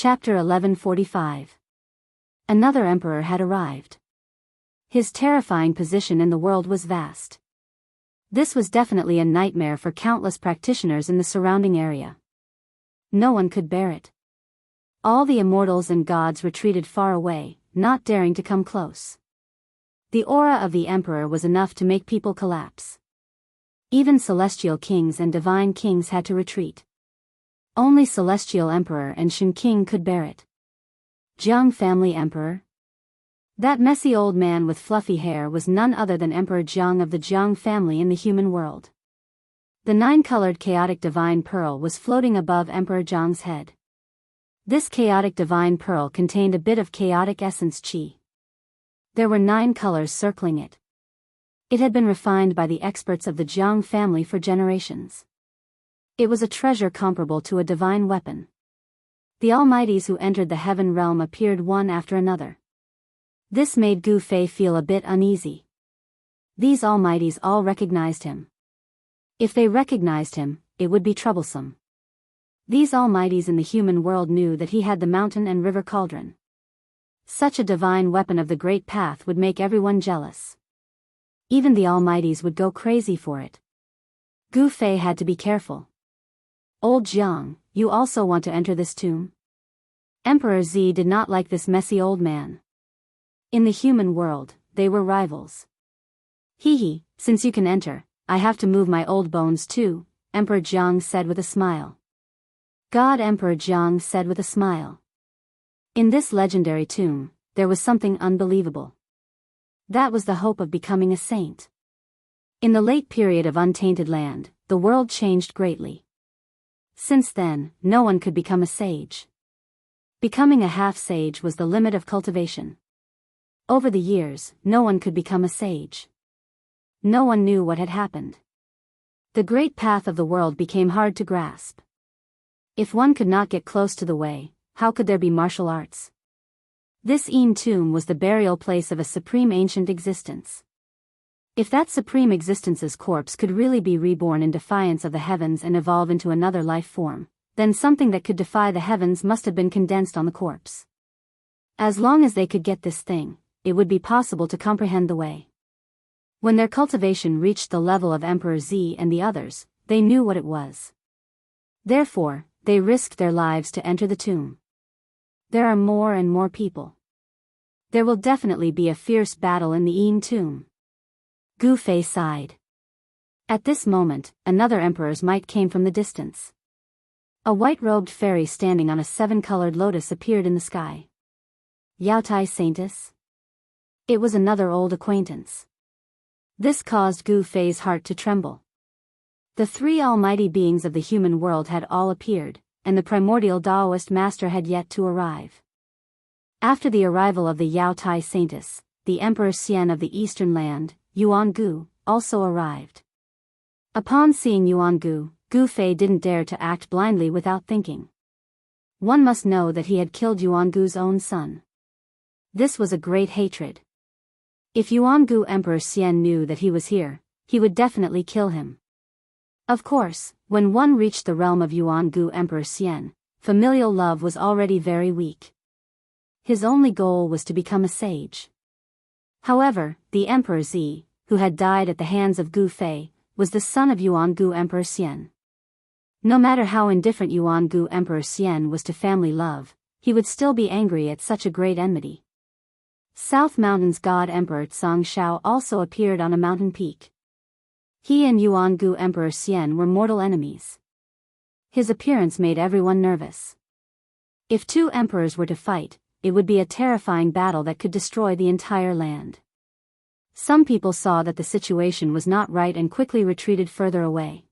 Chapter 1145. Another emperor had arrived. His terrifying position in the world was vast. This was definitely a nightmare for countless practitioners in the surrounding area. No one could bear it. All the immortals and gods retreated far away, not daring to come close. The aura of the emperor was enough to make people collapse. Even celestial kings and divine kings had to retreat. Only Celestial Emperor and Shen King could bear it. Jiang Family Emperor? That messy old man with fluffy hair was none other than Emperor Jiang of the Jiang family in the human world. The nine-colored chaotic divine pearl was floating above Emperor Jiang's head. This chaotic divine pearl contained a bit of chaotic essence qi. There were 9 colors circling it. It had been refined by the experts of the Jiang family for generations. It was a treasure comparable to a divine weapon. The Almighties who entered the heaven realm appeared one after another. This made Gu Fei feel a bit uneasy. These Almighties all recognized him. If they recognized him, it would be troublesome. These Almighties in the human world knew that he had the mountain and river cauldron. Such a divine weapon of the great path would make everyone jealous. Even the Almighties would go crazy for it. Gu Fei had to be careful. Old Jiang, you also want to enter this tomb? Emperor Zi did not like this messy old man. In the human world, they were rivals. Hee, since you can enter, I have to move my old bones too, Emperor Jiang said with a smile. God Emperor Jiang said with a smile. In this legendary tomb, there was something unbelievable. That was the hope of becoming a saint. In the late period of untainted land, the world changed greatly. Since then, no one could become a sage. Becoming a half-sage was the limit of cultivation. Over the years, no one could become a sage. No one knew what had happened. The great path of the world became hard to grasp. If one could not get close to the way, how could there be martial arts? This Yin tomb was the burial place of a supreme ancient existence. If that supreme existence's corpse could really be reborn in defiance of the heavens and evolve into another life form, then something that could defy the heavens must have been condensed on the corpse. As long as they could get this thing, it would be possible to comprehend the way. When their cultivation reached the level of Emperor Zi and the others, they knew what it was. Therefore, they risked their lives to enter the tomb. There are more and more people. There will definitely be a fierce battle in the Yin tomb. Gu Fei sighed. At this moment, another emperor's might came from the distance. A white-robed fairy standing on a 7-colored lotus appeared in the sky. Yaotai Saintess? It was another old acquaintance. This caused Gu Fei's heart to tremble. The 3 almighty beings of the human world had all appeared, and the primordial Taoist master had yet to arrive. After the arrival of the Yaotai Saintess, the Emperor Xian of the eastern land, Yuan Gu, also arrived. Upon seeing Yuan Gu, Gu Fei didn't dare to act blindly without thinking. One must know that he had killed Yuan Gu's own son. This was a great hatred. If Yuan Gu Emperor Xian knew that he was here, he would definitely kill him. Of course, when one reached the realm of Yuan Gu Emperor Xian, familial love was already very weak. His only goal was to become a sage. However, the Emperor Zi, who had died at the hands of Gu Fei, was the son of Yuan Gu Emperor Xian. No matter how indifferent Yuan Gu Emperor Xian was to family love, he would still be angry at such a great enmity. South Mountain's god Emperor Tsang Shao also appeared on a mountain peak. He and Yuan Gu Emperor Xian were mortal enemies. His appearance made everyone nervous. If 2 emperors were to fight, it would be a terrifying battle that could destroy the entire land. Some people saw that the situation was not right and quickly retreated further away.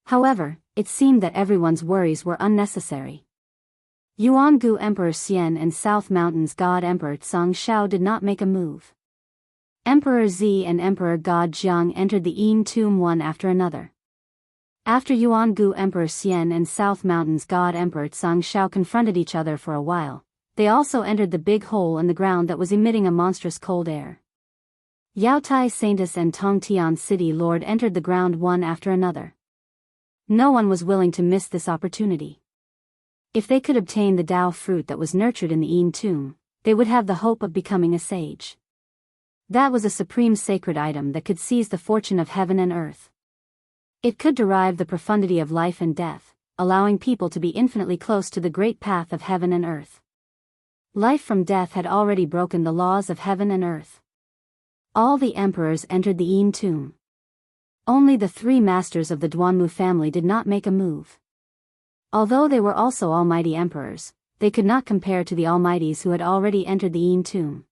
However, it seemed that everyone's worries were unnecessary. Yuan Gu Emperor Xian and South Mountain's god Emperor Tsang Shao did not make a move. Emperor Zi and Emperor God Jiang entered the Yin tomb one after another. After Yuan Gu Emperor Xian and South Mountain's god Emperor Tsang Shao confronted each other for a while, they also entered the big hole in the ground that was emitting a monstrous cold air. Yaotai Saintess and Tongtian City Lord entered the ground one after another. No one was willing to miss this opportunity. If they could obtain the Tao fruit that was nurtured in the Yin tomb, they would have the hope of becoming a sage. That was a supreme sacred item that could seize the fortune of heaven and earth. It could derive the profundity of life and death, allowing people to be infinitely close to the great path of heaven and earth. Life from death had already broken the laws of heaven and earth. All the emperors entered the Yin tomb. Only the 3 masters of the Duanmu family did not make a move. Although they were also almighty emperors, they could not compare to the almighties who had already entered the Yin tomb.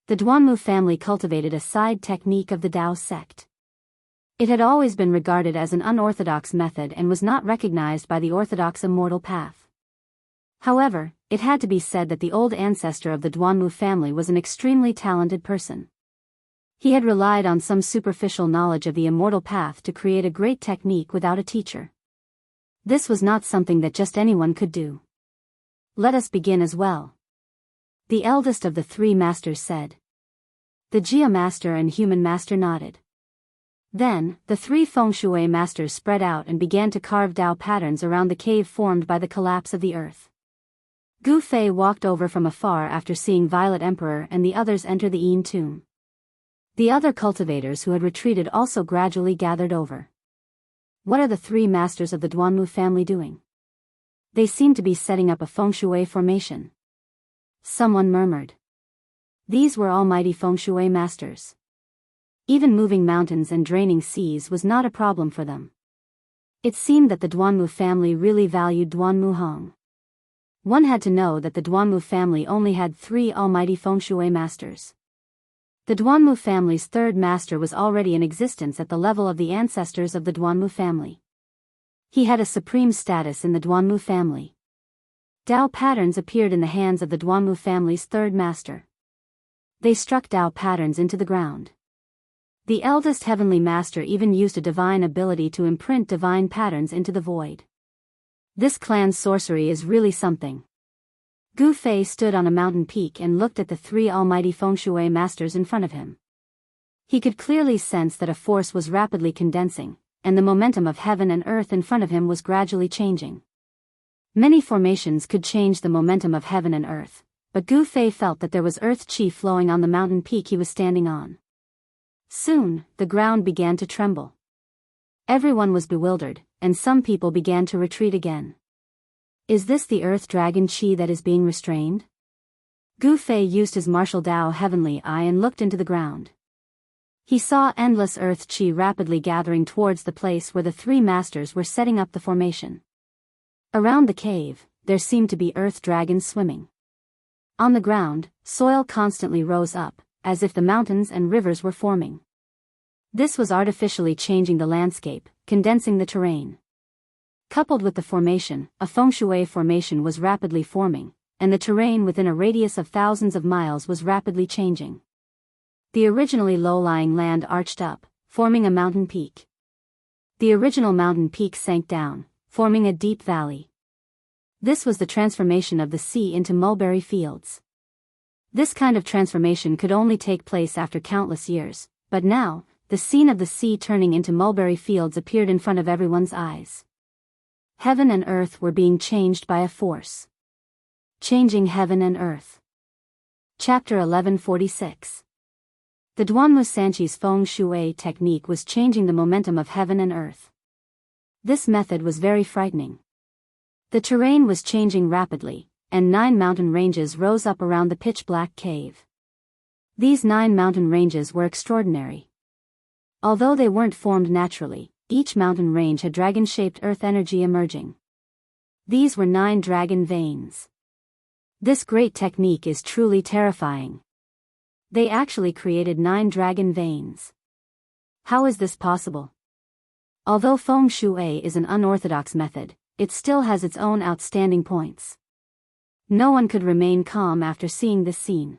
The Duanmu family cultivated a side technique of the Tao sect. It had always been regarded as an unorthodox method and was not recognized by the orthodox immortal path. However, it had to be said that the old ancestor of the Duanmu family was an extremely talented person. He had relied on some superficial knowledge of the immortal path to create a great technique without a teacher. This was not something that just anyone could do. Let us begin as well. The eldest of the 3 masters said. The Jia master and human master nodded. Then, the 3 feng shui masters spread out and began to carve Tao patterns around the cave formed by the collapse of the earth. Gu Fei walked over from afar after seeing Violet Emperor and the others enter the Yin tomb. The other cultivators who had retreated also gradually gathered over. What are the 3 masters of the Duanmu family doing? They seem to be setting up a feng shui formation. Someone murmured. These were almighty feng shui masters. Even moving mountains and draining seas was not a problem for them. It seemed that the Duanmu family really valued Duanmu Hong. One had to know that the Duanmu family only had 3 almighty feng shui masters. The Duanmu family's 3rd master was already in existence at the level of the ancestors of the Duanmu family. He had a supreme status in the Duanmu family. Tao patterns appeared in the hands of the Duanmu family's 3rd master. They struck Tao patterns into the ground. The eldest heavenly master even used a divine ability to imprint divine patterns into the void. This clan's sorcery is really something. Gu Fei stood on a mountain peak and looked at the 3 almighty feng shui masters in front of him. He could clearly sense that a force was rapidly condensing, and the momentum of heaven and earth in front of him was gradually changing. Many formations could change the momentum of heaven and earth, but Gu Fei felt that there was earth chi flowing on the mountain peak he was standing on. Soon, the ground began to tremble. Everyone was bewildered, and some people began to retreat again. Is this the earth dragon chi that is being restrained? Gu Fei used his martial Tao heavenly eye and looked into the ground. He saw endless earth chi rapidly gathering towards the place where the 3 masters were setting up the formation. Around the cave, there seemed to be earth dragons swimming. On the ground, soil constantly rose up, as if the mountains and rivers were forming. This was artificially changing the landscape, condensing the terrain. Coupled with the formation, a feng shui formation was rapidly forming, and the terrain within a radius of thousands of miles was rapidly changing. The originally low-lying land arched up, forming a mountain peak. The original mountain peak sank down, forming a deep valley. This was the transformation of the sea into mulberry fields. This kind of transformation could only take place after countless years, but now, the scene of the sea turning into mulberry fields appeared in front of everyone's eyes. Heaven and earth were being changed by a force. Changing heaven and earth. Chapter 1146. The Duanmu Sanchi's feng shui technique was changing the momentum of heaven and earth. This method was very frightening. The terrain was changing rapidly, and 9 mountain ranges rose up around the pitch-black cave. These 9 mountain ranges were extraordinary. Although they weren't formed naturally, each mountain range had dragon-shaped earth energy emerging. These were 9 dragon veins. This great technique is truly terrifying. They actually created 9 dragon veins. How is this possible? Although feng shui is an unorthodox method, it still has its own outstanding points. No one could remain calm after seeing this scene.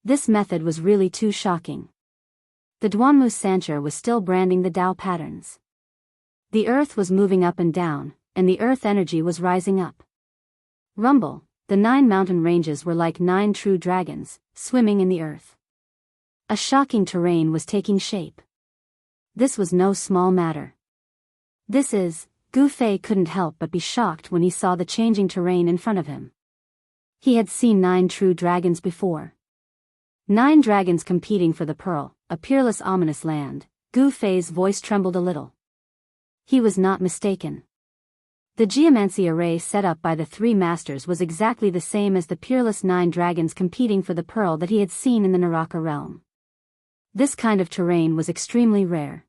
This method was really too shocking. The Duanmu Sancher was still branding the Tao patterns. The earth was moving up and down, and the earth energy was rising up. Rumble, the 9 mountain ranges were like 9 true dragons, swimming in the earth. A shocking terrain was taking shape. This was no small matter. This is Gu Fei couldn't help but be shocked when he saw the changing terrain in front of him. He had seen 9 true dragons before. 9 dragons competing for the pearl, a peerless ominous land. Gu Fei's voice trembled a little. He was not mistaken. The geomancy array set up by the 3 masters was exactly the same as the peerless 9 dragons competing for the pearl that he had seen in the Naraka realm. This kind of terrain was extremely rare.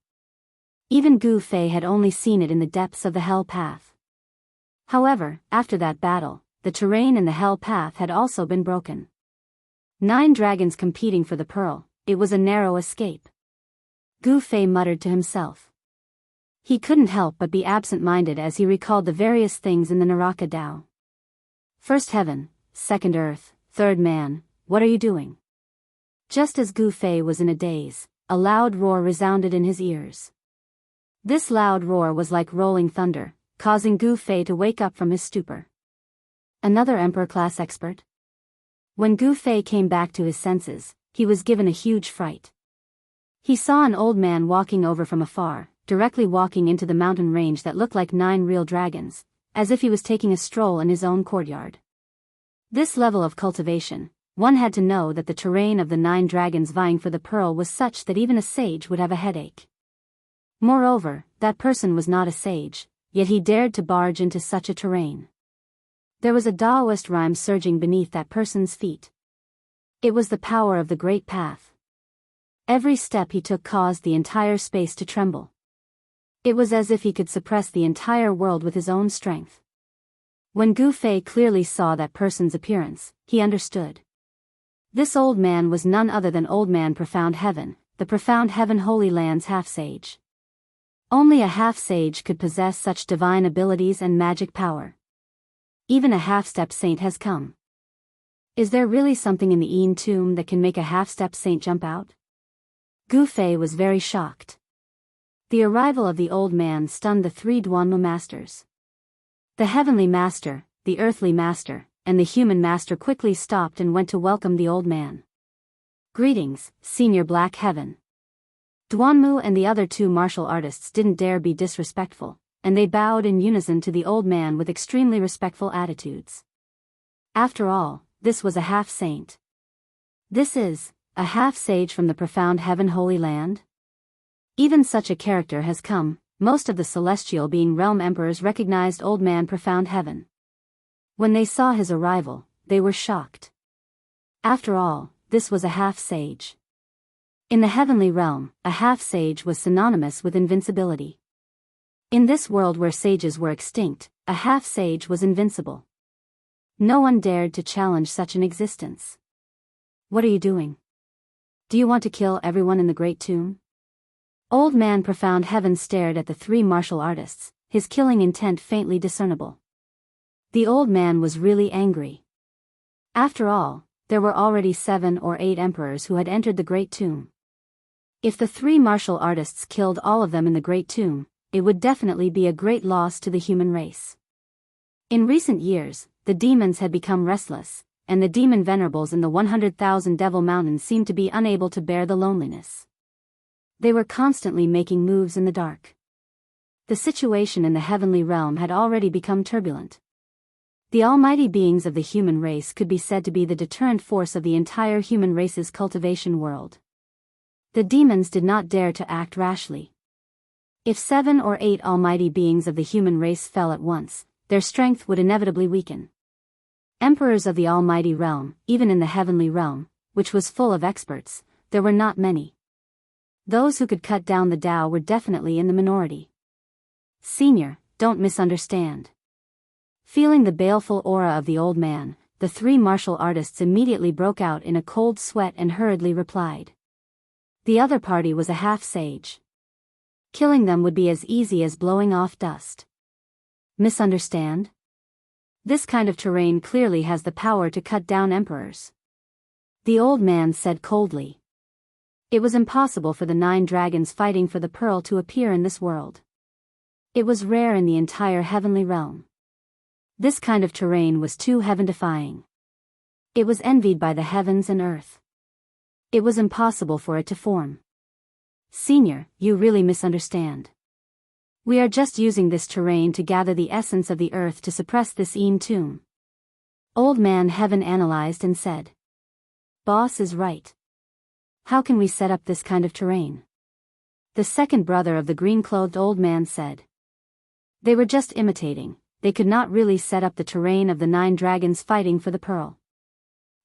Even Gu Fei had only seen it in the depths of the Hell Path. However, after that battle, the terrain in the Hell Path had also been broken. 9 dragons competing for the pearl, it was a narrow escape. Gu Fei muttered to himself. He couldn't help but be absent-minded as he recalled the various things in the Naraka Tao. First heaven, second earth, third man, what are you doing? Just as Gu Fei was in a daze, a loud roar resounded in his ears. This loud roar was like rolling thunder, causing Gu Fei to wake up from his stupor. Another Emperor-class expert? When Gu Fei came back to his senses, he was given a huge fright. He saw an old man walking over from afar, directly walking into the mountain range that looked like 9 real dragons, as if he was taking a stroll in his own courtyard. This level of cultivation, one had to know that the terrain of the 9 dragons vying for the pearl was such that even a sage would have a headache. Moreover, that person was not a sage, yet he dared to barge into such a terrain. There was a Taoist rhyme surging beneath that person's feet. It was the power of the great path. Every step he took caused the entire space to tremble. It was as if he could suppress the entire world with his own strength. When Gu Fei clearly saw that person's appearance, he understood. This old man was none other than Old Man Profound Heaven, the Profound Heaven Holy Land's half-sage. Only a half-sage could possess such divine abilities and magic power. Even a half-step saint has come. Is there really something in the Yin tomb that can make a half-step saint jump out? Gu Fei was very shocked. The arrival of the old man stunned the 3 Duanmu masters. The heavenly master, the earthly master, and the human master quickly stopped and went to welcome the old man. Greetings, Senior Black Heaven. Duanmu and the other 2 martial artists didn't dare be disrespectful, and they bowed in unison to the old man with extremely respectful attitudes. After all, this was a half-saint. This is a half-sage from the Profound Heaven Holy Land? Even such a character has come. Most of the celestial being realm emperors recognized Old Man Profound Heaven. When they saw his arrival, they were shocked. After all, this was a half-sage. In the heavenly realm, a half-sage was synonymous with invincibility. In this world where sages were extinct, a half-sage was invincible. No one dared to challenge such an existence. What are you doing? Do you want to kill everyone in the Great Tomb? Old Man Profound Heaven stared at the 3 martial artists, his killing intent faintly discernible. The old man was really angry. After all, there were already 7 or 8 emperors who had entered the Great Tomb. If the 3 martial artists killed all of them in the Great Tomb, it would definitely be a great loss to the human race. In recent years, the demons had become restless, and the demon venerables in the 100,000 Devil Mountains seemed to be unable to bear the loneliness. They were constantly making moves in the dark. The situation in the heavenly realm had already become turbulent. The almighty beings of the human race could be said to be the deterrent force of the entire human race's cultivation world. The demons did not dare to act rashly. If 7 or 8 almighty beings of the human race fell at once, their strength would inevitably weaken. Emperors of the almighty realm, even in the heavenly realm, which was full of experts, there were not many. Those who could cut down the Tao were definitely in the minority. Senior, don't misunderstand. Feeling the baleful aura of the old man, the 3 martial artists immediately broke out in a cold sweat and hurriedly replied. The other party was a half-sage. Killing them would be as easy as blowing off dust. Misunderstand? This kind of terrain clearly has the power to cut down emperors. The old man said coldly. It was impossible for the 9 dragons fighting for the pearl to appear in this world. It was rare in the entire heavenly realm. This kind of terrain was too heaven-defying. It was envied by the heavens and earth. It was impossible for it to form. Senior, you really misunderstand. We are just using this terrain to gather the essence of the earth to suppress this tomb. Old Man Heaven analyzed and said. Boss is right. How can we set up this kind of terrain? The second brother of the green-clothed old man said. They were just imitating, they could not really set up the terrain of the 9 dragons fighting for the pearl.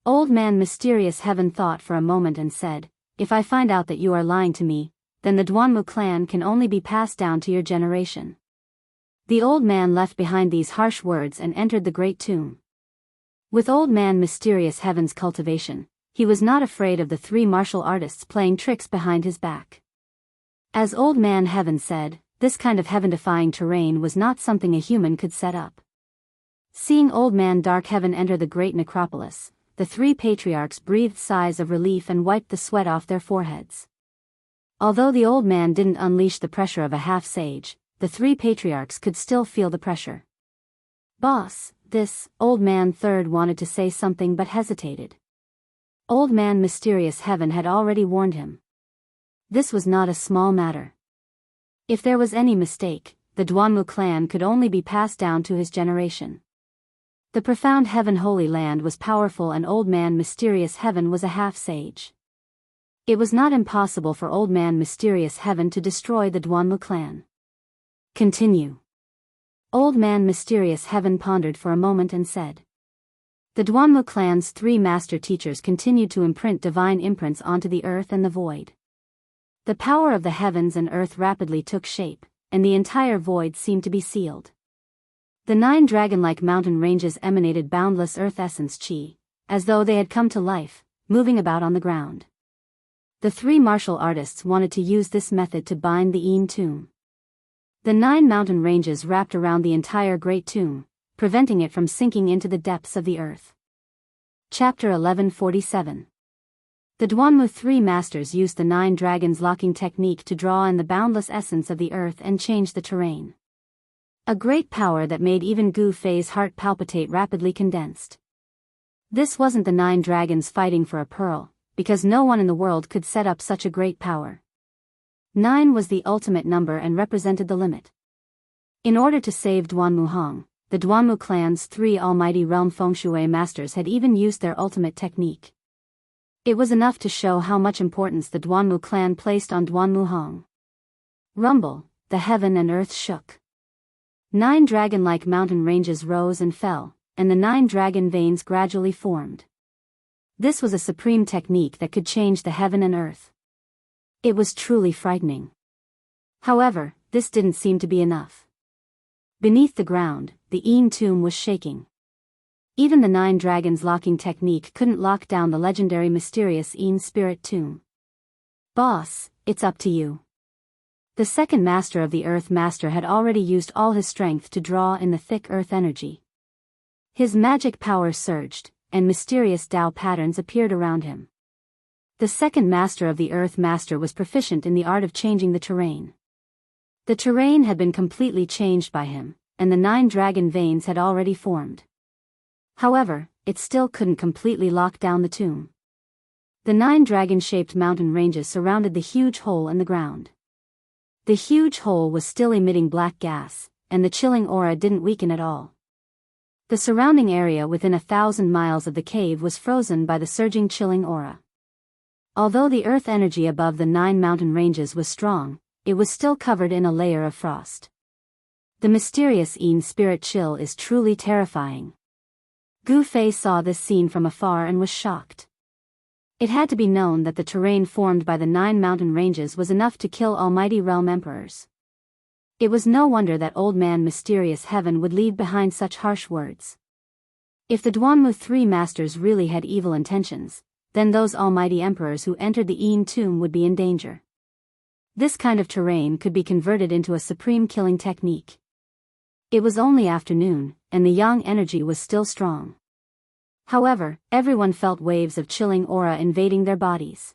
Old Man Mysterious Heaven thought for a moment and said, if I find out that you are lying to me, then the Duanmu clan can only be passed down to your generation. The old man left behind these harsh words and entered the great tomb. With Old Man Mysterious Heaven's cultivation, he was not afraid of the 3 martial artists playing tricks behind his back. As Old Man Heaven said, this kind of heaven-defying terrain was not something a human could set up. Seeing Old Man Dark Heaven enter the great necropolis, the 3 patriarchs breathed sighs of relief and wiped the sweat off their foreheads. Although the old man didn't unleash the pressure of a half-sage, the 3 patriarchs could still feel the pressure. Boss, this, Old Man Third wanted to say something but hesitated. Old Man Mysterious Heaven had already warned him. This was not a small matter. If there was any mistake, the Duanmu clan could only be passed down to his generation. The profound Heaven Holy Land was powerful and Old Man Mysterious Heaven was a half-sage. It was not impossible for Old Man Mysterious Heaven to destroy the Duanmu clan. Continue. Old Man Mysterious Heaven pondered for a moment and said. The Duanmu clan's 3 master teachers continued to imprint divine imprints onto the earth and the void. The power of the heavens and earth rapidly took shape, and the entire void seemed to be sealed. The 9 dragon-like mountain ranges emanated boundless earth essence chi, as though they had come to life, moving about on the ground. The 3 martial artists wanted to use this method to bind the tomb. The 9 mountain ranges wrapped around the entire great tomb, preventing it from sinking into the depths of the earth. Chapter 1147. The Duanmu 3 masters used the 9 dragons locking technique to draw in the boundless essence of the earth and change the terrain. A great power that made even Gu Fei's heart palpitate rapidly condensed. This wasn't the 9 dragons fighting for a pearl, because no one in the world could set up such a great power. 9 was the ultimate number and represented the limit. In order to save Duanmu Hong, the Duanmu clan's 3 almighty realm fengshui masters had even used their ultimate technique. It was enough to show how much importance the Duanmu clan placed on Duanmu Hong. Rumble, the heaven and earth shook. 9 dragon-like mountain ranges rose and fell, and the 9 dragon veins gradually formed. This was a supreme technique that could change the heaven and earth. It was truly frightening. However, this didn't seem to be enough. Beneath the ground, the tomb was shaking. Even the 9 dragons locking technique couldn't lock down the legendary mysterious spirit tomb. Boss, it's up to you. The second master of the earth master had already used all his strength to draw in the thick earth energy. His magic power surged, and mysterious Tao patterns appeared around him. The second master of the earth master was proficient in the art of changing the terrain. The terrain had been completely changed by him, and the 9 dragon veins had already formed. However, it still couldn't completely lock down the tomb. The 9 dragon-shaped mountain ranges surrounded the huge hole in the ground. The huge hole was still emitting black gas, and the chilling aura didn't weaken at all. The surrounding area within 1,000 miles of the cave was frozen by the surging chilling aura. Although the earth energy above the 9 mountain ranges was strong, it was still covered in a layer of frost. The mysterious spirit chill is truly terrifying. Gu Fei saw this scene from afar and was shocked. It had to be known that the terrain formed by the 9 mountain ranges was enough to kill almighty realm emperors. It was no wonder that Old Man Mysterious Heaven would leave behind such harsh words. If the Duanmu 3 masters really had evil intentions, then those almighty emperors who entered the tomb would be in danger. This kind of terrain could be converted into a supreme killing technique. It was only afternoon, and the yang energy was still strong. However, everyone felt waves of chilling aura invading their bodies.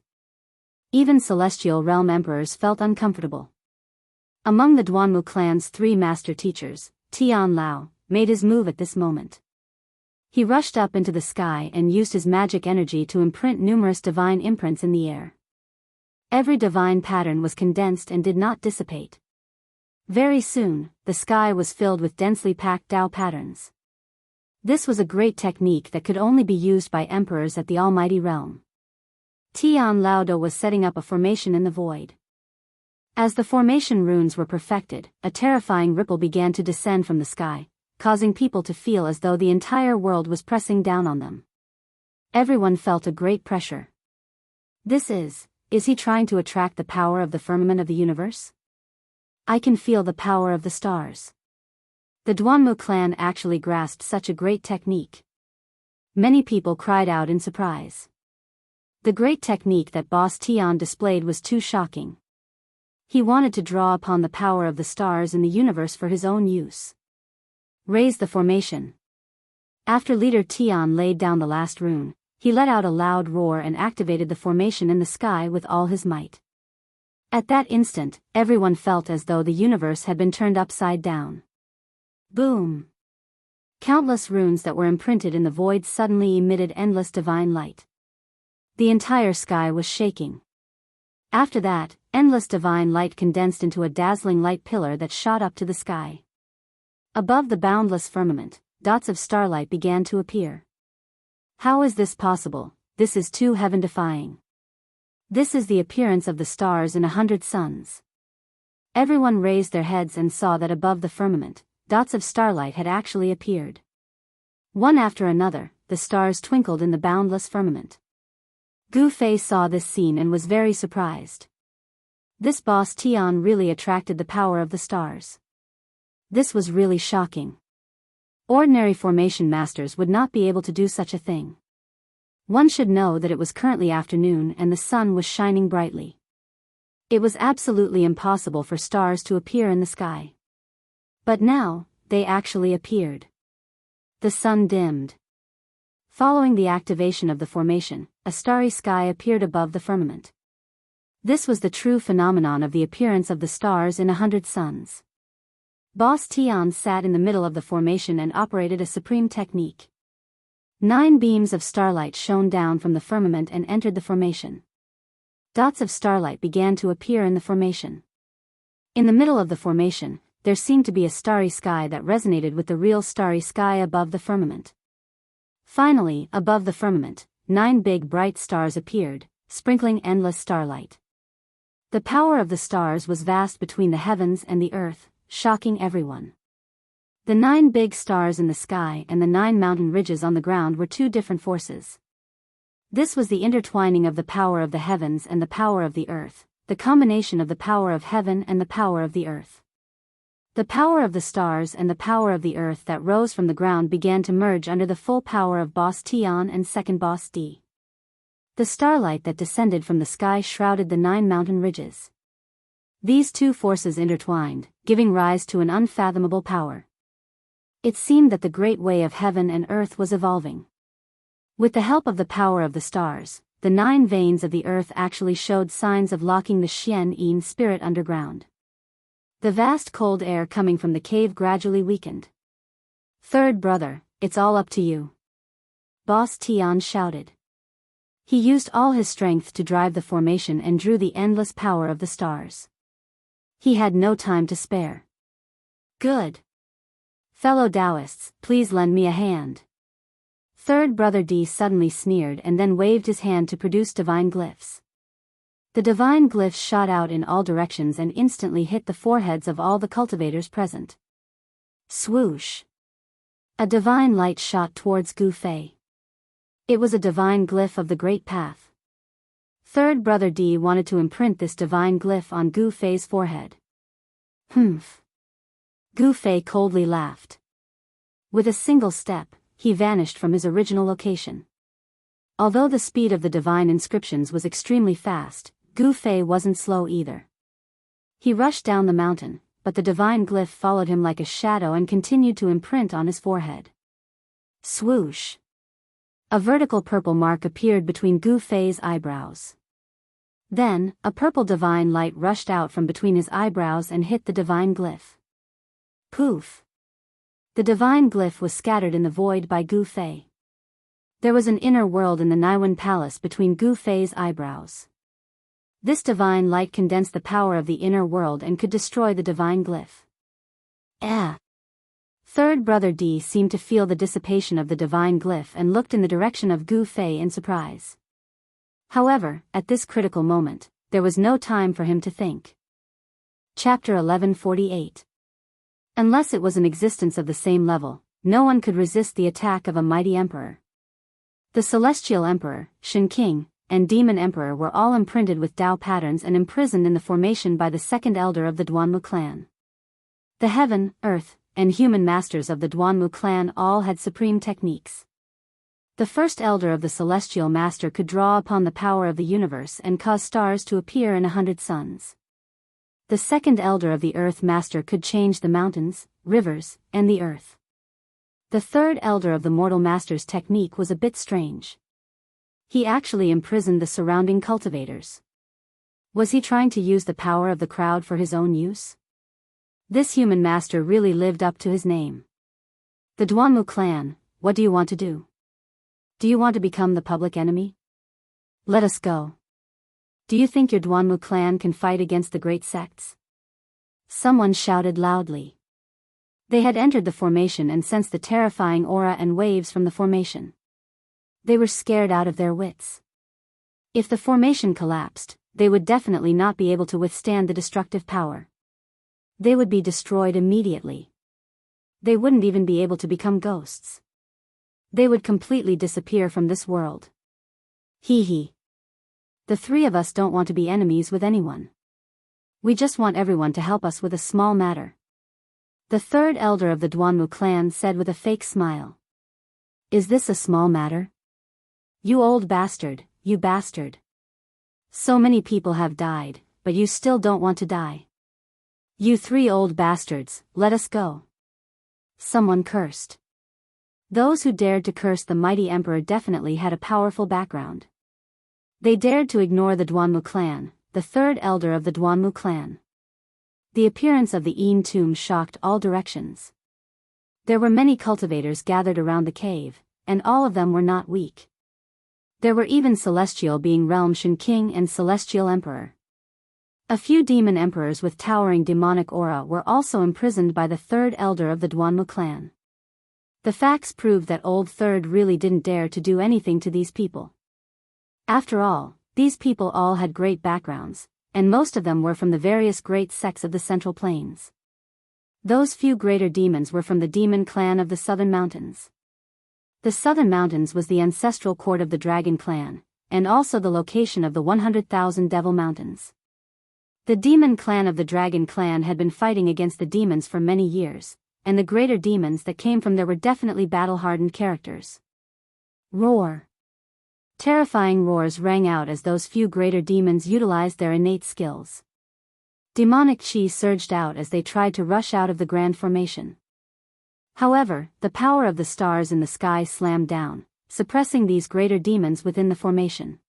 Even celestial realm emperors felt uncomfortable. Among the Duanmu clan's 3 master teachers, Tian Lao made his move at this moment. He rushed up into the sky and used his magic energy to imprint numerous divine imprints in the air. Every divine pattern was condensed and did not dissipate. Very soon, the sky was filled with densely packed Tao patterns. This was a great technique that could only be used by emperors at the almighty realm. Tian Laodo was setting up a formation in the void. As the formation runes were perfected, a terrifying ripple began to descend from the sky, causing people to feel as though the entire world was pressing down on them. Everyone felt a great pressure. Is he trying to attract the power of the firmament of the universe? I can feel the power of the stars. The Duanmu clan actually grasped such a great technique. Many people cried out in surprise. The great technique that Boss Tian displayed was too shocking. He wanted to draw upon the power of the stars in the universe for his own use. Raise the formation. After leader Tian laid down the last rune, he let out a loud roar and activated the formation in the sky with all his might. At that instant, everyone felt as though the universe had been turned upside down. Boom! Countless runes that were imprinted in the void suddenly emitted endless divine light. The entire sky was shaking. After that, endless divine light condensed into a dazzling light pillar that shot up to the sky. Above the boundless firmament, dots of starlight began to appear. How is this possible? This is too heaven-defying. This is the appearance of the stars in 100 suns. Everyone raised their heads and saw that above the firmament, dots of starlight had actually appeared. One after another, the stars twinkled in the boundless firmament. Gu Fei saw this scene and was very surprised. This Boss Tian really attracted the power of the stars. This was really shocking. Ordinary formation masters would not be able to do such a thing. One should know that it was currently afternoon and the sun was shining brightly. It was absolutely impossible for stars to appear in the sky. But now, they actually appeared. The sun dimmed. Following the activation of the formation, a starry sky appeared above the firmament. This was the true phenomenon of the appearance of the stars in 100 suns. Boss Tian sat in the middle of the formation and operated a supreme technique. 9 beams of starlight shone down from the firmament and entered the formation. Dots of starlight began to appear in the formation. In the middle of the formation, there seemed to be a starry sky that resonated with the real starry sky above the firmament. Finally, above the firmament, 9 big bright stars appeared, sprinkling endless starlight. The power of the stars was vast between the heavens and the earth, shocking everyone. The 9 big stars in the sky and the 9 mountain ridges on the ground were 2 different forces. This was the intertwining of the power of the heavens and the power of the earth, the combination of the power of heaven and the power of the earth. The power of the stars and the power of the earth that rose from the ground began to merge under the full power of Boss Tian and second Boss D. The starlight that descended from the sky shrouded the 9 mountain ridges. These 2 forces intertwined, giving rise to an unfathomable power. It seemed that the great way of heaven and earth was evolving. With the help of the power of the stars, the 9 veins of the earth actually showed signs of locking the Xian Yin spirit underground. The vast cold air coming from the cave gradually weakened. "Third brother, it's all up to you," Boss Tian shouted. He used all his strength to drive the formation and drew the endless power of the stars. He had no time to spare. "Good. Fellow Taoists, please lend me a hand." Third brother D suddenly sneered and then waved his hand to produce divine glyphs. The divine glyphs shot out in all directions and instantly hit the foreheads of all the cultivators present. Swoosh! A divine light shot towards Gu Fei. It was a divine glyph of the Great Path. Third brother D wanted to imprint this divine glyph on Gu Fei's forehead. Humph! Gu Fei coldly laughed. With a single step, he vanished from his original location. Although the speed of the divine inscriptions was extremely fast, Gu Fei wasn't slow either. He rushed down the mountain, but the divine glyph followed him like a shadow and continued to imprint on his forehead. Swoosh! A vertical purple mark appeared between Gu Fei's eyebrows. Then, a purple divine light rushed out from between his eyebrows and hit the divine glyph. Poof! The divine glyph was scattered in the void by Gu Fei. There was an inner world in the Naiwan Palace between Gu Fei's eyebrows. This divine light condensed the power of the inner world and could destroy the divine glyph. Third brother D seemed to feel the dissipation of the divine glyph and looked in the direction of Gu Fei in surprise. However, at this critical moment, there was no time for him to think. Chapter 1148. Unless it was an existence of the same level, no one could resist the attack of a mighty emperor. The Celestial Emperor, Shen King, and Demon Emperor were all imprinted with Tao patterns and imprisoned in the formation by the second elder of the Duanmu clan. The heaven, earth, and human masters of the Duanmu clan all had supreme techniques. The first elder of the Celestial Master could draw upon the power of the universe and cause stars to appear in 100 suns. The second elder of the Earth Master could change the mountains, rivers, and the earth. The third elder of the Mortal Master's technique was a bit strange. He actually imprisoned the surrounding cultivators. Was he trying to use the power of the crowd for his own use? This human master really lived up to his name. The Duanmu clan, what do you want to do? Do you want to become the public enemy? Let us go. Do you think your Duanmu clan can fight against the great sects? Someone shouted loudly. They had entered the formation and sensed the terrifying aura and waves from the formation. They were scared out of their wits. If the formation collapsed, they would definitely not be able to withstand the destructive power. They would be destroyed immediately. They wouldn't even be able to become ghosts. They would completely disappear from this world. Hee hee. The three of us don't want to be enemies with anyone. We just want everyone to help us with a small matter. The third elder of the Duanmu clan said with a fake smile. Is this a small matter? You old bastard, you bastard. So many people have died, but you still don't want to die. You three old bastards, let us go. Someone cursed. Those who dared to curse the mighty emperor definitely had a powerful background. They dared to ignore the Duanmu clan, the third elder of the Duanmu clan. The appearance of the Yin tomb shocked all directions. There were many cultivators gathered around the cave, and all of them were not weak. There were even Celestial Being Realm Shen King and Celestial Emperor. A few demon emperors with towering demonic aura were also imprisoned by the third elder of the Duanmu clan. The facts proved that old third really didn't dare to do anything to these people. After all, these people all had great backgrounds, and most of them were from the various great sects of the Central Plains. Those few greater demons were from the demon clan of the Southern Mountains. The Southern Mountains was the ancestral court of the Dragon clan, and also the location of the 100,000 Devil Mountains. The demon clan of the Dragon clan had been fighting against the demons for many years, and the greater demons that came from there were definitely battle-hardened characters. Roar. Terrifying roars rang out as those few greater demons utilized their innate skills. Demonic chi surged out as they tried to rush out of the grand formation. However, the power of the stars in the sky slammed down, suppressing these greater demons within the formation.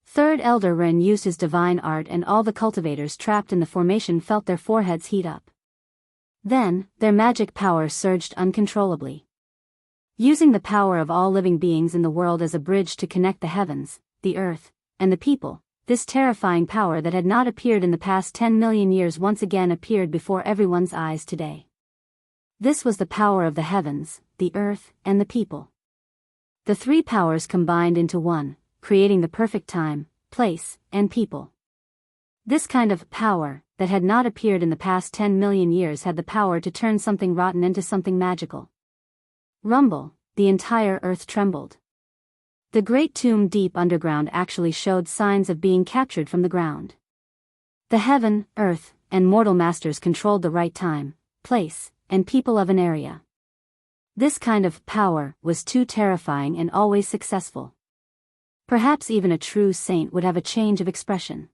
Third Elder Ren used his divine art and all the cultivators trapped in the formation felt their foreheads heat up. Then, their magic power surged uncontrollably. Using the power of all living beings in the world as a bridge to connect the heavens, the earth, and the people, this terrifying power that had not appeared in the past 10 million years once again appeared before everyone's eyes today. This was the power of the heavens, the earth, and the people. The three powers combined into one, creating the perfect time, place, and people. This kind of power, that had not appeared in the past 10 million years had the power to turn something rotten into something magical. Rumble, the entire earth trembled. The great tomb deep underground actually showed signs of being captured from the ground. The heaven, earth, and mortal masters controlled the right time, place, and people of an area. This kind of power was too terrifying and always successful. Perhaps even a true saint would have a change of expression.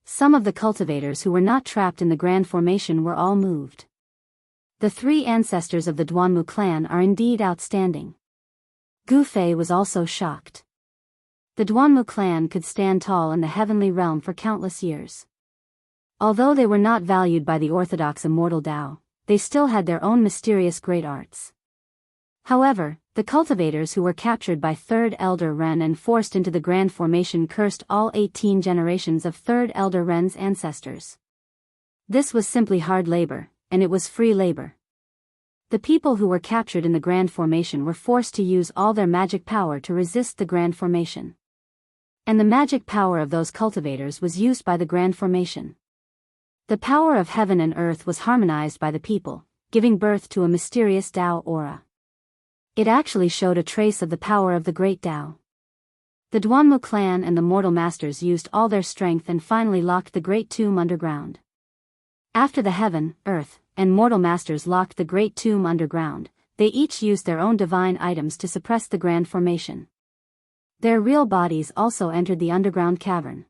Some of the cultivators who were not trapped in the grand formation were all moved. The three ancestors of the Duanmu clan are indeed outstanding. Gu Fei was also shocked. The Duanmu clan could stand tall in the heavenly realm for countless years. Although they were not valued by the orthodox immortal Tao, they still had their own mysterious great arts. However, The cultivators who were captured by Third Elder Ren and forced into the Grand Formation cursed all 18 generations of Third Elder Ren's ancestors. This was simply hard labor, and it was free labor. The people who were captured in the Grand Formation were forced to use all their magic power to resist the Grand Formation. And the magic power of those cultivators was used by the Grand Formation. The power of heaven and earth was harmonized by the people, giving birth to a mysterious Tao aura. It actually showed a trace of the power of the great Tao. The Duanmu clan and the Mortal Masters used all their strength and finally locked the Great Tomb underground. After the Heaven, Earth, and Mortal Masters locked the Great Tomb underground, they each used their own divine items to suppress the Grand Formation. Their real bodies also entered the underground cavern.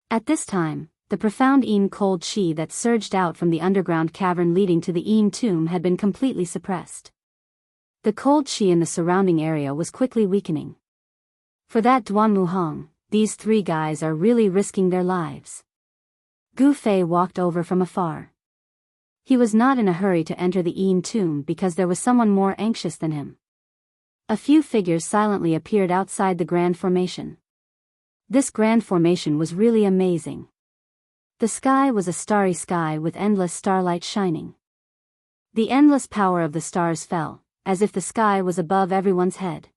At this time, the profound Yin cold qi that surged out from the underground cavern leading to the Yin tomb had been completely suppressed. The cold qi in the surrounding area was quickly weakening. For that Duanmu Hong, these three guys are really risking their lives. Gu Fei walked over from afar. He was not in a hurry to enter the Yin tomb because there was someone more anxious than him. A few figures silently appeared outside the Grand Formation. This Grand Formation was really amazing. The sky was a starry sky with endless starlight shining. The endless power of the stars fell, as if the sky was above everyone's head.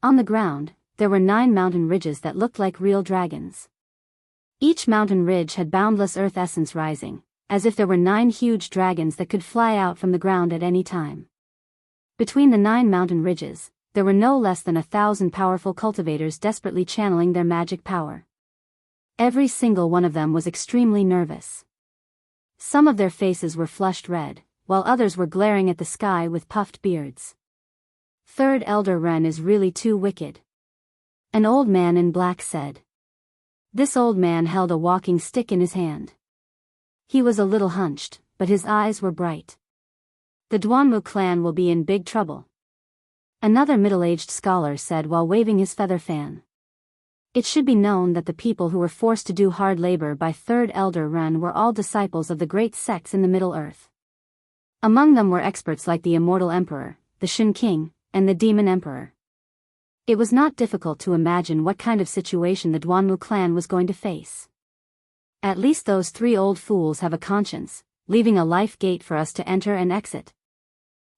On the ground, there were 9 mountain ridges that looked like real dragons. Each mountain ridge had boundless earth essence rising, as if there were 9 huge dragons that could fly out from the ground at any time. Between the 9 mountain ridges, there were no less than 1,000 powerful cultivators desperately channeling their magic power. Every single one of them was extremely nervous. Some of their faces were flushed red, while others were glaring at the sky with puffed beards. Third Elder Ren is really too wicked. An old man in black said. This old man held a walking stick in his hand. He was a little hunched, but his eyes were bright. The Duanmu clan will be in big trouble. Another middle-aged scholar said while waving his feather fan. It should be known that the people who were forced to do hard labor by Third Elder Ren were all disciples of the great sects in the Middle Earth. Among them were experts like the Immortal Emperor, the Shin King, and the Demon Emperor. It was not difficult to imagine what kind of situation the Duanmu clan was going to face. At least those 3 old fools have a conscience, leaving a life gate for us to enter and exit.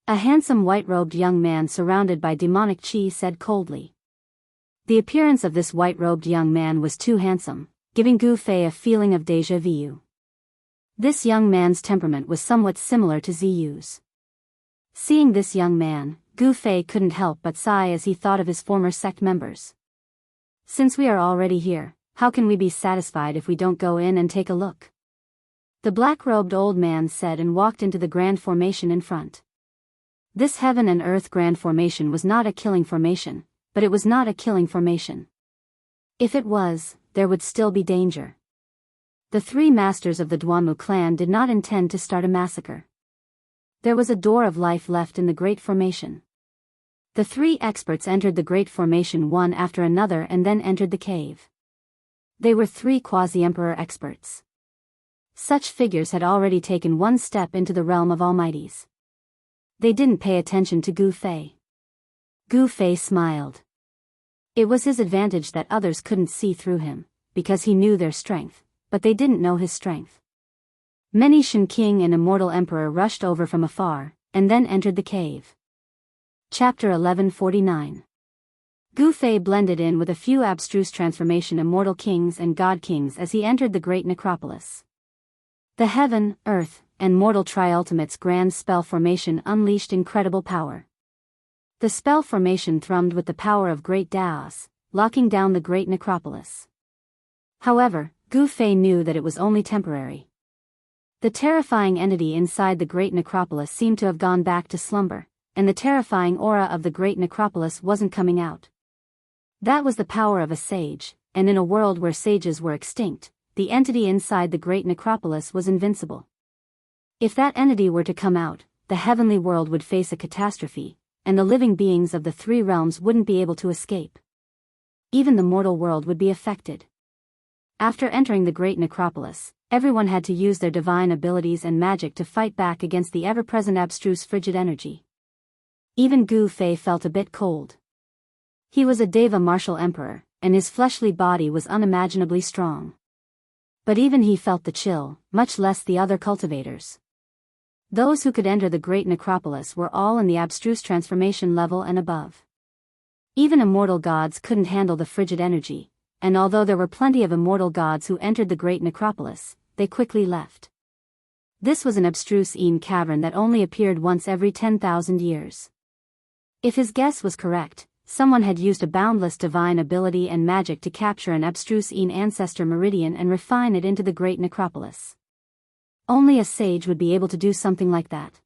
A handsome white-robed young man surrounded by demonic qi said coldly. The appearance of this white-robed young man was too handsome, giving Gu Fei a feeling of déjà vu. This young man's temperament was somewhat similar to Ziyu's. Seeing this young man, Gu Fei couldn't help but sigh as he thought of his former sect members. Since we are already here, how can we be satisfied if we don't go in and take a look? The black-robed old man said and walked into the Grand Formation in front. This Heaven and Earth Grand Formation was not a killing formation, but it was not a killing formation. If it was, there would still be danger. The 3 masters of the Duanmu clan did not intend to start a massacre. There was a door of life left in the Great Formation. The 3 experts entered the Great Formation one after another and then entered the cave. They were 3 quasi-emperor experts. Such figures had already taken one step into the realm of Almighties. They didn't pay attention to Gu Fei. Gu Fei smiled. It was his advantage that others couldn't see through him, because he knew their strength, but they didn't know his strength. Many Shin King and Immortal Emperor rushed over from afar, and then entered the cave. Chapter 1149. Gu Fei blended in with a few abstruse transformation Immortal Kings and God Kings as he entered the great necropolis. The Heaven, Earth, and Mortal Triultimate's grand spell formation unleashed incredible power. The spell formation thrummed with the power of great Daos, locking down the great necropolis. However, Gu Fei knew that it was only temporary. The terrifying entity inside the great necropolis seemed to have gone back to slumber, and the terrifying aura of the great necropolis wasn't coming out. That was the power of a sage, and in a world where sages were extinct, the entity inside the great necropolis was invincible. If that entity were to come out, the heavenly world would face a catastrophe, and the living beings of the 3 realms wouldn't be able to escape. Even the mortal world would be affected. After entering the great necropolis, everyone had to use their divine abilities and magic to fight back against the ever-present abstruse frigid energy. Even Gu Fei felt a bit cold. He was a Deva martial emperor, and his fleshly body was unimaginably strong. But even he felt the chill, much less the other cultivators. Those who could enter the great necropolis were all in the abstruse transformation level and above. Even immortal gods couldn't handle the frigid energy, and although there were plenty of immortal gods who entered the great necropolis, they quickly left. This was an abstruse cavern that only appeared once every 10,000 years. If his guess was correct, someone had used a boundless divine ability and magic to capture an abstruse ancestor meridian and refine it into the great necropolis. Only a sage would be able to do something like that.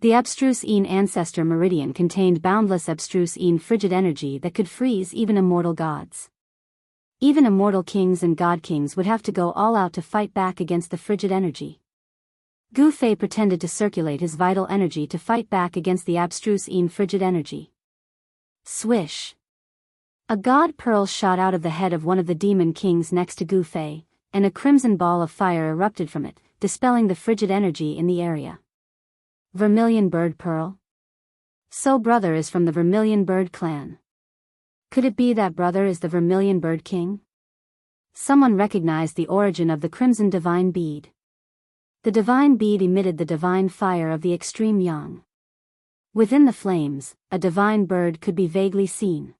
The abstruse ancestor meridian contained boundless abstruse frigid energy that could freeze even immortal gods. Even immortal kings and god kings would have to go all out to fight back against the frigid energy. Gu Fei pretended to circulate his vital energy to fight back against the abstruse frigid energy. Swish! A god pearl shot out of the head of one of the demon kings next to Gu Fei, and a crimson ball of fire erupted from it, dispelling the frigid energy in the area. Vermilion bird pearl? So brother is from the Vermilion Bird clan. Could it be that brother is the Vermilion Bird King? Someone recognized the origin of the crimson divine bead. The divine bead emitted the divine fire of the extreme yang. Within the flames, a divine bird could be vaguely seen.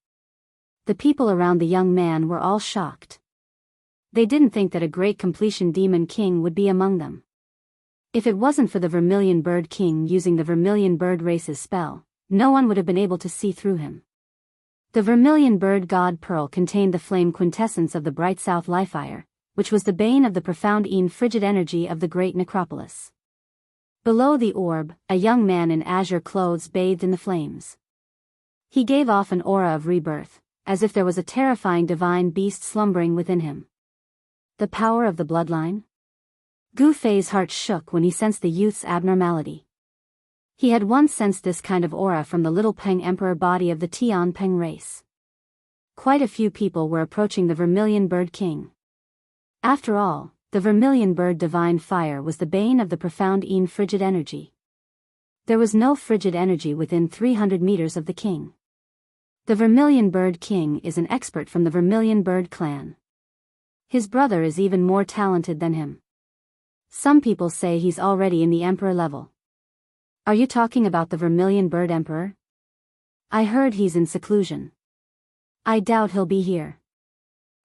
The people around the young man were all shocked. They didn't think that a great completion demon king would be among them. If it wasn't for the Vermilion Bird King using the Vermilion Bird race's spell, no one would have been able to see through him. The Vermilion Bird God Pearl contained the flame quintessence of the bright south life fire, which was the bane of the profound frigid energy of the great necropolis. Below the orb, a young man in azure clothes bathed in the flames. He gave off an aura of rebirth, as if there was a terrifying divine beast slumbering within him. The power of the bloodline? Gu Fei's heart shook when he sensed the youth's abnormality. He had once sensed this kind of aura from the little Peng Emperor body of the Tian Peng race. Quite a few people were approaching the Vermilion Bird King. After all, the Vermilion Bird divine fire was the bane of the profound frigid energy. There was no frigid energy within 300 meters of the king. The Vermilion Bird King is an expert from the Vermilion Bird clan. His brother is even more talented than him. Some people say he's already in the emperor level. Are you talking about the Vermilion Bird Emperor? I heard he's in seclusion. I doubt he'll be here.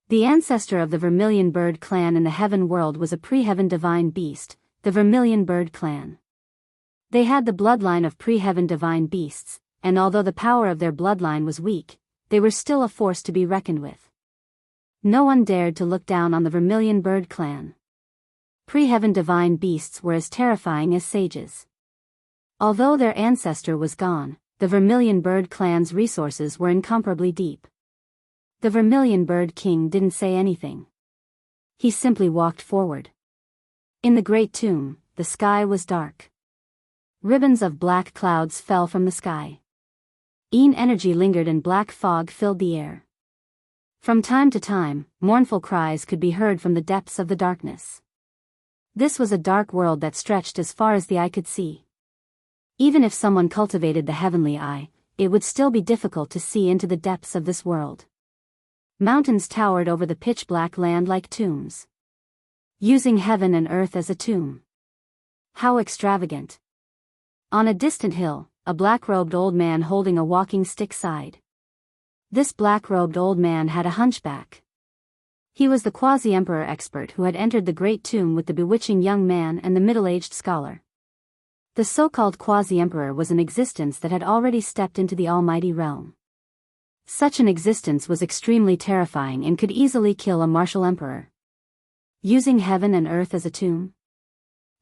The ancestor of the Vermilion Bird clan in the heaven world was a pre-heaven divine beast, the Vermilion Bird clan. They had the bloodline of pre-heaven divine beasts, and although the power of their bloodline was weak, they were still a force to be reckoned with. No one dared to look down on the Vermilion Bird clan. Pre-heaven divine beasts were as terrifying as sages. Although their ancestor was gone, the Vermilion Bird clan's resources were incomparably deep. The Vermilion Bird King didn't say anything. He simply walked forward. In the great tomb, the sky was dark. Ribbons of black clouds fell from the sky. Energy lingered and black fog filled the air. From time to time, mournful cries could be heard from the depths of the darkness. This was a dark world that stretched as far as the eye could see. Even if someone cultivated the heavenly eye, it would still be difficult to see into the depths of this world. Mountains towered over the pitch-black land like tombs. Using heaven and earth as a tomb. How extravagant. On a distant hill, a black-robed old man holding a walking stick sighed. This black-robed old man had a hunchback. He was the quasi-emperor expert who had entered the great tomb with the bewitching young man and the middle-aged scholar. The so-called quasi-emperor was an existence that had already stepped into the almighty realm. Such an existence was extremely terrifying and could easily kill a martial emperor. Using heaven and earth as a tomb?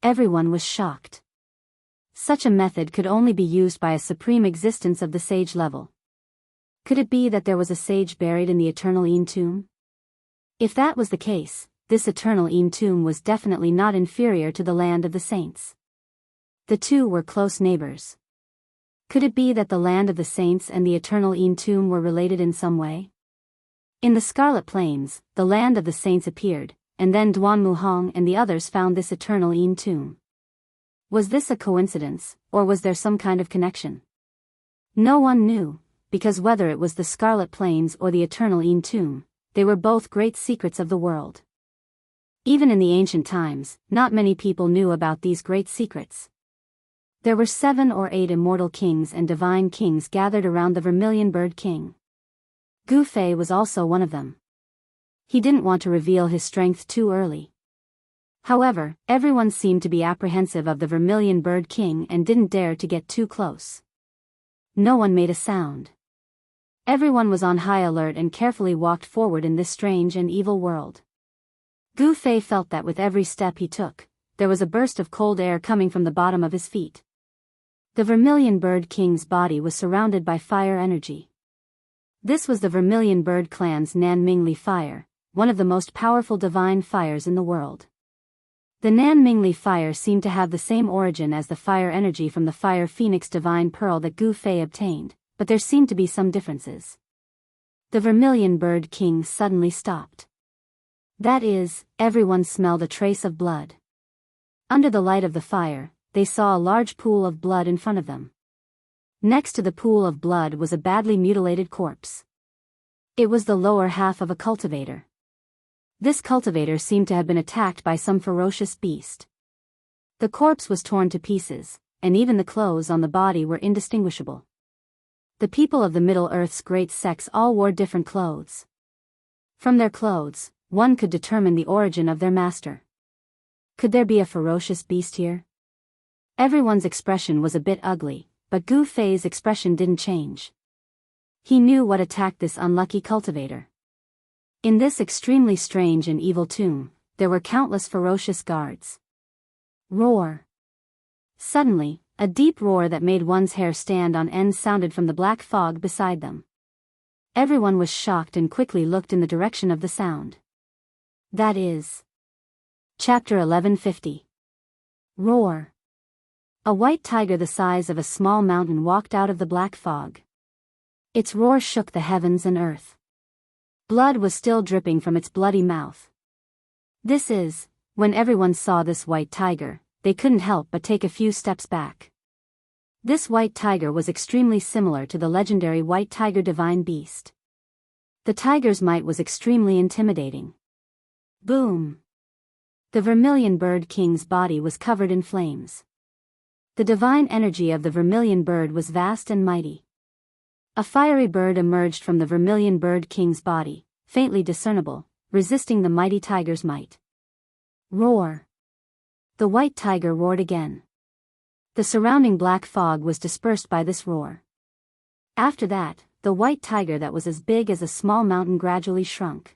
Everyone was shocked. Such a method could only be used by a supreme existence of the sage level. Could it be that there was a sage buried in the eternal tomb? If that was the case, this eternal tomb was definitely not inferior to the land of the saints. The two were close neighbors. Could it be that the land of the saints and the eternal tomb were related in some way? In the Scarlet Plains, the land of the saints appeared, and then Duan Muhong and the others found this eternal tomb. Was this a coincidence, or was there some kind of connection? No one knew, because whether it was the Scarlet Plains or the Eternal Tomb, they were both great secrets of the world. Even in the ancient times, not many people knew about these great secrets. There were 7 or 8 immortal kings and divine kings gathered around the Vermilion Bird King. Gu Fei was also one of them. He didn't want to reveal his strength too early. However, everyone seemed to be apprehensive of the Vermilion Bird King and didn't dare to get too close. No one made a sound. Everyone was on high alert and carefully walked forward in this strange and evil world. Gu Fei felt that with every step he took, there was a burst of cold air coming from the bottom of his feet. The Vermilion Bird King's body was surrounded by fire energy. This was the Vermilion Bird Clan's Nanmingli fire, one of the most powerful divine fires in the world. The Nanmingli fire seemed to have the same origin as the fire energy from the Fire Phoenix Divine Pearl that Gu Fei obtained, but there seemed to be some differences. The Vermilion Bird King suddenly stopped. That is, everyone smelled a trace of blood. Under the light of the fire, they saw a large pool of blood in front of them. Next to the pool of blood was a badly mutilated corpse. It was the lower half of a cultivator. This cultivator seemed to have been attacked by some ferocious beast. The corpse was torn to pieces, and even the clothes on the body were indistinguishable. The people of the Middle Earth's great sects all wore different clothes. From their clothes, one could determine the origin of their master. Could there be a ferocious beast here? Everyone's expression was a bit ugly, but Gu Fei's expression didn't change. He knew what attacked this unlucky cultivator. In this extremely strange and evil tomb, there were countless ferocious guards. Roar! Suddenly, a deep roar that made one's hair stand on end sounded from the black fog beside them. Everyone was shocked and quickly looked in the direction of the sound. That is. Chapter 1150. Roar. A white tiger the size of a small mountain walked out of the black fog. Its roar shook the heavens and earth. Blood was still dripping from its bloody mouth. When everyone saw this white tiger, they couldn't help but take a few steps back. This white tiger was extremely similar to the legendary white tiger divine beast. The tiger's might was extremely intimidating. Boom! The Vermilion Bird King's body was covered in flames. The divine energy of the Vermilion Bird was vast and mighty. A fiery bird emerged from the Vermilion Bird King's body, faintly discernible, resisting the mighty tiger's might. Roar! The white tiger roared again. The surrounding black fog was dispersed by this roar. After that, the white tiger that was as big as a small mountain gradually shrunk.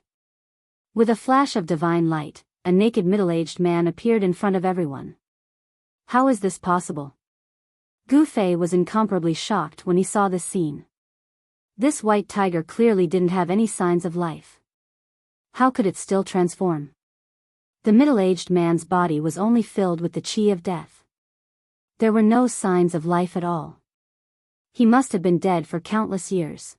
With a flash of divine light, a naked middle-aged man appeared in front of everyone. How is this possible? Gu Fei was incomparably shocked when he saw this scene. This white tiger clearly didn't have any signs of life. How could it still transform? The middle-aged man's body was only filled with the chi of death. There were no signs of life at all. He must have been dead for countless years.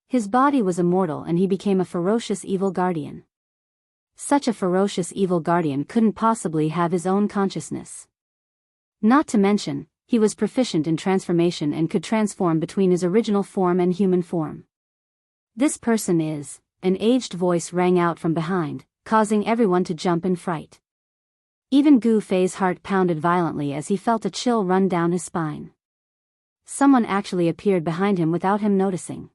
His body was immortal and he became a ferocious evil guardian. Such a ferocious evil guardian couldn't possibly have his own consciousness. Not to mention, he was proficient in transformation and could transform between his original form and human form. This person is, an aged voice rang out from behind, causing everyone to jump in fright. Even Gu Fei's heart pounded violently as he felt a chill run down his spine. Someone actually appeared behind him without him noticing.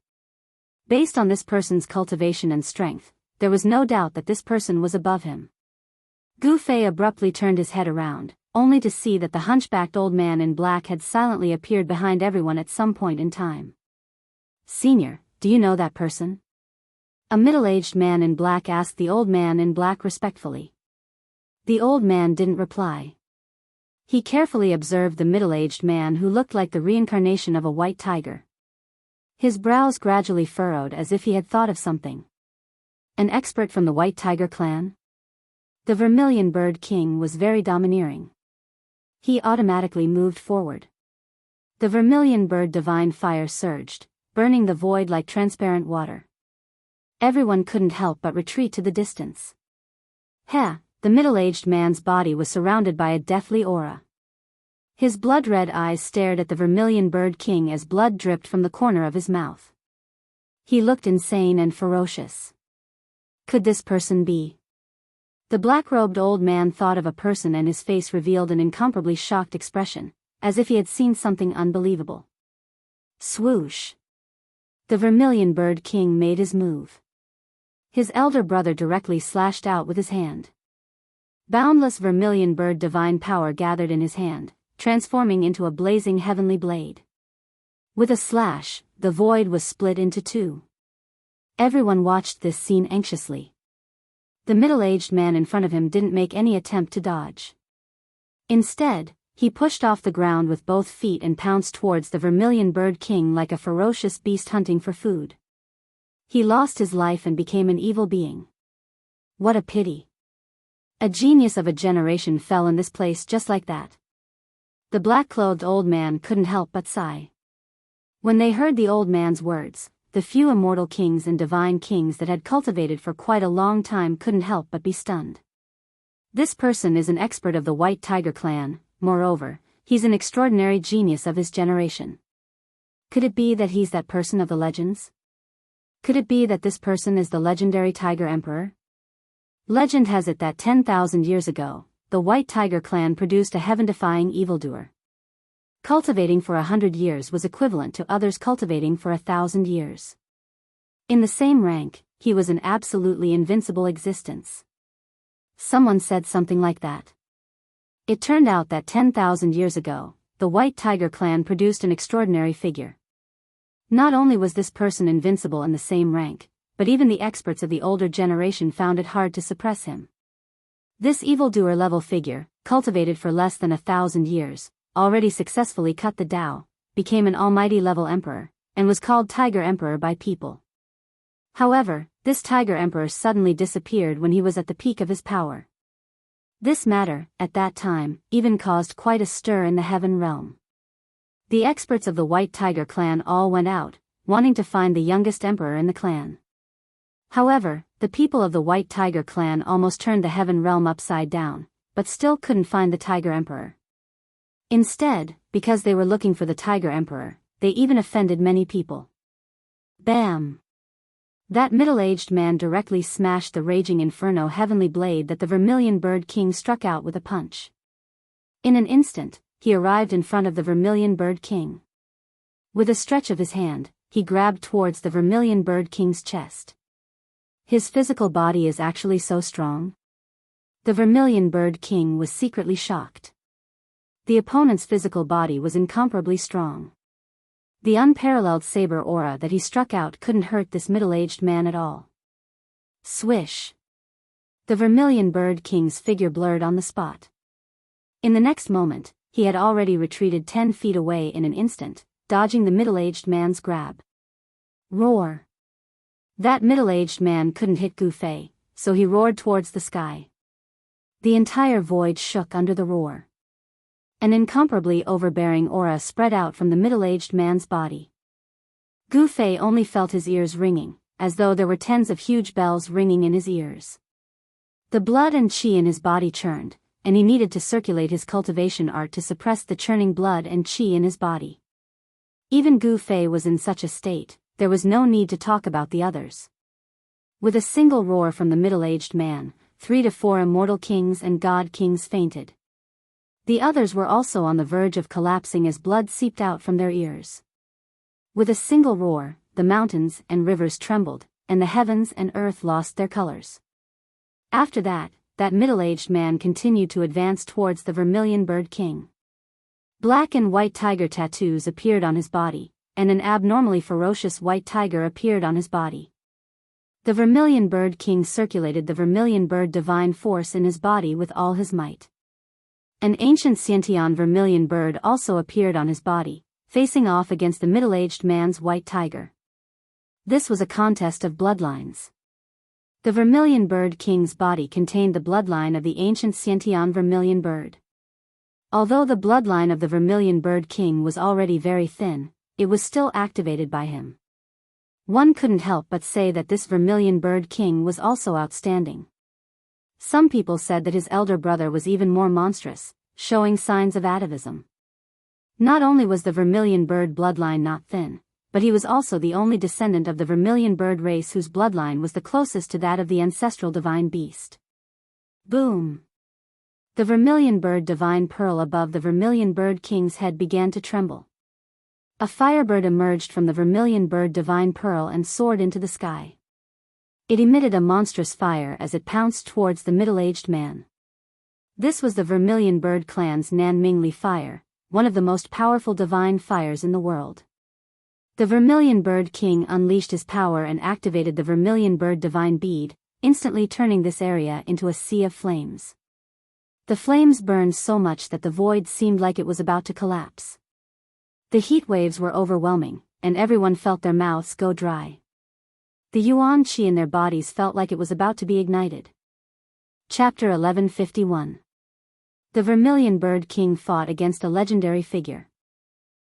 Based on this person's cultivation and strength, there was no doubt that this person was above him. Gu Fei abruptly turned his head around, only to see that the hunchbacked old man in black had silently appeared behind everyone at some point in time. "Senior, do you know that person?" A middle-aged man in black asked the old man in black respectfully. The old man didn't reply. He carefully observed the middle-aged man who looked like the reincarnation of a white tiger. His brows gradually furrowed as if he had thought of something. An expert from the White Tiger clan? The Vermilion Bird King was very domineering. He automatically moved forward. The Vermilion Bird divine fire surged, burning the void like transparent water. Everyone couldn't help but retreat to the distance. The middle-aged man's body was surrounded by a deathly aura. His blood-red eyes stared at the Vermilion Bird King as blood dripped from the corner of his mouth. He looked insane and ferocious. Could this person be? The black-robed old man thought of a person and his face revealed an incomparably shocked expression, as if he had seen something unbelievable. Swoosh! The Vermilion Bird King made his move. His elder brother directly slashed out with his hand. Boundless vermilion bird divine power gathered in his hand, transforming into a blazing heavenly blade. With a slash, the void was split into two. Everyone watched this scene anxiously. The middle-aged man in front of him didn't make any attempt to dodge. Instead, he pushed off the ground with both feet and pounced towards the Vermilion Bird King like a ferocious beast hunting for food. He lost his life and became an evil being. What a pity. A genius of a generation fell in this place just like that. The black-clothed old man couldn't help but sigh. When they heard the old man's words, the few immortal kings and divine kings that had cultivated for quite a long time couldn't help but be stunned. This person is an expert of the White Tiger clan. Moreover, he's an extraordinary genius of his generation. Could it be that he's that person of the legends? Could it be that this person is the legendary Tiger Emperor? Legend has it that 10,000 years ago, the White Tiger clan produced a heaven-defying evildoer. Cultivating for 100 years was equivalent to others cultivating for 1,000 years. In the same rank, he was an absolutely invincible existence. Someone said something like that. It turned out that 10,000 years ago, the White Tiger clan produced an extraordinary figure. Not only was this person invincible in the same rank, but even the experts of the older generation found it hard to suppress him. This evildoer-level figure, cultivated for less than 1,000 years, already successfully cut the Tao, became an almighty-level emperor, and was called Tiger Emperor by people. However, this Tiger Emperor suddenly disappeared when he was at the peak of his power. This matter, at that time, even caused quite a stir in the heaven realm. The experts of the White Tiger clan all went out, wanting to find the youngest emperor in the clan. However, the people of the White Tiger clan almost turned the heaven realm upside down, but still couldn't find the Tiger Emperor. Instead, because they were looking for the Tiger Emperor, they even offended many people. Bam! That middle-aged man directly smashed the raging inferno heavenly blade that the Vermilion Bird King struck out with a punch. In an instant, he arrived in front of the Vermilion Bird King. With a stretch of his hand, he grabbed towards the Vermilion Bird King's chest. His physical body is actually so strong? The Vermilion Bird King was secretly shocked. The opponent's physical body was incomparably strong. The unparalleled saber aura that he struck out couldn't hurt this middle-aged man at all. Swish! The Vermilion Bird King's figure blurred on the spot. In the next moment, he had already retreated 10 feet away in an instant, dodging the middle-aged man's grab. Roar! That middle-aged man couldn't hit Gu Fei, so he roared towards the sky. The entire void shook under the roar. An incomparably overbearing aura spread out from the middle-aged man's body. Gu Fei only felt his ears ringing, as though there were tens of huge bells ringing in his ears. The blood and qi in his body churned, and he needed to circulate his cultivation art to suppress the churning blood and qi in his body. Even Gu Fei was in such a state, there was no need to talk about the others. With a single roar from the middle-aged man, 3 to 4 immortal kings and god kings fainted. The others were also on the verge of collapsing as blood seeped out from their ears. With a single roar, the mountains and rivers trembled, and the heavens and earth lost their colors. After that, that middle-aged man continued to advance towards the Vermilion Bird King. Black and white tiger tattoos appeared on his body, and an abnormally ferocious white tiger appeared on his body. The Vermilion Bird King circulated the Vermilion Bird divine force in his body with all his might. An ancient Sciention vermilion bird also appeared on his body, facing off against the middle-aged man's white tiger. This was a contest of bloodlines. The Vermilion Bird King's body contained the bloodline of the ancient Sciention vermilion bird. Although the bloodline of the Vermilion Bird King was already very thin, it was still activated by him. One couldn't help but say that this Vermilion Bird King was also outstanding. Some people said that his elder brother was even more monstrous, showing signs of atavism. Not only was the vermilion bird bloodline not thin, but he was also the only descendant of the vermilion bird race whose bloodline was the closest to that of the ancestral divine beast. Boom! The vermilion bird divine pearl above the vermilion bird king's head began to tremble. A firebird emerged from the vermilion bird divine pearl and soared into the sky. It emitted a monstrous fire as it pounced towards the middle-aged man. This was the vermilion bird clan's Nanmingli fire, one of the most powerful divine fires in the world. The vermilion bird king unleashed his power and activated the vermilion bird divine bead, instantly turning this area into a sea of flames. The flames burned so much that the void seemed like it was about to collapse. The heat waves were overwhelming, and everyone felt their mouths go dry. The yuan qi in their bodies felt like it was about to be ignited. Chapter 1151. The vermilion bird king fought against a legendary figure.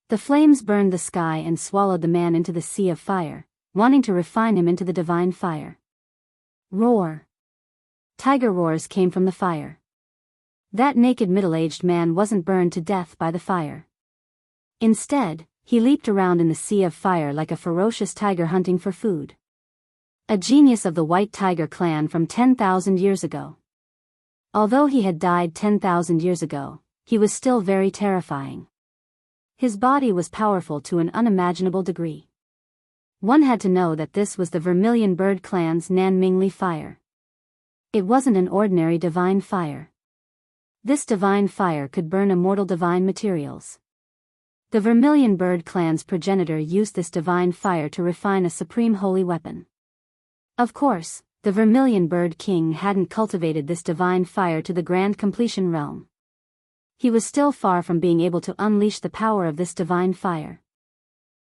The flames burned the sky and swallowed the man into the sea of fire, wanting to refine him into the divine fire. Roar! Tiger roars came from the fire. That naked middle-aged man wasn't burned to death by the fire. Instead, he leaped around in the sea of fire like a ferocious tiger hunting for food. A genius of the White Tiger clan from 10,000 years ago. Although he had died 10,000 years ago, he was still very terrifying. His body was powerful to an unimaginable degree. One had to know that this was the vermilion bird clan's Nanmingli fire. It wasn't an ordinary divine fire. This divine fire could burn immortal divine materials. The vermilion bird clan's progenitor used this divine fire to refine a supreme holy weapon. Of course, the vermilion bird king hadn't cultivated this divine fire to the grand completion realm. He was still far from being able to unleash the power of this divine fire.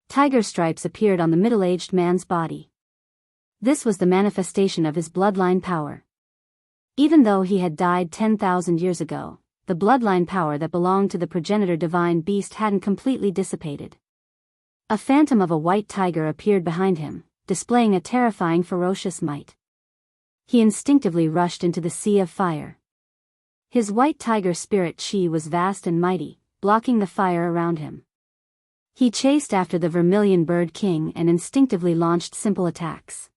Tiger stripes appeared on the middle-aged man's body. This was the manifestation of his bloodline power. Even though he had died 10,000 years ago, the bloodline power that belonged to the progenitor divine beast hadn't completely dissipated. A phantom of a white tiger appeared behind him, displaying a terrifying ferocious might. He instinctively rushed into the sea of fire. His white tiger spirit chi was vast and mighty, blocking the fire around him. He chased after the vermilion bird king and instinctively launched simple attacks.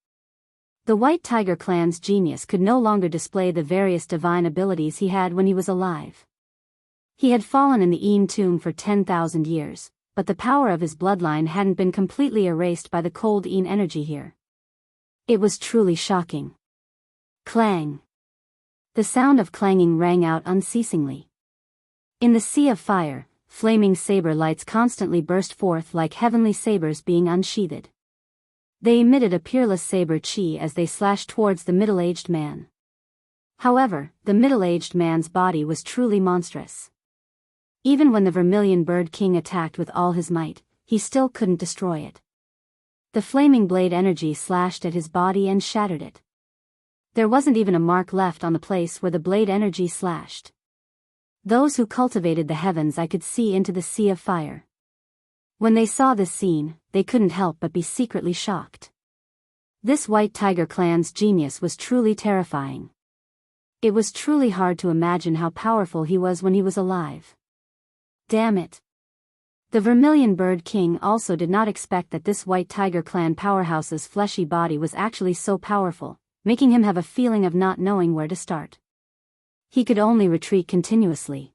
The White Tiger clan's genius could no longer display the various divine abilities he had when he was alive. He had fallen in the Een tomb for 10,000 years, but the power of his bloodline hadn't been completely erased by the cold Een energy here. It was truly shocking. Clang! The sound of clanging rang out unceasingly. In the sea of fire, flaming saber lights constantly burst forth like heavenly sabers being unsheathed. They emitted a peerless saber chi as they slashed towards the middle-aged man. However, the middle-aged man's body was truly monstrous. Even when the vermilion bird king attacked with all his might, he still couldn't destroy it. The flaming blade energy slashed at his body and shattered it. There wasn't even a mark left on the place where the blade energy slashed. Those who cultivated the heavens I could see into the sea of fire. When they saw this scene, they couldn't help but be secretly shocked. This White Tiger clan's genius was truly terrifying. It was truly hard to imagine how powerful he was when he was alive. Damn it. The Vermilion Bird King also did not expect that this White Tiger clan powerhouse's fleshy body was actually so powerful, making him have a feeling of not knowing where to start. He could only retreat continuously.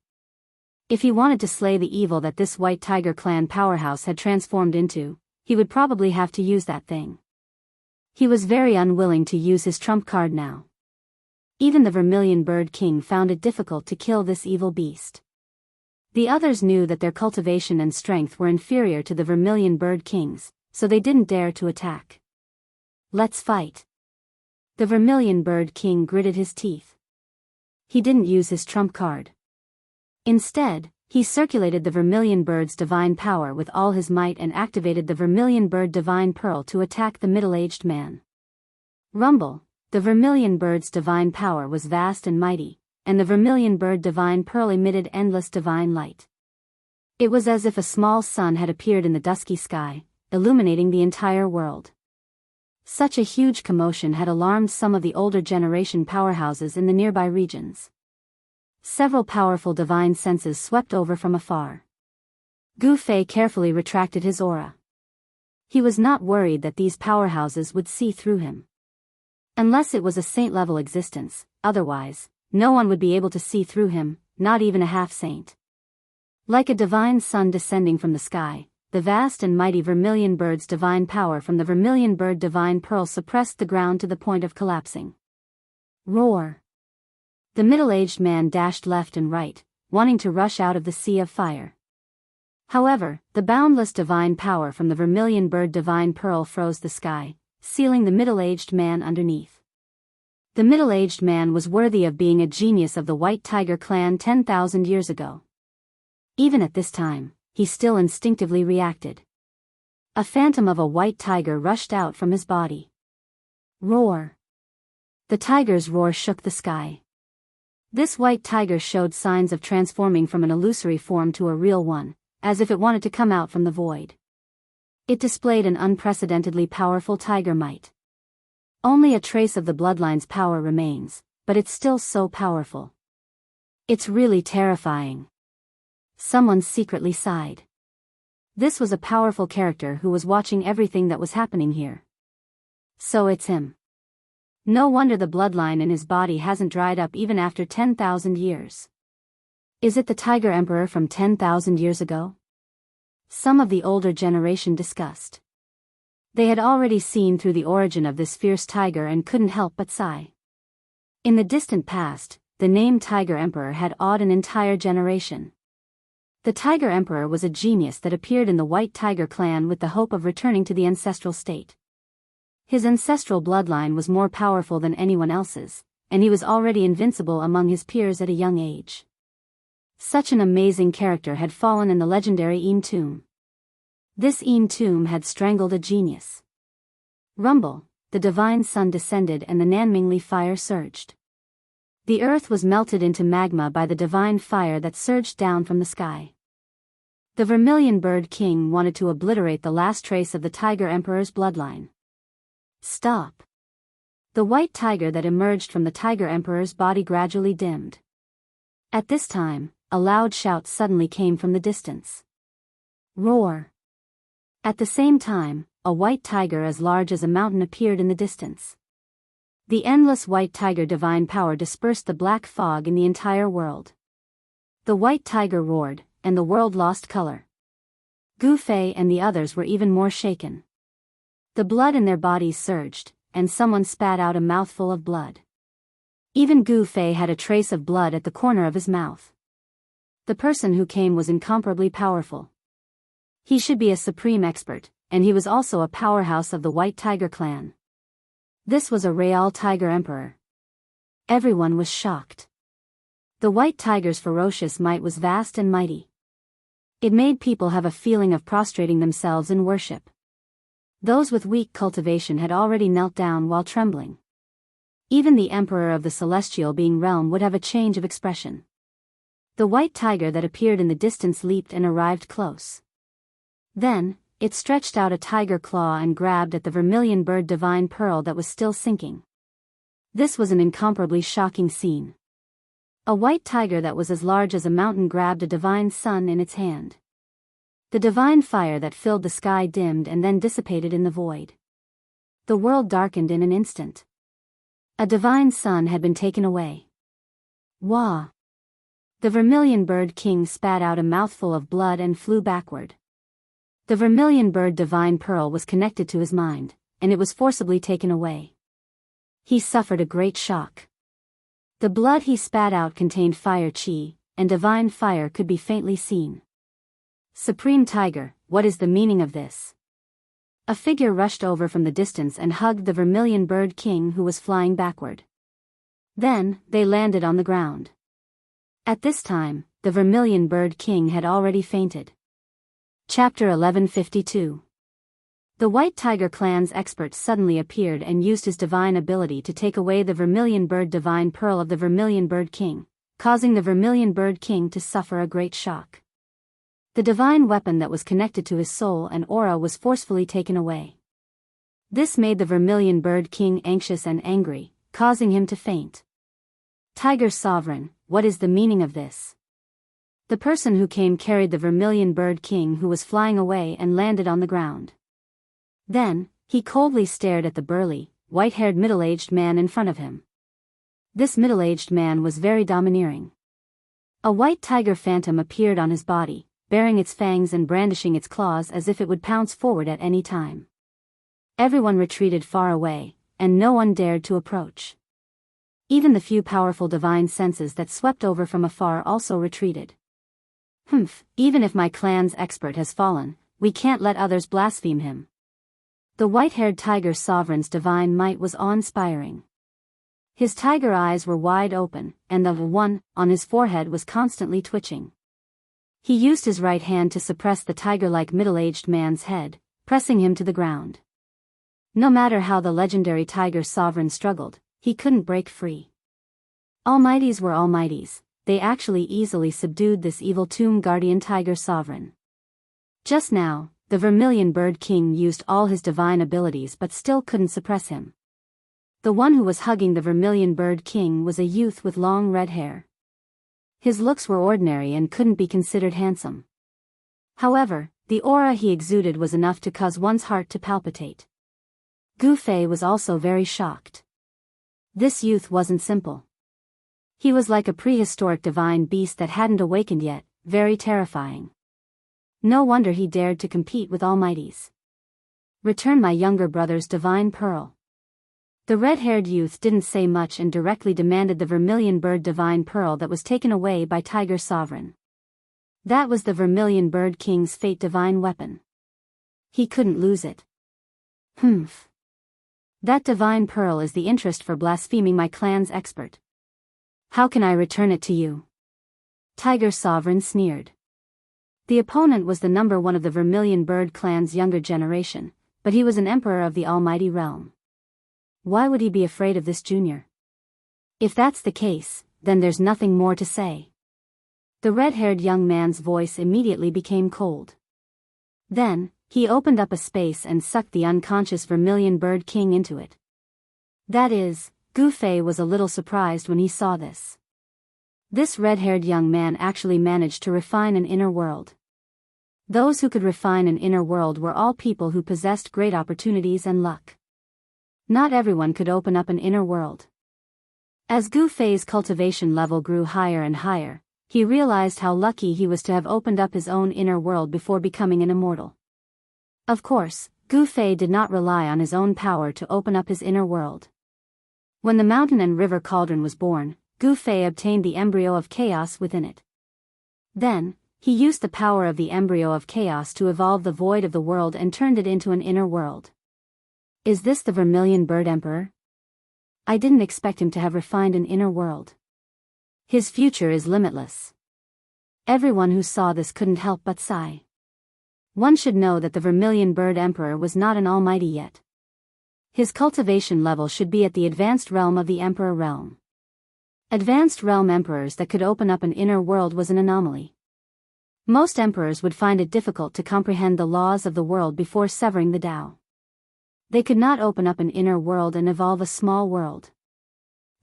If he wanted to slay the evil that this White Tiger clan powerhouse had transformed into, he would probably have to use that thing. He was very unwilling to use his trump card now. Even the Vermilion Bird King found it difficult to kill this evil beast. The others knew that their cultivation and strength were inferior to the Vermilion Bird King's, so they didn't dare to attack. Let's fight. The Vermilion Bird King gritted his teeth. He didn't use his trump card. Instead, he circulated the Vermilion Bird's divine power with all his might and activated the Vermilion Bird Divine Pearl to attack the middle-aged man. Rumble, the Vermilion Bird's divine power was vast and mighty, and the Vermilion Bird Divine Pearl emitted endless divine light. It was as if a small sun had appeared in the dusky sky, illuminating the entire world. Such a huge commotion had alarmed some of the older generation powerhouses in the nearby regions. Several powerful divine senses swept over from afar. Gu Fei carefully retracted his aura. He was not worried that these powerhouses would see through him. Unless it was a saint-level existence, otherwise, no one would be able to see through him, not even a half-saint. Like a divine sun descending from the sky, the vast and mighty vermilion bird's divine power from the vermilion bird divine pearl suppressed the ground to the point of collapsing. Roar! The middle-aged man dashed left and right, wanting to rush out of the sea of fire. However, the boundless divine power from the vermilion bird divine pearl froze the sky, sealing the middle-aged man underneath. The middle-aged man was worthy of being a genius of the White Tiger clan 10,000 years ago. Even at this time, he still instinctively reacted. A phantom of a white tiger rushed out from his body. Roar! The tiger's roar shook the sky. This white tiger showed signs of transforming from an illusory form to a real one, as if it wanted to come out from the void. It displayed an unprecedentedly powerful tiger might. Only a trace of the bloodline's power remains, but it's still so powerful. It's really terrifying. Someone secretly sighed. This was a powerful character who was watching everything that was happening here. So it's him. No wonder the bloodline in his body hasn't dried up even after 10,000 years. Is it the Tiger Emperor from 10,000 years ago? Some of the older generation discussed. They had already seen through the origin of this fierce tiger and couldn't help but sigh. In the distant past, the name Tiger Emperor had awed an entire generation. The Tiger Emperor was a genius that appeared in the White Tiger clan with the hope of returning to the ancestral state. His ancestral bloodline was more powerful than anyone else's, and he was already invincible among his peers at a young age. Such an amazing character had fallen in the legendary tomb. This tomb had strangled a genius. Rumble, the divine sun descended and the Nanmingli fire surged. The earth was melted into magma by the divine fire that surged down from the sky. The Vermilion Bird King wanted to obliterate the last trace of the Tiger Emperor's bloodline. Stop! The white tiger that emerged from the Tiger Emperor's body gradually dimmed. At this time, a loud shout suddenly came from the distance. Roar! At the same time, a white tiger as large as a mountain appeared in the distance. The endless white tiger divine power dispersed the black fog in the entire world. The white tiger roared, and the world lost color. Gu Fei and the others were even more shaken. The blood in their bodies surged, and someone spat out a mouthful of blood. Even Gu Fei had a trace of blood at the corner of his mouth. The person who came was incomparably powerful. He should be a supreme expert, and he was also a powerhouse of the White Tiger clan. This was a real Tiger Emperor. Everyone was shocked. The White Tiger's ferocious might was vast and mighty. It made people have a feeling of prostrating themselves in worship. Those with weak cultivation had already knelt down while trembling. Even the Emperor of the Celestial Being Realm would have a change of expression. The white tiger that appeared in the distance leaped and arrived close. Then, it stretched out a tiger claw and grabbed at the vermilion bird divine pearl that was still sinking. This was an incomparably shocking scene. A white tiger that was as large as a mountain grabbed a divine sun in its hand. The divine fire that filled the sky dimmed and then dissipated in the void. The world darkened in an instant. A divine sun had been taken away. Wah! The Vermilion Bird King spat out a mouthful of blood and flew backward. The vermilion bird divine pearl was connected to his mind, and it was forcibly taken away. He suffered a great shock. The blood he spat out contained fire chi, and divine fire could be faintly seen. Supreme Tiger, what is the meaning of this? A figure rushed over from the distance and hugged the Vermilion Bird King who was flying backward. Then, they landed on the ground. At this time, the Vermilion Bird King had already fainted. Chapter 1152. The White Tiger clan's expert suddenly appeared and used his divine ability to take away the Vermilion Bird divine pearl of the Vermilion Bird King, causing the Vermilion Bird King to suffer a great shock. The divine weapon that was connected to his soul and aura was forcefully taken away. This made the Vermilion Bird King anxious and angry, causing him to faint. Tiger Sovereign, what is the meaning of this? The person who came carried the vermilion bird king who was flying away and landed on the ground. Then, he coldly stared at the burly, white-haired middle-aged man in front of him. This middle-aged man was very domineering. A white tiger phantom appeared on his body, baring its fangs and brandishing its claws as if it would pounce forward at any time. Everyone retreated far away, and no one dared to approach. Even the few powerful divine senses that swept over from afar also retreated. Even if my clan's expert has fallen, we can't let others blaspheme him. The white-haired tiger sovereign's divine might was awe-inspiring. His tiger eyes were wide open, and the one on his forehead was constantly twitching. He used his right hand to suppress the tiger-like middle-aged man's head, pressing him to the ground. No matter how the legendary tiger sovereign struggled, he couldn't break free. Almighties were almighties. They actually easily subdued this evil tomb guardian tiger sovereign. Just now, the vermilion bird king used all his divine abilities but still couldn't suppress him. The one who was hugging the vermilion bird king was a youth with long red hair. His looks were ordinary and couldn't be considered handsome. However, the aura he exuded was enough to cause one's heart to palpitate. Gu Fei was also very shocked. This youth wasn't simple. He was like a prehistoric divine beast that hadn't awakened yet, very terrifying. No wonder he dared to compete with almighties. Return my younger brother's divine pearl. The red-haired youth didn't say much and directly demanded the vermilion bird divine pearl that was taken away by Tiger Sovereign. That was the vermilion bird king's fate divine weapon. He couldn't lose it. That divine pearl is the interest for blaspheming my clan's expert. How can I return it to you? Tiger Sovereign sneered. The opponent was the number one of the Vermilion Bird clan's younger generation, but he was an emperor of the almighty realm. Why would he be afraid of this junior? If that's the case, then there's nothing more to say. The red-haired young man's voice immediately became cold. Then, he opened up a space and sucked the unconscious Vermilion Bird King into it. That is, Gu Fei was a little surprised when he saw this. This red-haired young man actually managed to refine an inner world. Those who could refine an inner world were all people who possessed great opportunities and luck. Not everyone could open up an inner world. As Gu Fei's cultivation level grew higher and higher, he realized how lucky he was to have opened up his own inner world before becoming an immortal. Of course, Gu Fei did not rely on his own power to open up his inner world. When the mountain and river cauldron was born, Gu Fei obtained the embryo of chaos within it. Then, he used the power of the embryo of chaos to evolve the void of the world and turned it into an inner world. Is this the Vermilion Bird Emperor? I didn't expect him to have refined an inner world. His future is limitless. Everyone who saw this couldn't help but sigh. One should know that the Vermilion Bird Emperor was not an almighty yet. His cultivation level should be at the advanced realm of the Emperor realm. Advanced realm emperors that could open up an inner world was an anomaly. Most emperors would find it difficult to comprehend the laws of the world before severing the Tao. They could not open up an inner world and evolve a small world.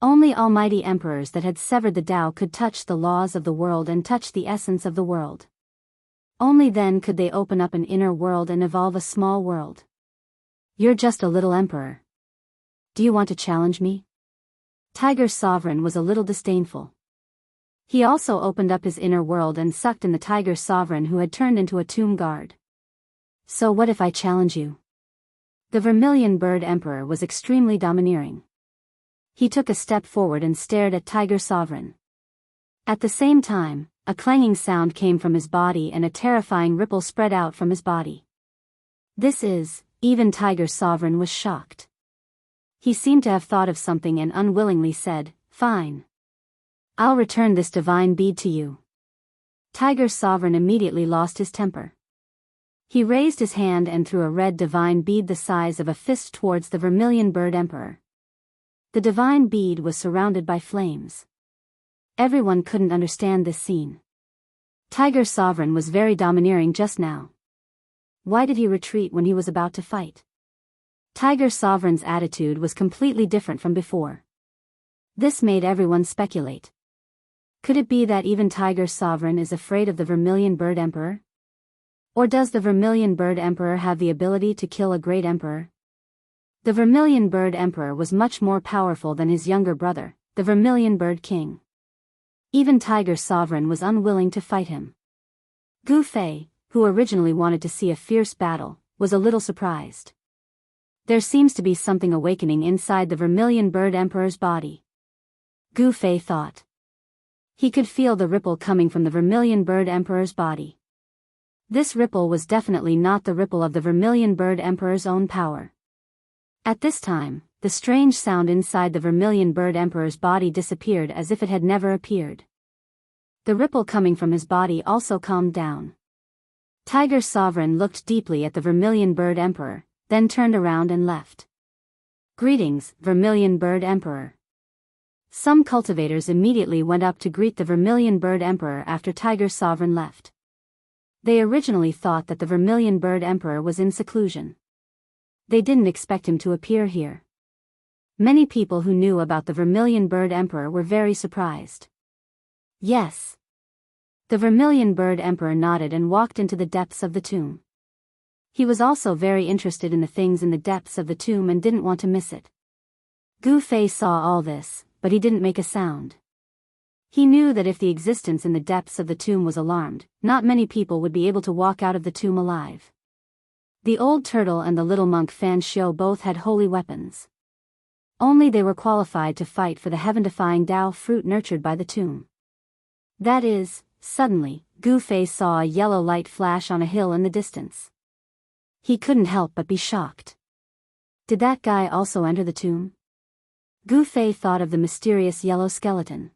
Only almighty emperors that had severed the Tao could touch the laws of the world and touch the essence of the world. Only then could they open up an inner world and evolve a small world. You're just a little emperor. Do you want to challenge me? Tiger Sovereign was a little disdainful. He also opened up his inner world and sucked in the Tiger Sovereign who had turned into a tomb guard. So what if I challenge you? The Vermilion Bird Emperor was extremely domineering. He took a step forward and stared at Tiger Sovereign. At the same time, a clanging sound came from his body and a terrifying ripple spread out from his body. Even Tiger Sovereign was shocked. He seemed to have thought of something and unwillingly said, "Fine. I'll return this divine bead to you." Tiger Sovereign immediately lost his temper. He raised his hand and threw a red divine bead the size of a fist towards the Vermilion Bird Emperor. The divine bead was surrounded by flames. Everyone couldn't understand this scene. Tiger Sovereign was very domineering just now. Why did he retreat when he was about to fight? Tiger Sovereign's attitude was completely different from before. This made everyone speculate. Could it be that even Tiger Sovereign is afraid of the Vermilion Bird Emperor? Or does the Vermilion Bird Emperor have the ability to kill a great emperor? The Vermilion Bird Emperor was much more powerful than his younger brother, the Vermilion Bird King. Even Tiger Sovereign was unwilling to fight him. Gu Fei, who originally wanted to see a fierce battle, was a little surprised. There seems to be something awakening inside the Vermilion Bird Emperor's body. Gu Fei thought. He could feel the ripple coming from the Vermilion Bird Emperor's body. This ripple was definitely not the ripple of the Vermilion Bird Emperor's own power. At this time, the strange sound inside the Vermilion Bird Emperor's body disappeared as if it had never appeared. The ripple coming from his body also calmed down. Tiger Sovereign looked deeply at the Vermilion Bird Emperor, then turned around and left. Greetings, Vermilion Bird Emperor. Some cultivators immediately went up to greet the Vermilion Bird Emperor after Tiger Sovereign left. They originally thought that the Vermilion Bird Emperor was in seclusion. They didn't expect him to appear here. Many people who knew about the Vermilion Bird Emperor were very surprised. Yes. The Vermilion Bird Emperor nodded and walked into the depths of the tomb. He was also very interested in the things in the depths of the tomb and didn't want to miss it. Gu Fei saw all this, but he didn't make a sound. He knew that if the existence in the depths of the tomb was alarmed, not many people would be able to walk out of the tomb alive. The old turtle and the little monk Fan Xiu both had holy weapons. Only they were qualified to fight for the heaven-defying Dao fruit nurtured by the tomb. That is, suddenly, Gu Fei saw a yellow light flash on a hill in the distance. He couldn't help but be shocked. Did that guy also enter the tomb? Gu Fei thought of the mysterious yellow skeleton.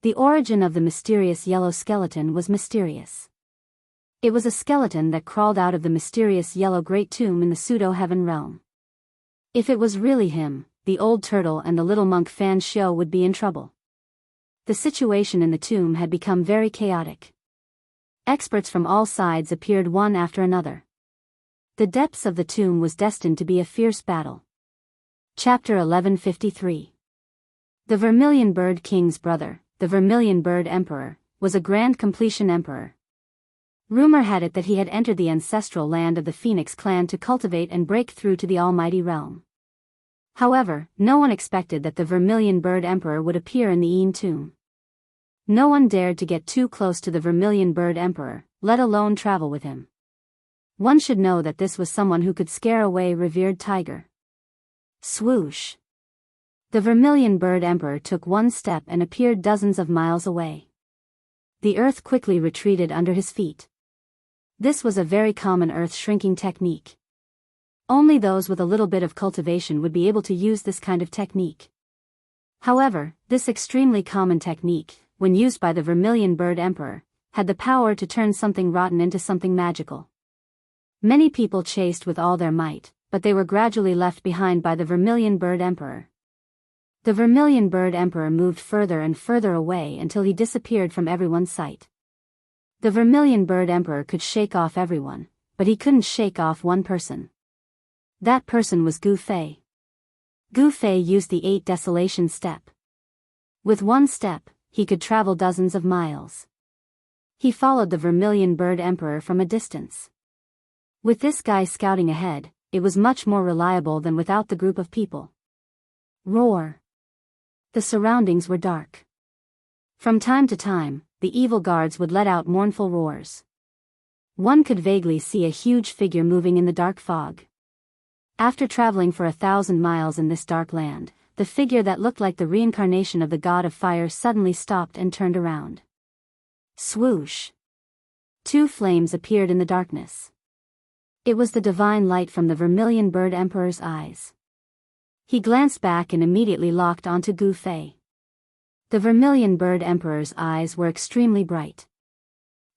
The origin of the mysterious yellow skeleton was mysterious. It was a skeleton that crawled out of the mysterious yellow great tomb in the pseudo-heaven realm. If it was really him, the old turtle and the little monk Fan Xiu would be in trouble. The situation in the tomb had become very chaotic. Experts from all sides appeared one after another. The depths of the tomb was destined to be a fierce battle. Chapter 1153. The Vermilion Bird King's brother, the Vermilion Bird Emperor, was a grand completion emperor. Rumor had it that he had entered the ancestral land of the Phoenix clan to cultivate and break through to the almighty realm. However, no one expected that the Vermilion Bird Emperor would appear in the Yin tomb. No one dared to get too close to the Vermilion Bird Emperor, let alone travel with him. One should know that this was someone who could scare away revered tiger. Swoosh! The Vermilion Bird Emperor took one step and appeared dozens of miles away. The earth quickly retreated under his feet. This was a very common earth shrinking technique. Only those with a little bit of cultivation would be able to use this kind of technique. However, this extremely common technique, when used by the Vermilion Bird Emperor, had the power to turn something rotten into something magical. Many people chased with all their might, but they were gradually left behind by the Vermilion Bird Emperor. The Vermilion Bird Emperor moved further and further away until he disappeared from everyone's sight. The Vermilion Bird Emperor could shake off everyone, but he couldn't shake off one person. That person was Gu Fei. Gu Fei used the 8 Desolation Step. With one step, he could travel dozens of miles. He followed the Vermilion Bird Emperor from a distance. With this guy scouting ahead, it was much more reliable than without the group of people. Roar! The surroundings were dark. From time to time, the evil guards would let out mournful roars. One could vaguely see a huge figure moving in the dark fog. After traveling for 1,000 miles in this dark land, the figure that looked like the reincarnation of the god of fire suddenly stopped and turned around. Swoosh! 2 flames appeared in the darkness. It was the divine light from the Vermilion Bird Emperor's eyes. He glanced back and immediately locked onto Gu Fei. The Vermilion Bird Emperor's eyes were extremely bright.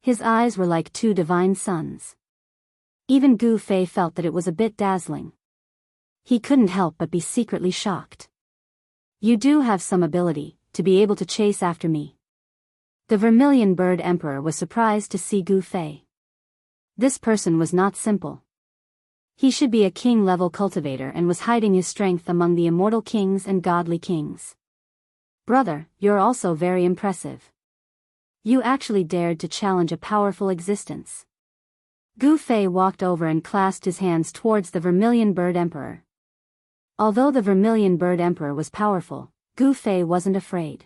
His eyes were like 2 divine suns. Even Gu Fei felt that it was a bit dazzling. He couldn't help but be secretly shocked. You do have some ability, to be able to chase after me. The Vermilion Bird Emperor was surprised to see Gu Fei. This person was not simple. He should be a king-level cultivator and was hiding his strength among the immortal kings and godly kings. Brother, you're also very impressive. You actually dared to challenge a powerful existence. Gu Fei walked over and clasped his hands towards the Vermilion Bird Emperor. Although the Vermilion Bird Emperor was powerful, Gu Fei wasn't afraid.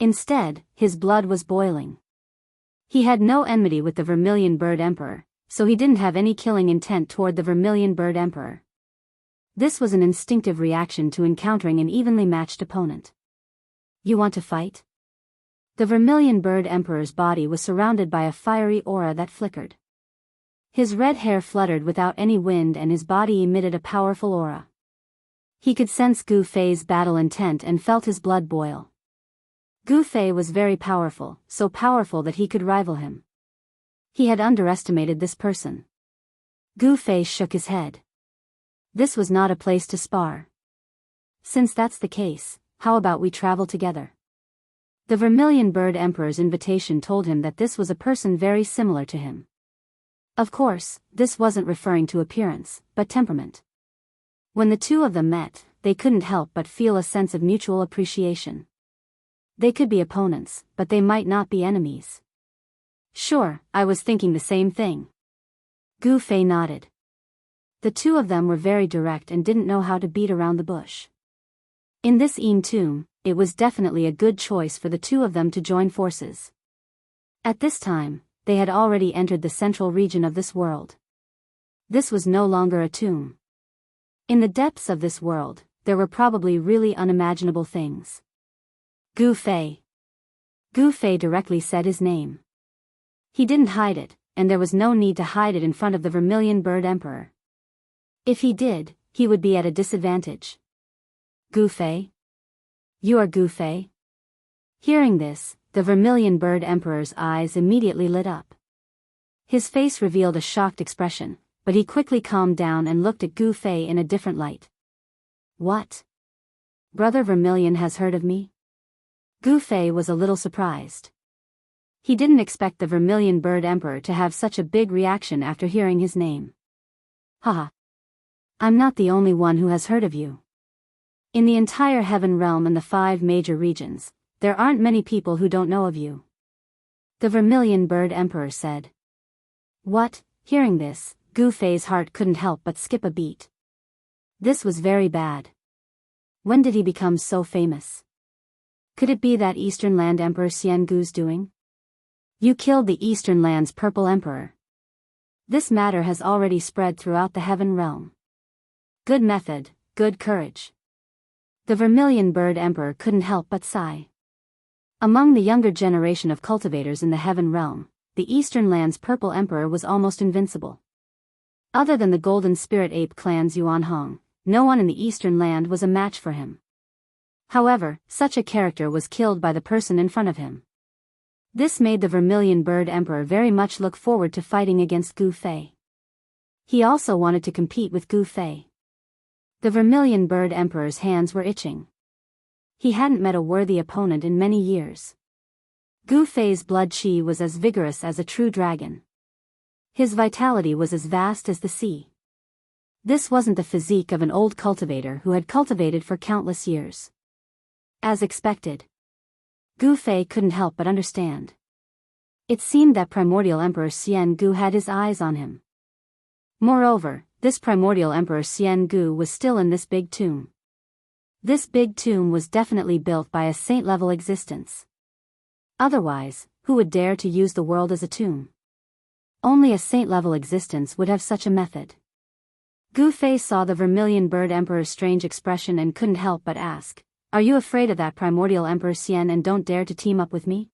Instead, his blood was boiling. He had no enmity with the Vermilion Bird Emperor, so he didn't have any killing intent toward the Vermilion Bird Emperor. This was an instinctive reaction to encountering an evenly matched opponent. You want to fight? The Vermilion Bird Emperor's body was surrounded by a fiery aura that flickered. His red hair fluttered without any wind and his body emitted a powerful aura. He could sense Gu Fei's battle intent and felt his blood boil. Gu Fei was very powerful, so powerful that he could rival him. He had underestimated this person. Gu Fei shook his head. This was not a place to spar. Since that's the case, how about we travel together? The Vermilion Bird Emperor's invitation told him that this was a person very similar to him. Of course, this wasn't referring to appearance, but temperament. When the two of them met, they couldn't help but feel a sense of mutual appreciation. They could be opponents, but they might not be enemies. Sure, I was thinking the same thing. Gu Fei nodded. The two of them were very direct and didn't know how to beat around the bush. In this tomb, it was definitely a good choice for the two of them to join forces. At this time, they had already entered the central region of this world. This was no longer a tomb. In the depths of this world, there were probably really unimaginable things. Gu Fei. Gu Fei directly said his name. He didn't hide it, and there was no need to hide it in front of the Vermilion Bird Emperor. If he did, he would be at a disadvantage. Gu Fei? You are Gu Fei? Hearing this, the Vermilion Bird Emperor's eyes immediately lit up. His face revealed a shocked expression, but he quickly calmed down and looked at Gu Fei in a different light. What? Brother Vermilion has heard of me? Gu Fei was a little surprised. He didn't expect the Vermilion Bird Emperor to have such a big reaction after hearing his name. Haha. I'm not the only one who has heard of you. In the entire Heaven Realm and the 5 major regions, there aren't many people who don't know of you. The Vermilion Bird Emperor said. What? Hearing this, Gu Fei's heart couldn't help but skip a beat. This was very bad. When did he become so famous? Could it be that Eastern Land Emperor Xian Gu's doing? You killed the Eastern Land's Purple Emperor. This matter has already spread throughout the Heaven Realm. Good method, good courage. The Vermilion Bird Emperor couldn't help but sigh. Among the younger generation of cultivators in the Heaven Realm, the Eastern Land's Purple Emperor was almost invincible. Other than the Golden Spirit Ape clan's Yuan Hong, no one in the Eastern Land was a match for him. However, such a character was killed by the person in front of him. This made the Vermilion Bird Emperor very much look forward to fighting against Gu Fei. He also wanted to compete with Gu Fei. The Vermilion Bird Emperor's hands were itching. He hadn't met a worthy opponent in many years. Gu Fei's blood qi was as vigorous as a true dragon. His vitality was as vast as the sea. This wasn't the physique of an old cultivator who had cultivated for countless years. As expected, Gu Fei couldn't help but understand. It seemed that Primordial Emperor Xian Gu had his eyes on him. Moreover, this Primordial Emperor Xian Gu was still in this big tomb. This big tomb was definitely built by a saint-level existence. Otherwise, who would dare to use the world as a tomb? Only a saint-level existence would have such a method. Gu Fei saw the Vermilion Bird Emperor's strange expression and couldn't help but ask, "Are you afraid of that Primordial Emperor Xian and don't dare to team up with me?"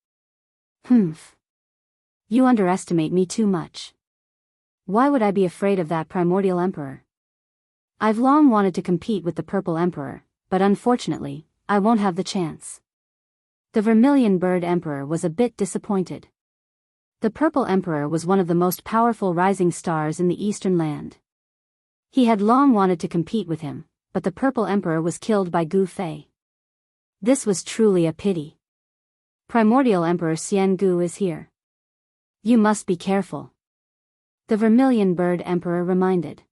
Humph. You underestimate me too much. Why would I be afraid of that Primordial Emperor? I've long wanted to compete with the Purple Emperor, but unfortunately, I won't have the chance. The Vermilion Bird Emperor was a bit disappointed. The Purple Emperor was one of the most powerful rising stars in the Eastern Land. He had long wanted to compete with him, but the Purple Emperor was killed by Gu Fei. This was truly a pity. Primordial Emperor Xian Gu is here. You must be careful. The Vermilion Bird Emperor reminded.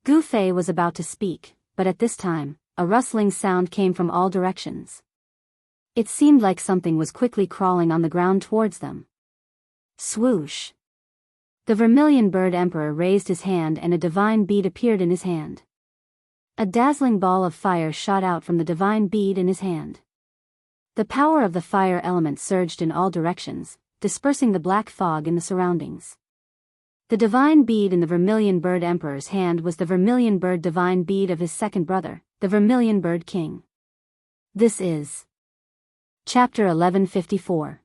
Gu Fei was about to speak, but at this time, a rustling sound came from all directions. It seemed like something was quickly crawling on the ground towards them. Swoosh! The Vermilion Bird Emperor raised his hand and a divine bead appeared in his hand. A dazzling ball of fire shot out from the divine bead in his hand. The power of the fire element surged in all directions, dispersing the black fog in the surroundings. The divine bead in the Vermilion Bird Emperor's hand was the Vermilion Bird divine bead of his second brother, the Vermilion Bird King. This is Chapter 1154.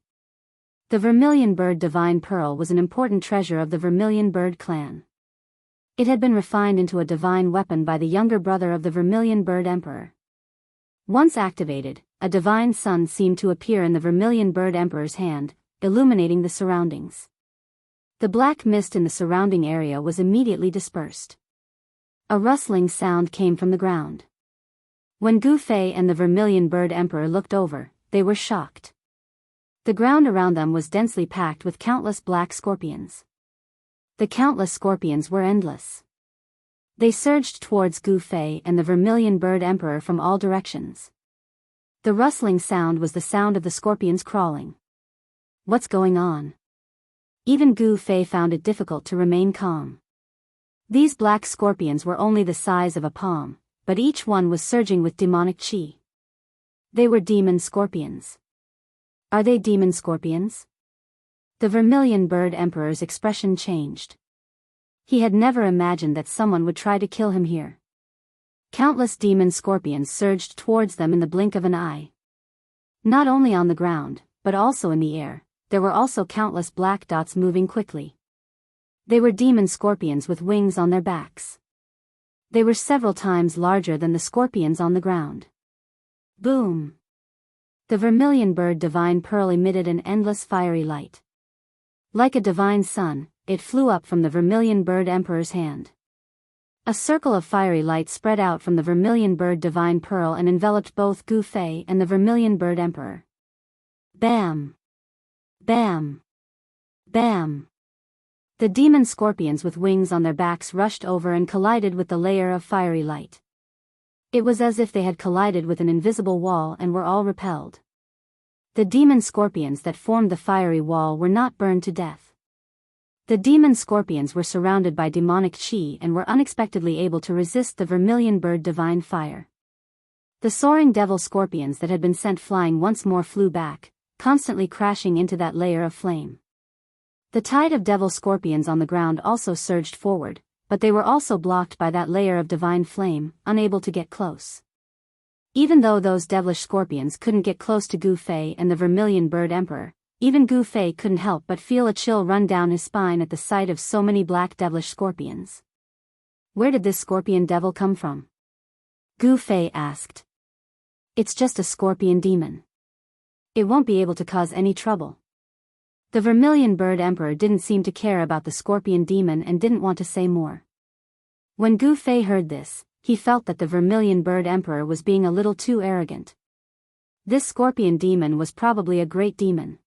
The Vermilion Bird Divine Pearl was an important treasure of the Vermilion Bird clan. It had been refined into a divine weapon by the younger brother of the Vermilion Bird Emperor. Once activated, a divine sun seemed to appear in the Vermilion Bird Emperor's hand, illuminating the surroundings. The black mist in the surrounding area was immediately dispersed. A rustling sound came from the ground. When Gu Fei and the Vermilion Bird Emperor looked over, they were shocked. The ground around them was densely packed with countless black scorpions. The countless scorpions were endless. They surged towards Gu Fei and the Vermilion Bird Emperor from all directions. The rustling sound was the sound of the scorpions crawling. What's going on? Even Gu Fei found it difficult to remain calm. These black scorpions were only the size of a palm, but each one was surging with demonic chi. They were demon scorpions. Are they demon scorpions? The Vermilion Bird Emperor's expression changed. He had never imagined that someone would try to kill him here. Countless demon scorpions surged towards them in the blink of an eye. Not only on the ground, but also in the air, there were also countless black dots moving quickly. They were demon scorpions with wings on their backs. They were several times larger than the scorpions on the ground. Boom! The Vermilion Bird Divine Pearl emitted an endless fiery light. Like a divine sun, it flew up from the Vermilion Bird Emperor's hand. A circle of fiery light spread out from the Vermilion Bird Divine Pearl and enveloped both Gu Fei and the Vermilion Bird Emperor. Bam! Bam! Bam! The demon scorpions with wings on their backs rushed over and collided with the layer of fiery light. It was as if they had collided with an invisible wall and were all repelled. The demon scorpions that formed the fiery wall were not burned to death. The demon scorpions were surrounded by demonic chi and were unexpectedly able to resist the Vermilion Bird Divine Fire. The soaring devil scorpions that had been sent flying once more flew back, constantly crashing into that layer of flame. The tide of devil scorpions on the ground also surged forward, but they were also blocked by that layer of divine flame, unable to get close. Even though those devilish scorpions couldn't get close to Gu Fei and the Vermilion Bird Emperor, even Gu Fei couldn't help but feel a chill run down his spine at the sight of so many black devilish scorpions. Where did this scorpion devil come from? Gu Fei asked. It's just a scorpion demon. It won't be able to cause any trouble. The Vermilion Bird Emperor didn't seem to care about the scorpion demon and didn't want to say more. When Gu Fei heard this, he felt that the Vermilion Bird Emperor was being a little too arrogant. This scorpion demon was probably a great demon.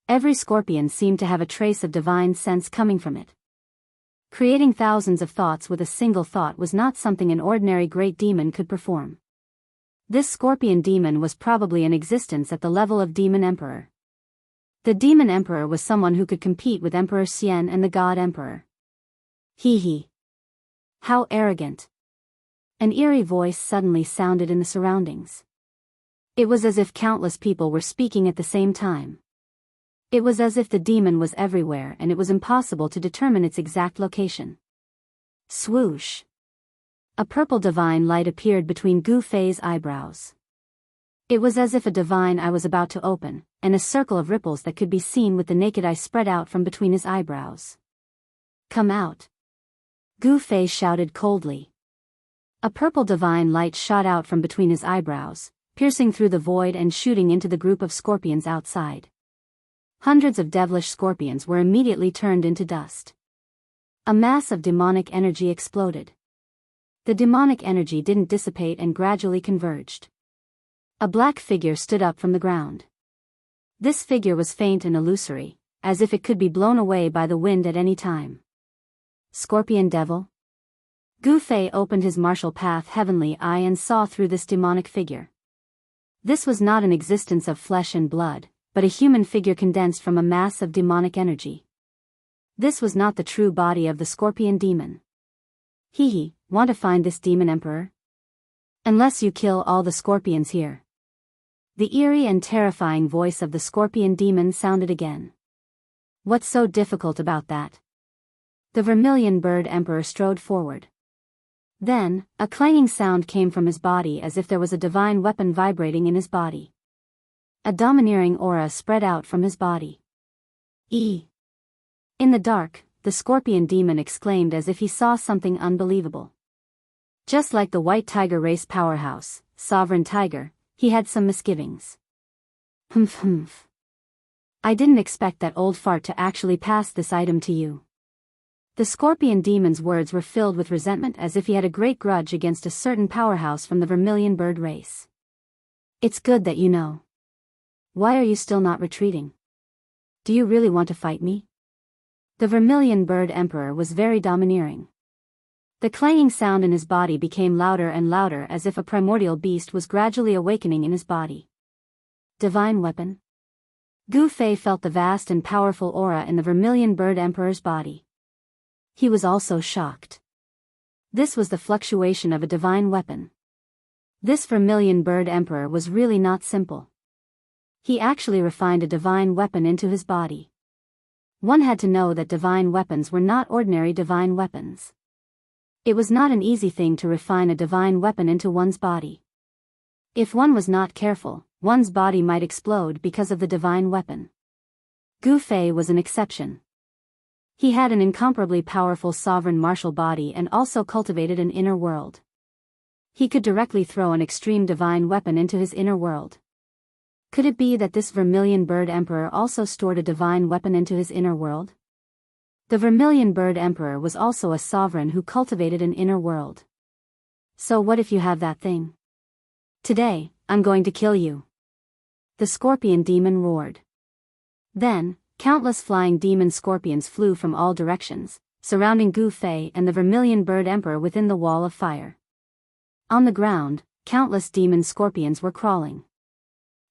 Every scorpion seemed to have a trace of divine sense coming from it. Creating thousands of thoughts with a single thought was not something an ordinary great demon could perform. This scorpion demon was probably in existence at the level of Demon Emperor. The Demon Emperor was someone who could compete with Emperor Xian and the God Emperor. Hee hee. How arrogant. An eerie voice suddenly sounded in the surroundings. It was as if countless people were speaking at the same time. It was as if the demon was everywhere and it was impossible to determine its exact location. Swoosh. A purple divine light appeared between Gu Fei's eyebrows. It was as if a divine eye was about to open, and a circle of ripples that could be seen with the naked eye spread out from between his eyebrows. Come out. Gu Fei shouted coldly. A purple divine light shot out from between his eyebrows, piercing through the void and shooting into the group of scorpions outside. Hundreds of devilish scorpions were immediately turned into dust. A mass of demonic energy exploded. The demonic energy didn't dissipate and gradually converged. A black figure stood up from the ground. This figure was faint and illusory, as if it could be blown away by the wind at any time. Scorpion Devil? Gu Fei opened his martial path heavenly eye and saw through this demonic figure. This was not an existence of flesh and blood, but a human figure condensed from a mass of demonic energy. This was not the true body of the scorpion demon. Want to find this demon emperor? Unless you kill all the scorpions here. The eerie and terrifying voice of the scorpion demon sounded again. What's so difficult about that? The vermilion bird emperor strode forward. Then, a clanging sound came from his body as if there was a divine weapon vibrating in his body. A domineering aura spread out from his body. In the dark, the scorpion demon exclaimed as if he saw something unbelievable. Just like the white tiger race powerhouse, Sovereign Tiger, he had some misgivings. Humph. I didn't expect that old fart to actually pass this item to you. The scorpion demon's words were filled with resentment as if he had a great grudge against a certain powerhouse from the vermilion bird race. It's good that you know. Why are you still not retreating? Do you really want to fight me? The vermilion bird emperor was very domineering. The clanging sound in his body became louder and louder as if a primordial beast was gradually awakening in his body. Divine weapon? Gu Fei felt the vast and powerful aura in the vermilion bird emperor's body. He was also shocked. This was the fluctuation of a divine weapon. This vermilion bird emperor was really not simple. He actually refined a divine weapon into his body. One had to know that divine weapons were not ordinary divine weapons. It was not an easy thing to refine a divine weapon into one's body. If one was not careful, one's body might explode because of the divine weapon. Gu Fei was an exception. He had an incomparably powerful sovereign martial body and also cultivated an inner world. He could directly throw an extreme divine weapon into his inner world. Could it be that this vermilion bird emperor also stored a divine weapon into his inner world? The vermilion bird emperor was also a sovereign who cultivated an inner world. So what if you have that thing? Today, I'm going to kill you. The scorpion demon roared. Then, countless flying demon scorpions flew from all directions, surrounding Gu Fei and the vermilion bird emperor within the wall of fire. On the ground, countless demon scorpions were crawling.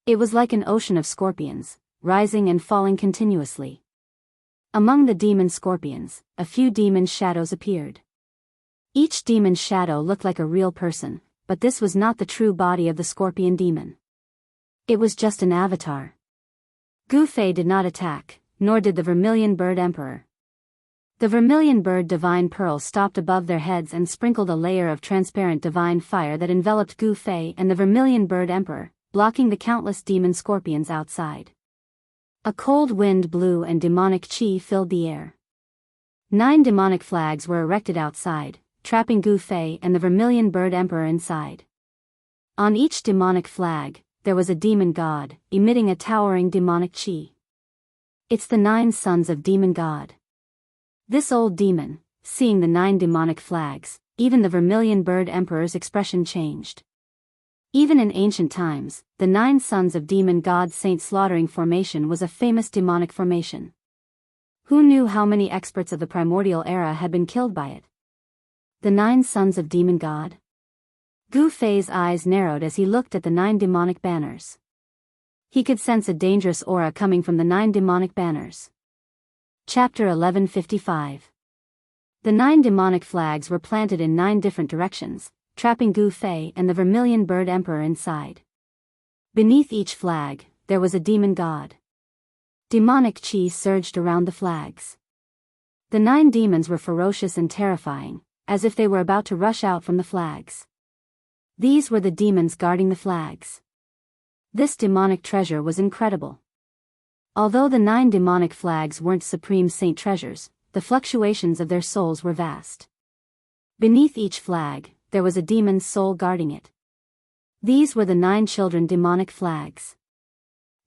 It was like an ocean of scorpions, rising and falling continuously. Among the demon scorpions, a few demon shadows appeared. Each demon shadow looked like a real person, but this was not the true body of the scorpion demon. It was just an avatar. Gu Fei did not attack, nor did the vermilion bird emperor. The vermilion bird divine pearl stopped above their heads and sprinkled a layer of transparent divine fire that enveloped Gu Fei and the vermilion bird emperor, blocking the countless demon scorpions outside. A cold wind blew and demonic chi filled the air. 9 demonic flags were erected outside, trapping Gu Fei and the vermilion bird emperor inside. On each demonic flag, there was a demon god, emitting a towering demonic chi. It's the 9 sons of demon god. This old demon, seeing the 9 demonic flags, even the vermilion bird emperor's expression changed. Even in ancient times, the 9 sons of demon god Saint slaughtering formation was a famous demonic formation. Who knew how many experts of the primordial era had been killed by it? The 9 sons of demon god? Gu Fei's eyes narrowed as he looked at the 9 demonic banners. He could sense a dangerous aura coming from the 9 demonic banners. Chapter 1155. The 9 demonic flags were planted in 9 different directions, trapping Gu Fei and the vermilion bird emperor inside. Beneath each flag, there was a demon god. Demonic chi surged around the flags. The 9 demons were ferocious and terrifying, as if they were about to rush out from the flags. These were the demons guarding the flags. This demonic treasure was incredible. Although the 9 demonic flags weren't supreme saint treasures, the fluctuations of their souls were vast. Beneath each flag, there was a demon's soul guarding it. These were the 9 children demonic flags.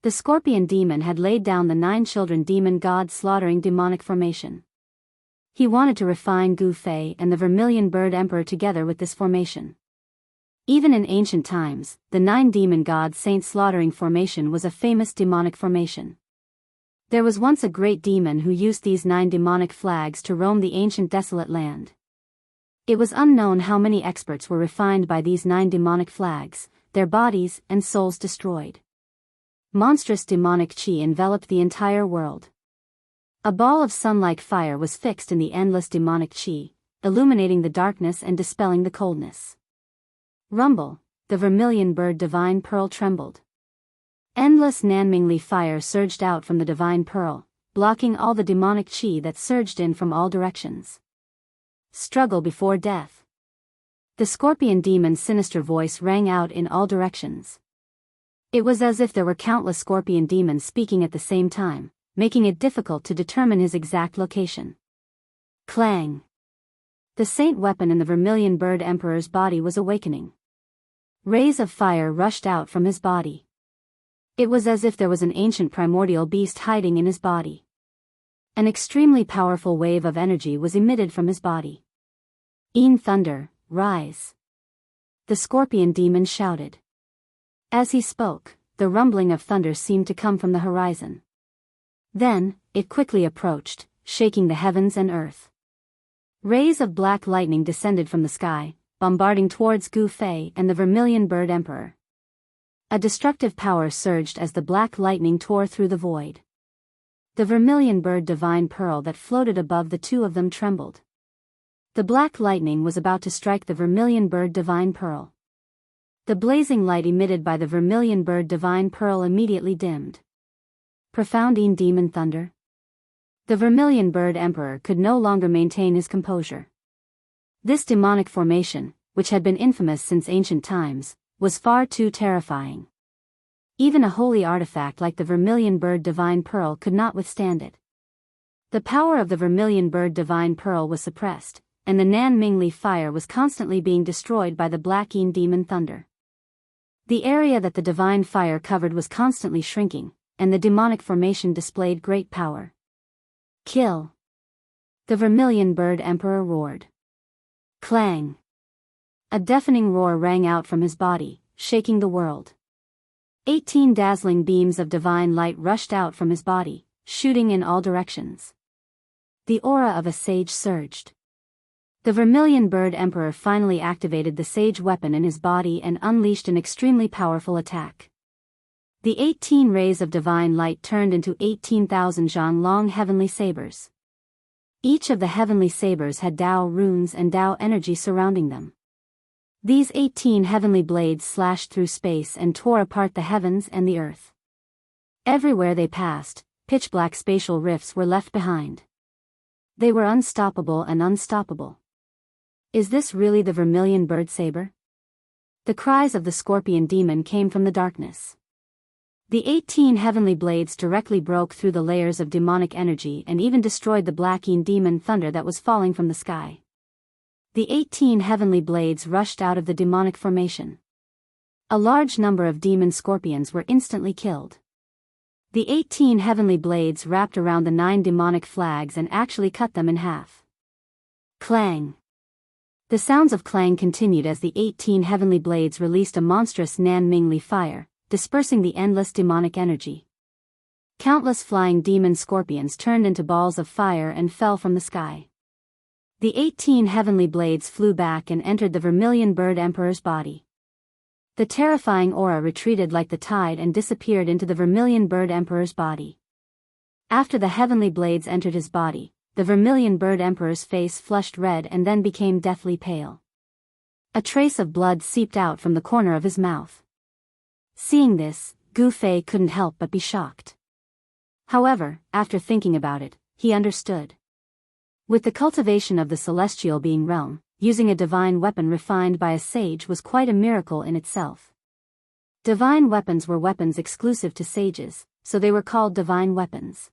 The scorpion demon had laid down the 9 children demon god slaughtering demonic formation. He wanted to refine Gu Fei and the vermilion bird emperor together with this formation. Even in ancient times, the 9 demon god saint slaughtering formation was a famous demonic formation. There was once a great demon who used these 9 demonic flags to roam the ancient desolate land. It was unknown how many experts were refined by these 9 demonic flags, their bodies and souls destroyed. Monstrous demonic chi enveloped the entire world. A ball of sun-like fire was fixed in the endless demonic chi, illuminating the darkness and dispelling the coldness. Rumble, the vermilion bird divine pearl trembled. Endless Nanmingli fire surged out from the divine pearl, blocking all the demonic chi that surged in from all directions. Struggle before death. The scorpion demon's sinister voice rang out in all directions. It was as if there were countless scorpion demons speaking at the same time, making it difficult to determine his exact location. Clang! The saint weapon in the vermilion bird emperor's body was awakening. Rays of fire rushed out from his body. It was as if there was an ancient primordial beast hiding in his body. An extremely powerful wave of energy was emitted from his body. "Een thunder, rise!" The scorpion demon shouted. As he spoke, the rumbling of thunder seemed to come from the horizon. Then, it quickly approached, shaking the heavens and earth. Rays of black lightning descended from the sky, bombarding towards Gu Fei and the vermilion bird emperor. A destructive power surged as the black lightning tore through the void. The vermilion bird divine pearl that floated above the two of them trembled. The black lightning was about to strike the vermilion bird divine pearl. The blazing light emitted by the vermilion bird divine pearl immediately dimmed. Profound demon thunder. The vermilion bird emperor could no longer maintain his composure. This demonic formation, which had been infamous since ancient times, was far too terrifying. Even a holy artifact like the vermilion bird divine pearl could not withstand it. The power of the vermilion bird divine pearl was suppressed, and the Nanmingli fire was constantly being destroyed by the black demon thunder. The area that the divine fire covered was constantly shrinking, and the demonic formation displayed great power. Kill! The vermilion bird emperor roared. Clang! A deafening roar rang out from his body, shaking the world. 18 dazzling beams of divine light rushed out from his body, shooting in all directions. The aura of a sage surged. The vermilion bird emperor finally activated the sage weapon in his body and unleashed an extremely powerful attack. The 18 rays of divine light turned into 18,000 Zhan long heavenly sabers. Each of the heavenly sabers had Tao runes and Tao energy surrounding them. These 18 heavenly blades slashed through space and tore apart the heavens and the earth. Everywhere they passed, pitch-black spatial rifts were left behind. They were unstoppable and unstoppable. Is this really the vermilion bird saber? The cries of the scorpion demon came from the darkness. The 18 heavenly blades directly broke through the layers of demonic energy and even destroyed the black demon thunder that was falling from the sky. The 18 heavenly blades rushed out of the demonic formation. A large number of demon scorpions were instantly killed. The 18 heavenly blades wrapped around the 9 demonic flags and actually cut them in half. Clang! The sounds of clang continued as the 18 heavenly blades released a monstrous Nanmingli fire, dispersing the endless demonic energy. Countless flying demon scorpions turned into balls of fire and fell from the sky. The 18 heavenly blades flew back and entered the vermilion bird emperor's body. The terrifying aura retreated like the tide and disappeared into the vermilion bird emperor's body. After the heavenly blades entered his body, the vermilion bird emperor's face flushed red and then became deathly pale. A trace of blood seeped out from the corner of his mouth. Seeing this, Gu Fei couldn't help but be shocked. However, after thinking about it, he understood. With the cultivation of the celestial being realm, using a divine weapon refined by a sage was quite a miracle in itself. Divine weapons were weapons exclusive to sages, so they were called divine weapons.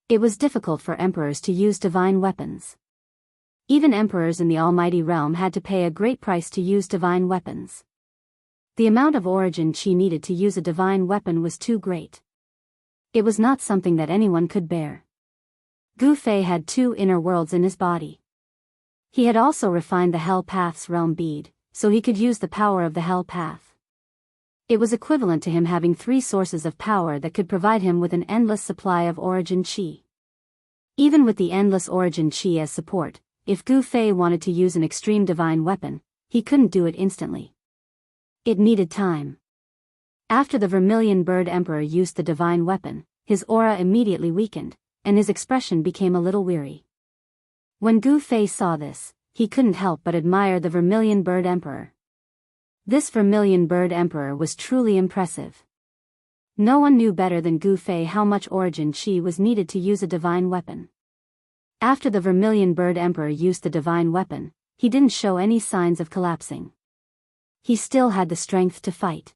It was difficult for emperors to use divine weapons. Even emperors in the almighty realm had to pay a great price to use divine weapons. The amount of origin chi needed to use a divine weapon was too great. It was not something that anyone could bear. Gu Fei had 2 inner worlds in his body. He had also refined the Hell Path's realm bead, so he could use the power of the Hell Path. It was equivalent to him having 3 sources of power that could provide him with an endless supply of origin chi. Even with the endless origin chi as support, if Gu Fei wanted to use an extreme divine weapon, he couldn't do it instantly. It needed time. After the Vermilion Bird Emperor used the divine weapon, his aura immediately weakened, and his expression became a little weary. When Gu Fei saw this, he couldn't help but admire the Vermilion Bird Emperor. This Vermilion Bird Emperor was truly impressive. No one knew better than Gu Fei how much origin chi was needed to use a divine weapon. After the Vermilion Bird Emperor used the divine weapon, he didn't show any signs of collapsing. He still had the strength to fight.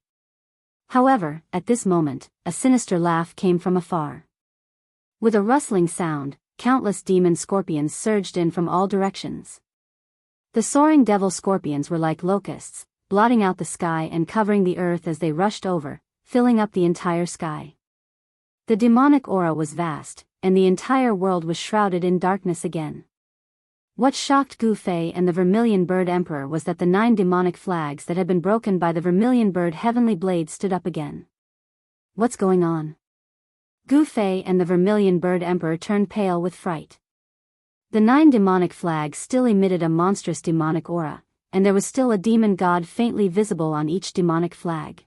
However, at this moment, a sinister laugh came from afar. With a rustling sound, countless demon scorpions surged in from all directions. The soaring devil scorpions were like locusts, blotting out the sky and covering the earth as they rushed over, filling up the entire sky. The demonic aura was vast, and the entire world was shrouded in darkness again. What shocked Gu Fei and the Vermilion Bird Emperor was that the 9 demonic flags that had been broken by the Vermilion Bird Heavenly Blade stood up again. What's going on? Gu Fei and the Vermilion Bird Emperor turned pale with fright. The 9 demonic flags still emitted a monstrous demonic aura, and there was still a demon god faintly visible on each demonic flag.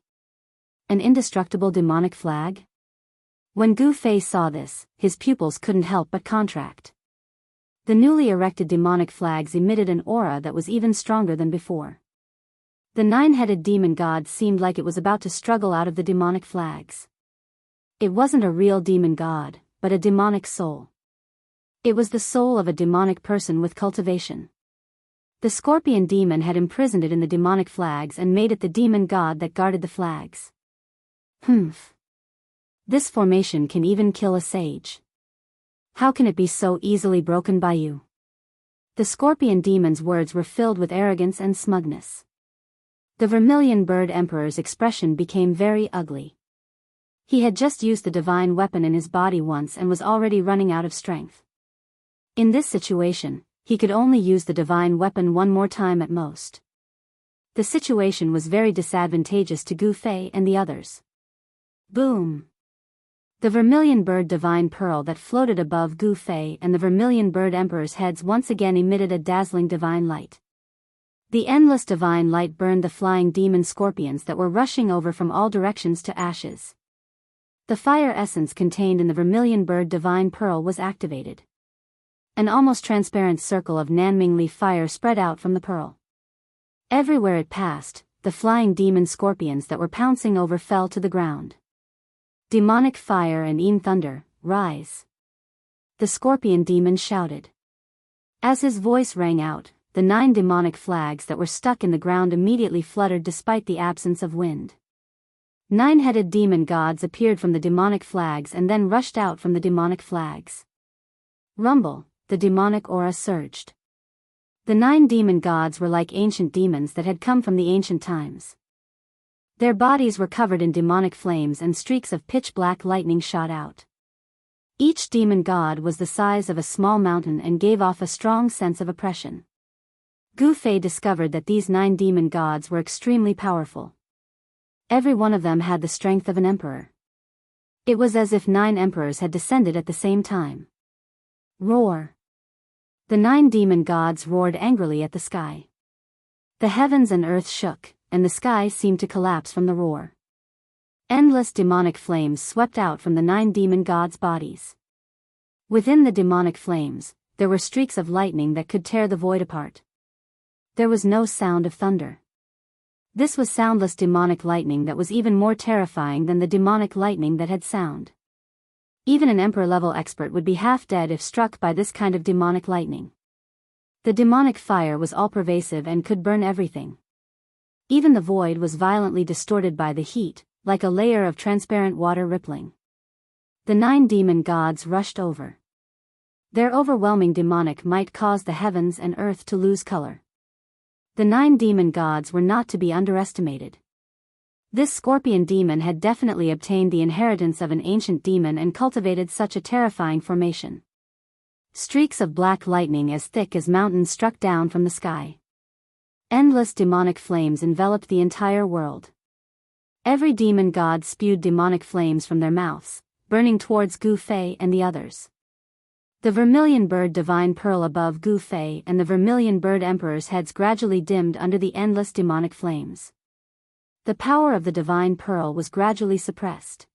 An indestructible demonic flag? When Gu Fei saw this, his pupils couldn't help but contract. The newly erected demonic flags emitted an aura that was even stronger than before. The 9-headed demon god seemed like it was about to struggle out of the demonic flags. It wasn't a real demon god, but a demonic soul. It was the soul of a demonic person with cultivation. The scorpion demon had imprisoned it in the demonic flags and made it the demon god that guarded the flags. Humph. This formation can even kill a sage. How can it be so easily broken by you? The scorpion demon's words were filled with arrogance and smugness. The Vermilion Bird Emperor's expression became very ugly. He had just used the divine weapon in his body once and was already running out of strength. In this situation, he could only use the divine weapon one more time at most. The situation was very disadvantageous to Gu Fei and the others. Boom! The Vermilion Bird Divine Pearl that floated above Gu Fei and the Vermilion Bird Emperor's heads once again emitted a dazzling divine light. The endless divine light burned the flying demon scorpions that were rushing over from all directions to ashes. The fire essence contained in the Vermilion Bird Divine Pearl was activated. An almost transparent circle of Nanmingli fire spread out from the pearl. Everywhere it passed, the flying demon scorpions that were pouncing over fell to the ground. Demonic fire and Een thunder, rise! The scorpion demon shouted. As his voice rang out, the 9 demonic flags that were stuck in the ground immediately fluttered despite the absence of wind. 9-headed demon gods appeared from the demonic flags and then rushed out from the demonic flags. Rumble, the demonic aura surged. The 9 demon gods were like ancient demons that had come from the ancient times. Their bodies were covered in demonic flames and streaks of pitch-black lightning shot out. Each demon god was the size of a small mountain and gave off a strong sense of oppression. Gu Fei discovered that these 9 demon gods were extremely powerful. Every one of them had the strength of an emperor. It was as if 9 emperors had descended at the same time. Roar! The 9 demon gods roared angrily at the sky. The heavens and earth shook, and the sky seemed to collapse from the roar. Endless demonic flames swept out from the 9 demon gods' bodies. Within the demonic flames, there were streaks of lightning that could tear the void apart. There was no sound of thunder. This was soundless demonic lightning that was even more terrifying than the demonic lightning that had sound. Even an emperor-level expert would be half dead if struck by this kind of demonic lightning. The demonic fire was all-pervasive and could burn everything. Even the void was violently distorted by the heat, like a layer of transparent water rippling. The 9 demon gods rushed over. Their overwhelming demonic might caused the heavens and earth to lose color. The 9 demon gods were not to be underestimated. This scorpion demon had definitely obtained the inheritance of an ancient demon and cultivated such a terrifying formation. Streaks of black lightning as thick as mountains struck down from the sky. Endless demonic flames enveloped the entire world. Every demon god spewed demonic flames from their mouths, burning towards Gu Fei and the others. The Vermilion Bird Divine Pearl above Gu Fei and the Vermilion Bird Emperor's heads gradually dimmed under the endless demonic flames. The power of the divine pearl was gradually suppressed.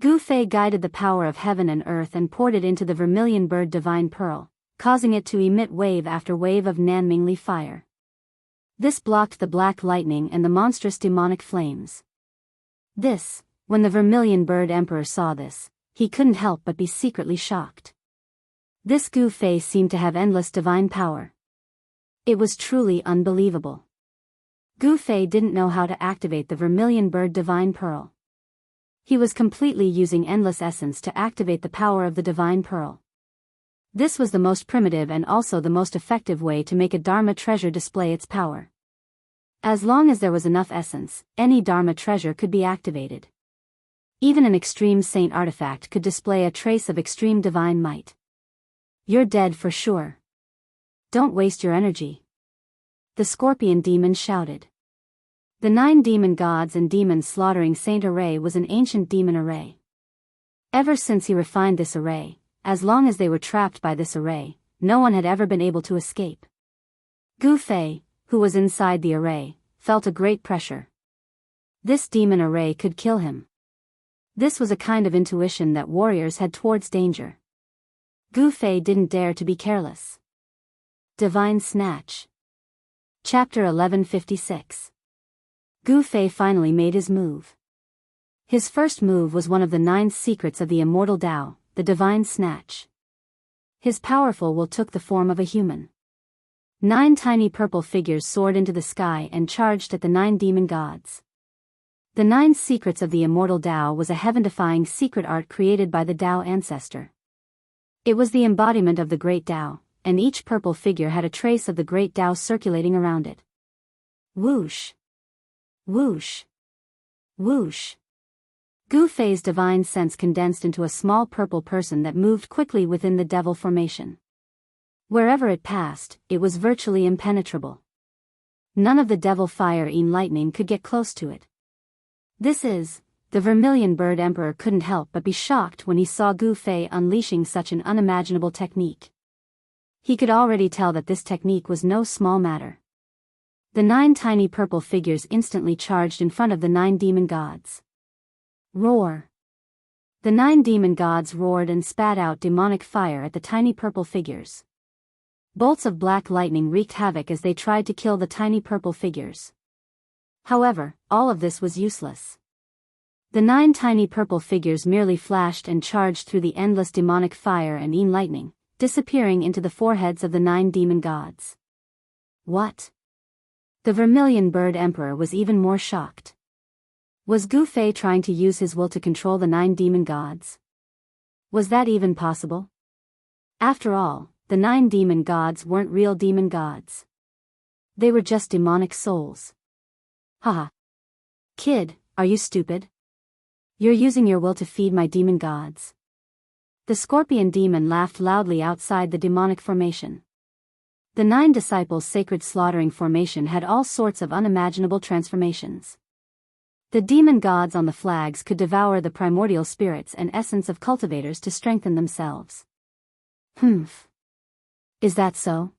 Gu Fei guided the power of heaven and earth and poured it into the vermilion bird divine pearl, causing it to emit wave after wave of Nanmingli fire. This blocked the black lightning and the monstrous demonic flames. When the vermilion bird emperor saw this, he couldn't help but be secretly shocked. This Gu Fei seemed to have endless divine power. It was truly unbelievable. Gu Fei didn't know how to activate the vermilion bird divine pearl. He was completely using endless essence to activate the power of the divine pearl. This was the most primitive and also the most effective way to make a Dharma treasure display its power. As long as there was enough essence, any Dharma treasure could be activated. Even an extreme saint artifact could display a trace of extreme divine might. You're dead for sure. Don't waste your energy. The scorpion demon shouted. The 9 demon gods and demons slaughtering Saint array was an ancient demon array. Ever since he refined this array, as long as they were trapped by this array, no one had ever been able to escape. Gu Fei, who was inside the array, felt a great pressure. This demon array could kill him. This was a kind of intuition that warriors had towards danger. Gu Fei didn't dare to be careless. Divine Snatch. Chapter 1156. Gu Fei finally made his move. His first move was one of the 9 secrets of the immortal Tao, the Divine Snatch. His powerful will took the form of a human. 9 tiny purple figures soared into the sky and charged at the 9 demon gods. The 9 secrets of the immortal Tao was a heaven-defying secret art created by the Tao ancestor. It was the embodiment of the great Tao, and each purple figure had a trace of the great Tao circulating around it. Whoosh! Whoosh! Whoosh! Gu Fei's divine sense condensed into a small purple person that moved quickly within the devil formation. Wherever it passed, it was virtually impenetrable. None of the devil fire and lightning could get close to it. The vermilion bird emperor couldn't help but be shocked when he saw Gu Fei unleashing such an unimaginable technique. He could already tell that this technique was no small matter. The 9 tiny purple figures instantly charged in front of the 9 demon gods. Roar! The 9 demon gods roared and spat out demonic fire at the tiny purple figures. Bolts of black lightning wreaked havoc as they tried to kill the tiny purple figures. However, all of this was useless. The 9 tiny purple figures merely flashed and charged through the endless demonic fire and lightning, disappearing into the foreheads of the 9 demon gods. What? The vermilion bird emperor was even more shocked. Was Gu Fei trying to use his will to control the 9 demon gods? Was that even possible? After all, the 9 demon gods weren't real demon gods. They were just demonic souls. Haha. Kid, are you stupid? You're using your will to feed my demon gods. The scorpion demon laughed loudly outside the demonic formation. The 9 disciples' sacred slaughtering formation had all sorts of unimaginable transformations. The demon gods on the flags could devour the primordial spirits and essence of cultivators to strengthen themselves. Humph. Is that so?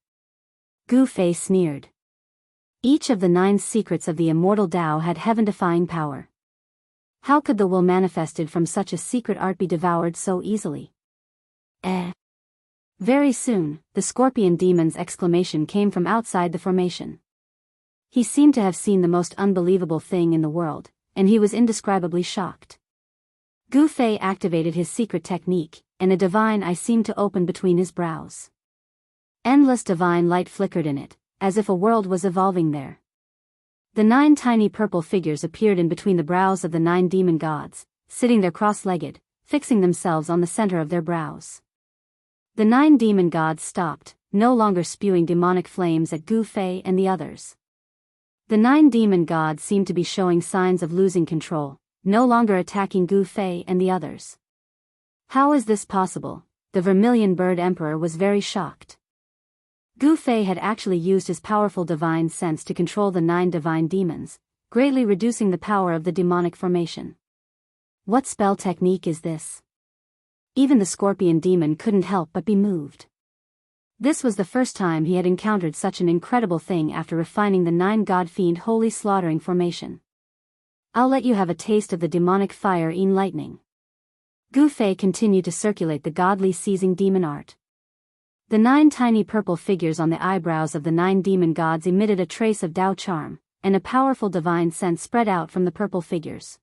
Gu Fei sneered. Each of the 9 secrets of the immortal Tao had heaven-defying power. How could the will manifested from such a secret art be devoured so easily? Very soon, the scorpion demon's exclamation came from outside the formation. He seemed to have seen the most unbelievable thing in the world, and he was indescribably shocked. Gu Fei activated his secret technique, and a divine eye seemed to open between his brows. Endless divine light flickered in it, as if a world was evolving there. The 9 tiny purple figures appeared in between the brows of the 9 demon gods, sitting there cross-legged, fixing themselves on the center of their brows. The 9 demon gods stopped, no longer spewing demonic flames at Gu Fei and the others. The 9 demon gods seemed to be showing signs of losing control, no longer attacking Gu Fei and the others. How is this possible? The vermilion bird emperor was very shocked. Gu Fei had actually used his powerful divine sense to control the 9 divine demons, greatly reducing the power of the demonic formation. What spell technique is this? Even the scorpion demon couldn't help but be moved. This was the first time he had encountered such an incredible thing after refining the 9 god fiend holy slaughtering formation. I'll let you have a taste of the demonic fire in lightning. Gu Fei continued to circulate the godly seizing demon art. The 9 tiny purple figures on the eyebrows of the 9 demon gods emitted a trace of Tao charm, and a powerful divine scent spread out from the purple figures.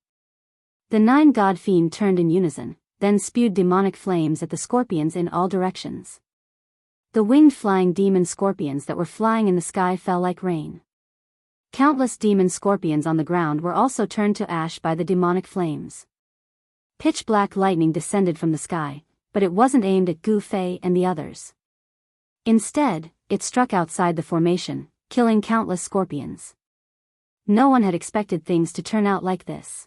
The 9 god fiend turned in unison, then spewed demonic flames at the scorpions in all directions. The winged flying demon scorpions that were flying in the sky fell like rain. Countless demon scorpions on the ground were also turned to ash by the demonic flames. Pitch-black lightning descended from the sky, but it wasn't aimed at Gu Fei and the others. Instead, it struck outside the formation, killing countless scorpions. No one had expected things to turn out like this.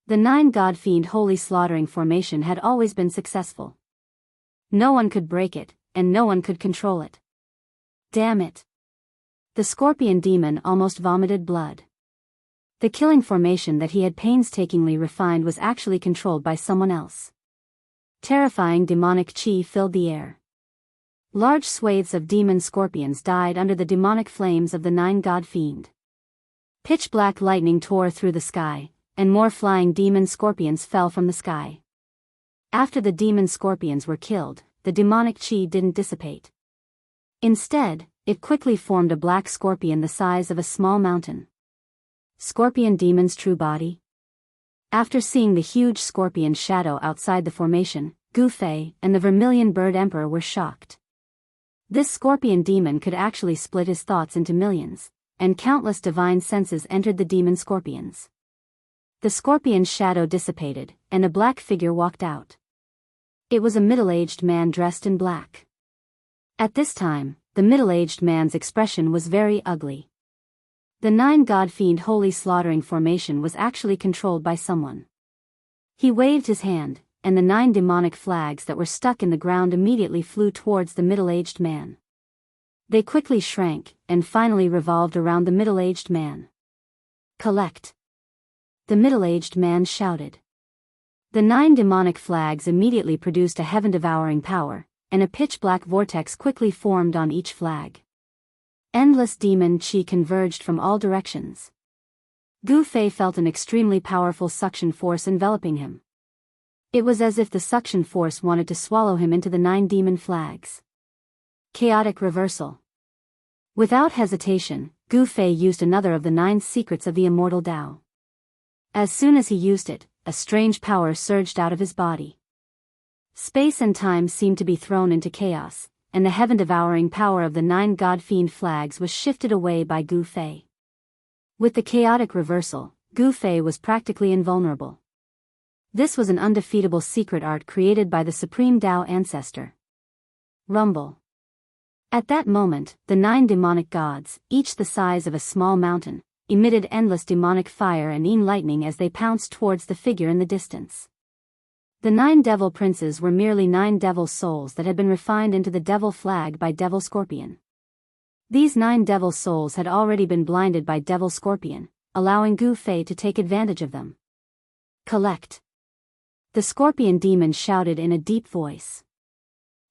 The 9 god fiend holy slaughtering formation had always been successful. No one could break it, and no one could control it. Damn it. The scorpion demon almost vomited blood. The killing formation that he had painstakingly refined was actually controlled by someone else. Terrifying demonic chi filled the air. Large swathes of demon scorpions died under the demonic flames of the 9 god fiend. Pitch-black lightning tore through the sky, and more flying demon scorpions fell from the sky. After the demon scorpions were killed, the demonic chi didn't dissipate. Instead, it quickly formed a black scorpion the size of a small mountain. Scorpion demon's true body? After seeing the huge scorpion shadow outside the formation, Gu Fei and the Vermilion Bird Emperor were shocked. This scorpion demon could actually split his thoughts into millions, and countless divine senses entered the demon scorpions. The scorpion's shadow dissipated, and a black figure walked out. It was a middle-aged man dressed in black. At this time, the middle-aged man's expression was very ugly. The 9 god fiend holy slaughtering formation was actually controlled by someone. He waved his hand, and the 9 demonic flags that were stuck in the ground immediately flew towards the middle-aged man. They quickly shrank, and finally revolved around the middle-aged man. Collect! The middle-aged man shouted. The 9 demonic flags immediately produced a heaven-devouring power, and a pitch-black vortex quickly formed on each flag. Endless demon chi converged from all directions. Gu Fei felt an extremely powerful suction force enveloping him. It was as if the suction force wanted to swallow him into the 9 demon flags. Chaotic reversal. Without hesitation, Gu Fei used another of the 9 secrets of the immortal Tao. As soon as he used it, a strange power surged out of his body. Space and time seemed to be thrown into chaos, and the heaven-devouring power of the 9 god fiend flags was shifted away by Gu Fei. With the chaotic reversal, Gu Fei was practically invulnerable. This was an undefeatable secret art created by the Supreme Tao Ancestor. Rumble. At that moment, the 9 demonic gods, each the size of a small mountain, emitted endless demonic fire and lightning as they pounced towards the figure in the distance. The 9 devil princes were merely 9 devil souls that had been refined into the devil flag by Devil Scorpion. These 9 devil souls had already been blinded by Devil Scorpion, allowing Gu Fei to take advantage of them. Collect! The scorpion demon shouted in a deep voice.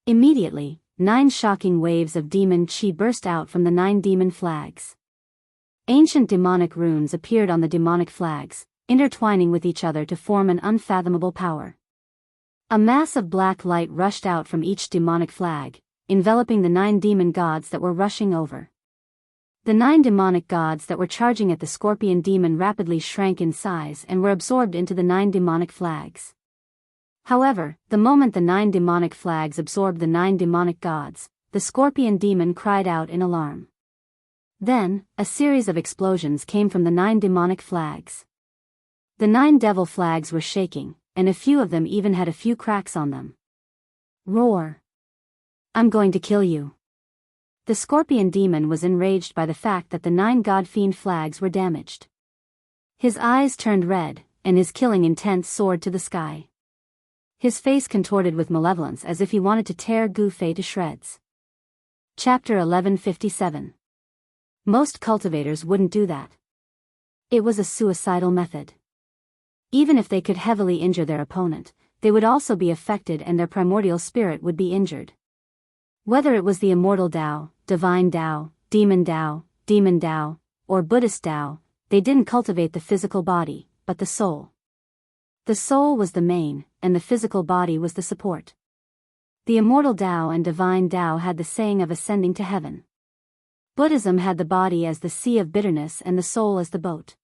Immediately, 9 shocking waves of demon chi burst out from the 9 demon flags. Ancient demonic runes appeared on the demonic flags, intertwining with each other to form an unfathomable power. A mass of black light rushed out from each demonic flag, enveloping the 9 demon gods that were rushing over. The 9 demonic gods that were charging at the scorpion demon rapidly shrank in size and were absorbed into the 9 demonic flags. However, the moment the 9 demonic flags absorbed the 9 demonic gods, the scorpion demon cried out in alarm. Then, a series of explosions came from the 9 demonic flags. The 9 devil flags were shaking, and a few of them even had a few cracks on them. Roar! I'm going to kill you. The scorpion demon was enraged by the fact that the 9 god fiend flags were damaged. His eyes turned red, and his killing intent soared to the sky. His face contorted with malevolence as if he wanted to tear Gu Fei to shreds. Chapter 1157. Most cultivators wouldn't do that. It was a suicidal method. Even if they could heavily injure their opponent, they would also be affected and their primordial spirit would be injured. Whether it was the immortal Tao, divine Tao, demon Tao, or Buddhist Tao, they didn't cultivate the physical body, but the soul. The soul was the main, and the physical body was the support. The immortal Tao and divine Tao had the saying of ascending to heaven. Buddhism had the body as the sea of bitterness and the soul as the boat.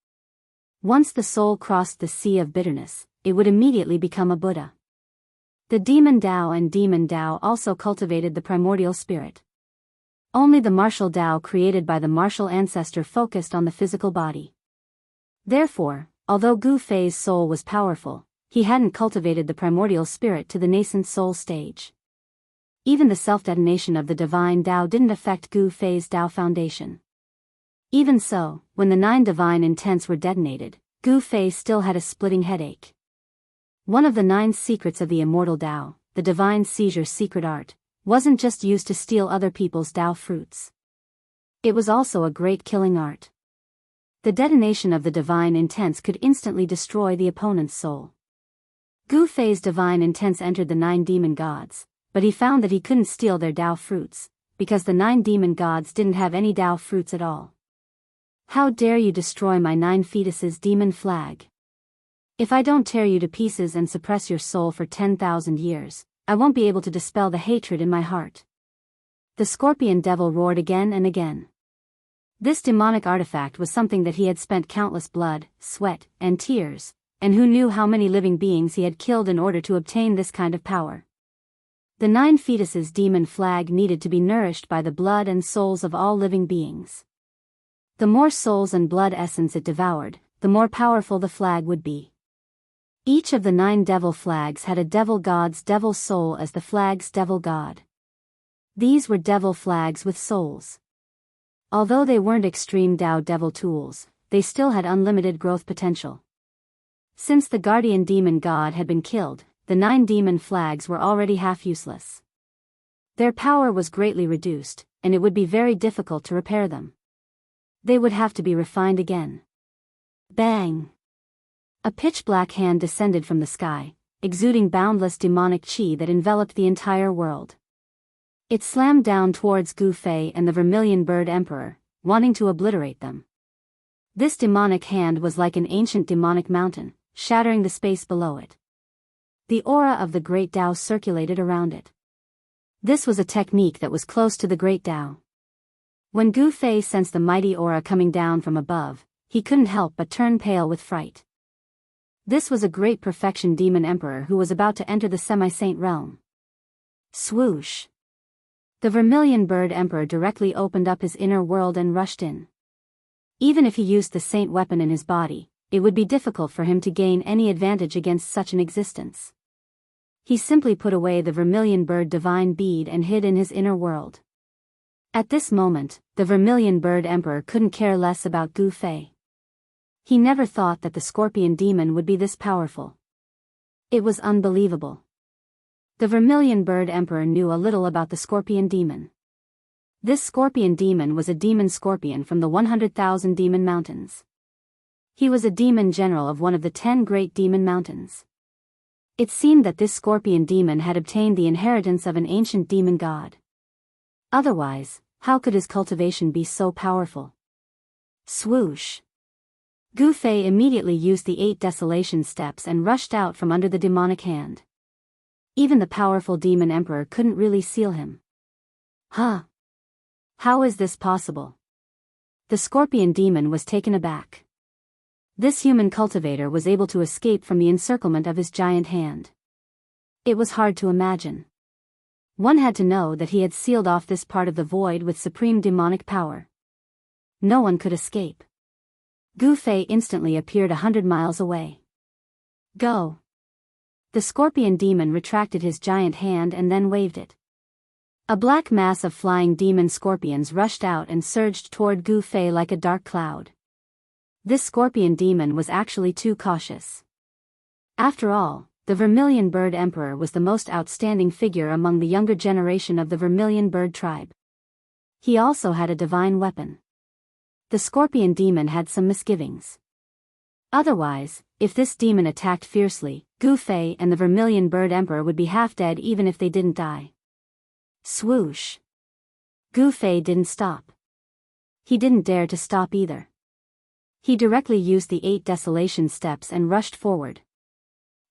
Once the soul crossed the sea of bitterness, it would immediately become a Buddha. The demon Tao and demon Tao also cultivated the primordial spirit. Only the martial Tao created by the martial ancestor focused on the physical body. Therefore, although Gu Fei's soul was powerful, he hadn't cultivated the primordial spirit to the nascent soul stage. Even the self-detonation of the divine Tao didn't affect Gu Fei's Tao foundation. Even so, when the 9 divine intents were detonated, Gu Fei still had a splitting headache. One of the 9 secrets of the immortal Tao, the divine seizure secret art, wasn't just used to steal other people's Tao fruits. It was also a great killing art. The detonation of the divine intents could instantly destroy the opponent's soul. Gu Fei's divine intents entered the 9 demon gods, but he found that he couldn't steal their Tao fruits, because the 9 demon gods didn't have any Tao fruits at all. How dare you destroy my 9 fetuses, demon flag? If I don't tear you to pieces and suppress your soul for 10,000 years, I won't be able to dispel the hatred in my heart. The scorpion devil roared again and again. This demonic artifact was something that he had spent countless blood, sweat, and tears, and who knew how many living beings he had killed in order to obtain this kind of power. The 9 fetuses demon flag needed to be nourished by the blood and souls of all living beings. The more souls and blood essence it devoured, the more powerful the flag would be. Each of the 9 devil flags had a devil god's devil soul as the flag's devil god. These were devil flags with souls. Although they weren't extreme Tao devil tools, they still had unlimited growth potential. Since the guardian demon god had been killed, the 9 demon flags were already half useless. Their power was greatly reduced, and it would be very difficult to repair them. They would have to be refined again. Bang! A pitch-black hand descended from the sky, exuding boundless demonic chi that enveloped the entire world. It slammed down towards Gu Fei and the Vermilion Bird Emperor, wanting to obliterate them. This demonic hand was like an ancient demonic mountain, shattering the space below it. The aura of the Great Tao circulated around it. This was a technique that was close to the Great Tao. When Gu Fei sensed the mighty aura coming down from above, he couldn't help but turn pale with fright. This was a great perfection demon emperor who was about to enter the semi-saint realm. Swoosh! The Vermilion Bird Emperor directly opened up his inner world and rushed in. Even if he used the saint weapon in his body, it would be difficult for him to gain any advantage against such an existence. He simply put away the Vermilion Bird divine bead and hid in his inner world. At this moment, the Vermilion Bird Emperor couldn't care less about Gu Fei. He never thought that the Scorpion Demon would be this powerful. It was unbelievable. The Vermilion Bird Emperor knew a little about the Scorpion Demon. This Scorpion Demon was a demon scorpion from the 100,000 Demon Mountains. He was a demon general of one of the 10 great demon mountains. It seemed that this Scorpion Demon had obtained the inheritance of an ancient demon god. Otherwise, how could his cultivation be so powerful? Swoosh! Gu Fei immediately used the 8 desolation steps and rushed out from under the demonic hand. Even the powerful demon emperor couldn't really seal him. Huh? How is this possible? The Scorpion Demon was taken aback. This human cultivator was able to escape from the encirclement of his giant hand. It was hard to imagine. One had to know that he had sealed off this part of the void with supreme demonic power. No one could escape. Gu Fei instantly appeared 100 miles away. Go! The Scorpion Demon retracted his giant hand and then waved it. A black mass of flying demon scorpions rushed out and surged toward Gu Fei like a dark cloud. This Scorpion Demon was actually too cautious. After all, the Vermilion Bird Emperor was the most outstanding figure among the younger generation of the Vermilion Bird tribe. He also had a divine weapon. The Scorpion Demon had some misgivings. Otherwise, if this demon attacked fiercely, Gu Fei and the Vermilion Bird Emperor would be half dead even if they didn't die. Swoosh! Gu Fei didn't stop. He didn't dare to stop either. He directly used the 8 desolation steps and rushed forward.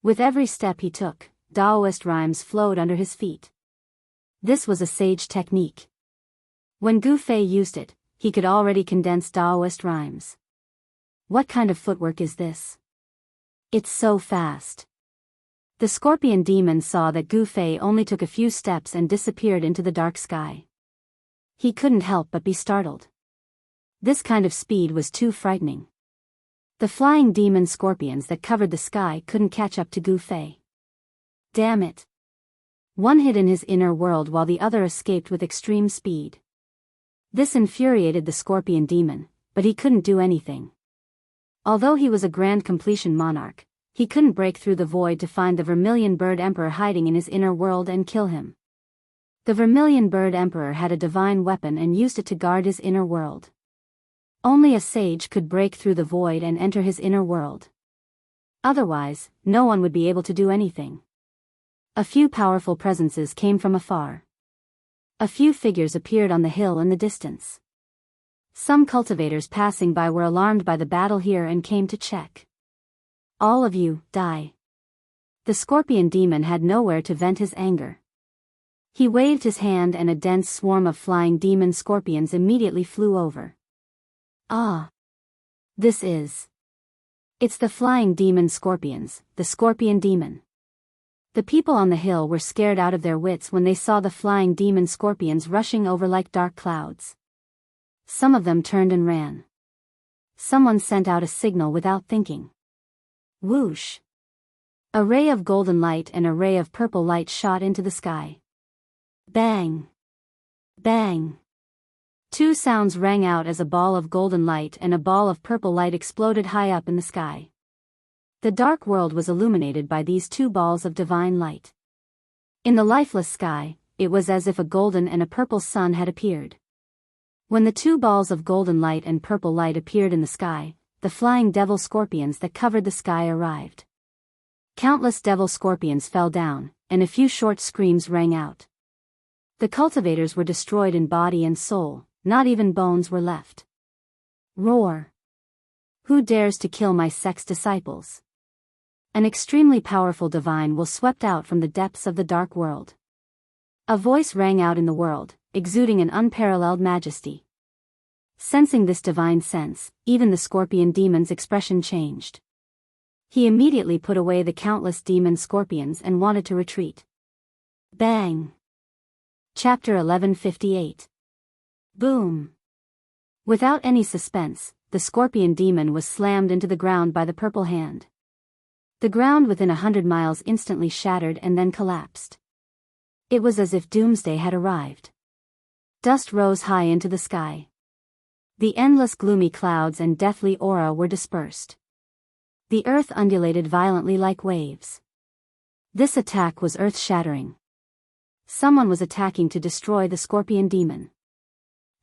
With every step he took, Taoist rhymes flowed under his feet. This was a sage technique. When Gu Fei used it, he could already condense Taoist rhymes. What kind of footwork is this? It's so fast. The scorpion demon saw that Gu Fei only took a few steps and disappeared into the dark sky. He couldn't help but be startled. This kind of speed was too frightening. The flying demon scorpions that covered the sky couldn't catch up to Gu Fei. Damn it. One hid in his inner world while the other escaped with extreme speed. This infuriated the scorpion demon, but he couldn't do anything. Although he was a grand completion monarch, he couldn't break through the void to find the Vermilion Bird Emperor hiding in his inner world and kill him. The Vermilion Bird Emperor had a divine weapon and used it to guard his inner world. Only a sage could break through the void and enter his inner world. Otherwise, no one would be able to do anything. A few powerful presences came from afar. A few figures appeared on the hill in the distance. Some cultivators passing by were alarmed by the battle here and came to check. All of you, die. The scorpion demon had nowhere to vent his anger. He waved his hand and a dense swarm of flying demon scorpions immediately flew over. Ah. This is. It's the flying demon scorpions, the scorpion demon. The people on the hill were scared out of their wits when they saw the flying demon scorpions rushing over like dark clouds. Some of them turned and ran. Someone sent out a signal without thinking. Whoosh! A ray of golden light and a ray of purple light shot into the sky. Bang! Bang! 2 sounds rang out as a ball of golden light and a ball of purple light exploded high up in the sky. The dark world was illuminated by these 2 balls of divine light. In the lifeless sky, it was as if a golden and a purple sun had appeared. When the 2 balls of golden light and purple light appeared in the sky, the flying devil scorpions that covered the sky arrived. Countless devil scorpions fell down, and a few short screams rang out. The cultivators were destroyed in body and soul, not even bones were left. Roar! Who dares to kill my sex disciples? An extremely powerful divine will swept out from the depths of the dark world. A voice rang out in the world, exuding an unparalleled majesty. Sensing this divine sense, even the scorpion demon's expression changed. He immediately put away the countless demon scorpions and wanted to retreat. Bang! Chapter 1158. Boom! Without any suspense, the scorpion demon was slammed into the ground by the purple hand. The ground within 100 miles instantly shattered and then collapsed. It was as if doomsday had arrived. Dust rose high into the sky. The endless gloomy clouds and deathly aura were dispersed. The earth undulated violently like waves. This attack was earth-shattering. Someone was attacking to destroy the scorpion demon.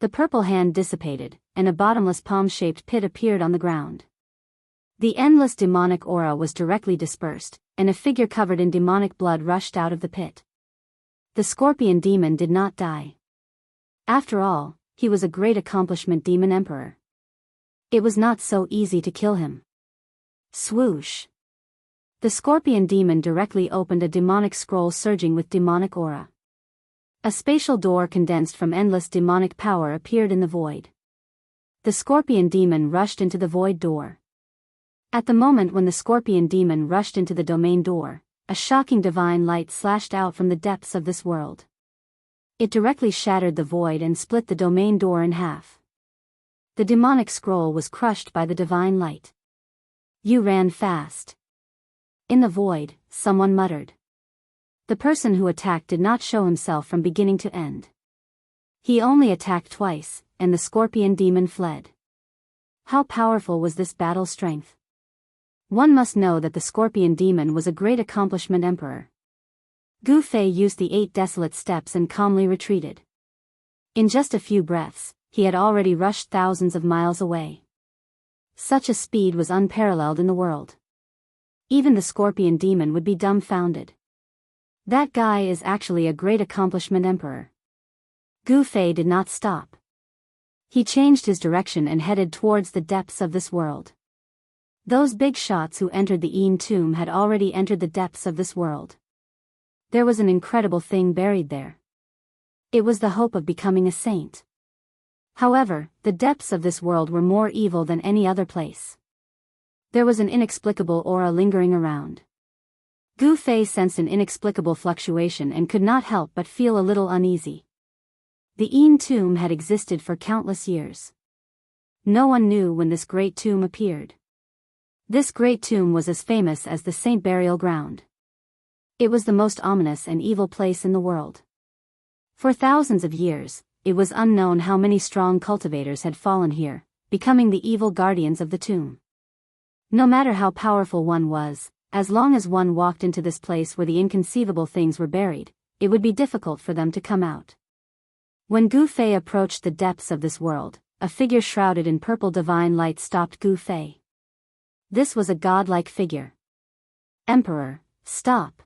The purple hand dissipated, and a bottomless palm-shaped pit appeared on the ground. The endless demonic aura was directly dispersed, and a figure covered in demonic blood rushed out of the pit. The scorpion demon did not die. After all, he was a great accomplishment demon emperor. It was not so easy to kill him. Swoosh! The scorpion demon directly opened a demonic scroll surging with demonic aura. A spatial door condensed from endless demonic power appeared in the void. The scorpion demon rushed into the void door. At the moment when the scorpion demon rushed into the domain door, a shocking divine light slashed out from the depths of this world. It directly shattered the void and split the domain door in half. The demonic scroll was crushed by the divine light. You ran fast. In the void, someone muttered. The person who attacked did not show himself from beginning to end. He only attacked twice, and the scorpion demon fled. How powerful was this battle strength? One must know that the scorpion demon was a great accomplishment emperor. Gu Fei used the 8 desolate steps and calmly retreated. In just a few breaths, he had already rushed thousands of miles away. Such a speed was unparalleled in the world. Even the scorpion demon would be dumbfounded. That guy is actually a great accomplishment emperor. Gu Fei did not stop. He changed his direction and headed towards the depths of this world. Those big shots who entered the Een tomb had already entered the depths of this world. There was an incredible thing buried there. It was the hope of becoming a saint. However, the depths of this world were more evil than any other place. There was an inexplicable aura lingering around. Gu Fei sensed an inexplicable fluctuation and could not help but feel a little uneasy. The Een tomb had existed for countless years. No one knew when this great tomb appeared. This great tomb was as famous as the saint burial ground. It was the most ominous and evil place in the world. For thousands of years, it was unknown how many strong cultivators had fallen here, becoming the evil guardians of the tomb. No matter how powerful one was, as long as one walked into this place where the inconceivable things were buried, it would be difficult for them to come out. When Gu Fei approached the depths of this world, a figure shrouded in purple divine light stopped Gu Fei. This was a godlike figure. Emperor, stop.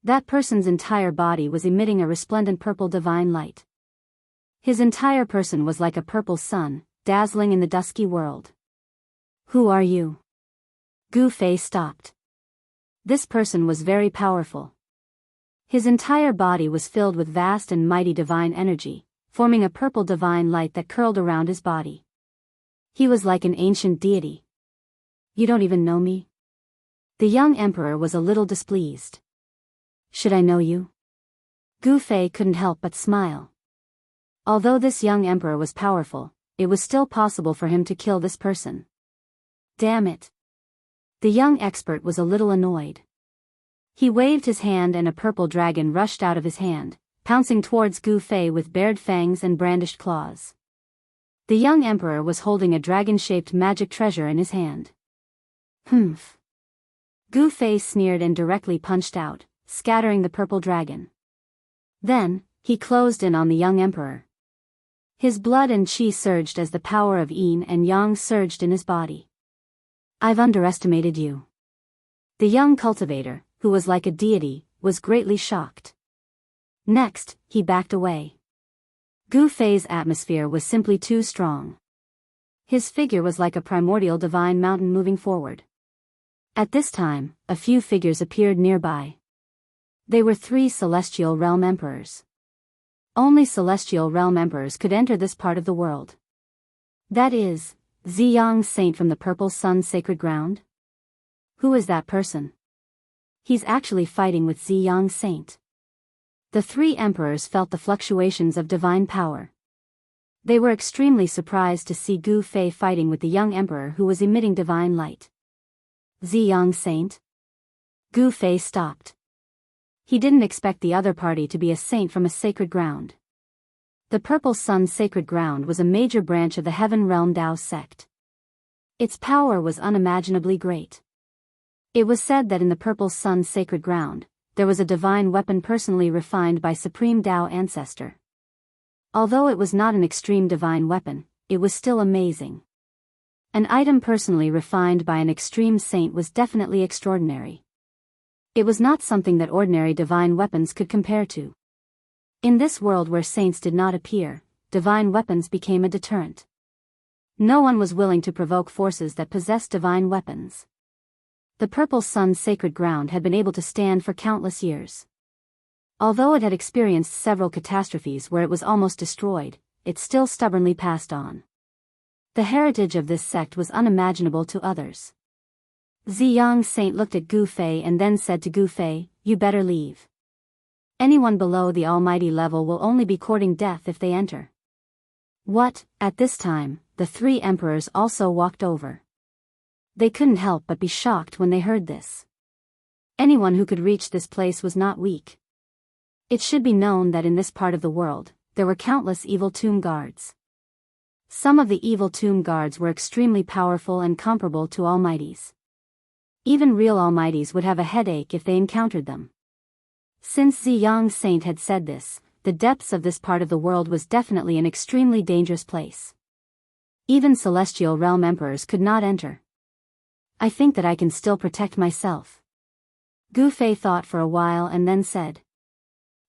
That person's entire body was emitting a resplendent purple divine light. His entire person was like a purple sun, dazzling in the dusky world. Who are you? Gu Fei stopped. This person was very powerful. His entire body was filled with vast and mighty divine energy, forming a purple divine light that curled around his body. He was like an ancient deity. You don't even know me? The young emperor was a little displeased. Should I know you? Gu Fei couldn't help but smile. Although this young emperor was powerful, it was still possible for him to kill this person. Damn it. The young expert was a little annoyed. He waved his hand and a purple dragon rushed out of his hand, pouncing towards Gu Fei with bared fangs and brandished claws. The young emperor was holding a dragon-shaped magic treasure in his hand. Humph. Gu Fei sneered and directly punched out, scattering the purple dragon. Then, he closed in on the young emperor. His blood and qi surged as the power of yin and yang surged in his body. I've underestimated you. The young cultivator, who was like a deity, was greatly shocked. Next, he backed away. Gu Fei's atmosphere was simply too strong. His figure was like a primordial divine mountain moving forward. At this time, a few figures appeared nearby. They were 3 celestial realm emperors. Only celestial realm emperors could enter this part of the world. That is, Ziyang Saint from the Purple Sun Sacred Ground? Who is that person? He's actually fighting with Ziyang Saint. The 3 emperors felt the fluctuations of divine power. They were extremely surprised to see Gu Fei fighting with the young emperor who was emitting divine light. Ziyang Saint? Gu Fei stopped. He didn't expect the other party to be a saint from a sacred ground. The Purple Sun Sacred Ground was a major branch of the Heaven Realm Dao sect. Its power was unimaginably great. It was said that in the Purple Sun Sacred Ground, there was a divine weapon personally refined by Supreme Dao Ancestor. Although it was not an extreme divine weapon, it was still amazing. An item personally refined by an extreme saint was definitely extraordinary. It was not something that ordinary divine weapons could compare to. In this world where saints did not appear, divine weapons became a deterrent. No one was willing to provoke forces that possessed divine weapons. The Purple Sun Sacred Ground had been able to stand for countless years. Although it had experienced several catastrophes where it was almost destroyed, it still stubbornly passed on. The heritage of this sect was unimaginable to others. Ziyang Saint looked at Gu Fei and then said to Gu Fei, "You better leave. Anyone below the almighty level will only be courting death if they enter." What? At this time, the 3 emperors also walked over. They couldn't help but be shocked when they heard this. Anyone who could reach this place was not weak. It should be known that in this part of the world, there were countless evil tomb guards. Some of the evil tomb guards were extremely powerful and comparable to almighties. Even real almighties would have a headache if they encountered them. Since Ziyang Saint had said this, the depths of this part of the world was definitely an extremely dangerous place. Even celestial realm emperors could not enter. I think that I can still protect myself. Gu Fei thought for a while and then said.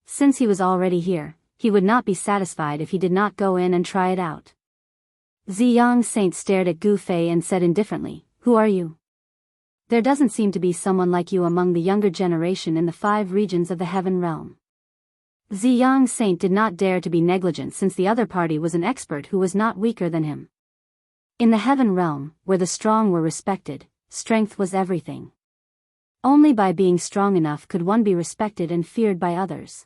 Since he was already here, he would not be satisfied if he did not go in and try it out. Ziyang Saint stared at Gu Fei and said indifferently, "Who are you? There doesn't seem to be someone like you among the younger generation in the 5 regions of the heaven realm." Ziyang Saint did not dare to be negligent since the other party was an expert who was not weaker than him. In the heaven realm, where the strong were respected, strength was everything. Only by being strong enough could one be respected and feared by others.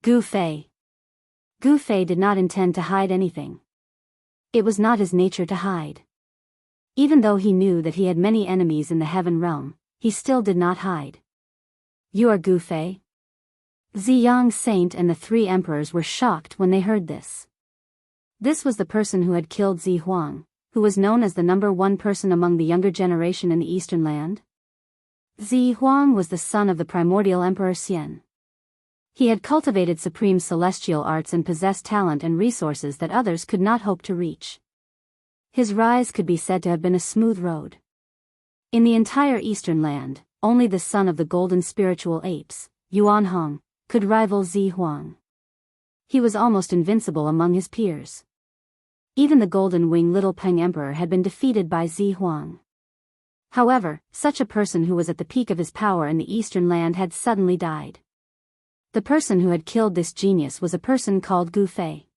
Gu Fei. Gu Fei did not intend to hide anything. It was not his nature to hide. Even though he knew that he had many enemies in the heaven realm, he still did not hide. "You are Gu Fei?" Ziyang Saint and the 3 emperors were shocked when they heard this. This was the person who had killed Zi Huang, who was known as the #1 person among the younger generation in the Eastern Land. Zi Huang was the son of the primordial Emperor Xian. He had cultivated supreme celestial arts and possessed talent and resources that others could not hope to reach. His rise could be said to have been a smooth road. In the entire Eastern Land, only the son of the golden spiritual apes, Yuan Hong, could rival Zi Huang. He was almost invincible among his peers. Even the golden wing Little Peng Emperor had been defeated by Zi Huang. However, such a person who was at the peak of his power in the Eastern Land had suddenly died. The person who had killed this genius was a person called Gu Fei.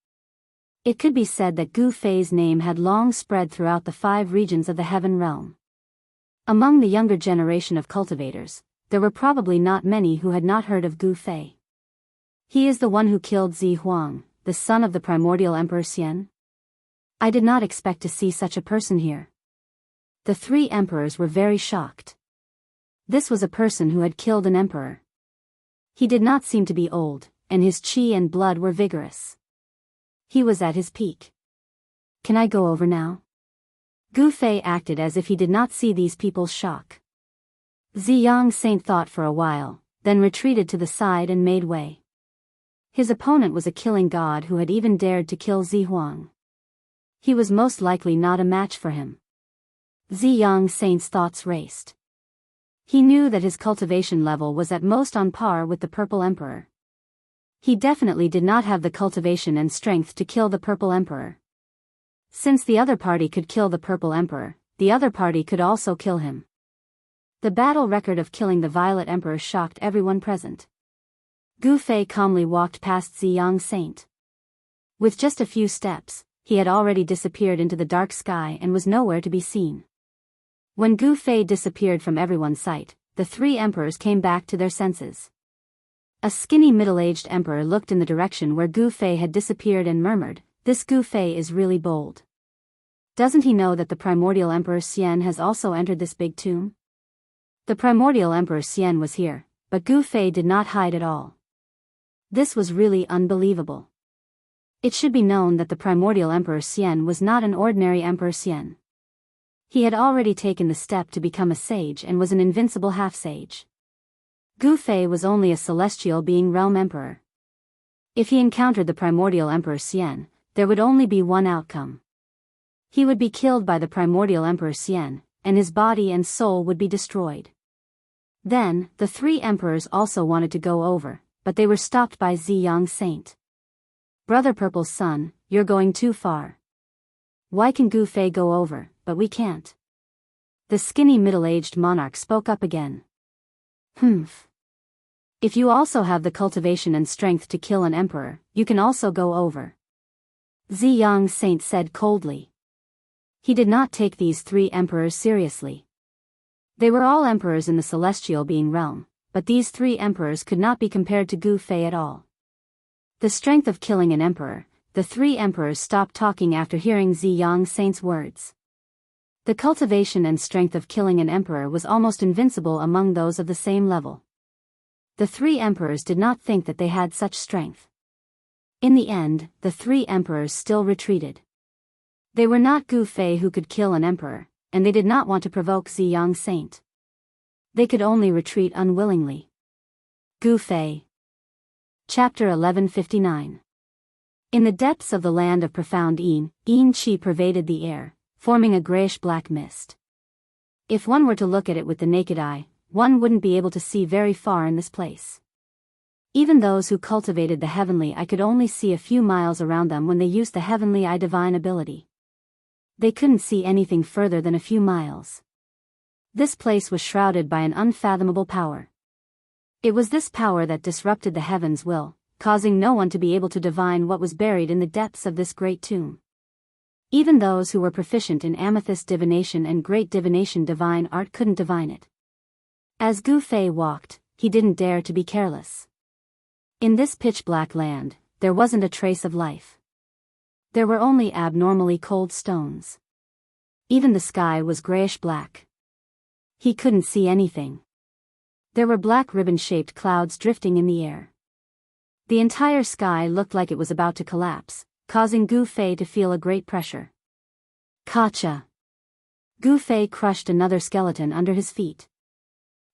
It could be said that Gu Fei's name had long spread throughout the 5 regions of the heaven realm. Among the younger generation of cultivators, there were probably not many who had not heard of Gu Fei. "He is the one who killed Zi Huang, the son of the primordial Emperor Xian? I did not expect to see such a person here." The 3 emperors were very shocked. This was a person who had killed an emperor. He did not seem to be old, and his qi and blood were vigorous. He was at his peak. "Can I go over now?" Gu Fei acted as if he did not see these people's shock. Ziyang Saint thought for a while, then retreated to the side and made way. His opponent was a killing god who had even dared to kill Zi Huang. He was most likely not a match for him. Ziyang Saint's thoughts raced. He knew that his cultivation level was at most on par with the Purple Emperor. He definitely did not have the cultivation and strength to kill the Purple Emperor. Since the other party could kill the Purple Emperor, the other party could also kill him. The battle record of killing the Violet Emperor shocked everyone present. Gu Fei calmly walked past Ziyang Saint. With just a few steps, he had already disappeared into the dark sky and was nowhere to be seen. When Gu Fei disappeared from everyone's sight, the 3 emperors came back to their senses. A skinny middle-aged emperor looked in the direction where Gu Fei had disappeared and murmured, "This Gu Fei is really bold. Doesn't he know that the primordial Emperor Xian has also entered this big tomb?" The primordial Emperor Xian was here, but Gu Fei did not hide at all. This was really unbelievable. It should be known that the primordial Emperor Xian was not an ordinary Emperor Xian. He had already taken the step to become a sage and was an invincible half-sage. Gu Fei was only a celestial being realm emperor. If he encountered the primordial Emperor Xian, there would only be one outcome. He would be killed by the primordial Emperor Xian, and his body and soul would be destroyed. Then, the 3 emperors also wanted to go over, but they were stopped by Ziyang Saint. "Brother Purple's son, you're going too far. Why can Gu Fei go over, but we can't?" The skinny middle-aged monarch spoke up again. "Humph. If you also have the cultivation and strength to kill an emperor, you can also go over," Ziyang Saint said coldly. He did not take these 3 emperors seriously. They were all emperors in the celestial being realm, but these 3 emperors could not be compared to Gu Fei at all. The strength of killing an emperor, the 3 emperors stopped talking after hearing Ziyang Saint's words. The cultivation and strength of killing an emperor was almost invincible among those of the same level. The 3 emperors did not think that they had such strength. In the end, the 3 emperors still retreated. They were not Gu Fei who could kill an emperor, and they did not want to provoke Ziyang Saint. They could only retreat unwillingly. Gu Fei. Chapter 1159. In the depths of the land of profound Yin Qi pervaded the air, forming a grayish-black mist. If one were to look at it with the naked eye, one wouldn't be able to see very far in this place. Even those who cultivated the heavenly eye could only see a few miles around them when they used the heavenly eye divine ability. They couldn't see anything further than a few miles. This place was shrouded by an unfathomable power. It was this power that disrupted the heavens' will, causing no one to be able to divine what was buried in the depths of this great tomb. Even those who were proficient in amethyst divination and great divination divine art couldn't divine it. As Gu Fei walked, he didn't dare to be careless. In this pitch-black land, there wasn't a trace of life. There were only abnormally cold stones. Even the sky was grayish-black. He couldn't see anything. There were black ribbon-shaped clouds drifting in the air. The entire sky looked like it was about to collapse, causing Gu Fei to feel a great pressure. Gotcha! Gu Fei crushed another skeleton under his feet.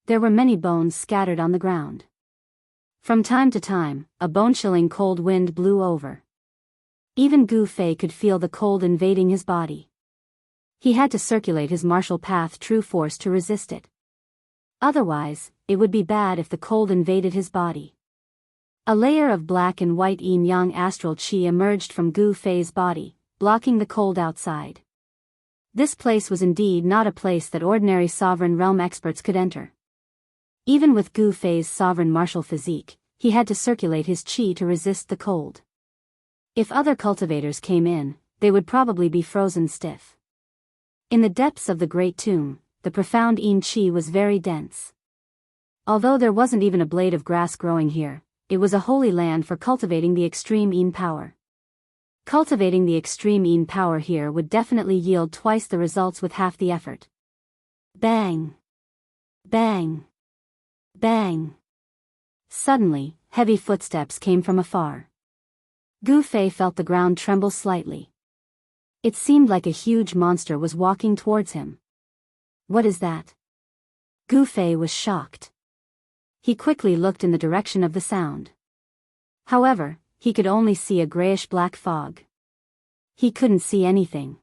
There were many bones scattered on the ground. From time to time, a bone-chilling cold wind blew over. Even Gu Fei could feel the cold invading his body. He had to circulate his martial path true force to resist it. Otherwise, it would be bad if the cold invaded his body. A layer of black and white yin-yang astral chi emerged from Gu Fei's body, blocking the cold outside. This place was indeed not a place that ordinary sovereign realm experts could enter. Even with Gu Fei's sovereign martial physique, he had to circulate his chi to resist the cold. If other cultivators came in, they would probably be frozen stiff. In the depths of the great tomb, the profound yin chi was very dense. Although there wasn't even a blade of grass growing here, it was a holy land for cultivating the extreme yin power. Cultivating the extreme yin power here would definitely yield twice the results with half the effort. Bang! Bang! Bang! Suddenly, heavy footsteps came from afar. Gu Fei felt the ground tremble slightly. It seemed like a huge monster was walking towards him. What is that? Gu Fei was shocked. He quickly looked in the direction of the sound. However, he could only see a grayish-black fog. He couldn't see anything.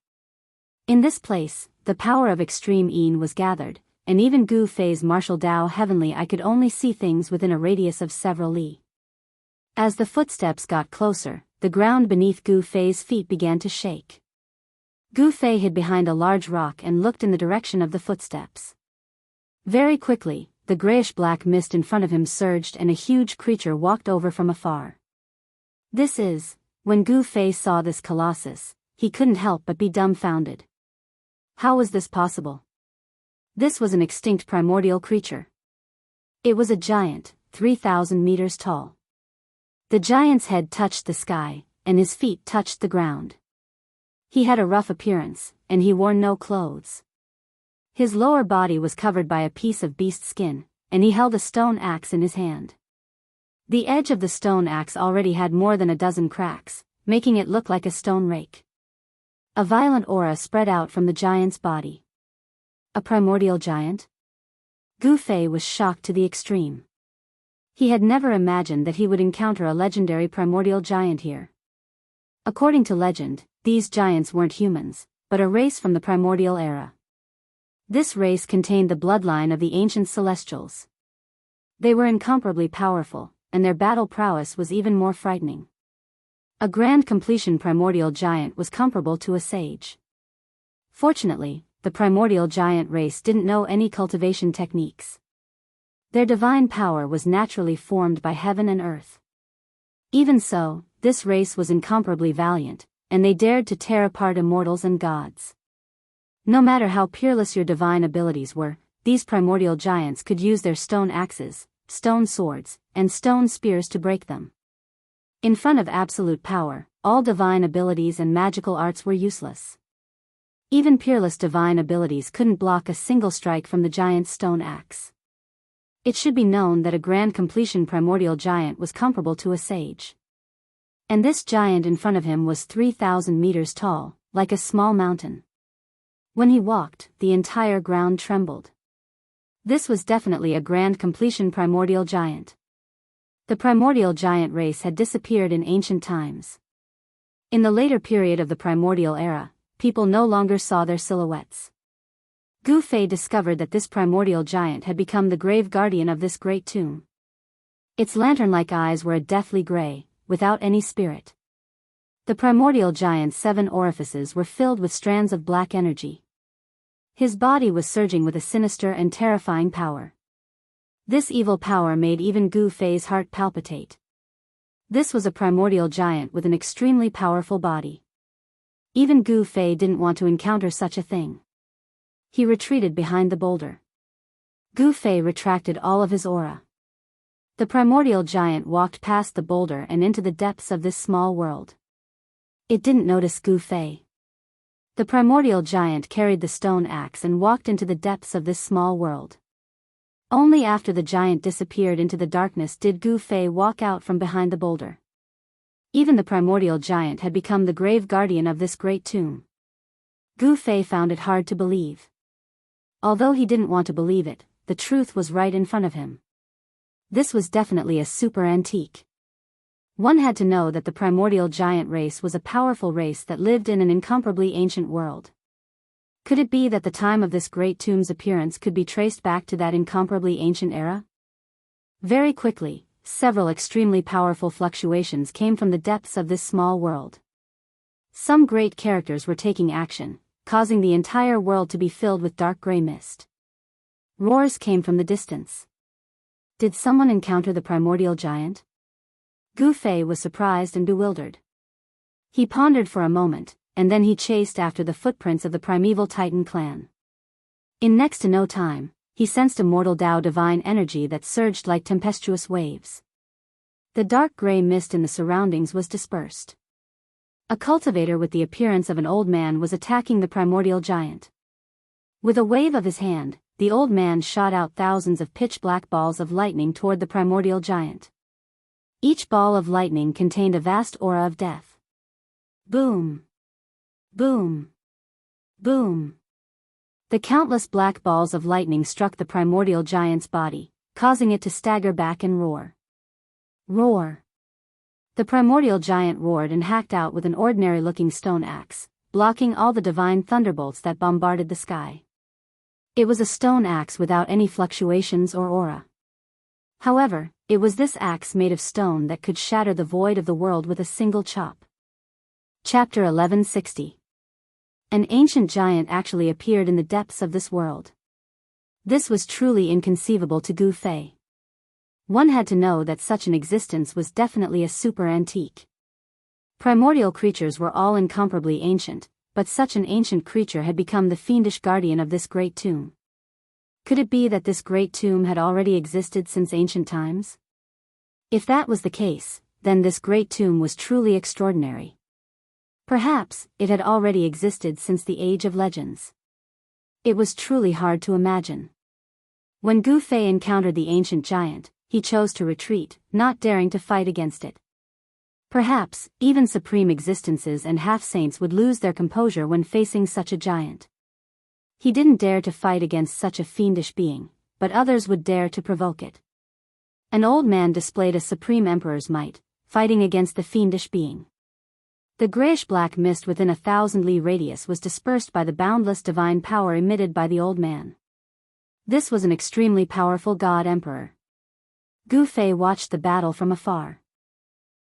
In this place, the power of extreme yin was gathered, and even Gu Fei's martial Dao heavenly eye could only see things within a radius of several li. As the footsteps got closer, the ground beneath Gu Fei's feet began to shake. Gu Fei hid behind a large rock and looked in the direction of the footsteps. Very quickly, the grayish-black mist in front of him surged and a huge creature walked over from afar. When Gu Fei saw this colossus, he couldn't help but be dumbfounded. How was this possible? This was an extinct primordial creature. It was a giant, 3,000 meters tall. The giant's head touched the sky, and his feet touched the ground. He had a rough appearance, and he wore no clothes. His lower body was covered by a piece of beast skin, and he held a stone axe in his hand. The edge of the stone axe already had more than a dozen cracks, making it look like a stone rake. A violent aura spread out from the giant's body. A primordial giant? Gu Fei was shocked to the extreme. He had never imagined that he would encounter a legendary primordial giant here. According to legend, these giants weren't humans, but a race from the primordial era. This race contained the bloodline of the ancient celestials. They were incomparably powerful, and their battle prowess was even more frightening. A grand completion primordial giant was comparable to a sage. Fortunately, the primordial giant race didn't know any cultivation techniques. Their divine power was naturally formed by heaven and earth. Even so, this race was incomparably valiant, and they dared to tear apart immortals and gods. No matter how peerless your divine abilities were, these primordial giants could use their stone axes, stone swords, and stone spears to break them. In front of absolute power, all divine abilities and magical arts were useless. Even peerless divine abilities couldn't block a single strike from the giant's stone axe. It should be known that a grand completion primordial giant was comparable to a sage. And this giant in front of him was 3,000 meters tall, like a small mountain. When he walked, the entire ground trembled. This was definitely a grand completion primordial giant. The primordial giant race had disappeared in ancient times. In the later period of the primordial era, people no longer saw their silhouettes. Gu Fei discovered that this primordial giant had become the grave guardian of this great tomb. Its lantern-like eyes were a deathly gray, without any spirit. The primordial giant's 7 orifices were filled with strands of black energy. His body was surging with a sinister and terrifying power. This evil power made even Gu Fei's heart palpitate. This was a primordial giant with an extremely powerful body. Even Gu Fei didn't want to encounter such a thing. He retreated behind the boulder. Gu Fei retracted all of his aura. The primordial giant walked past the boulder and into the depths of this small world. It didn't notice Gu Fei. The primordial giant carried the stone axe and walked into the depths of this small world. Only after the giant disappeared into the darkness did Gu Fei walk out from behind the boulder. Even the primordial giant had become the grave guardian of this great tomb. Gu Fei found it hard to believe. Although he didn't want to believe it, the truth was right in front of him. This was definitely a super antique. One had to know that the primordial giant race was a powerful race that lived in an incomparably ancient world. Could it be that the time of this great tomb's appearance could be traced back to that incomparably ancient era? Very quickly, several extremely powerful fluctuations came from the depths of this small world. Some great characters were taking action, causing the entire world to be filled with dark gray mist. Roars came from the distance. Did someone encounter the primordial giant? Gu Fei was surprised and bewildered. He pondered for a moment, and then he chased after the footprints of the primeval Titan clan. In next to no time, he sensed a mortal Tao divine energy that surged like tempestuous waves. The dark gray mist in the surroundings was dispersed. A cultivator with the appearance of an old man was attacking the primordial giant. With a wave of his hand, the old man shot out thousands of pitch-black balls of lightning toward the primordial giant. Each ball of lightning contained a vast aura of death. Boom! Boom! Boom! The countless black balls of lightning struck the primordial giant's body, causing it to stagger back and roar. Roar! The primordial giant roared and hacked out with an ordinary-looking stone axe, blocking all the divine thunderbolts that bombarded the sky. It was a stone axe without any fluctuations or aura. However, it was this axe made of stone that could shatter the void of the world with a single chop. Chapter 1160. An ancient giant actually appeared in the depths of this world. This was truly inconceivable to Gu Fei. One had to know that such an existence was definitely a super antique. Primordial creatures were all incomparably ancient, but such an ancient creature had become the fiendish guardian of this great tomb. Could it be that this great tomb had already existed since ancient times? If that was the case, then this great tomb was truly extraordinary. Perhaps, it had already existed since the age of legends. It was truly hard to imagine. When Gu Fei encountered the ancient giant, he chose to retreat, not daring to fight against it. Perhaps, even supreme existences and half-saints would lose their composure when facing such a giant. He didn't dare to fight against such a fiendish being, but others would dare to provoke it. An old man displayed a supreme emperor's might, fighting against the fiendish being. The grayish-black mist within 1,000 li radius was dispersed by the boundless divine power emitted by the old man. This was an extremely powerful god-emperor. Gu Fei watched the battle from afar.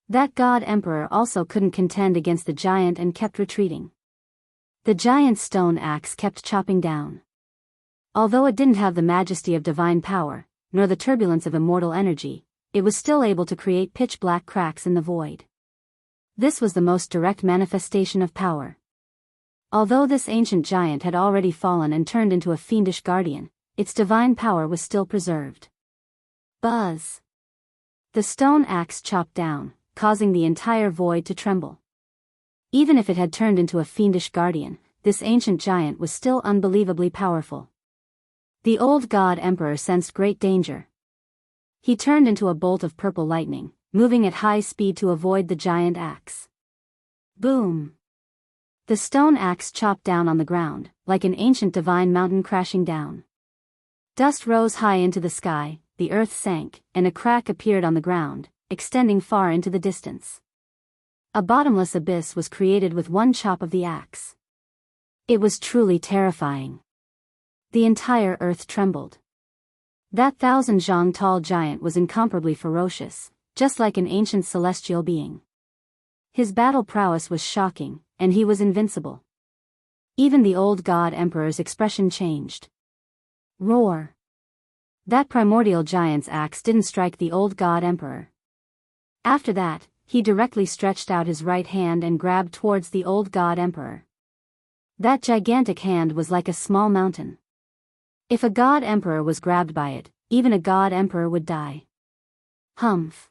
That god-emperor also couldn't contend against the giant and kept retreating. The giant's stone axe kept chopping down. Although it didn't have the majesty of divine power, nor the turbulence of immortal energy, it was still able to create pitch-black cracks in the void. This was the most direct manifestation of power. Although this ancient giant had already fallen and turned into a fiendish guardian, its divine power was still preserved. Buzz! The stone axe chopped down, causing the entire void to tremble. Even if it had turned into a fiendish guardian, this ancient giant was still unbelievably powerful. The old god-emperor sensed great danger. He turned into a bolt of purple lightning, moving at high speed to avoid the giant axe. Boom! The stone axe chopped down on the ground, like an ancient divine mountain crashing down. Dust rose high into the sky, the earth sank, and a crack appeared on the ground, extending far into the distance. A bottomless abyss was created with one chop of the axe. It was truly terrifying. The entire earth trembled. That 1,000 tall giant was incomparably ferocious, just like an ancient celestial being. His battle prowess was shocking, and he was invincible. Even the old god emperor's expression changed. Roar! That primordial giant's axe didn't strike the old god emperor. After that, he directly stretched out his right hand and grabbed towards the old god emperor. That gigantic hand was like a small mountain. If a god emperor was grabbed by it, even a god emperor would die. Humph!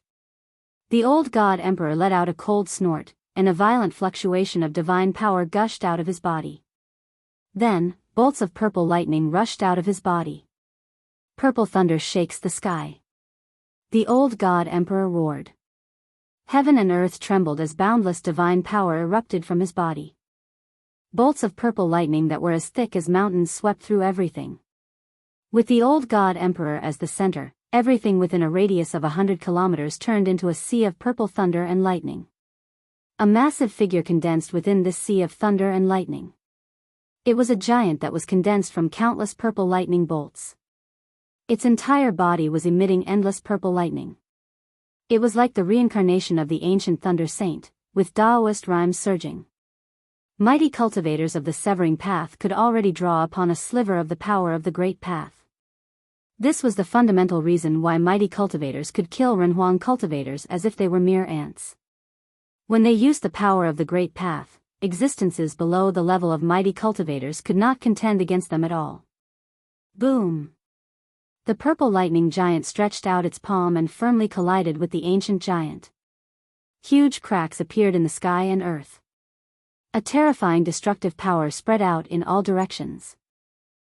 The old god emperor let out a cold snort, and a violent fluctuation of divine power gushed out of his body. Then, bolts of purple lightning rushed out of his body. Purple thunder shakes the sky. The old god emperor roared. Heaven and earth trembled as boundless divine power erupted from his body. Bolts of purple lightning that were as thick as mountains swept through everything. With the old god emperor as the center, everything within a radius of 100 kilometers turned into a sea of purple thunder and lightning. A massive figure condensed within this sea of thunder and lightning. It was a giant that was condensed from countless purple lightning bolts. Its entire body was emitting endless purple lightning. It was like the reincarnation of the ancient Thunder Saint, with Taoist rhymes surging. Mighty cultivators of the Severing Path could already draw upon a sliver of the power of the Great Path. This was the fundamental reason why mighty cultivators could kill Renhuang cultivators as if they were mere ants. When they used the power of the Great Path, existences below the level of mighty cultivators could not contend against them at all. Boom! The purple lightning giant stretched out its palm and firmly collided with the ancient giant. Huge cracks appeared in the sky and earth. A terrifying destructive power spread out in all directions.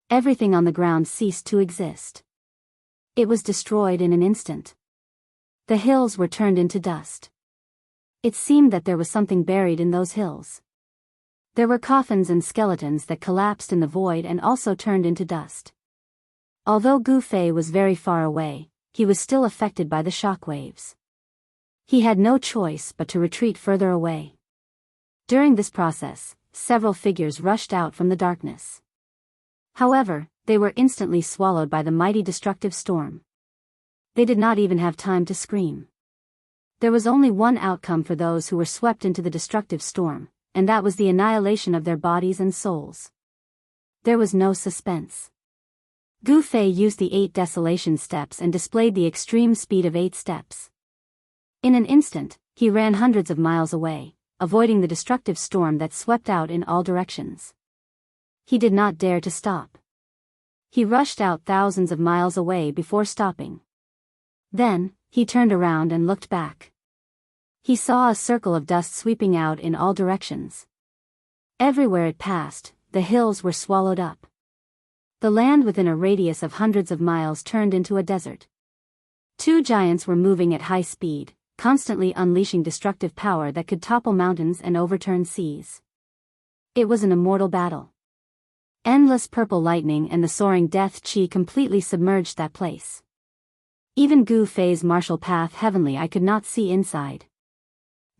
Everything on the ground ceased to exist. It was destroyed in an instant. The hills were turned into dust. It seemed that there was something buried in those hills. There were coffins and skeletons that collapsed in the void and also turned into dust. Although Gu Fei was very far away, he was still affected by the shockwaves. He had no choice but to retreat further away. During this process, several figures rushed out from the darkness. However, they were instantly swallowed by the mighty destructive storm. They did not even have time to scream. There was only one outcome for those who were swept into the destructive storm, and that was the annihilation of their bodies and souls. There was no suspense. Gu Fei used the 8 desolation steps and displayed the extreme speed of 8 steps. In an instant, he ran hundreds of miles away, avoiding the destructive storm that swept out in all directions. He did not dare to stop. He rushed out thousands of miles away before stopping. Then, he turned around and looked back. He saw a circle of dust sweeping out in all directions. Everywhere it passed, the hills were swallowed up. The land within a radius of hundreds of miles turned into a desert. 2 giants were moving at high speed, constantly unleashing destructive power that could topple mountains and overturn seas. It was an immortal battle. Endless purple lightning and the soaring death chi completely submerged that place. Even Gu Fei's martial path heavenly eye could not see inside.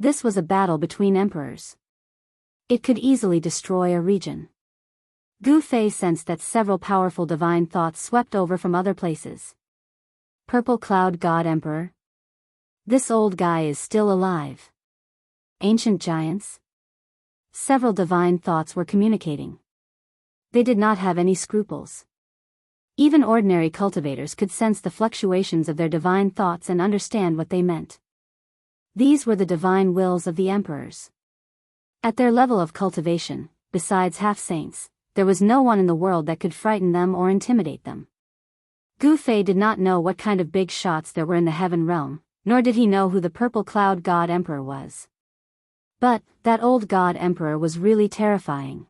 This was a battle between emperors. It could easily destroy a region. Gu Fei sensed that several powerful divine thoughts swept over from other places. Purple Cloud God Emperor. This old guy is still alive. Ancient giants. Several divine thoughts were communicating. They did not have any scruples. Even ordinary cultivators could sense the fluctuations of their divine thoughts and understand what they meant. These were the divine wills of the emperors. At their level of cultivation, besides half-saints, there was no one in the world that could frighten them or intimidate them. Gu Fei did not know what kind of big shots there were in the heaven realm, nor did he know who the Purple Cloud God Emperor was. But, that old God Emperor was really terrifying.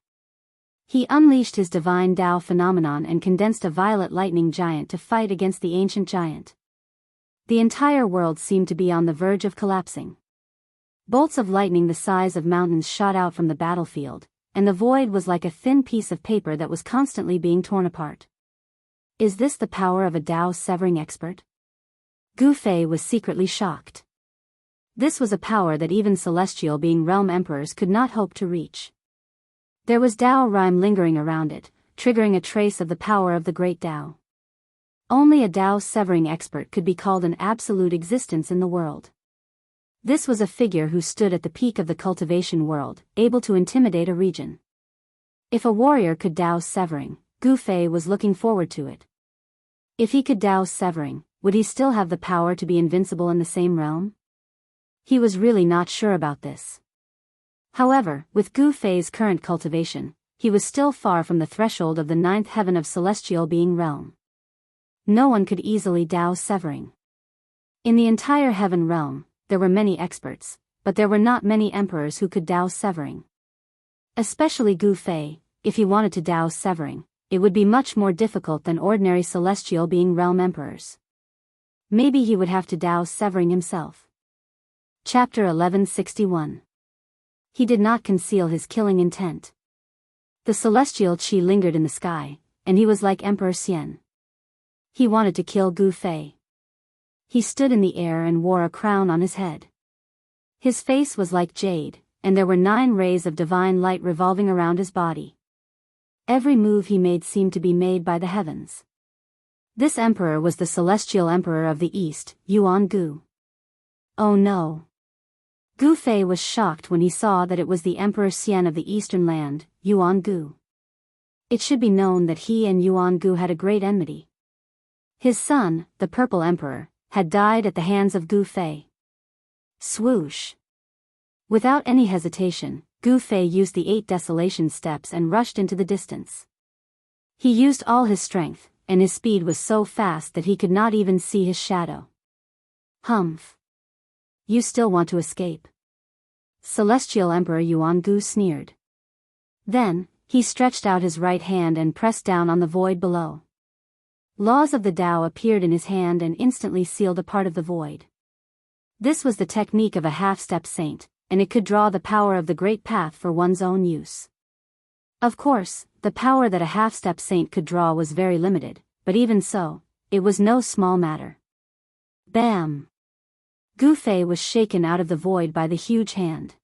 He unleashed his divine Tao phenomenon and condensed a violet lightning giant to fight against the ancient giant. The entire world seemed to be on the verge of collapsing. Bolts of lightning the size of mountains shot out from the battlefield, and the void was like a thin piece of paper that was constantly being torn apart. Is this the power of a Tao severing expert? Gu Fei was secretly shocked. This was a power that even celestial being realm emperors could not hope to reach. There was Tao rhyme lingering around it, triggering a trace of the power of the great Tao. Only a Tao severing expert could be called an absolute existence in the world. This was a figure who stood at the peak of the cultivation world, able to intimidate a region. If a warrior could douse Severing, Gu Fei was looking forward to it. If he could douse Severing, would he still have the power to be invincible in the same realm? He was really not sure about this. However, with Gu Fei's current cultivation, he was still far from the threshold of the 9th heaven of celestial being realm. No one could easily douse Severing. In the entire heaven realm, there were many experts, but there were not many emperors who could douse Severing. Especially Gu Fei, if he wanted to douse Severing, it would be much more difficult than ordinary celestial being realm emperors. Maybe he would have to douse Severing himself. Chapter 1161. He did not conceal his killing intent. The celestial chi lingered in the sky, and he was like Emperor Xian. He wanted to kill Gu Fei. He stood in the air and wore a crown on his head. His face was like jade, and there were 9 rays of divine light revolving around his body. Every move he made seemed to be made by the heavens. This emperor was the celestial emperor of the East, Yuan Gu. Oh no! Gu Fei was shocked when he saw that it was the Emperor Xian of the Eastern land, Yuan Gu. It should be known that he and Yuan Gu had a great enmity. His son, the Purple Emperor, had died at the hands of Gu Fei. Swoosh! Without any hesitation, Gu Fei used the 8 desolation steps and rushed into the distance. He used all his strength, and his speed was so fast that he could not even see his shadow. Humph! You still want to escape? Celestial Emperor Yuan Gu sneered. Then, he stretched out his right hand and pressed down on the void below. Laws of the Tao appeared in his hand and instantly sealed a part of the void. This was the technique of a half-step saint, and it could draw the power of the Great Path for one's own use. Of course, the power that a half-step saint could draw was very limited, but even so, it was no small matter. Bam! Gu Fei was shaken out of the void by the huge hand.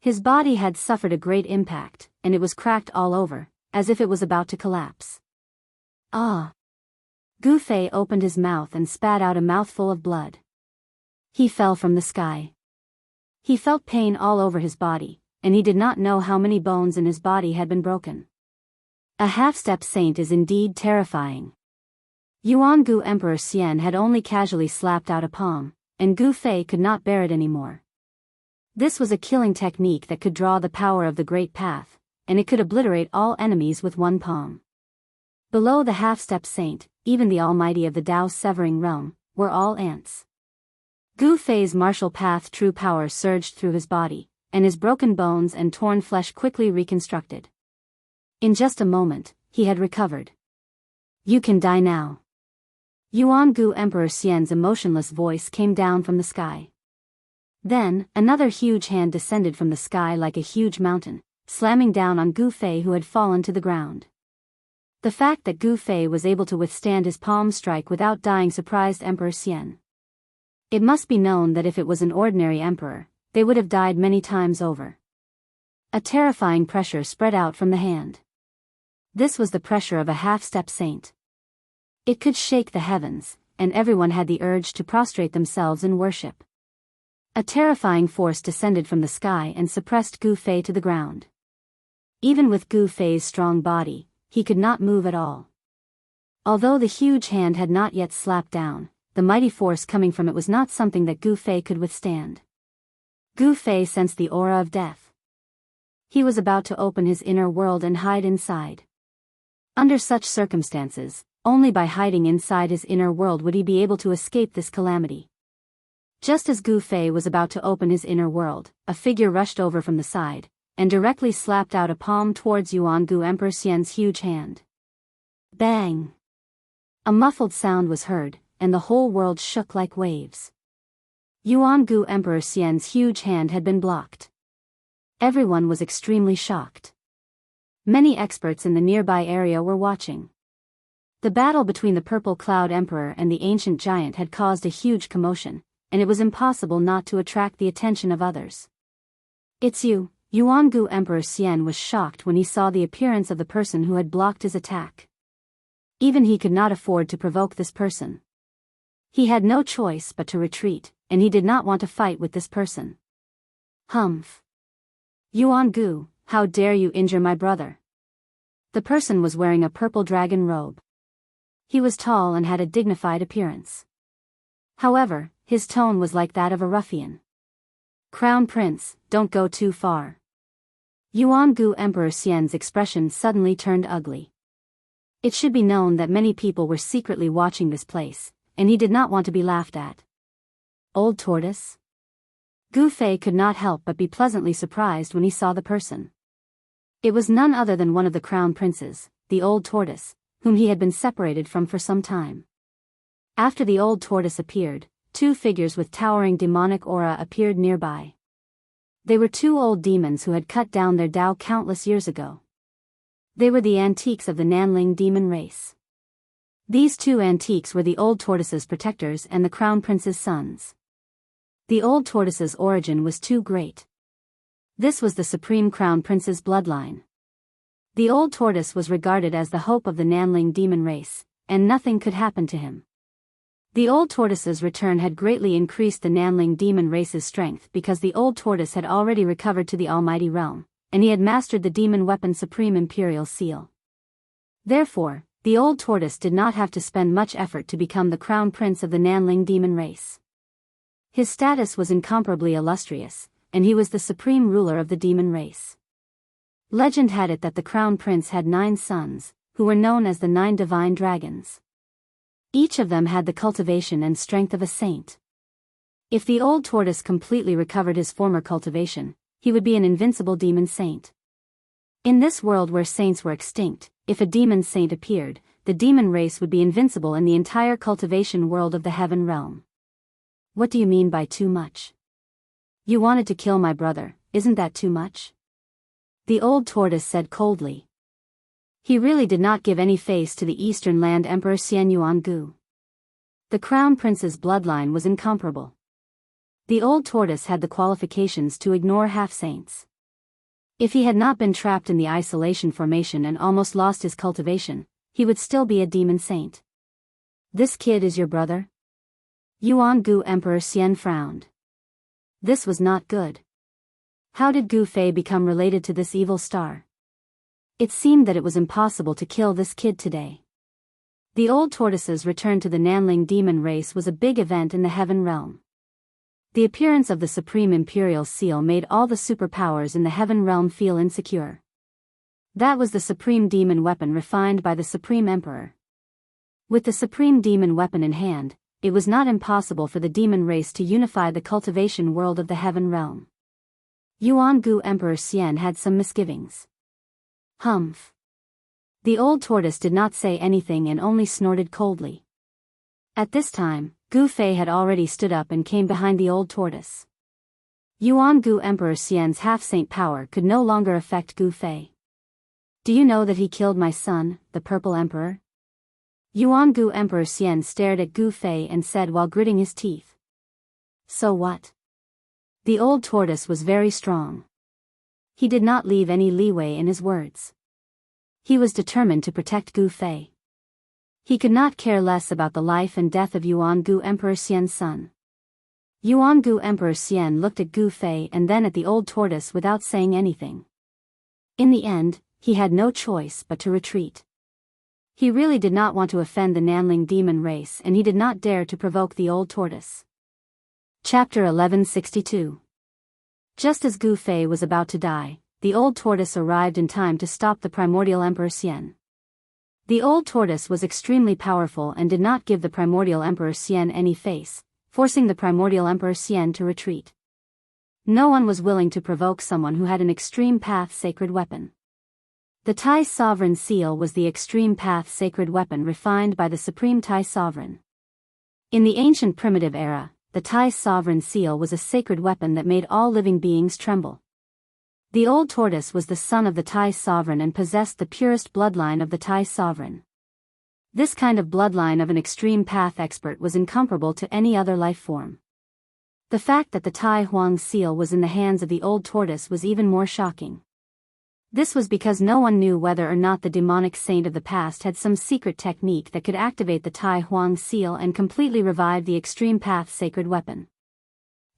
His body had suffered a great impact, and it was cracked all over, as if it was about to collapse. Ah! Gu Fei opened his mouth and spat out a mouthful of blood. He fell from the sky. He felt pain all over his body, and he did not know how many bones in his body had been broken. A half-step saint is indeed terrifying. Yuan Gu Emperor Xian had only casually slapped out a palm, and Gu Fei could not bear it anymore. This was a killing technique that could draw the power of the Great Path, and it could obliterate all enemies with one palm. Below the half-step saint, even the almighty of the Tao Severing realm, were all ants. Gu Fei's martial path true power surged through his body, and his broken bones and torn flesh quickly reconstructed. In just a moment, he had recovered. You can die now. Yuan Gu Emperor Xian's emotionless voice came down from the sky. Then, another huge hand descended from the sky like a huge mountain, slamming down on Gu Fei who had fallen to the ground. The fact that Gu Fei was able to withstand his palm strike without dying surprised Emperor Xian. It must be known that if it was an ordinary emperor, they would have died many times over. A terrifying pressure spread out from the hand. This was the pressure of a half-step saint. It could shake the heavens, and everyone had the urge to prostrate themselves in worship. A terrifying force descended from the sky and suppressed Gu Fei to the ground. Even with Gu Fei's strong body, he could not move at all. Although the huge hand had not yet slapped down, the mighty force coming from it was not something that Gu Fei could withstand. Gu Fei sensed the aura of death. He was about to open his inner world and hide inside. Under such circumstances, only by hiding inside his inner world would he be able to escape this calamity. Just as Gu Fei was about to open his inner world, a figure rushed over from the side, and directly slapped out a palm towards Yuan Gu Emperor Xian's huge hand. Bang! A muffled sound was heard, and the whole world shook like waves. Yuan Gu Emperor Xian's huge hand had been blocked. Everyone was extremely shocked. Many experts in the nearby area were watching. The battle between the Purple Cloud Emperor and the ancient giant had caused a huge commotion, and it was impossible not to attract the attention of others. It's you, Yuan Gu Emperor Xian was shocked when he saw the appearance of the person who had blocked his attack. Even he could not afford to provoke this person. He had no choice but to retreat, and he did not want to fight with this person. Humph. Yuan Gu, how dare you injure my brother? The person was wearing a purple dragon robe. He was tall and had a dignified appearance. However, his tone was like that of a ruffian. Crown Prince, don't go too far. Yuan Gu Emperor Xian's expression suddenly turned ugly. It should be known that many people were secretly watching this place, and he did not want to be laughed at. Old tortoise? Gu Fei could not help but be pleasantly surprised when he saw the person. It was none other than one of the crown princes, the old tortoise, whom he had been separated from for some time. After the old tortoise appeared, two figures with towering demonic aura appeared nearby. They were two old demons who had cut down their Tao countless years ago. They were the antiques of the Nanling demon race. These two antiques were the old tortoise's protectors and the crown prince's sons. The old tortoise's origin was too great. This was the supreme crown prince's bloodline. The old tortoise was regarded as the hope of the Nanling demon race, and nothing could happen to him. The old tortoise's return had greatly increased the Nanling demon race's strength because the old tortoise had already recovered to the almighty realm, and he had mastered the demon weapon Supreme Imperial Seal. Therefore, the old tortoise did not have to spend much effort to become the crown prince of the Nanling demon race. His status was incomparably illustrious, and he was the supreme ruler of the demon race. Legend had it that the crown prince had 9 sons, who were known as the 9 divine dragons. Each of them had the cultivation and strength of a saint. If the old tortoise completely recovered his former cultivation, he would be an invincible demon saint. In this world where saints were extinct, if a demon saint appeared, the demon race would be invincible in the entire cultivation world of the heaven realm. What do you mean by too much? You wanted to kill my brother, isn't that too much? The old tortoise said coldly. He really did not give any face to the Eastern Land Emperor Xian Yuan Gu. The crown prince's bloodline was incomparable. The old tortoise had the qualifications to ignore half-saints. If he had not been trapped in the isolation formation and almost lost his cultivation, he would still be a demon saint. This kid is your brother? Yuan Gu Emperor Xian frowned. This was not good. How did Gu Fei become related to this evil star? It seemed that it was impossible to kill this kid today. The old tortoise's return to the Nanling demon race was a big event in the heaven realm. The appearance of the Supreme Imperial Seal made all the superpowers in the heaven realm feel insecure. That was the supreme demon weapon refined by the Supreme Emperor. With the supreme demon weapon in hand, it was not impossible for the demon race to unify the cultivation world of the heaven realm. Yuan Gu Emperor Xian had some misgivings. Humph. The old tortoise did not say anything and only snorted coldly. At this time, Gu Fei had already stood up and came behind the old tortoise. Yuan Gu Emperor Xian's half-saint power could no longer affect Gu Fei. Do you know that he killed my son, the Purple Emperor? Yuan Gu Emperor Xian stared at Gu Fei and said while gritting his teeth. So what? The old tortoise was very strong. He did not leave any leeway in his words. He was determined to protect Gu Fei. He could not care less about the life and death of Yuan Gu Emperor Xian's son. Yuan Gu Emperor Xian looked at Gu Fei and then at the old tortoise without saying anything. In the end, he had no choice but to retreat. He really did not want to offend the Nanling demon race and he did not dare to provoke the old tortoise. Chapter 1162. Just as Gu Fei was about to die, the old tortoise arrived in time to stop the primordial Emperor Xian. The old tortoise was extremely powerful and did not give the primordial Emperor Xian any face, forcing the primordial Emperor Xian to retreat. No one was willing to provoke someone who had an extreme path sacred weapon. The Tai Sovereign Seal was the extreme path sacred weapon refined by the Supreme Tai Sovereign. In the ancient primitive era, the Tai Sovereign Seal was a sacred weapon that made all living beings tremble. The old tortoise was the son of the Tai Sovereign and possessed the purest bloodline of the Tai Sovereign. This kind of bloodline of an extreme path expert was incomparable to any other life form. The fact that the Tai Huang Seal was in the hands of the old tortoise was even more shocking. This was because no one knew whether or not the demonic saint of the past had some secret technique that could activate the Tai Huang Seal and completely revive the extreme path sacred weapon.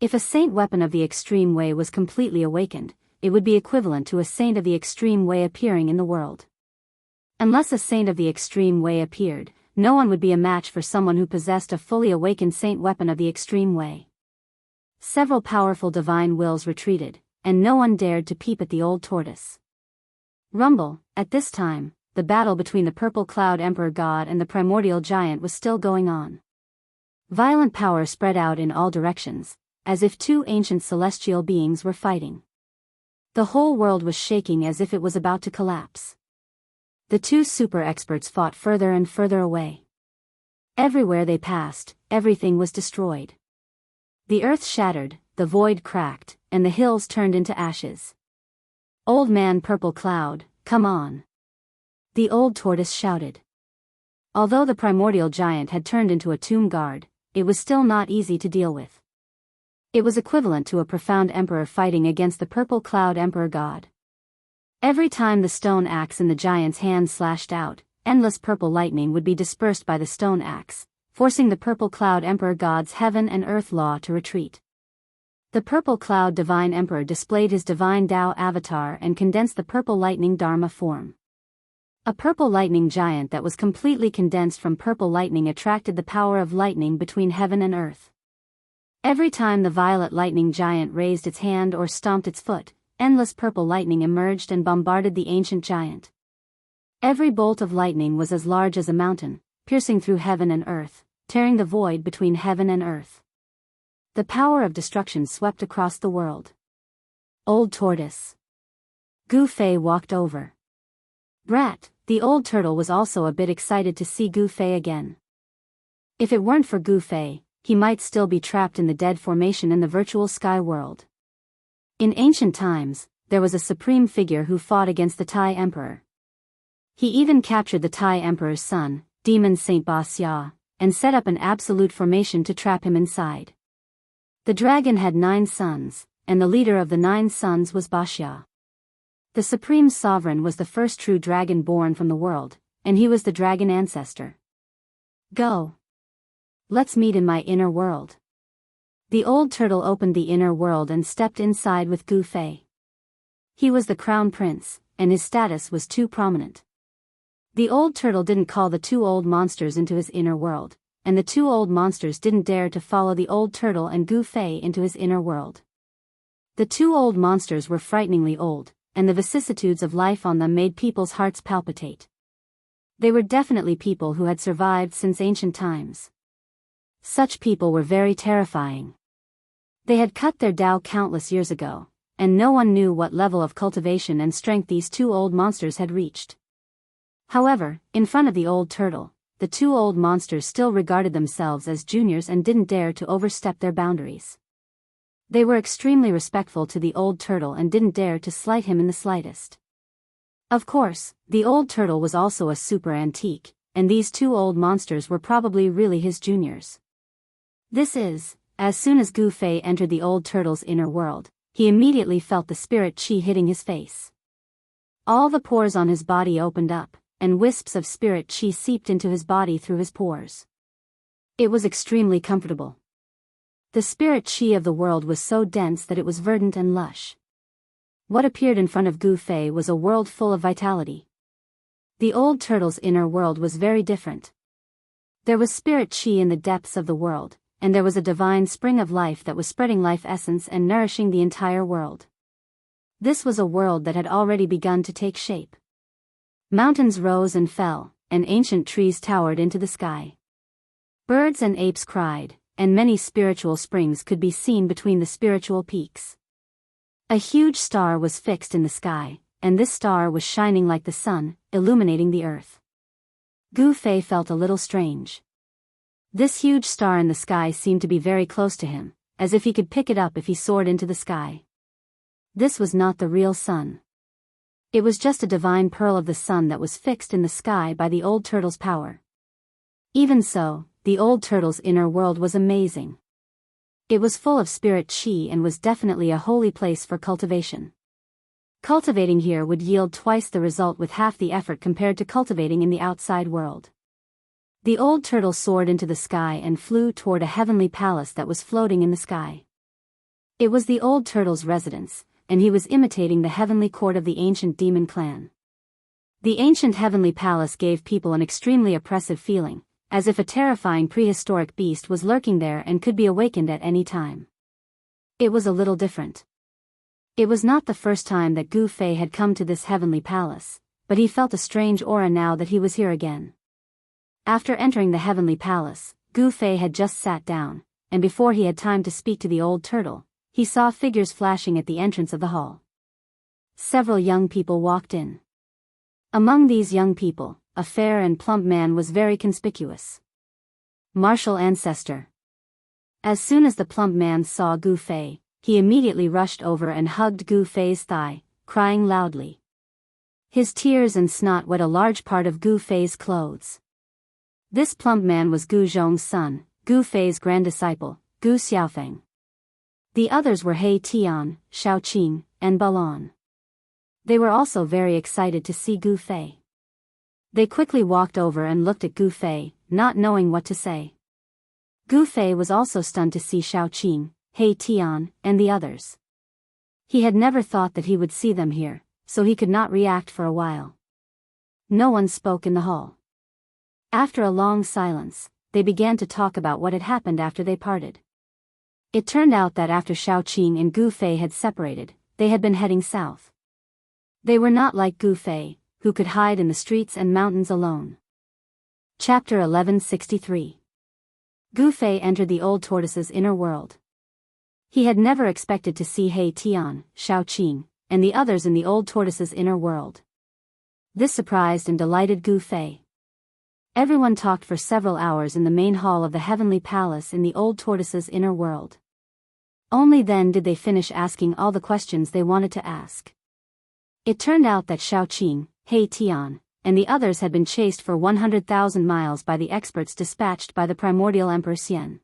If a saint weapon of the extreme way was completely awakened, it would be equivalent to a saint of the extreme way appearing in the world. Unless a saint of the extreme way appeared, no one would be a match for someone who possessed a fully awakened saint weapon of the extreme way. Several powerful divine wills retreated, and no one dared to peep at the old tortoise. Rumble, at this time, the battle between the purple cloud emperor god and the primordial giant was still going on. Violent power spread out in all directions, as if two ancient celestial beings were fighting. The whole world was shaking as if it was about to collapse. The two super experts fought further and further away. Everywhere they passed, everything was destroyed. The earth shattered, the void cracked, and the hills turned into ashes. "Old man Purple Cloud, come on!" the old tortoise shouted. Although the primordial giant had turned into a tomb guard, it was still not easy to deal with. It was equivalent to a profound emperor fighting against the purple cloud emperor god. Every time the stone axe in the giant's hand slashed out, endless purple lightning would be dispersed by the stone axe, forcing the purple cloud emperor god's heaven and earth law to retreat. The purple cloud divine emperor displayed his divine Tao avatar and condensed the purple lightning dharma form. A purple lightning giant that was completely condensed from purple lightning attracted the power of lightning between heaven and earth. Every time the violet lightning giant raised its hand or stomped its foot, endless purple lightning emerged and bombarded the ancient giant. Every bolt of lightning was as large as a mountain, piercing through heaven and earth, tearing the void between heaven and earth. The power of destruction swept across the world. Old tortoise. Gu Fei walked over. Brat, the old turtle, was also a bit excited to see Gu Fei again. If it weren't for Gu Fei, he might still be trapped in the dead formation in the virtual sky world. In ancient times, there was a supreme figure who fought against the Tai Emperor. He even captured the Tai Emperor's son, Demon Saint Ba Xia, and set up an absolute formation to trap him inside. The dragon had 9 sons, and the leader of the 9 sons was Ba Xia. The supreme sovereign was the first true dragon born from the world, and he was the dragon ancestor. Go. Let's meet in my inner world. The old turtle opened the inner world and stepped inside with Gu Fei. He was the crown prince, and his status was too prominent. The old turtle didn't call the 2 old monsters into his inner world, and the 2 old monsters didn't dare to follow the old turtle and Gu Fei into his inner world. The 2 old monsters were frighteningly old, and the vicissitudes of life on them made people's hearts palpitate. They were definitely people who had survived since ancient times. Such people were very terrifying. They had cut their Tao countless years ago, and no one knew what level of cultivation and strength these 2 old monsters had reached. However, in front of the old turtle, the 2 old monsters still regarded themselves as juniors and didn't dare to overstep their boundaries. They were extremely respectful to the old turtle and didn't dare to slight him in the slightest. Of course, the old turtle was also a super antique, and these 2 old monsters were probably really his juniors. As soon as Gu Fei entered the old turtle's inner world, he immediately felt the spirit chi hitting his face. All the pores on his body opened up, and wisps of spirit chi seeped into his body through his pores. It was extremely comfortable. The spirit chi of the world was so dense that it was verdant and lush. What appeared in front of Gu Fei was a world full of vitality. The old turtle's inner world was very different. There was spirit chi in the depths of the world, and there was a divine spring of life that was spreading life essence and nourishing the entire world. This was a world that had already begun to take shape. Mountains rose and fell, and ancient trees towered into the sky. Birds and apes cried, and many spiritual springs could be seen between the spiritual peaks. A huge star was fixed in the sky, and this star was shining like the sun, illuminating the earth. Gu Fei felt a little strange. This huge star in the sky seemed to be very close to him, as if he could pick it up if he soared into the sky. This was not the real sun. It was just a divine pearl of the sun that was fixed in the sky by the old turtle's power. Even so, the old turtle's inner world was amazing. It was full of spirit chi and was definitely a holy place for cultivation. Cultivating here would yield twice the result with half the effort compared to cultivating in the outside world. The old turtle soared into the sky and flew toward a heavenly palace that was floating in the sky. It was the old turtle's residence, and he was imitating the heavenly court of the ancient demon clan. The ancient heavenly palace gave people an extremely oppressive feeling, as if a terrifying prehistoric beast was lurking there and could be awakened at any time. It was a little different. It was not the first time that Gu Fei had come to this heavenly palace, but he felt a strange aura now that he was here again. After entering the heavenly palace, Gu Fei had just sat down, and before he had time to speak to the old turtle, he saw figures flashing at the entrance of the hall. Several young people walked in. Among these young people, a fair and plump man was very conspicuous. Martial ancestor. As soon as the plump man saw Gu Fei, he immediately rushed over and hugged Gu Fei's thigh, crying loudly. His tears and snot wet a large part of Gu Fei's clothes. This plump man was Gu Zhong's son, Gu Fei's grand disciple, Gu Xiaofeng. The others were He Tian, Shao Qing, and Balon. They were also very excited to see Gu Fei. They quickly walked over and looked at Gu Fei, not knowing what to say. Gu Fei was also stunned to see Shao Qing, He Tian, and the others. He had never thought that he would see them here, so he could not react for a while. No one spoke in the hall. After a long silence, they began to talk about what had happened after they parted. It turned out that after Shao Qing and Gu Fei had separated, they had been heading south. They were not like Gu Fei, who could hide in the streets and mountains alone. Chapter 1163. Gu Fei entered the old tortoise's inner world. He had never expected to see He Tian, Shao Qing, and the others in the old tortoise's inner world. This surprised and delighted Gu Fei. Everyone talked for several hours in the main hall of the heavenly palace in the old tortoise's inner world. Only then did they finish asking all the questions they wanted to ask. It turned out that Shao Qing, He Tian, and the others had been chased for 100,000 miles by the experts dispatched by the primordial Emperor Xian.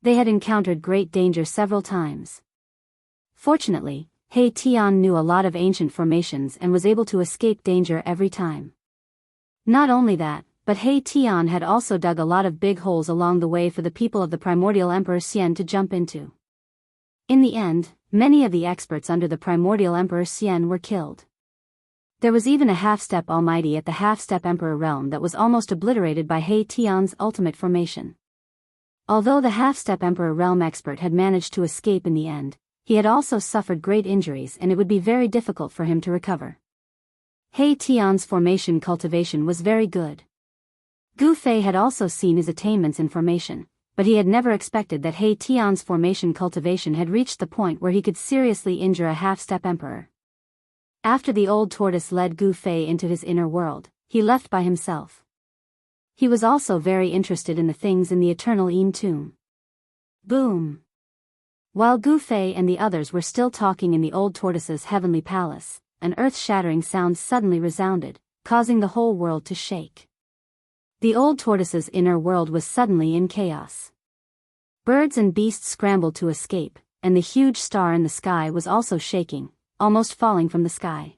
They had encountered great danger several times. Fortunately, He Tian knew a lot of ancient formations and was able to escape danger every time. Not only that, but He Tian had also dug a lot of big holes along the way for the people of the primordial Emperor Xian to jump into. In the end, many of the experts under the primordial Emperor Xian were killed. There was even a half-step almighty at the half-step emperor realm that was almost obliterated by He Tian's ultimate formation. Although the half-step emperor realm expert had managed to escape in the end, he had also suffered great injuries and it would be very difficult for him to recover. He Tian's formation cultivation was very good. Gu Fei had also seen his attainments in formation, but he had never expected that He Tian's formation cultivation had reached the point where he could seriously injure a half-step emperor. After the old tortoise led Gu Fei into his inner world, he left by himself. He was also very interested in the things in the eternal Yin tomb. Boom! While Gu Fei and the others were still talking in the old tortoise's heavenly palace, an earth-shattering sound suddenly resounded, causing the whole world to shake. The old tortoise's inner world was suddenly in chaos. Birds and beasts scrambled to escape, and the huge star in the sky was also shaking, almost falling from the sky.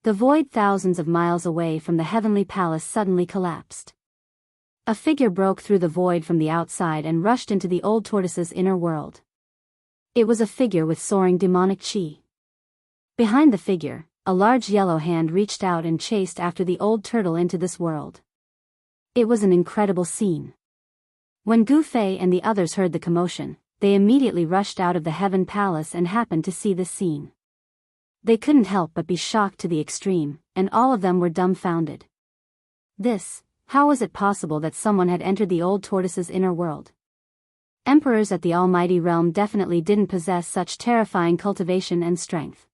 The void thousands of miles away from the heavenly palace suddenly collapsed. A figure broke through the void from the outside and rushed into the old tortoise's inner world. It was a figure with soaring demonic chi. Behind the figure, a large yellow hand reached out and chased after the old turtle into this world. It was an incredible scene. When Gu Fei and the others heard the commotion, they immediately rushed out of the heaven palace and happened to see this scene. They couldn't help but be shocked to the extreme, and all of them were dumbfounded. How was it possible that someone had entered the old tortoise's inner world? Emperors at the almighty realm definitely didn't possess such terrifying cultivation and strength.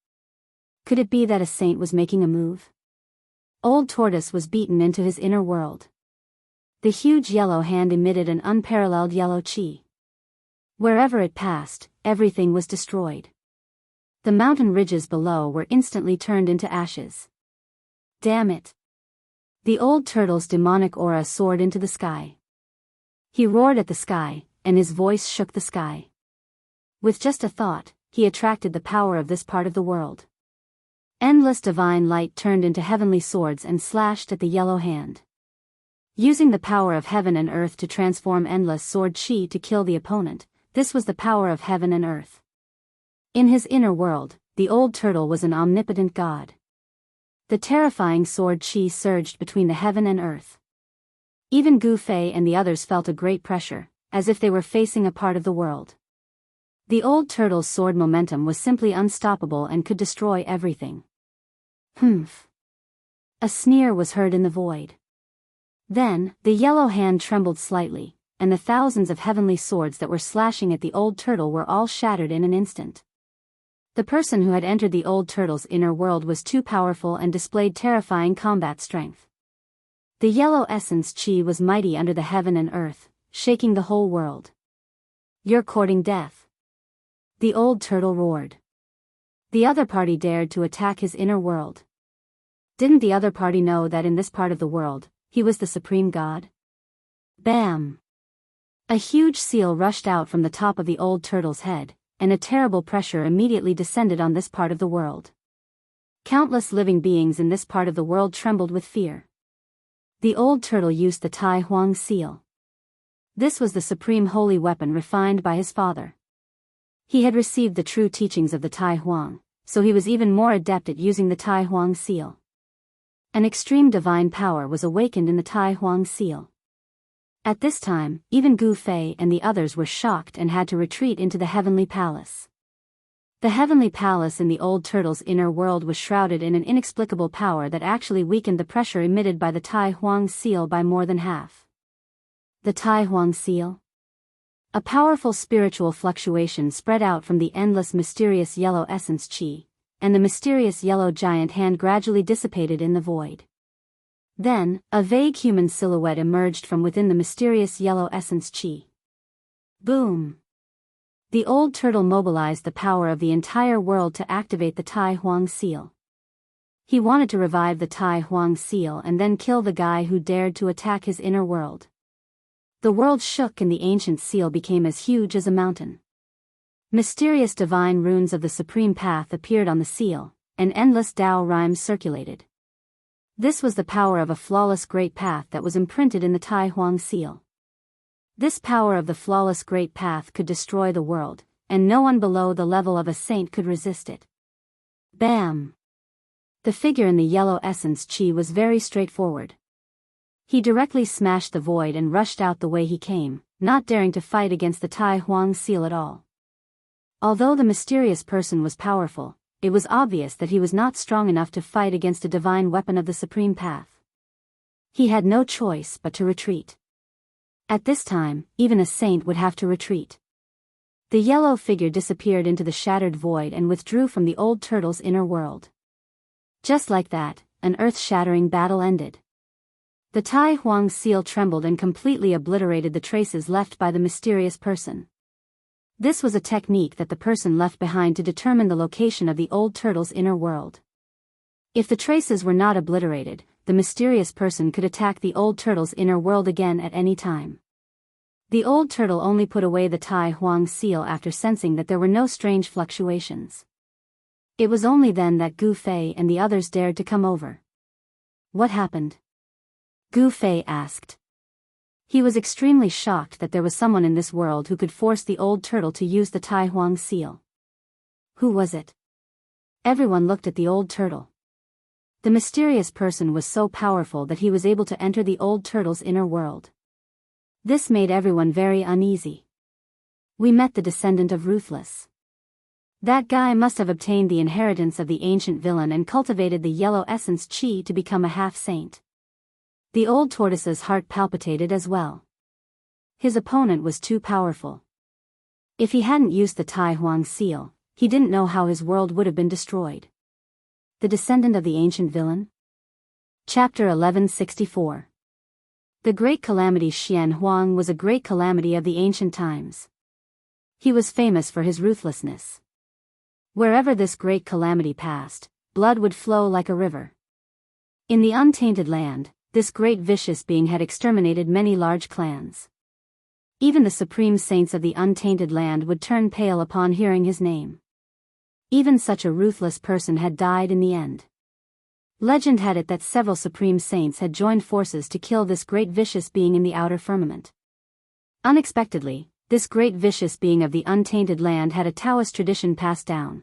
Could it be that a saint was making a move? Old tortoise was beaten into his inner world. The huge yellow hand emitted an unparalleled yellow chi. Wherever it passed, everything was destroyed. The mountain ridges below were instantly turned into ashes. Damn it! The old turtle's demonic aura soared into the sky. He roared at the sky, and his voice shook the sky. With just a thought, he attracted the power of this part of the world. Endless divine light turned into heavenly swords and slashed at the yellow hand. Using the power of heaven and earth to transform endless sword chi to kill the opponent, this was the power of heaven and earth. In his inner world, the old turtle was an omnipotent god. The terrifying sword chi surged between the heaven and earth. Even Gu Fei and the others felt a great pressure, as if they were facing a part of the world. The old turtle's sword momentum was simply unstoppable and could destroy everything. Humph. A sneer was heard in the void. Then, the yellow hand trembled slightly, and the thousands of heavenly swords that were slashing at the old turtle were all shattered in an instant. The person who had entered the old turtle's inner world was too powerful and displayed terrifying combat strength. The yellow essence chi was mighty under the heaven and earth, shaking the whole world. "You're courting death," the old turtle roared. The other party dared to attack his inner world. Didn't the other party know that in this part of the world, he was the supreme god? Bam! A huge seal rushed out from the top of the old turtle's head, and a terrible pressure immediately descended on this part of the world. Countless living beings in this part of the world trembled with fear. The old turtle used the Tai Huang seal. This was the supreme holy weapon refined by his father. He had received the true teachings of the Tai Huang, so he was even more adept at using the Tai Huang seal. An extreme divine power was awakened in the Tai Huang seal. At this time, even Gu Fei and the others were shocked and had to retreat into the heavenly palace. The heavenly palace in the old turtle's inner world was shrouded in an inexplicable power that actually weakened the pressure emitted by the Tai Huang seal by more than half. The Tai Huang seal? A powerful spiritual fluctuation spread out from the endless mysterious yellow essence chi, and the mysterious yellow giant hand gradually dissipated in the void. Then, a vague human silhouette emerged from within the mysterious yellow essence chi. Boom! The old turtle mobilized the power of the entire world to activate the Tai Huang seal. He wanted to revive the Tai Huang seal and then kill the guy who dared to attack his inner world. The world shook and the ancient seal became as huge as a mountain. Mysterious divine runes of the supreme path appeared on the seal, and endless Tao rhymes circulated. This was the power of a flawless great path that was imprinted in the Tai Huang seal. This power of the flawless great path could destroy the world, and no one below the level of a saint could resist it. Bam! The figure in the yellow essence chi was very straightforward. He directly smashed the void and rushed out the way he came, not daring to fight against the Tai Huang seal at all. Although the mysterious person was powerful, it was obvious that he was not strong enough to fight against a divine weapon of the supreme path. He had no choice but to retreat. At this time, even a saint would have to retreat. The yellow figure disappeared into the shattered void and withdrew from the old turtle's inner world. Just like that, an earth-shattering battle ended. The Tai Huang seal trembled and completely obliterated the traces left by the mysterious person. This was a technique that the person left behind to determine the location of the old turtle's inner world. If the traces were not obliterated, the mysterious person could attack the old turtle's inner world again at any time. The old turtle only put away the Tai Huang seal after sensing that there were no strange fluctuations. It was only then that Gu Fei and the others dared to come over. What happened? Gu Fei asked. He was extremely shocked that there was someone in this world who could force the old turtle to use the Tai Huang seal. Who was it? Everyone looked at the old turtle. The mysterious person was so powerful that he was able to enter the old turtle's inner world. This made everyone very uneasy. We met the descendant of Ruthless. That guy must have obtained the inheritance of the ancient villain and cultivated the yellow essence chi to become a half-saint. The old tortoise's heart palpitated as well. His opponent was too powerful. If he hadn't used the Tai Huang seal, he didn't know how his world would have been destroyed. The descendant of the ancient villain? Chapter 1164. The great calamity Xian Huang was a great calamity of the ancient times. He was famous for his ruthlessness. Wherever this great calamity passed, blood would flow like a river. In the untainted land, this great vicious being had exterminated many large clans. Even the supreme saints of the untainted land would turn pale upon hearing his name. Even such a ruthless person had died in the end. Legend had it that several supreme saints had joined forces to kill this great vicious being in the outer firmament. Unexpectedly, This great vicious being of the untainted land had a Taoist tradition passed down.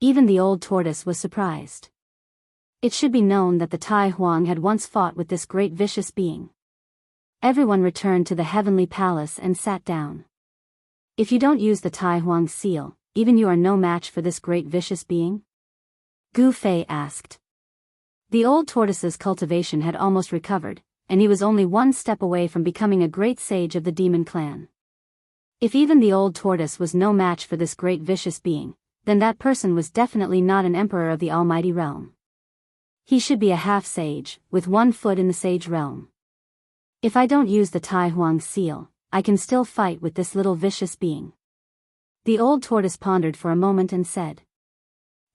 Even the old tortoise was surprised. It should be known that the Tai Huang had once fought with this great vicious being. Everyone returned to the heavenly palace and sat down. If you don't use the Tai Huang seal, even you are no match for this great vicious being? Gu Fei asked. The old tortoise's cultivation had almost recovered, and he was only one step away from becoming a great sage of the demon clan. If even the old tortoise was no match for this great vicious being, then that person was definitely not an emperor of the almighty realm. He should be a half-sage, with one foot in the sage realm. If I don't use the Tai Huang seal, I can still fight with this little vicious being. The old tortoise pondered for a moment and said.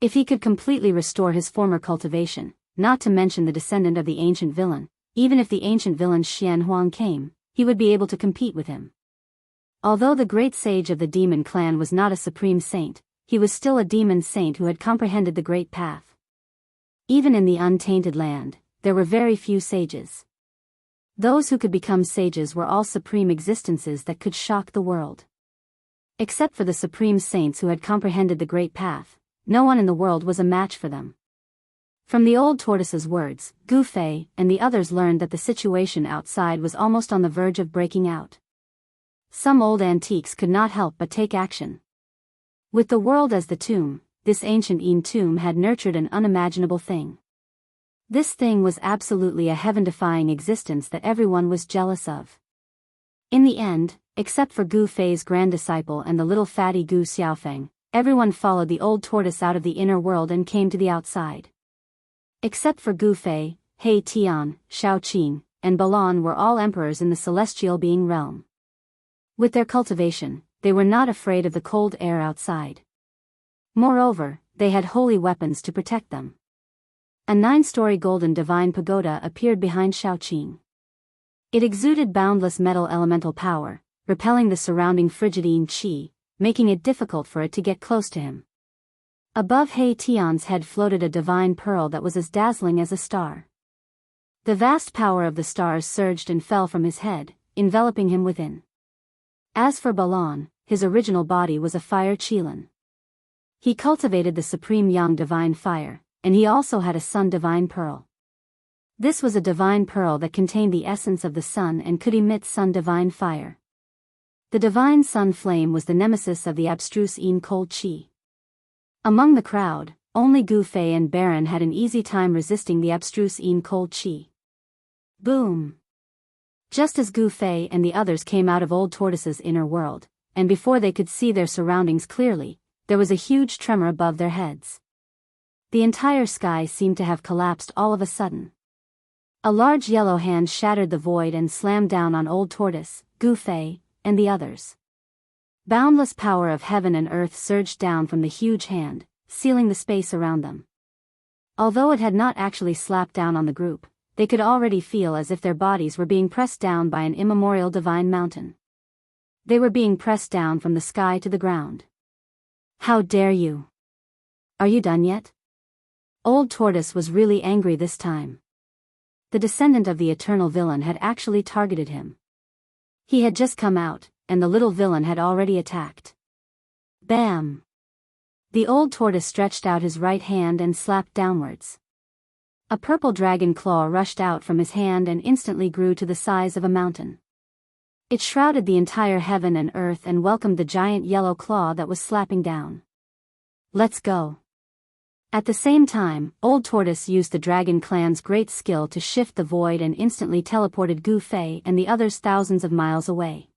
If he could completely restore his former cultivation, not to mention the descendant of the ancient villain, even if the ancient villain Xian Huang came, he would be able to compete with him. Although the great sage of the demon clan was not a supreme saint, he was still a demon saint who had comprehended the great path. Even in the untainted land, there were very few sages. Those who could become sages were all supreme existences that could shock the world. Except for the supreme saints who had comprehended the great path, no one in the world was a match for them. From the old tortoise's words, Gu Fei and the others learned that the situation outside was almost on the verge of breaking out. Some old antiques could not help but take action. With the world as the tomb, this ancient tomb had nurtured an unimaginable thing. This thing was absolutely a heaven-defying existence that everyone was jealous of. In the end, except for Gu Fei's grand disciple and the little fatty Gu Xiaofeng, everyone followed the old tortoise out of the inner world and came to the outside. Except for Gu Fei, He Tian, Shao Qing, and Balan were all emperors in the celestial being realm. With their cultivation, they were not afraid of the cold air outside. Moreover, they had holy weapons to protect them. A 9-story golden divine pagoda appeared behind Shao Qing. It exuded boundless metal elemental power, repelling the surrounding frigidine qi, making it difficult for it to get close to him. Above He Tian's head floated a divine pearl that was as dazzling as a star. The vast power of the stars surged and fell from his head, enveloping him within. As for Balan, his original body was a fire qilin. He cultivated the supreme yang divine fire, and he also had a sun divine pearl. This was a divine pearl that contained the essence of the sun and could emit sun divine fire. The divine sun flame was the nemesis of the abstruse cold qi. Among the crowd, only Gu Fei and Baron had an easy time resisting the abstruse cold qi. Boom! Just as Gu Fei and the others came out of Old Tortoise's inner world, and before they could see their surroundings clearly, there was a huge tremor above their heads. The entire sky seemed to have collapsed all of a sudden. A large yellow hand shattered the void and slammed down on Old Tortoise, Gu Fei, and the others. Boundless power of heaven and earth surged down from the huge hand, sealing the space around them. Although it had not actually slapped down on the group, they could already feel as if their bodies were being pressed down by an immemorial divine mountain. They were being pressed down from the sky to the ground. How dare you? Are you done yet? Old Tortoise was really angry this time. The descendant of the eternal villain had actually targeted him. He had just come out, and the little villain had already attacked. Bam! The old tortoise stretched out his right hand and slapped downwards. A purple dragon claw rushed out from his hand and instantly grew to the size of a mountain. It shrouded the entire heaven and earth and welcomed the giant yellow claw that was slapping down. Let's go. At the same time, Old Tortoise used the Dragon Clan's great skill to shift the void and instantly teleported Gu Fei and the others thousands of miles away.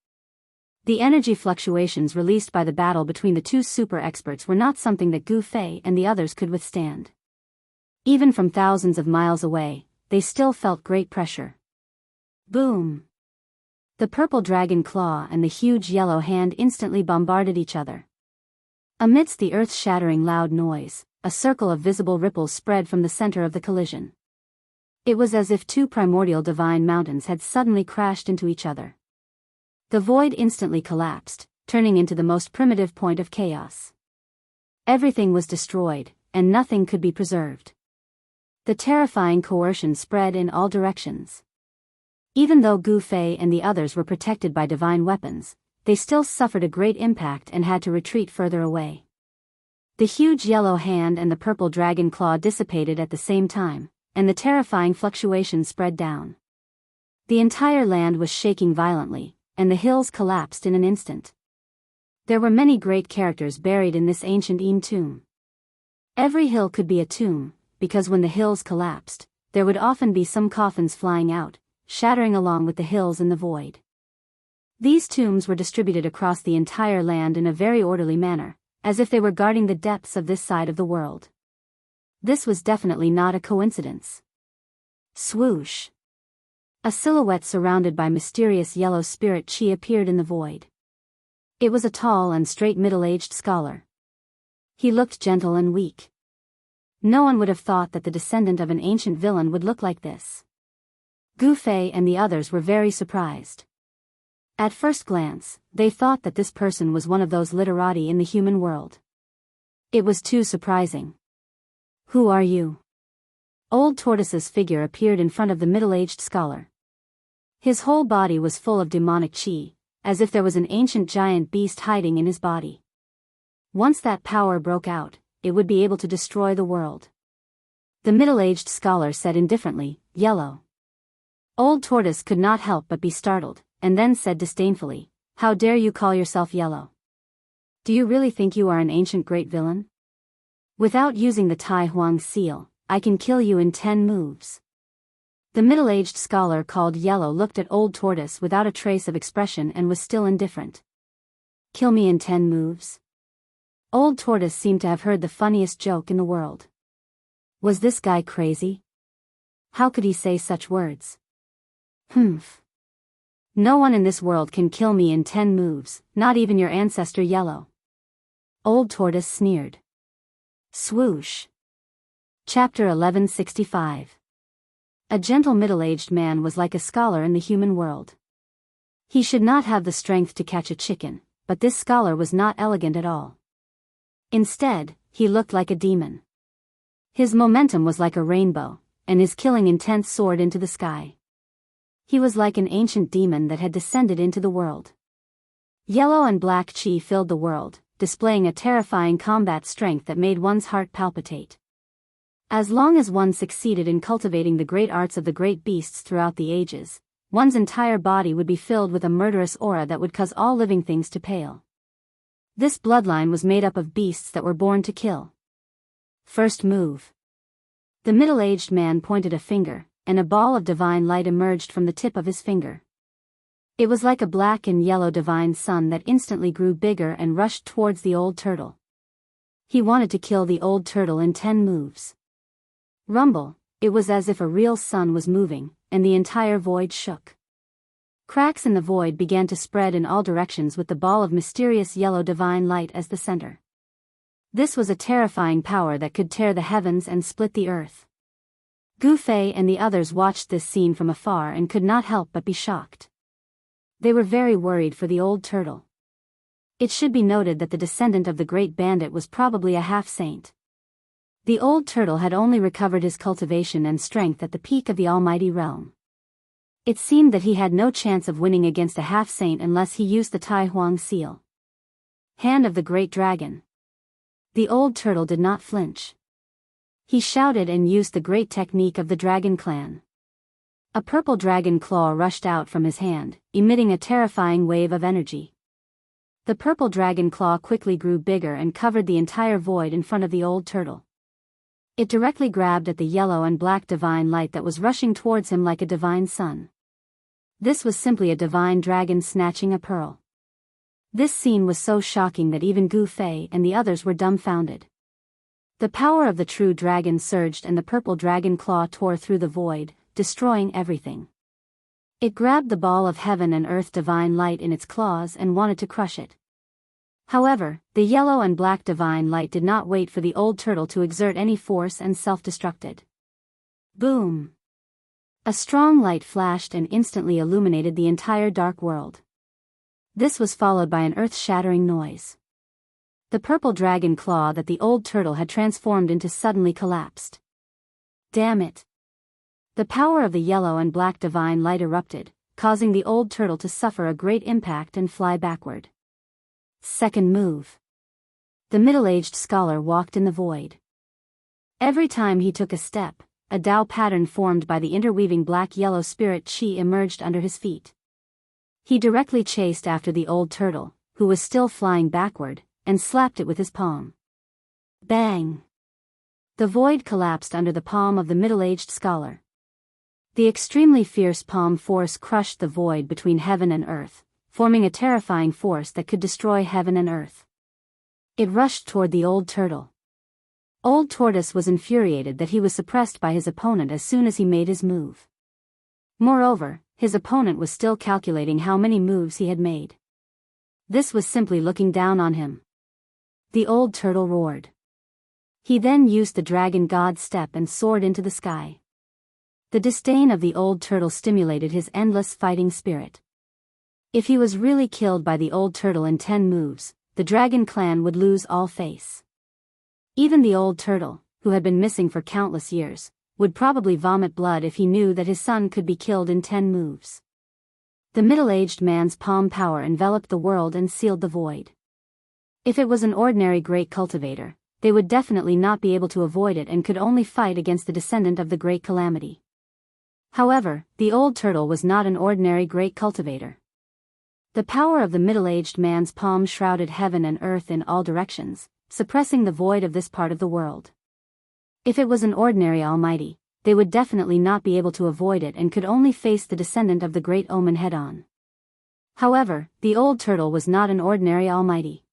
The energy fluctuations released by the battle between the two super experts were not something that Gu Fei and the others could withstand. Even from thousands of miles away, they still felt great pressure. Boom! The purple dragon claw and the huge yellow hand instantly bombarded each other. Amidst the earth-shattering loud noise, a circle of visible ripples spread from the center of the collision. It was as if two primordial divine mountains had suddenly crashed into each other. The void instantly collapsed, turning into the most primitive point of chaos. Everything was destroyed, and nothing could be preserved. The terrifying coercion spread in all directions. Even though Gu Fei and the others were protected by divine weapons, they still suffered a great impact and had to retreat further away. The huge yellow hand and the purple dragon claw dissipated at the same time, and the terrifying fluctuation spread down. The entire land was shaking violently, and the hills collapsed in an instant. There were many great characters buried in this ancient tomb. Every hill could be a tomb, because when the hills collapsed, there would often be some coffins flying out, shattering along with the hills in the void. These tombs were distributed across the entire land in a very orderly manner, as if they were guarding the depths of this side of the world. This was definitely not a coincidence. Swoosh! A silhouette surrounded by mysterious yellow spirit chi appeared in the void. It was a tall and straight middle-aged scholar. He looked gentle and weak. No one would have thought that the descendant of an ancient villain would look like this. Gu Fei and the others were very surprised. At first glance, they thought that this person was one of those literati in the human world. It was too surprising. Who are you? Old Tortoise's figure appeared in front of the middle-aged scholar. His whole body was full of demonic chi, as if there was an ancient giant beast hiding in his body. Once that power broke out, it would be able to destroy the world. The middle-aged scholar said indifferently, "Yellow." Old Tortoise could not help but be startled, and then said disdainfully, "How dare you call yourself yellow? Do you really think you are an ancient great villain? Without using the Tai Huang seal, I can kill you in 10 moves." The middle-aged scholar called Yellow looked at Old Tortoise without a trace of expression and was still indifferent. "Kill me in 10 moves?" Old Tortoise seemed to have heard the funniest joke in the world. Was this guy crazy? How could he say such words? Humph. No one in this world can kill me in 10 moves, not even your ancestor Yellow. Old Tortoise sneered. Swoosh. Chapter 1165. A gentle middle-aged man was like a scholar in the human world. He should not have the strength to catch a chicken, but this scholar was not elegant at all. Instead, he looked like a demon. His momentum was like a rainbow, and his killing intent soared into the sky. He was like an ancient demon that had descended into the world. Yellow and black chi filled the world, displaying a terrifying combat strength that made one's heart palpitate. As long as one succeeded in cultivating the great arts of the great beasts throughout the ages, one's entire body would be filled with a murderous aura that would cause all living things to pale. This bloodline was made up of beasts that were born to kill. First move. The middle-aged man pointed a finger, and a ball of divine light emerged from the tip of his finger. It was like a black and yellow divine sun that instantly grew bigger and rushed towards the old turtle. He wanted to kill the old turtle in 10 moves. Rumble, it was as if a real sun was moving, and the entire void shook. Cracks in the void began to spread in all directions with the ball of mysterious yellow divine light as the center. This was a terrifying power that could tear the heavens and split the earth. Gu Fei and the others watched this scene from afar and could not help but be shocked. They were very worried for the old turtle. It should be noted that the descendant of the great bandit was probably a half-saint. The old turtle had only recovered his cultivation and strength at the peak of the almighty realm. It seemed that he had no chance of winning against a half-saint unless he used the Tai Huang seal. Hand of the Great Dragon. The old turtle did not flinch. He shouted and used the great technique of the dragon clan. A purple dragon claw rushed out from his hand, emitting a terrifying wave of energy. The purple dragon claw quickly grew bigger and covered the entire void in front of the old turtle. It directly grabbed at the yellow and black divine light that was rushing towards him like a divine sun. This was simply a divine dragon snatching a pearl. This scene was so shocking that even Gu Fei and the others were dumbfounded. The power of the true dragon surged and the purple dragon claw tore through the void, destroying everything. It grabbed the ball of heaven and earth divine light in its claws and wanted to crush it. However, the yellow and black divine light did not wait for the old turtle to exert any force and self-destructed. Boom! A strong light flashed and instantly illuminated the entire dark world. This was followed by an earth-shattering noise. The purple dragon claw that the old turtle had transformed into suddenly collapsed. Damn it! The power of the yellow and black divine light erupted, causing the old turtle to suffer a great impact and fly backward. Second move. The middle-aged scholar walked in the void. Every time he took a step, a Tao pattern formed by the interweaving black-yellow spirit chi emerged under his feet. He directly chased after the old turtle, who was still flying backward, and slapped it with his palm. Bang! The void collapsed under the palm of the middle-aged scholar. The extremely fierce palm force crushed the void between heaven and earth, forming a terrifying force that could destroy heaven and earth. It rushed toward the old turtle. Old Tortoise was infuriated that he was suppressed by his opponent as soon as he made his move. Moreover, his opponent was still calculating how many moves he had made. This was simply looking down on him. The old turtle roared. He then used the dragon god step and soared into the sky. The disdain of the old turtle stimulated his endless fighting spirit. If he was really killed by the old turtle in 10 moves, the dragon clan would lose all face. Even the old turtle, who had been missing for countless years, would probably vomit blood if he knew that his son could be killed in 10 moves. The middle-aged man's palm power enveloped the world and sealed the void. If it was an ordinary great cultivator, they would definitely not be able to avoid it and could only fight against the descendant of the great calamity. However, the old turtle was not an ordinary great cultivator. The power of the middle-aged man's palm shrouded heaven and earth in all directions, suppressing the void of this part of the world. If it was an ordinary almighty, they would definitely not be able to avoid it and could only face the descendant of the great omen head-on. However, the old turtle was not an ordinary almighty.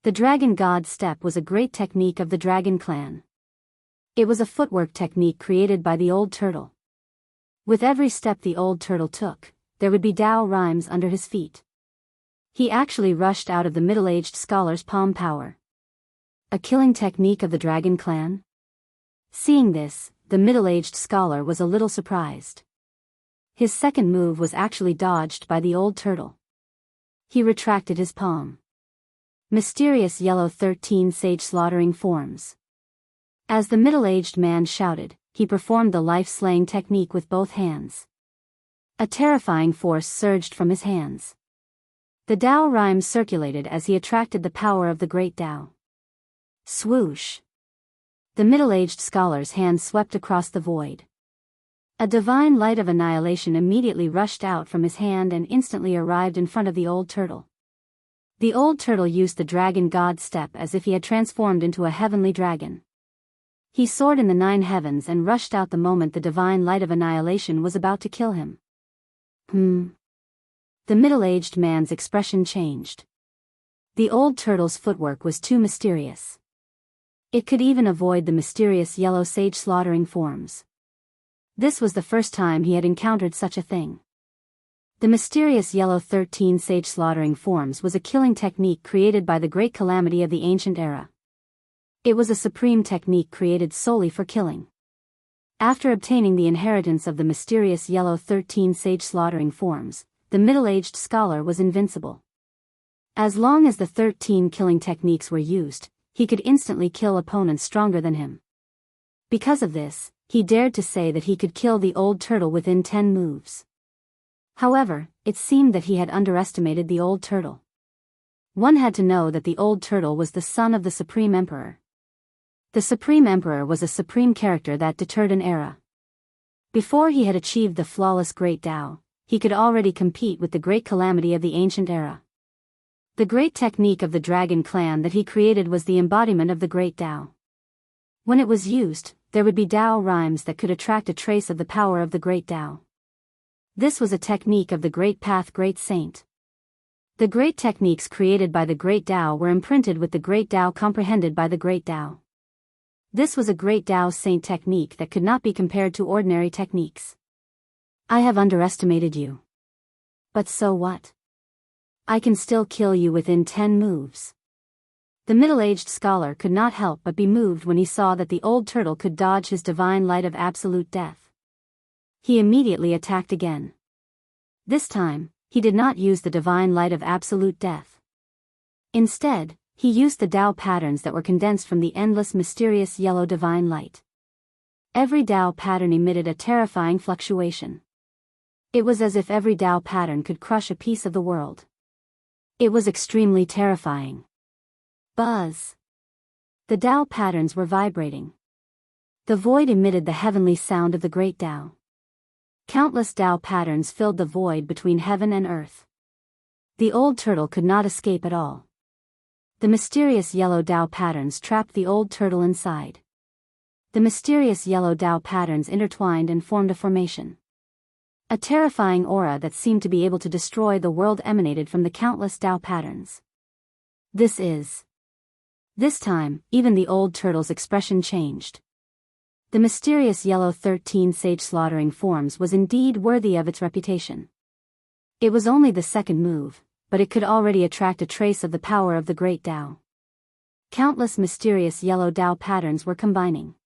The dragon god step was a great technique of the dragon clan. It was a footwork technique created by the old turtle. With every step the old turtle took, there would be Tao rhymes under his feet. He actually rushed out of the middle-aged scholar's palm power. A killing technique of the dragon clan? Seeing this, the middle-aged scholar was a little surprised. His second move was actually dodged by the old turtle. He retracted his palm. Mysterious yellow 13 sage slaughtering forms. As the middle-aged man shouted, he performed the life-slaying technique with both hands. A terrifying force surged from his hands. The Tao rhymes circulated as he attracted the power of the great Tao. Swoosh! The middle-aged scholar's hand swept across the void. A divine light of annihilation immediately rushed out from his hand and instantly arrived in front of the old turtle. The old turtle used the dragon god step as if he had transformed into a heavenly dragon. He soared in the 9 heavens and rushed out the moment the divine light of annihilation was about to kill him. The middle-aged man's expression changed. The old turtle's footwork was too mysterious. It could even avoid the mysterious yellow sage slaughtering forms. This was the first time he had encountered such a thing. The mysterious yellow 13 sage slaughtering forms was a killing technique created by the great calamity of the ancient era. It was a supreme technique created solely for killing. After obtaining the inheritance of the mysterious yellow 13 sage slaughtering forms, the middle-aged scholar was invincible. As long as the 13 killing techniques were used, he could instantly kill opponents stronger than him. Because of this, he dared to say that he could kill the old turtle within 10 moves. However, it seemed that he had underestimated the old turtle. One had to know that the old turtle was the son of the Supreme Emperor. The Supreme Emperor was a supreme character that deterred an era. Before he had achieved the flawless great Tao, he could already compete with the great calamity of the ancient era. The great technique of the dragon clan that he created was the embodiment of the great Tao. When it was used, there would be Tao rhymes that could attract a trace of the power of the great Tao. This was a technique of the great path great saint. The great techniques created by the great Tao were imprinted with the great Tao comprehended by the great Tao. This was a great Tao saint technique that could not be compared to ordinary techniques. I have underestimated you. But so what? I can still kill you within 10 moves. The middle-aged scholar could not help but be moved when he saw that the old turtle could dodge his divine light of absolute death. He immediately attacked again. This time, he did not use the divine light of absolute death. Instead, he used the Tao patterns that were condensed from the endless mysterious yellow divine light. Every Tao pattern emitted a terrifying fluctuation. It was as if every Tao pattern could crush a piece of the world. It was extremely terrifying. Buzz. The Tao patterns were vibrating. The void emitted the heavenly sound of the great Tao. Countless Tao patterns filled the void between heaven and earth. The old turtle could not escape at all. The mysterious yellow Tao patterns trapped the old turtle inside. The mysterious yellow Tao patterns intertwined and formed a formation. A terrifying aura that seemed to be able to destroy the world emanated from the countless Tao patterns. This time, even the old turtle's expression changed. The mysterious yellow 13 sage slaughtering forms was indeed worthy of its reputation. It was only the second move, but it could already attract a trace of the power of the great Tao. Countless mysterious yellow Tao patterns were combining.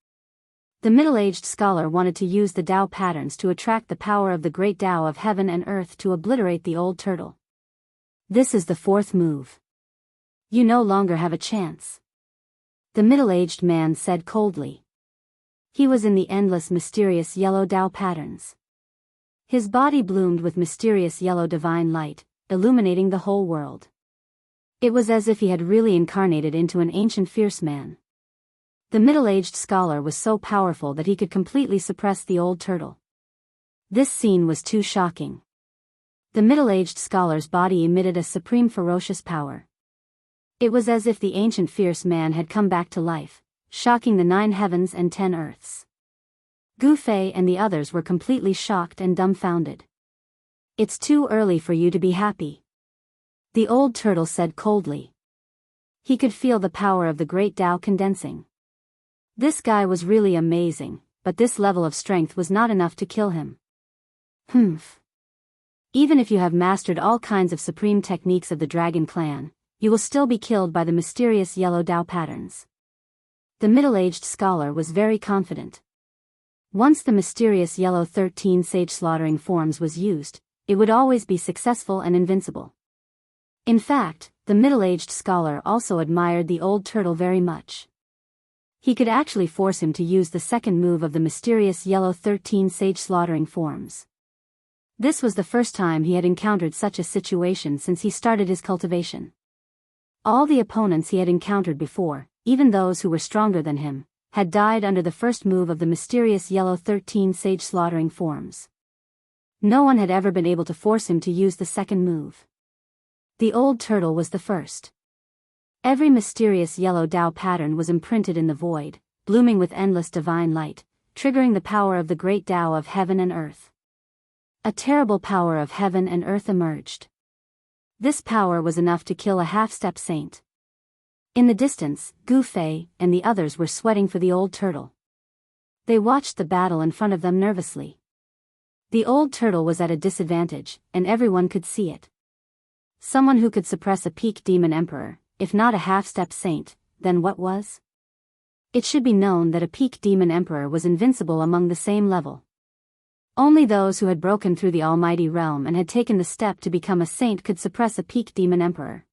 The middle-aged scholar wanted to use the Tao patterns to attract the power of the great Tao of heaven and earth to obliterate the old turtle. This is the fourth move. You no longer have a chance. The middle-aged man said coldly. He was in the endless mysterious yellow Tao patterns. His body bloomed with mysterious yellow divine light, illuminating the whole world. It was as if he had really incarnated into an ancient fierce man. The middle-aged scholar was so powerful that he could completely suppress the old turtle. This scene was too shocking. The middle-aged scholar's body emitted a supreme ferocious power. It was as if the ancient fierce man had come back to life, shocking the 9 heavens and 10 earths. Gu Fei and the others were completely shocked and dumbfounded. It's too early for you to be happy. The old turtle said coldly. He could feel the power of the great Tao condensing. This guy was really amazing, but this level of strength was not enough to kill him. Humph. Even if you have mastered all kinds of supreme techniques of the Dragon Clan, you will still be killed by the mysterious yellow Tao patterns. The middle-aged scholar was very confident. Once the mysterious yellow 13 sage slaughtering forms was used, it would always be successful and invincible. In fact, the middle-aged scholar also admired the old turtle very much. He could actually force him to use the second move of the mysterious yellow 13 sage slaughtering forms. This was the first time he had encountered such a situation since he started his cultivation. All the opponents he had encountered before, even those who were stronger than him, had died under the first move of the mysterious yellow 13 sage slaughtering forms. No one had ever been able to force him to use the second move. The old turtle was the first. Every mysterious yellow Tao pattern was imprinted in the void, blooming with endless divine light, triggering the power of the great Tao of heaven and earth. A terrible power of heaven and earth emerged. This power was enough to kill a half-step saint. In the distance, Gu Fei and the others were sweating for the old turtle. They watched the battle in front of them nervously. The old turtle was at a disadvantage, and everyone could see it. Someone who could suppress a peak demon emperor, if not a half-step saint, then what was? It should be known that a peak demon emperor was invincible among the same level. Only those who had broken through the almighty realm and had taken the step to become a saint could suppress a peak demon emperor.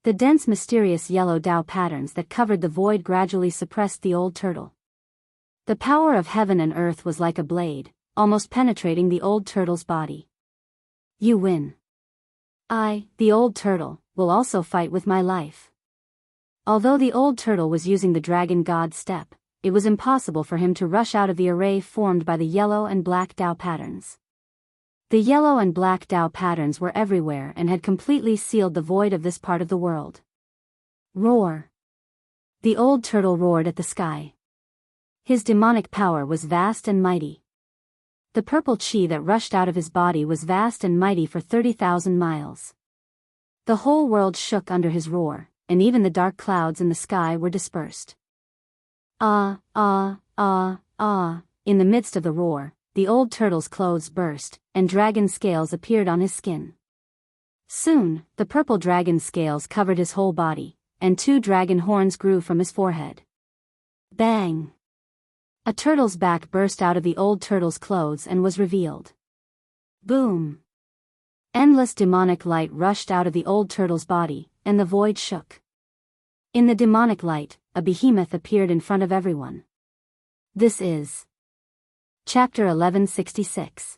The dense mysterious yellow Tao patterns that covered the void gradually suppressed the old turtle. The power of heaven and earth was like a blade, almost penetrating the old turtle's body. You win. I, the old turtle, will also fight with my life. Although the old turtle was using the dragon god step, it was impossible for him to rush out of the array formed by the yellow and black Tao patterns. The yellow and black Tao patterns were everywhere and had completely sealed the void of this part of the world. Roar! The old turtle roared at the sky. His demonic power was vast and mighty. The purple chi that rushed out of his body was vast and mighty for 30,000 miles. The whole world shook under his roar, and even the dark clouds in the sky were dispersed. Ah, ah, ah, ah, in the midst of the roar, the old turtle's clothes burst, and dragon scales appeared on his skin. Soon, the purple dragon scales covered his whole body, and 2 dragon horns grew from his forehead. Bang! A turtle's back burst out of the old turtle's clothes and was revealed. Boom! Endless demonic light rushed out of the old turtle's body, and the void shook. In the demonic light, a behemoth appeared in front of everyone. This is Chapter 1166.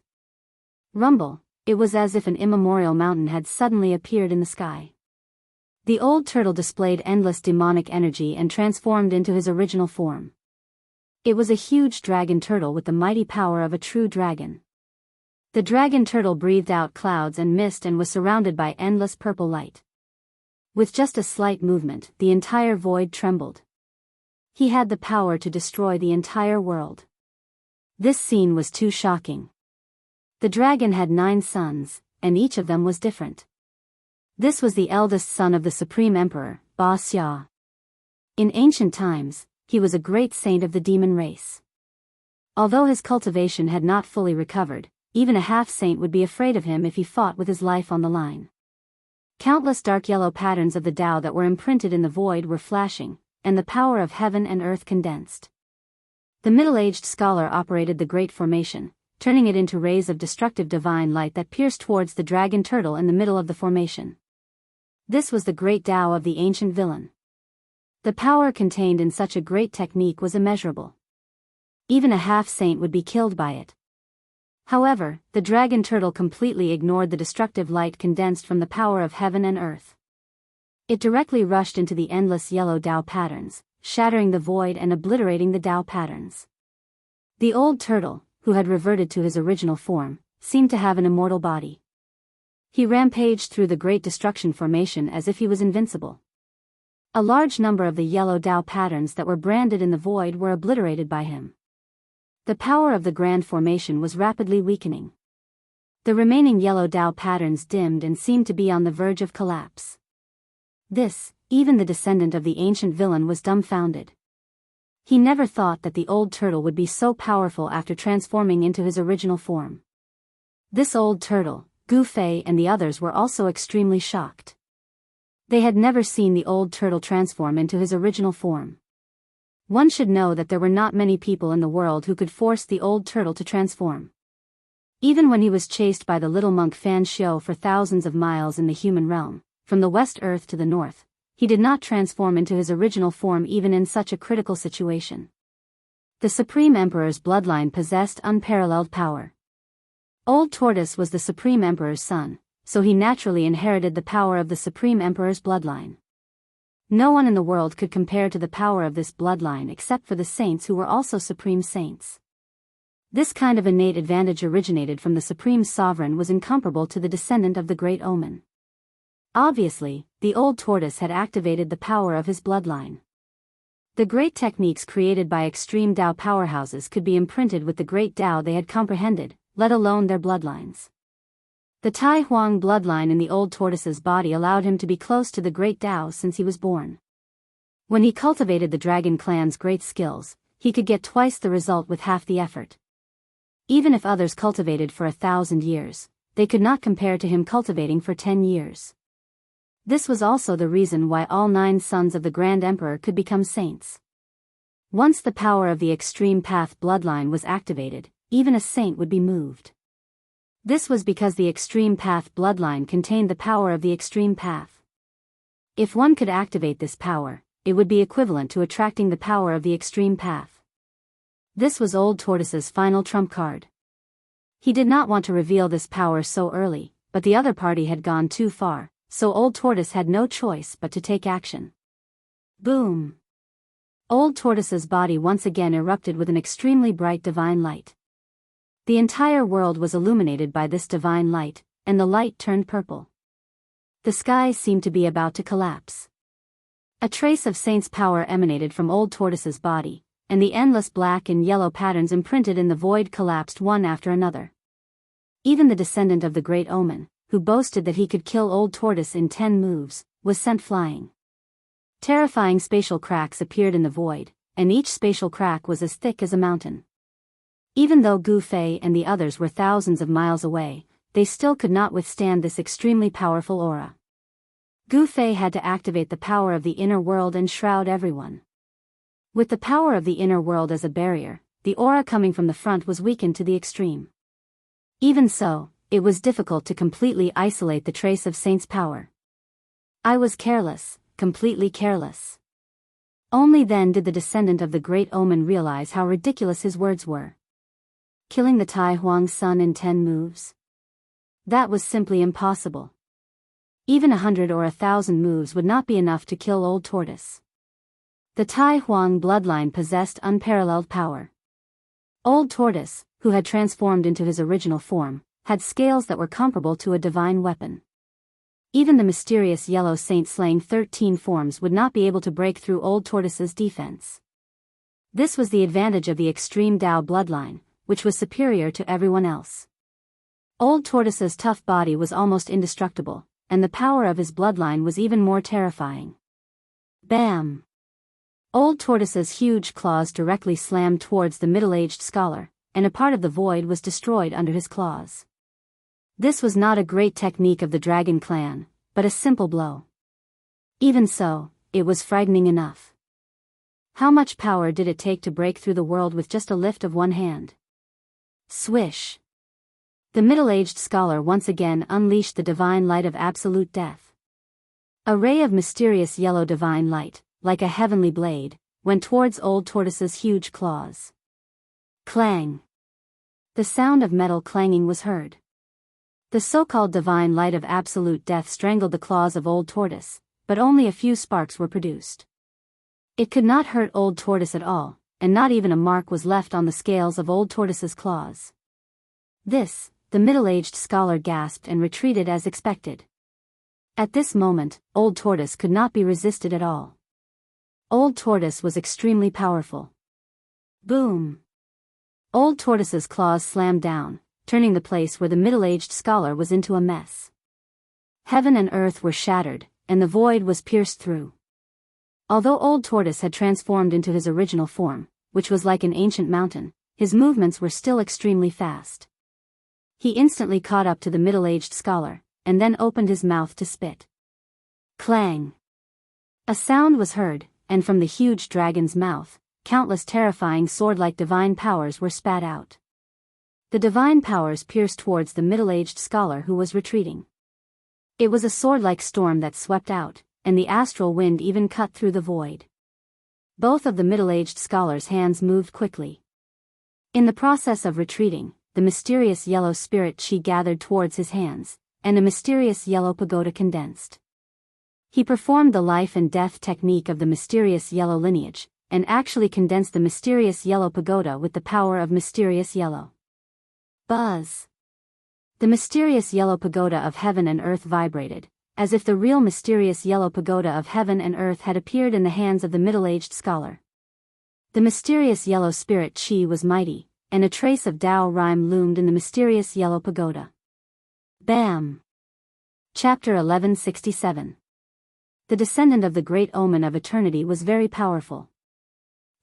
Rumble, it was as if an immemorial mountain had suddenly appeared in the sky. The old turtle displayed endless demonic energy and transformed into his original form. It was a huge dragon turtle with the mighty power of a true dragon. The dragon turtle breathed out clouds and mist and was surrounded by endless purple light. With just a slight movement, the entire void trembled. He had the power to destroy the entire world. This scene was too shocking. The dragon had 9 sons, and each of them was different. This was the eldest son of the Supreme Emperor, Ba Xia. In ancient times, he was a great saint of the demon race. Although his cultivation had not fully recovered, even a half-saint would be afraid of him if he fought with his life on the line. Countless dark yellow patterns of the Tao that were imprinted in the void were flashing, and the power of heaven and earth condensed. The middle-aged scholar operated the Great Formation, turning it into rays of destructive divine light that pierced towards the dragon turtle in the middle of the formation. This was the great Tao of the ancient villain. The power contained in such a great technique was immeasurable. Even a half-saint would be killed by it. However, the dragon turtle completely ignored the destructive light condensed from the power of heaven and earth. It directly rushed into the endless yellow Tao patterns, shattering the void and obliterating the Tao patterns. The old turtle, who had reverted to his original form, seemed to have an immortal body. He rampaged through the great destruction formation as if he was invincible. A large number of the yellow Tao patterns that were branded in the void were obliterated by him. The power of the grand formation was rapidly weakening. The remaining yellow Tao patterns dimmed and seemed to be on the verge of collapse. Even the descendant of the ancient villain was dumbfounded. He never thought that the old turtle would be so powerful after transforming into his original form. This old turtle, Gu Fei and the others were also extremely shocked. They had never seen the old turtle transform into his original form. One should know that there were not many people in the world who could force the old turtle to transform. Even when he was chased by the little monk Fan Xiu for thousands of miles in the human realm, from the West Earth to the North, he did not transform into his original form even in such a critical situation. The Supreme Emperor's bloodline possessed unparalleled power. Old Tortoise was the Supreme Emperor's son, so he naturally inherited the power of the Supreme Emperor's bloodline. No one in the world could compare to the power of this bloodline except for the saints who were also supreme saints. This kind of innate advantage originated from the supreme sovereign was incomparable to the descendant of the Great Omen. Obviously, the old tortoise had activated the power of his bloodline. The great techniques created by extreme Tao powerhouses could be imprinted with the great Tao they had comprehended, let alone their bloodlines. The Tai Huang bloodline in the old tortoise's body allowed him to be close to the great Tao since he was born. When he cultivated the dragon clan's great skills, he could get twice the result with half the effort. Even if others cultivated for 1,000 years, they could not compare to him cultivating for 10 years. This was also the reason why all 9 sons of the Grand Emperor could become saints. Once the power of the extreme path bloodline was activated, even a saint would be moved. This was because the extreme path bloodline contained the power of the extreme path. If one could activate this power, it would be equivalent to attracting the power of the extreme path. This was Old Tortoise's final trump card. He did not want to reveal this power so early, but the other party had gone too far, so Old Tortoise had no choice but to take action. Boom! Old Tortoise's body once again erupted with an extremely bright divine light. The entire world was illuminated by this divine light, and the light turned purple. The sky seemed to be about to collapse. A trace of saint's power emanated from Old Tortoise's body, and the endless black and yellow patterns imprinted in the void collapsed one after another. Even the descendant of the Great Omen, who boasted that he could kill Old Tortoise in 10 moves, was sent flying. Terrifying spatial cracks appeared in the void, and each spatial crack was as thick as a mountain. Even though Gu Fei and the others were thousands of miles away, they still could not withstand this extremely powerful aura. Gu Fei had to activate the power of the inner world and shroud everyone. With the power of the inner world as a barrier, the aura coming from the front was weakened to the extreme. Even so, it was difficult to completely isolate the trace of Saint's power. I was careless, completely careless. Only then did the descendant of the Great Omen realize how ridiculous his words were. Killing the Tai Huang's son in 10 moves? That was simply impossible. Even 100 or 1,000 moves would not be enough to kill Old Tortoise. The Tai Huang bloodline possessed unparalleled power. Old Tortoise, who had transformed into his original form, had scales that were comparable to a divine weapon. Even the mysterious yellow saint slaying 13 forms would not be able to break through Old Tortoise's defense. This was the advantage of the extreme Tao bloodline, which was superior to everyone else. Old Tortoise's tough body was almost indestructible, and the power of his bloodline was even more terrifying. Bam! Old Tortoise's huge claws directly slammed towards the middle-aged scholar, and a part of the void was destroyed under his claws. This was not a great technique of the Dragon Clan, but a simple blow. Even so, it was frightening enough. How much power did it take to break through the world with just a lift of one hand? Swish! The middle-aged scholar once again unleashed the divine light of absolute death. A ray of mysterious yellow divine light, like a heavenly blade, went towards Old Tortoise's huge claws. Clang! The sound of metal clanging was heard. The so-called divine light of absolute death strangled the claws of Old Tortoise, but only a few sparks were produced. It could not hurt Old Tortoise at all, and not even a mark was left on the scales of Old Tortoise's claws. This, the middle-aged scholar gasped and retreated as expected. At this moment, Old Tortoise could not be resisted at all. Old Tortoise was extremely powerful. Boom! Old Tortoise's claws slammed down, turning the place where the middle-aged scholar was into a mess. Heaven and earth were shattered, and the void was pierced through. Although Old Tortoise had transformed into his original form, which was like an ancient mountain, his movements were still extremely fast. He instantly caught up to the middle-aged scholar, and then opened his mouth to spit. Clang! A sound was heard, and from the huge dragon's mouth, countless terrifying sword-like divine powers were spat out. The divine powers pierced towards the middle-aged scholar who was retreating. It was a sword-like storm that swept out, and the astral wind even cut through the void. Both of the middle-aged scholar's hands moved quickly. In the process of retreating, the mysterious yellow spirit chi gathered towards his hands, and a mysterious yellow pagoda condensed. He performed the life and death technique of the mysterious yellow lineage, and actually condensed the mysterious yellow pagoda with the power of mysterious yellow. Buzz! The mysterious yellow pagoda of heaven and earth vibrated, as if the real mysterious yellow pagoda of heaven and earth had appeared in the hands of the middle-aged scholar. The mysterious yellow spirit chi was mighty, and a trace of Tao rhyme loomed in the mysterious yellow pagoda. Bam! Chapter 1167. The descendant of the Great Omen of Eternity was very powerful.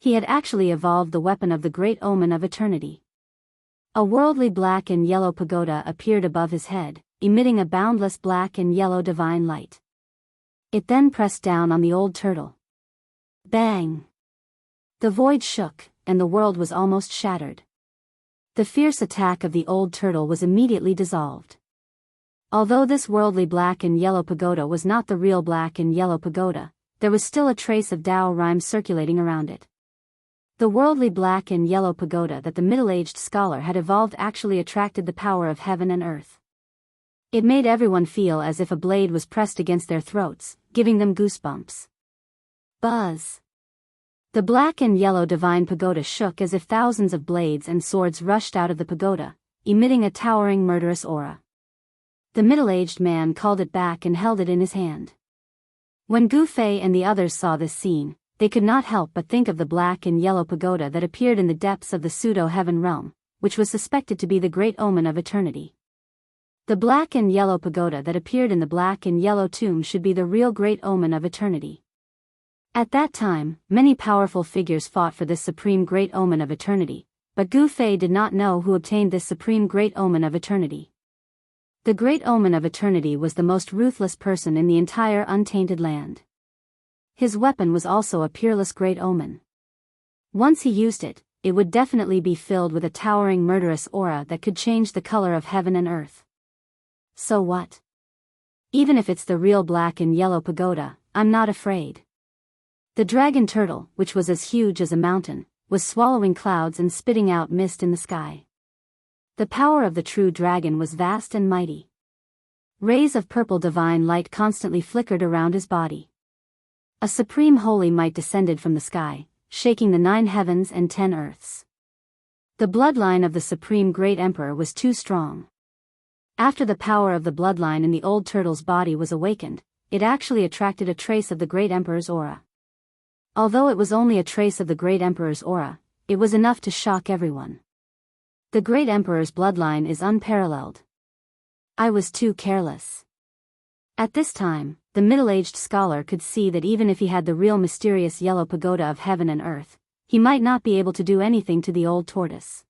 He had actually evolved the weapon of the Great Omen of Eternity. A worldly black and yellow pagoda appeared above his head, emitting a boundless black and yellow divine light. It then pressed down on the old turtle. Bang! The void shook, and the world was almost shattered. The fierce attack of the old turtle was immediately dissolved. Although this worldly black and yellow pagoda was not the real black and yellow pagoda, there was still a trace of Tao rhyme circulating around it. The worldly black and yellow pagoda that the middle-aged scholar had evolved actually attracted the power of heaven and earth. It made everyone feel as if a blade was pressed against their throats, giving them goosebumps. Buzz! The black and yellow divine pagoda shook as if thousands of blades and swords rushed out of the pagoda, emitting a towering murderous aura. The middle-aged man called it back and held it in his hand. When Gu Fei and the others saw this scene, they could not help but think of the black and yellow pagoda that appeared in the depths of the pseudo-heaven realm, which was suspected to be the Great Omen of Eternity. The black and yellow pagoda that appeared in the black and yellow tomb should be the real Great Omen of Eternity. At that time, many powerful figures fought for this supreme Great Omen of Eternity, but Gu Fei did not know who obtained this supreme Great Omen of Eternity. The Great Omen of Eternity was the most ruthless person in the entire untainted land. His weapon was also a peerless Great Omen. Once he used it, it would definitely be filled with a towering murderous aura that could change the color of heaven and earth. So what? Even if it's the real black and yellow pagoda, I'm not afraid. The dragon turtle, which was as huge as a mountain, was swallowing clouds and spitting out mist in the sky. The power of the true dragon was vast and mighty. Rays of purple divine light constantly flickered around his body. A supreme holy might descended from the sky, shaking the 9 heavens and 10 earths. The bloodline of the supreme great emperor was too strong. After the power of the bloodline in the old turtle's body was awakened, it actually attracted a trace of the great emperor's aura. Although it was only a trace of the great emperor's aura, it was enough to shock everyone. The great emperor's bloodline is unparalleled. I was too careless. At this time, the middle-aged scholar could see that even if he had the real mysterious yellow pagoda of heaven and earth, he might not be able to do anything to the old tortoise.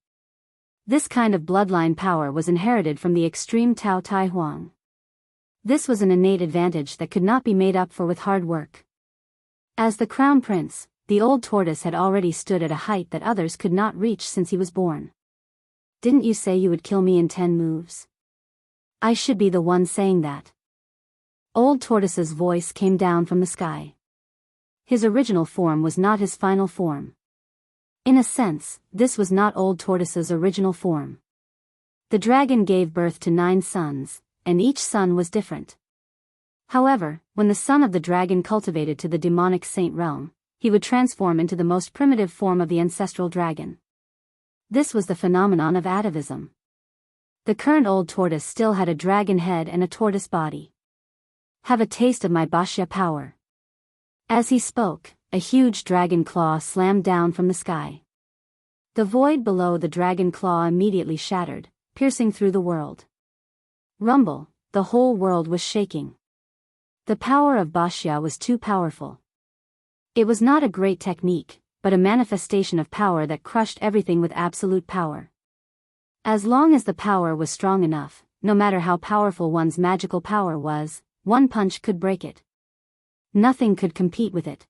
This kind of bloodline power was inherited from the extreme Tao Tai Huang. This was an innate advantage that could not be made up for with hard work. As the crown prince, the old tortoise had already stood at a height that others could not reach since he was born. Didn't you say you would kill me in 10 moves? I should be the one saying that. Old Tortoise's voice came down from the sky. His original form was not his final form. In a sense, this was not Old Tortoise's original form. The dragon gave birth to 9 sons, and each son was different. However, when the son of the dragon cultivated to the demonic saint realm, he would transform into the most primitive form of the ancestral dragon. This was the phenomenon of atavism. The current old tortoise still had a dragon head and a tortoise body. Have a taste of my Bashya power. As he spoke, a huge dragon claw slammed down from the sky. The void below the dragon claw immediately shattered, piercing through the world. Rumble, the whole world was shaking. The power of Bashya was too powerful. It was not a great technique, but a manifestation of power that crushed everything with absolute power. As long as the power was strong enough, no matter how powerful one's magical power was, one punch could break it. Nothing could compete with it.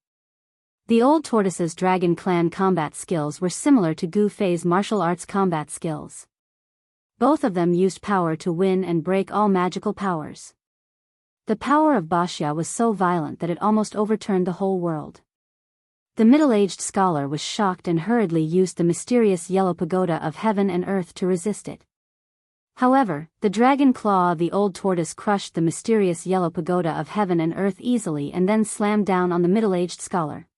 The old tortoise's dragon clan combat skills were similar to Gu Fei's martial arts combat skills. Both of them used power to win and break all magical powers. The power of Bashya was so violent that it almost overturned the whole world. The middle-aged scholar was shocked and hurriedly used the mysterious yellow pagoda of heaven and earth to resist it. However, the dragon claw of the old tortoise crushed the mysterious yellow pagoda of heaven and earth easily and then slammed down on the middle-aged scholar.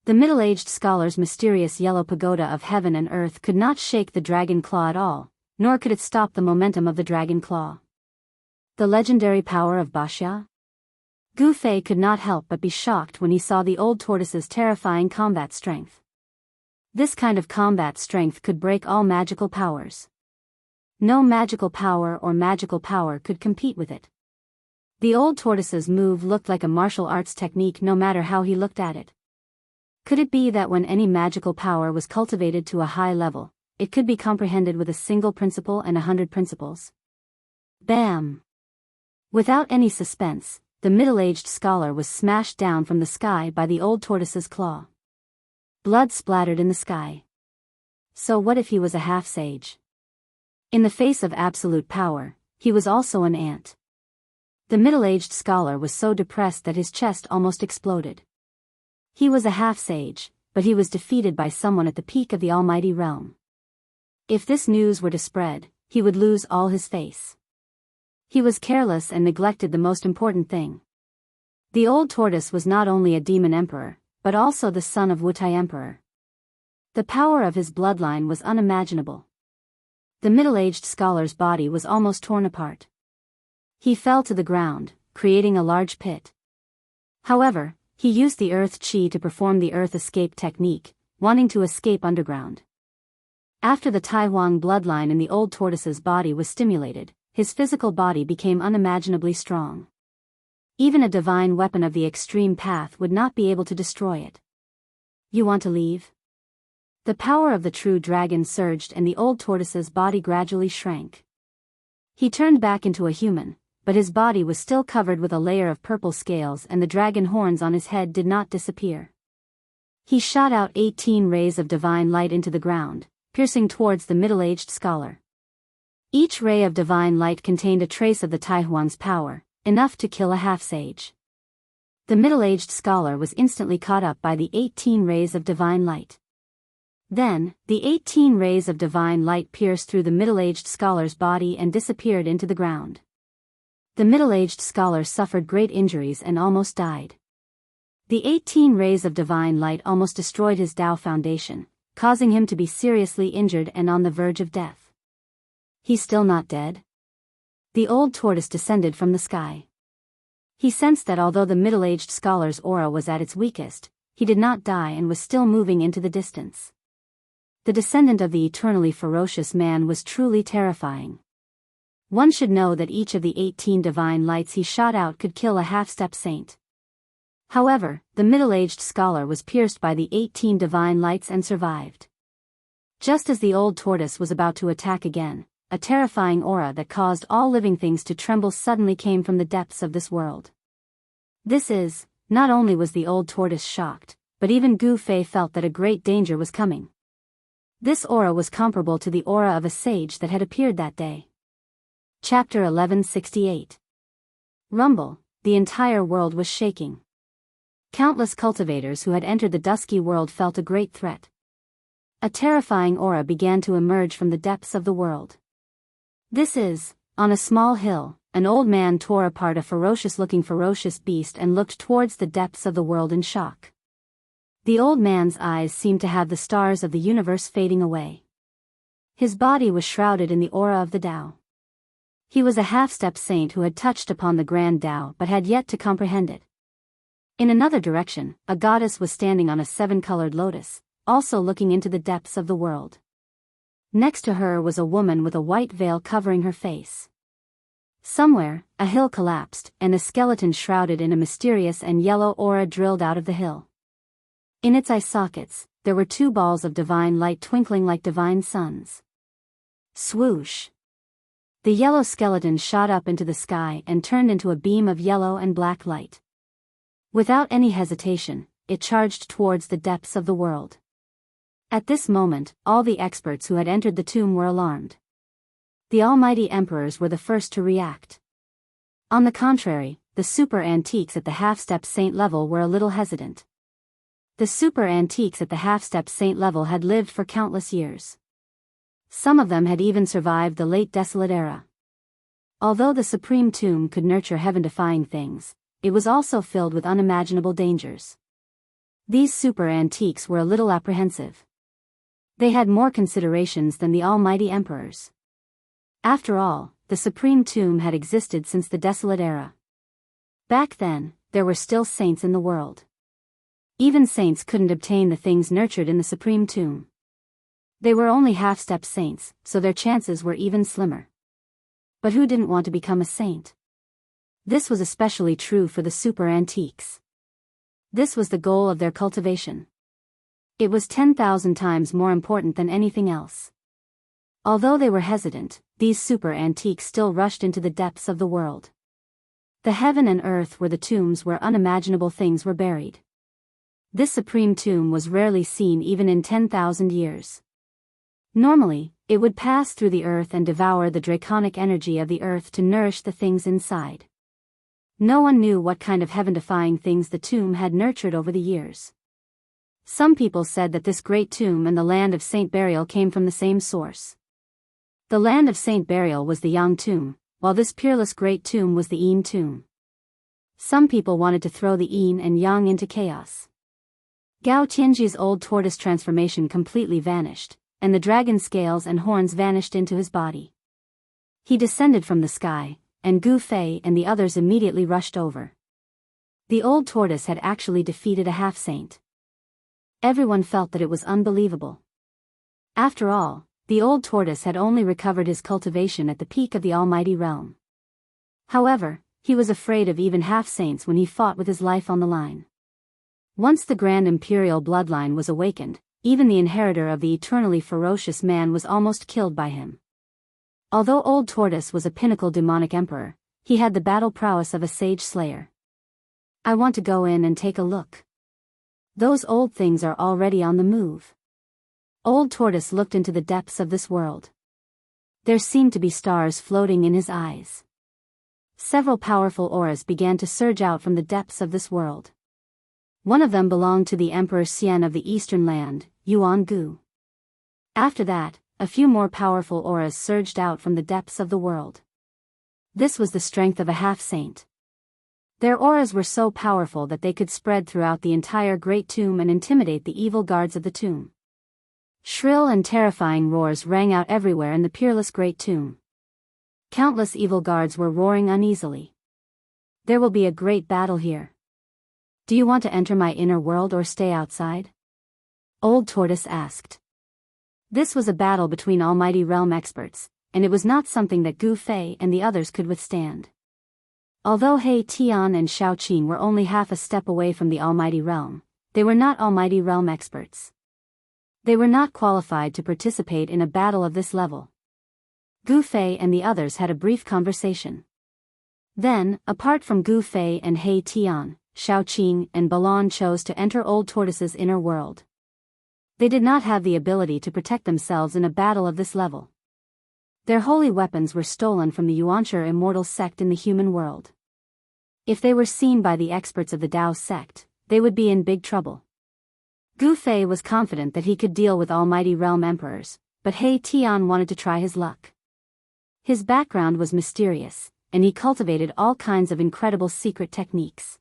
The middle-aged scholar's mysterious yellow pagoda of heaven and earth could not shake the dragon claw at all, nor could it stop the momentum of the dragon claw. The legendary power of Bashya? Gu Fei could not help but be shocked when he saw the old tortoise's terrifying combat strength. This kind of combat strength could break all magical powers. No magical power or magical power could compete with it. The old tortoise's move looked like a martial arts technique no matter how he looked at it. Could it be that when any magical power was cultivated to a high level, it could be comprehended with a single principle and 100 principles? Bam! Without any suspense, the middle-aged scholar was smashed down from the sky by the old tortoise's claw. Blood splattered in the sky. So what if he was a half-sage? In the face of absolute power, he was also an ant. The middle-aged scholar was so depressed that his chest almost exploded. He was a half-sage, but he was defeated by someone at the peak of the almighty realm. If this news were to spread, he would lose all his face. He was careless and neglected the most important thing. The old tortoise was not only a demon emperor, but also the son of Wutai emperor. The power of his bloodline was unimaginable. The middle-aged scholar's body was almost torn apart. He fell to the ground, creating a large pit. However, he used the earth chi to perform the earth escape technique, wanting to escape underground. After the Tai Huang bloodline in the old tortoise's body was stimulated, his physical body became unimaginably strong. Even a divine weapon of the extreme path would not be able to destroy it. You want to leave? The power of the true dragon surged and the old tortoise's body gradually shrank. He turned back into a human, but his body was still covered with a layer of purple scales and the dragon horns on his head did not disappear. He shot out 18 rays of divine light into the ground, piercing towards the middle-aged scholar. Each ray of divine light contained a trace of the Tai Huang's power, enough to kill a half-sage. The middle-aged scholar was instantly caught up by the 18 rays of divine light. Then, the 18 rays of divine light pierced through the middle-aged scholar's body and disappeared into the ground. The middle-aged scholar suffered great injuries and almost died. The 18 rays of divine light almost destroyed his Tao foundation, causing him to be seriously injured and on the verge of death. He's still not dead? The old tortoise descended from the sky. He sensed that although the middle-aged scholar's aura was at its weakest, he did not die and was still moving into the distance. The descendant of the eternally ferocious man was truly terrifying. One should know that each of the 18 divine lights he shot out could kill a half-step saint. However, the middle-aged scholar was pierced by the 18 divine lights and survived. Just as the old tortoise was about to attack again, a terrifying aura that caused all living things to tremble suddenly came from the depths of this world. Not only was the old tortoise shocked, but even Gu Fei felt that a great danger was coming. This aura was comparable to the aura of a sage that had appeared that day. Chapter 1168. Rumble, the entire world was shaking. Countless cultivators who had entered the dusky world felt a great threat. A terrifying aura began to emerge from the depths of the world. On a small hill, an old man tore apart a ferocious-looking beast and looked towards the depths of the world in shock. The old man's eyes seemed to have the stars of the universe fading away. His body was shrouded in the aura of the Tao. He was a half-step saint who had touched upon the grand Tao but had yet to comprehend it. In another direction, a goddess was standing on a 7-colored lotus, also looking into the depths of the world. Next to her was a woman with a white veil covering her face. Somewhere, a hill collapsed, and a skeleton shrouded in a mysterious and yellow aura drilled out of the hill. In its eye sockets, there were 2 balls of divine light twinkling like divine suns. Swoosh! The yellow skeleton shot up into the sky and turned into a beam of yellow and black light. Without any hesitation, it charged towards the depths of the world. At this moment, all the experts who had entered the tomb were alarmed. The almighty emperors were the first to react. On the contrary, the super antiques at the half-step saint level were a little hesitant. The super antiques at the half-step saint level had lived for countless years. Some of them had even survived the late desolate era. Although the supreme tomb could nurture heaven-defying things, it was also filled with unimaginable dangers. These super antiques were a little apprehensive. They had more considerations than the almighty emperors. After all, the supreme tomb had existed since the desolate era. Back then, there were still saints in the world. Even saints couldn't obtain the things nurtured in the supreme tomb. They were only half-step saints, so their chances were even slimmer. But who didn't want to become a saint? This was especially true for the super antiques. This was the goal of their cultivation. It was 10,000 times more important than anything else. Although they were hesitant, these super antiques still rushed into the depths of the world. The heaven and earth were the tombs where unimaginable things were buried. This supreme tomb was rarely seen even in 10,000 years. Normally, it would pass through the earth and devour the draconic energy of the earth to nourish the things inside. No one knew what kind of heaven-defying things the tomb had nurtured over the years. Some people said that this great tomb and the land of Saint Burial came from the same source. The land of Saint Burial was the Yang tomb, while this peerless great tomb was the Yin tomb. Some people wanted to throw the Yin and Yang into chaos. Gao Tianji's old tortoise transformation completely vanished, and the dragon scales and horns vanished into his body. He descended from the sky, and Gu Fei and the others immediately rushed over. The old tortoise had actually defeated a half-saint. Everyone felt that it was unbelievable. After all, the old tortoise had only recovered his cultivation at the peak of the almighty realm. However, he was afraid of even half-saints when he fought with his life on the line. Once the grand imperial bloodline was awakened, even the inheritor of the eternally ferocious man was almost killed by him. Although Old Tortoise was a pinnacle demonic emperor, he had the battle prowess of a sage slayer. I want to go in and take a look. Those old things are already on the move. Old Tortoise looked into the depths of this world. There seemed to be stars floating in his eyes. Several powerful auras began to surge out from the depths of this world. One of them belonged to the Emperor Xian of the Eastern Land, Yuan Gu. After that, a few more powerful auras surged out from the depths of the world. This was the strength of a half-saint. Their auras were so powerful that they could spread throughout the entire great tomb and intimidate the evil guards of the tomb. Shrill and terrifying roars rang out everywhere in the peerless great tomb. Countless evil guards were roaring uneasily. There will be a great battle here. Do you want to enter my inner world or stay outside? Old Tortoise asked. This was a battle between Almighty Realm experts, and it was not something that Gu Fei and the others could withstand. Although He Tian and Xiao Qing were only half a step away from the Almighty Realm, they were not Almighty Realm experts. They were not qualified to participate in a battle of this level. Gu Fei and the others had a brief conversation. Then, apart from Gu Fei and He Tian, Xiao Qing and Balan chose to enter Old Tortoise's inner world. They did not have the ability to protect themselves in a battle of this level. Their holy weapons were stolen from the Yuanshi immortal sect in the human world. If they were seen by the experts of the Dao sect, they would be in big trouble. Gu Fei was confident that he could deal with Almighty Realm emperors, but He Tian wanted to try his luck. His background was mysterious, and he cultivated all kinds of incredible secret techniques.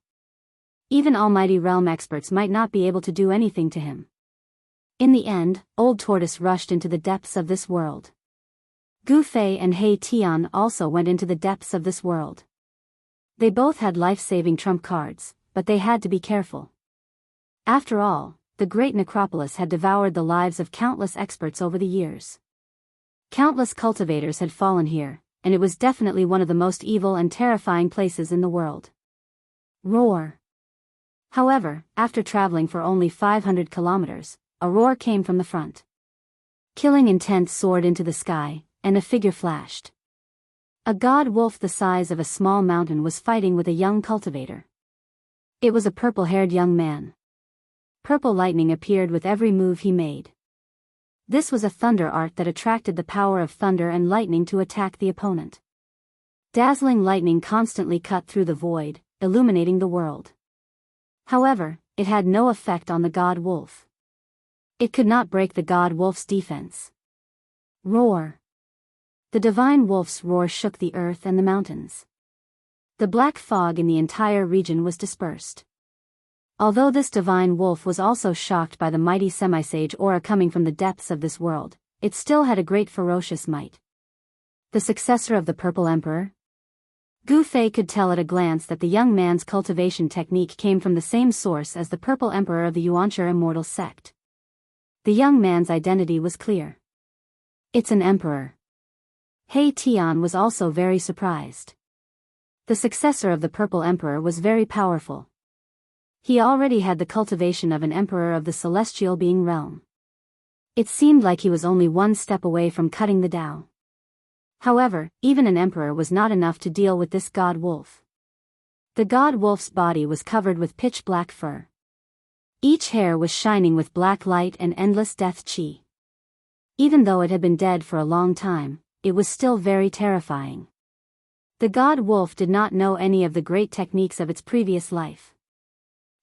Even Almighty Realm experts might not be able to do anything to him. In the end, Old Tortoise rushed into the depths of this world. Gu Fei and He Tian also went into the depths of this world. They both had life-saving trump cards, but they had to be careful. After all, the great necropolis had devoured the lives of countless experts over the years. Countless cultivators had fallen here, and it was definitely one of the most evil and terrifying places in the world. Roar. However, after traveling for only 500 kilometers, a roar came from the front. Killing intent soared into the sky, and a figure flashed. A god wolf the size of a small mountain was fighting with a young cultivator. It was a purple-haired young man. Purple lightning appeared with every move he made. This was a thunder art that attracted the power of thunder and lightning to attack the opponent. Dazzling lightning constantly cut through the void, illuminating the world. However, it had no effect on the god wolf. It could not break the god wolf's defense. Roar. The divine wolf's roar shook the earth and the mountains. The black fog in the entire region was dispersed. Although this divine wolf was also shocked by the mighty semisage aura coming from the depths of this world, it still had a great ferocious might. The successor of the Purple Emperor? Gu Fei could tell at a glance that the young man's cultivation technique came from the same source as the Purple Emperor of the Yuanshi immortal sect. The young man's identity was clear. It's an emperor. He Tian was also very surprised. The successor of the Purple Emperor was very powerful. He already had the cultivation of an emperor of the celestial being realm. It seemed like he was only one step away from cutting the Tao. However, even an emperor was not enough to deal with this god wolf. The god wolf's body was covered with pitch-black fur. Each hair was shining with black light and endless death chi. Even though it had been dead for a long time, it was still very terrifying. The god wolf did not know any of the great techniques of its previous life.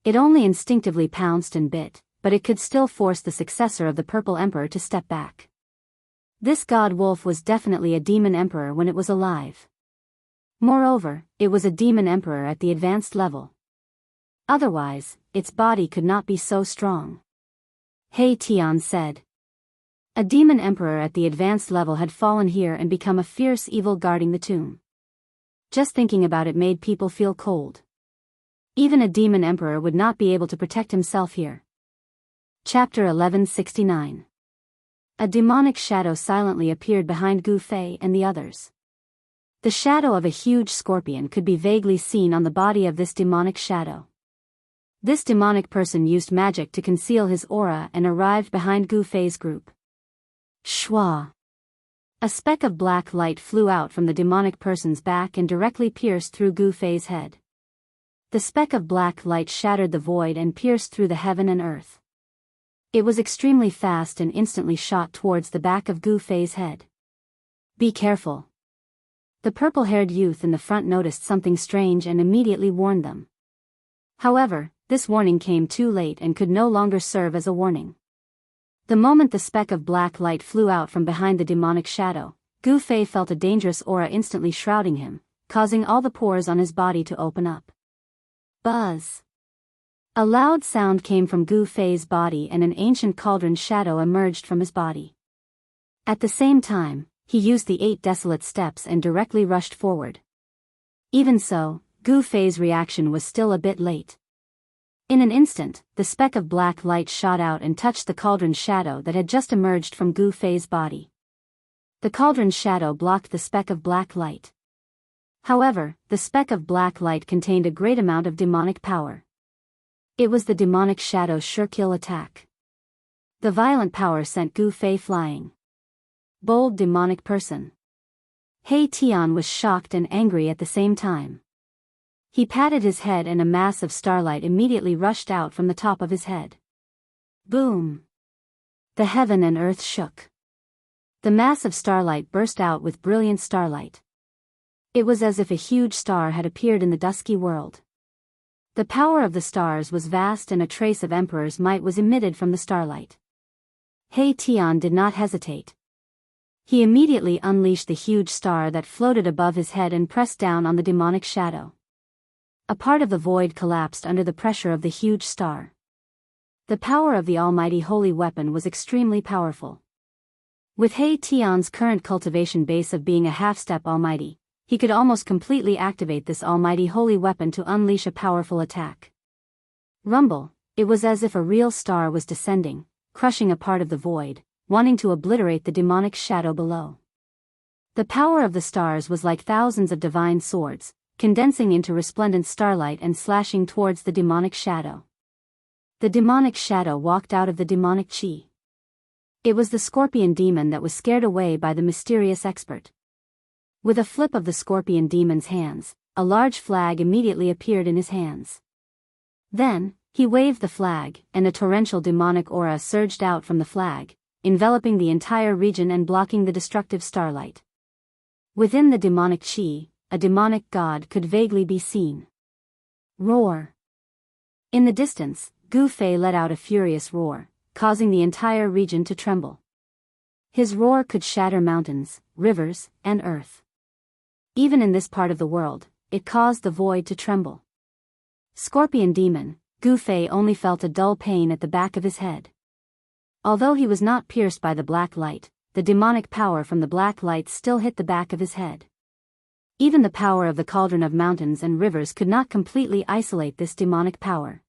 It only instinctively pounced and bit, but it could still force the successor of the Purple Emperor to step back. This god wolf was definitely a demon emperor when it was alive. Moreover, it was a demon emperor at the advanced level. Otherwise, its body could not be so strong. He Tian said. A demon emperor at the advanced level had fallen here and become a fierce evil guarding the tomb. Just thinking about it made people feel cold. Even a demon emperor would not be able to protect himself here. Chapter 1169. A demonic shadow silently appeared behind Gu Fei and the others. The shadow of a huge scorpion could be vaguely seen on the body of this demonic shadow. This demonic person used magic to conceal his aura and arrived behind Gu Fei's group. Shwa. A speck of black light flew out from the demonic person's back and directly pierced through Gu Fei's head. The speck of black light shattered the void and pierced through the heaven and earth. It was extremely fast and instantly shot towards the back of Gu Fei's head. Be careful. The purple-haired youth in the front noticed something strange and immediately warned them. However, this warning came too late and could no longer serve as a warning. The moment the speck of black light flew out from behind the demonic shadow, Gu Fei felt a dangerous aura instantly shrouding him, causing all the pores on his body to open up. Buzz! A loud sound came from Gu Fei's body and an ancient cauldron shadow emerged from his body. At the same time, he used the 8 desolate steps and directly rushed forward. Even so, Gu Fei's reaction was still a bit late. In an instant, the speck of black light shot out and touched the cauldron shadow that had just emerged from Gu Fei's body. The cauldron shadow blocked the speck of black light. However, the speck of black light contained a great amount of demonic power. It was the demonic shadow sure-kill attack. The violent power sent Gu Fei flying. Bold demonic person. He Tian was shocked and angry at the same time. He patted his head and a mass of starlight immediately rushed out from the top of his head. Boom! The heaven and earth shook. The mass of starlight burst out with brilliant starlight. It was as if a huge star had appeared in the dusky world. The power of the stars was vast and a trace of Emperor's might was emitted from the starlight. He Tian did not hesitate. He immediately unleashed the huge star that floated above his head and pressed down on the demonic shadow. A part of the void collapsed under the pressure of the huge star. The power of the almighty holy weapon was extremely powerful. With He Tian's current cultivation base of being a half-step almighty, he could almost completely activate this almighty holy weapon to unleash a powerful attack. Rumble, it was as if a real star was descending, crushing a part of the void, wanting to obliterate the demonic shadow below. The power of the stars was like thousands of divine swords, condensing into resplendent starlight and slashing towards the demonic shadow. The demonic shadow walked out of the demonic chi. It was the scorpion demon that was scared away by the mysterious expert. With a flip of the scorpion demon's hands, a large flag immediately appeared in his hands. Then, he waved the flag, and a torrential demonic aura surged out from the flag, enveloping the entire region and blocking the destructive starlight. Within the demonic chi, a demonic god could vaguely be seen. Roar! In the distance, Gu Fei let out a furious roar, causing the entire region to tremble. His roar could shatter mountains, rivers, and earth. Even in this part of the world, it caused the void to tremble. Scorpion demon, Gu Fei only felt a dull pain at the back of his head. Although he was not pierced by the black light, the demonic power from the black light still hit the back of his head. Even the power of the cauldron of mountains and rivers could not completely isolate this demonic power.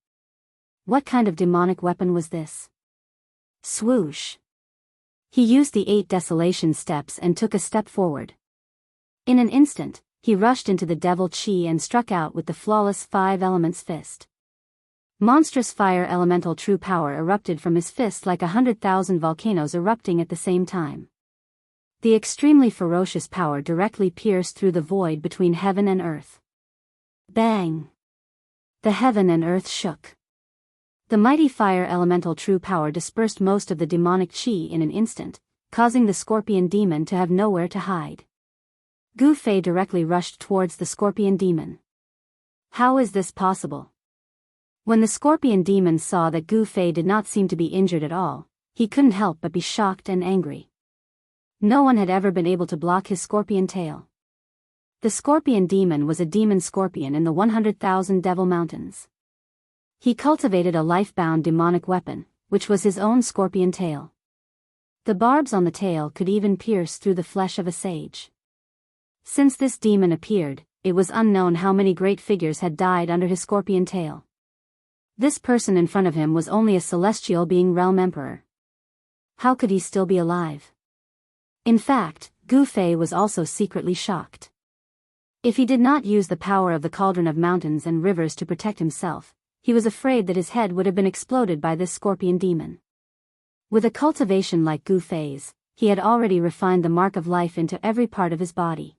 What kind of demonic weapon was this? Swoosh! He used the 8 desolation steps and took a step forward. In an instant, he rushed into the devil chi and struck out with the flawless 5 elements fist. Monstrous fire elemental true power erupted from his fist like 100,000 volcanoes erupting at the same time. The extremely ferocious power directly pierced through the void between heaven and earth. Bang! The heaven and earth shook. The mighty fire elemental true power dispersed most of the demonic chi in an instant, causing the scorpion demon to have nowhere to hide. Gu Fei directly rushed towards the scorpion demon. How is this possible? When the scorpion demon saw that Gu Fei did not seem to be injured at all, he couldn't help but be shocked and angry. No one had ever been able to block his scorpion tail. The scorpion demon was a demon scorpion in the 100,000 devil mountains. He cultivated a life-bound demonic weapon, which was his own scorpion tail. The barbs on the tail could even pierce through the flesh of a sage. Since this demon appeared, it was unknown how many great figures had died under his scorpion tail. This person in front of him was only a celestial being realm emperor. How could he still be alive? In fact, Gu Fei was also secretly shocked. If he did not use the power of the cauldron of mountains and rivers to protect himself, he was afraid that his head would have been exploded by this scorpion demon. With a cultivation like Gu Fei's, he had already refined the mark of life into every part of his body.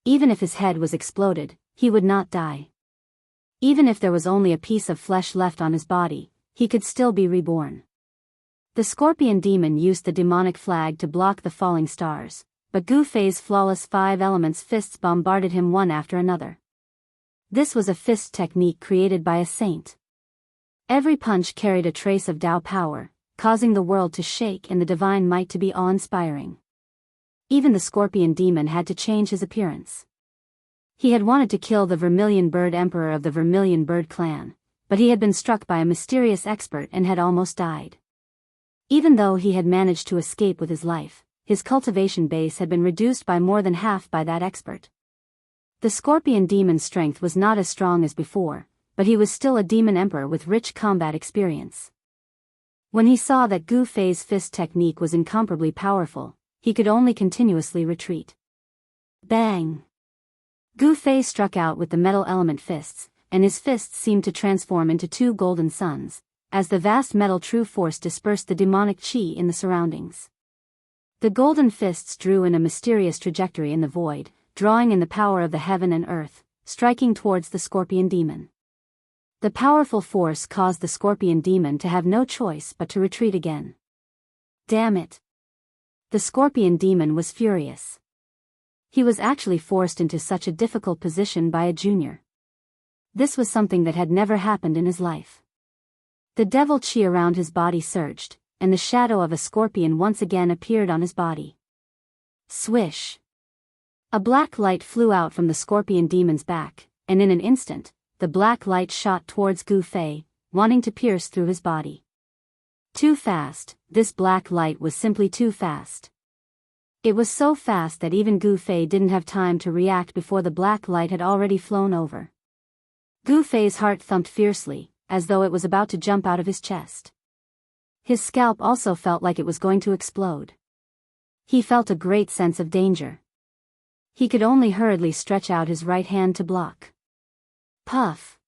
Even if his head was exploded, he would not die. Even if there was only a piece of flesh left on his body, he could still be reborn. The scorpion demon used the demonic flag to block the falling stars, but Gu Fei's flawless 5 elements fists bombarded him one after another. This was a fist technique created by a saint. Every punch carried a trace of Tao power, causing the world to shake and the divine might to be awe-inspiring. Even the scorpion demon had to change his appearance. He had wanted to kill the Vermilion Bird Emperor of the Vermilion Bird clan, but he had been struck by a mysterious expert and had almost died. Even though he had managed to escape with his life, his cultivation base had been reduced by more than half by that expert. The scorpion demon's strength was not as strong as before, but he was still a demon emperor with rich combat experience. When he saw that Gu Fei's fist technique was incomparably powerful, he could only continuously retreat. Bang! Gu Fei struck out with the metal element fists, and his fists seemed to transform into two golden suns, as the vast metal true force dispersed the demonic qi in the surroundings. The golden fists drew in a mysterious trajectory in the void, drawing in the power of the heaven and earth, striking towards the scorpion demon. The powerful force caused the scorpion demon to have no choice but to retreat again. Damn it! The scorpion demon was furious. He was actually forced into such a difficult position by a junior. This was something that had never happened in his life. The devil qi around his body surged, and the shadow of a scorpion once again appeared on his body. Swish! A black light flew out from the scorpion demon's back, and in an instant, the black light shot towards Gu Fei, wanting to pierce through his body. Too fast, this black light was simply too fast. It was so fast that even Gu Fei didn't have time to react before the black light had already flown over. Gu Fei's heart thumped fiercely, as though it was about to jump out of his chest. His scalp also felt like it was going to explode. He felt a great sense of danger. He could only hurriedly stretch out his right hand to block. Puff!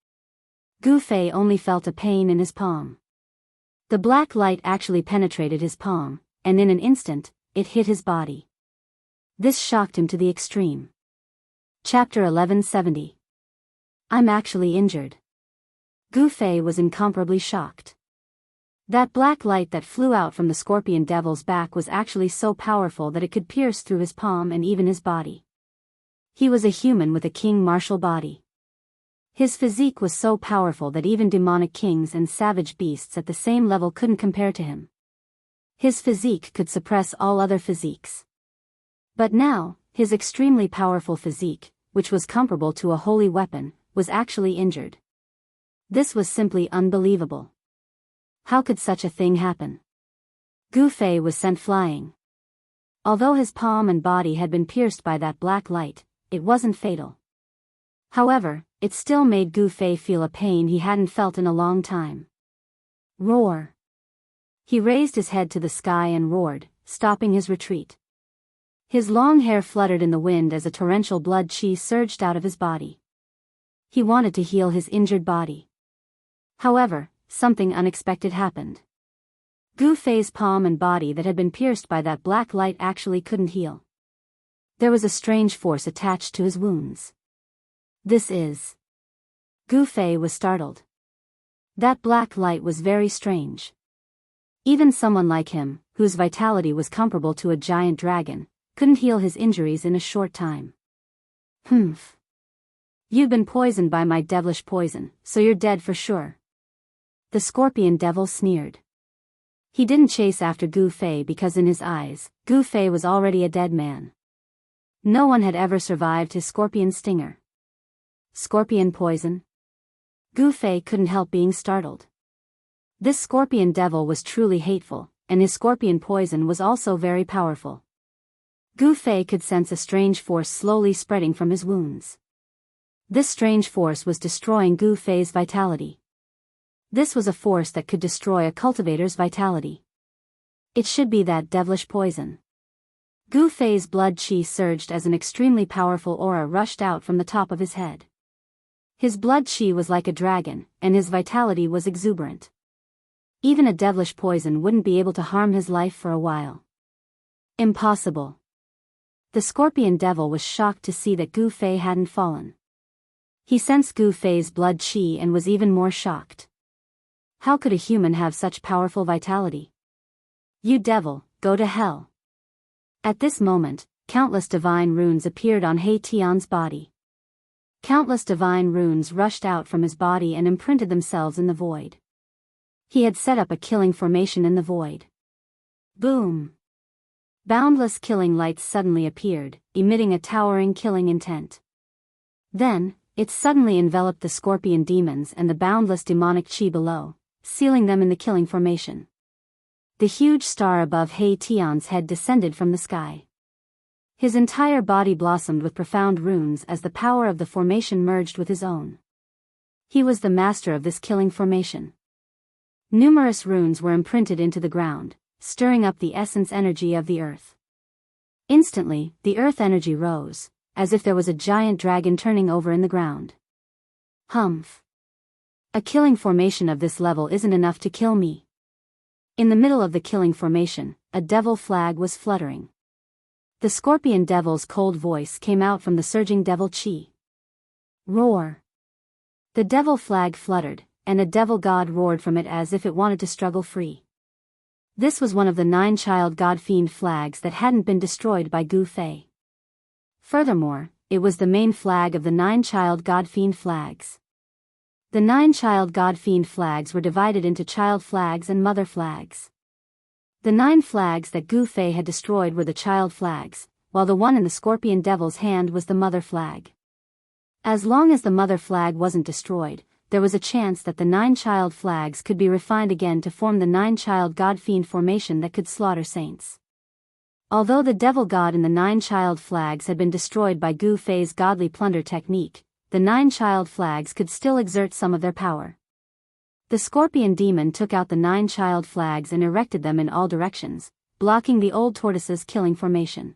Gu Fei only felt a pain in his palm. The black light actually penetrated his palm, and in an instant, it hit his body. This shocked him to the extreme. Chapter 1170. I'm actually injured. Gu Fei was incomparably shocked. That black light that flew out from the scorpion devil's back was actually so powerful that it could pierce through his palm and even his body. He was a human with a king martial body. His physique was so powerful that even demonic kings and savage beasts at the same level couldn't compare to him. His physique could suppress all other physiques. But now, his extremely powerful physique, which was comparable to a holy weapon, was actually injured. This was simply unbelievable. How could such a thing happen? Gu Fei was sent flying. Although his palm and body had been pierced by that black light, it wasn't fatal. However, it still made Gu Fei feel a pain he hadn't felt in a long time. Roar! He raised his head to the sky and roared, stopping his retreat. His long hair fluttered in the wind as a torrential blood qi surged out of his body. He wanted to heal his injured body. However, something unexpected happened. Gu Fei's palm and body that had been pierced by that black light actually couldn't heal. There was a strange force attached to his wounds. This is... Gu Fei was startled. That black light was very strange. Even someone like him, whose vitality was comparable to a giant dragon, couldn't heal his injuries in a short time. Humph. You've been poisoned by my devilish poison, so you're dead for sure. The scorpion devil sneered. He didn't chase after Gu Fei because in his eyes, Gu Fei was already a dead man. No one had ever survived his scorpion stinger. Scorpion poison? Gu Fei couldn't help being startled. This scorpion devil was truly hateful, and his scorpion poison was also very powerful. Gu Fei could sense a strange force slowly spreading from his wounds. This strange force was destroying Gu Fei's vitality. This was a force that could destroy a cultivator's vitality. It should be that devilish poison. Gu Fei's blood qi surged as an extremely powerful aura rushed out from the top of his head. His blood qi was like a dragon, and his vitality was exuberant. Even a devilish poison wouldn't be able to harm his life for a while. Impossible. The scorpion devil was shocked to see that Gu Fei hadn't fallen. He sensed Gu Fei's blood qi and was even more shocked. How could a human have such powerful vitality? You devil, go to hell. At this moment, countless divine runes appeared on He Tian's body. Countless divine runes rushed out from his body and imprinted themselves in the void. He had set up a killing formation in the void. Boom! Boundless killing lights suddenly appeared, emitting a towering killing intent. Then, it suddenly enveloped the scorpion demons and the boundless demonic chi below, sealing them in the killing formation. The huge star above Hei-Tian's head descended from the sky. His entire body blossomed with profound runes as the power of the formation merged with his own. He was the master of this killing formation. Numerous runes were imprinted into the ground, stirring up the essence energy of the earth. Instantly, the earth energy rose, as if there was a giant dragon turning over in the ground. Humph. A killing formation of this level isn't enough to kill me. In the middle of the killing formation, a devil flag was fluttering. The scorpion devil's cold voice came out from the surging devil chi. Roar. The devil flag fluttered, and a devil god roared from it as if it wanted to struggle free. This was one of the 9 child god fiend flags that hadn't been destroyed by Gu Fei. Furthermore, it was the main flag of the 9 child god fiend flags. The 9 child god fiend flags were divided into child flags and mother flags. The 9 flags that Gu Fei had destroyed were the child flags, while the one in the scorpion devil's hand was the mother flag. As long as the mother flag wasn't destroyed, there was a chance that the 9 child flags could be refined again to form the 9 child god fiend formation that could slaughter saints. Although the devil god in the 9 child flags had been destroyed by Gu Fei's godly plunder technique, the 9 child flags could still exert some of their power. The scorpion demon took out the 9 child flags and erected them in all directions, blocking the old tortoise's killing formation.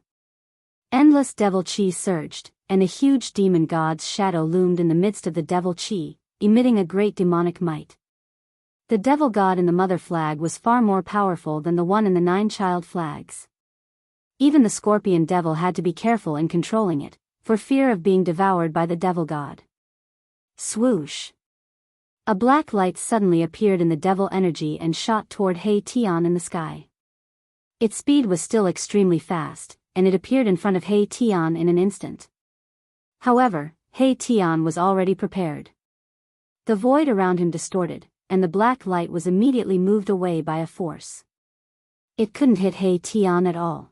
Endless devil chi surged, and a huge demon god's shadow loomed in the midst of the devil chi, emitting a great demonic might. The devil god in the mother flag was far more powerful than the one in the 9 child flags. Even the scorpion devil had to be careful in controlling it, for fear of being devoured by the devil god. Swoosh! A black light suddenly appeared in the devil energy and shot toward Hei-Tian in the sky. Its speed was still extremely fast, and it appeared in front of Hei-Tian in an instant. However, Hei-Tian was already prepared. The void around him distorted, and the black light was immediately moved away by a force. It couldn't hit Hei-Tian at all.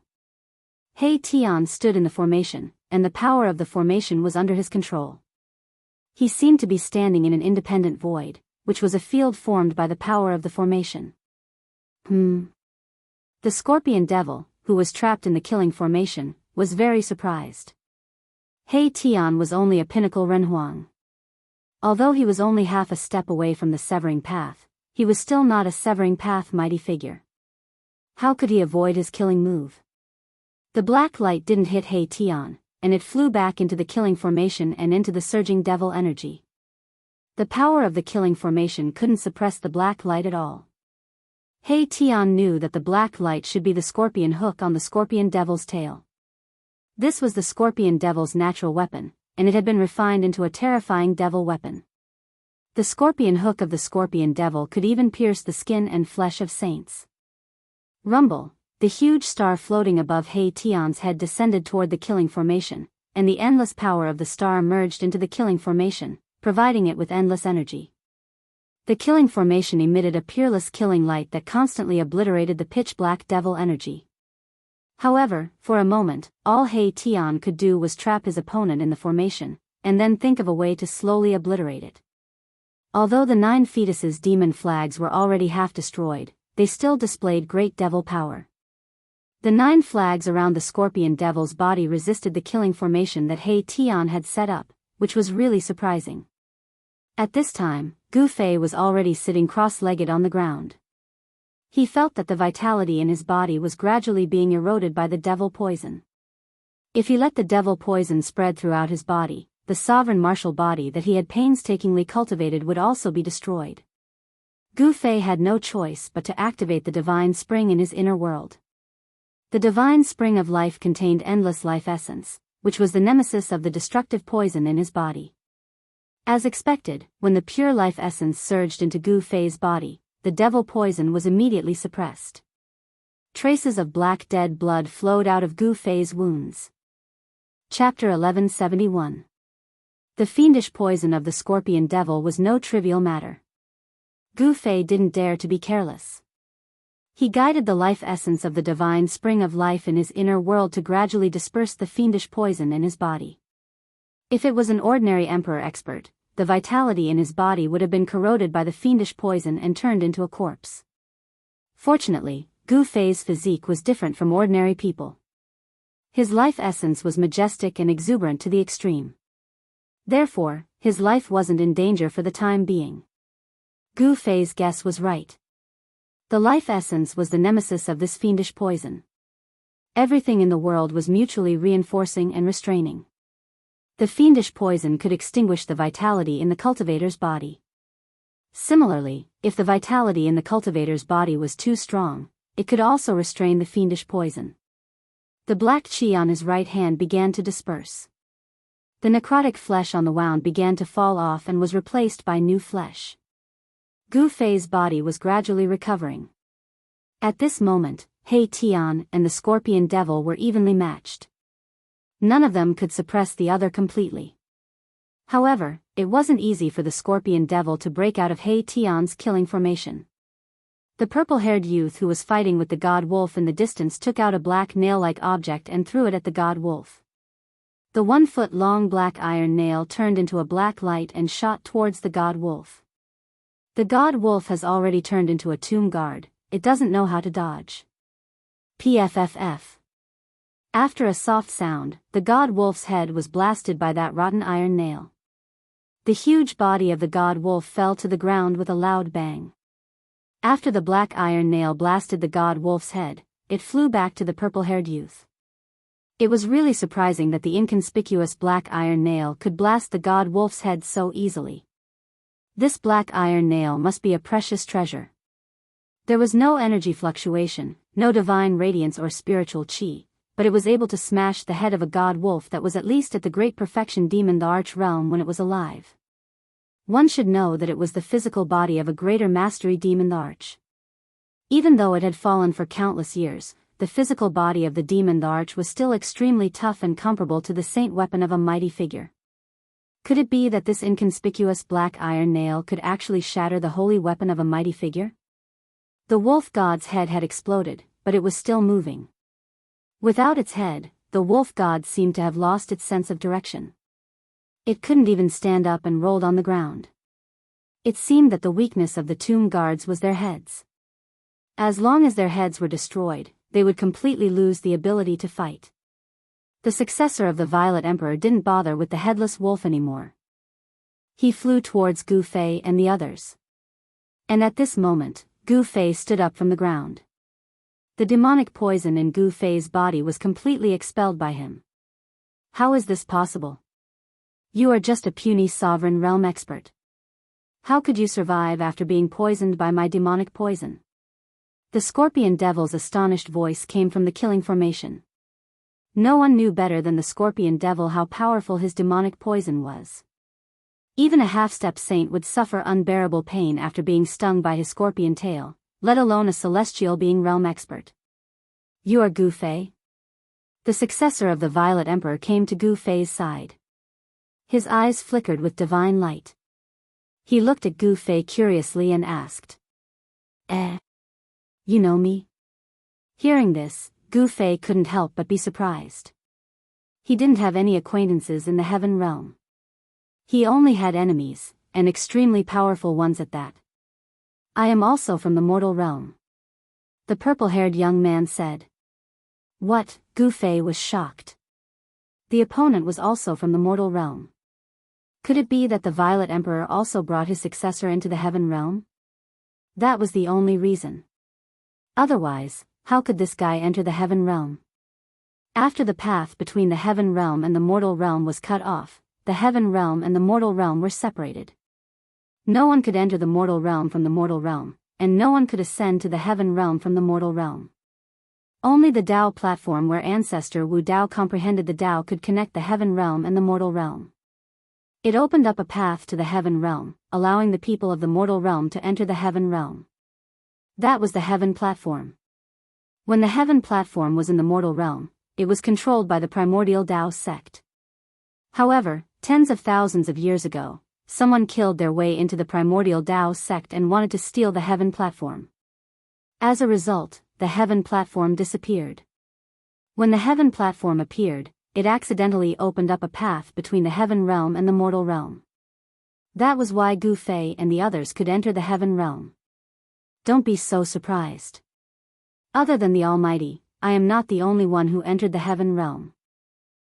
Hei-Tian stood in the formation, and the power of the formation was under his control. He seemed to be standing in an independent void, which was a field formed by the power of the formation. The scorpion devil, who was trapped in the killing formation, was very surprised. Hei-Tian was only a pinnacle renhuang. Although he was only half a step away from the severing path, he was still not a severing path mighty figure. How could he avoid his killing move? The black light didn't hit Hei-Tian, and it flew back into the killing formation and into the surging devil energy. The power of the killing formation couldn't suppress the black light at all. Hei-Tian knew that the black light should be the scorpion hook on the scorpion devil's tail. This was the scorpion devil's natural weapon, and it had been refined into a terrifying devil weapon. The scorpion hook of the scorpion devil could even pierce the skin and flesh of saints. Rumble! The huge star floating above Hei-Tian's head descended toward the killing formation, and the endless power of the star merged into the killing formation, providing it with endless energy. The killing formation emitted a peerless killing light that constantly obliterated the pitch-black devil energy. However, for a moment, all Hei-Tian could do was trap his opponent in the formation, and then think of a way to slowly obliterate it. Although the 9 fetuses' demon flags were already half destroyed, they still displayed great devil power. The 9 flags around the scorpion devil's body resisted the killing formation that Hei-Tian had set up, which was really surprising. At this time, Gu Fei was already sitting cross-legged on the ground. He felt that the vitality in his body was gradually being eroded by the devil poison. If he let the devil poison spread throughout his body, the sovereign martial body that he had painstakingly cultivated would also be destroyed. Gu Fei had no choice but to activate the divine spring in his inner world. The divine spring of life contained endless life essence, which was the nemesis of the destructive poison in his body. As expected, when the pure life essence surged into Gu Fei's body, the devil poison was immediately suppressed. Traces of black dead blood flowed out of Gu Fei's wounds. Chapter 1171. The fiendish poison of the scorpion devil was no trivial matter. Gu Fei didn't dare to be careless. He guided the life essence of the divine spring of life in his inner world to gradually disperse the fiendish poison in his body. If it was an ordinary emperor expert, the vitality in his body would have been corroded by the fiendish poison and turned into a corpse. Fortunately, Gu Fei's physique was different from ordinary people. His life essence was majestic and exuberant to the extreme. Therefore, his life wasn't in danger for the time being. Gu Fei's guess was right. The life essence was the nemesis of this fiendish poison. Everything in the world was mutually reinforcing and restraining. The fiendish poison could extinguish the vitality in the cultivator's body. Similarly, if the vitality in the cultivator's body was too strong, it could also restrain the fiendish poison. The black chi on his right hand began to disperse. The necrotic flesh on the wound began to fall off and was replaced by new flesh. Gu Fei's body was gradually recovering. At this moment, He Tian and the Scorpion Devil were evenly matched. None of them could suppress the other completely. However, it wasn't easy for the Scorpion Devil to break out of He Tian's killing formation. The purple-haired youth who was fighting with the god wolf in the distance took out a black nail-like object and threw it at the god wolf. The 1-foot-long black iron nail turned into a black light and shot towards the god wolf. The god wolf has already turned into a tomb guard, it doesn't know how to dodge. PFFF. After a soft sound, the god wolf's head was blasted by that rotten iron nail. The huge body of the god wolf fell to the ground with a loud bang. After the black iron nail blasted the god wolf's head, it flew back to the purple-haired youth. It was really surprising that the inconspicuous black iron nail could blast the god wolf's head so easily. This black iron nail must be a precious treasure. There was no energy fluctuation, no divine radiance or spiritual chi, but it was able to smash the head of a god wolf that was at least at the great perfection demon the arch realm when it was alive. One should know that it was the physical body of a greater mastery demon the arch. Even though it had fallen for countless years, the physical body of the demon the arch was still extremely tough and comparable to the saint weapon of a mighty figure. Could it be that this inconspicuous black iron nail could actually shatter the holy weapon of a mighty figure? The wolf god's head had exploded, but it was still moving. Without its head, the wolf god seemed to have lost its sense of direction. It couldn't even stand up and rolled on the ground. It seemed that the weakness of the tomb guards was their heads. As long as their heads were destroyed, they would completely lose the ability to fight. The successor of the Violet Emperor didn't bother with the headless wolf anymore. He flew towards Gu Fei and the others. And at this moment, Gu Fei stood up from the ground. The demonic poison in Gu Fei's body was completely expelled by him. How is this possible? You are just a puny sovereign realm expert. How could you survive after being poisoned by my demonic poison? The Scorpion Devil's astonished voice came from the killing formation. No one knew better than the Scorpion Devil how powerful his demonic poison was. Even a half-step saint would suffer unbearable pain after being stung by his scorpion tail, let alone a celestial being realm expert. You are Gu Fei? The successor of the Violet Emperor came to Gu Fei's side. His eyes flickered with divine light. He looked at Gu Fei curiously and asked, You know me? Hearing this, Gu Fei couldn't help but be surprised. He didn't have any acquaintances in the heaven realm. He only had enemies, and extremely powerful ones at that. I am also from the mortal realm. The purple-haired young man said. What? Gu Fei was shocked. The opponent was also from the mortal realm. Could it be that the Violet Emperor also brought his successor into the heaven realm? That was the only reason. Otherwise, how could this guy enter the heaven realm? After the path between the heaven realm and the mortal realm was cut off, the heaven realm and the mortal realm were separated. No one could enter the mortal realm from the mortal realm, and no one could ascend to the heaven realm from the mortal realm. Only the Tao platform where ancestor Wu Dao comprehended the Tao could connect the heaven realm and the mortal realm. It opened up a path to the heaven realm, allowing the people of the mortal realm to enter the heaven realm. That was the heaven platform. When the heaven platform was in the mortal realm, it was controlled by the primordial Tao sect. However, tens of thousands of years ago, someone killed their way into the primordial Tao sect and wanted to steal the heaven platform. As a result, the heaven platform disappeared. When the heaven platform appeared, it accidentally opened up a path between the heaven realm and the mortal realm. That was why Gu Fei and the others could enter the heaven realm. Don't be so surprised. Other than the Almighty, I am not the only one who entered the heaven realm.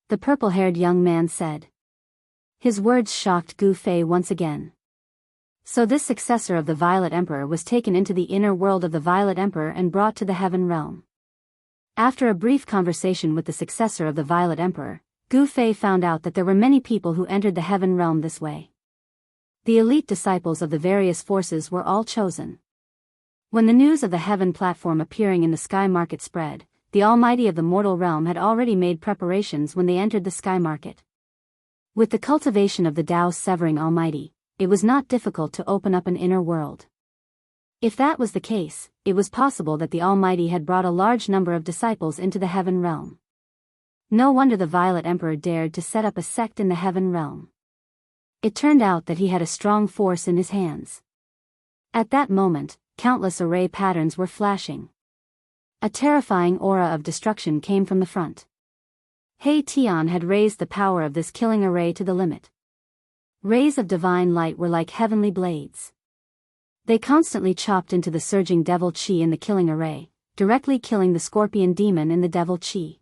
The purple-haired young man said. His words shocked Gu Fei once again. So this successor of the Violet Emperor was taken into the inner world of the Violet Emperor and brought to the heaven realm. After a brief conversation with the successor of the Violet Emperor, Gu Fei found out that there were many people who entered the heaven realm this way. The elite disciples of the various forces were all chosen. When the news of the heaven platform appearing in the sky market spread, the Almighty of the mortal realm had already made preparations when they entered the sky market. With the cultivation of the Tao's severing Almighty, it was not difficult to open up an inner world. If that was the case, it was possible that the Almighty had brought a large number of disciples into the heaven realm. No wonder the Violet Emperor dared to set up a sect in the heaven realm. It turned out that he had a strong force in his hands. At that moment, countless array patterns were flashing. A terrifying aura of destruction came from the front. He Tian had raised the power of this killing array to the limit. Rays of divine light were like heavenly blades. They constantly chopped into the surging devil chi in the killing array, directly killing the scorpion demon in the devil chi.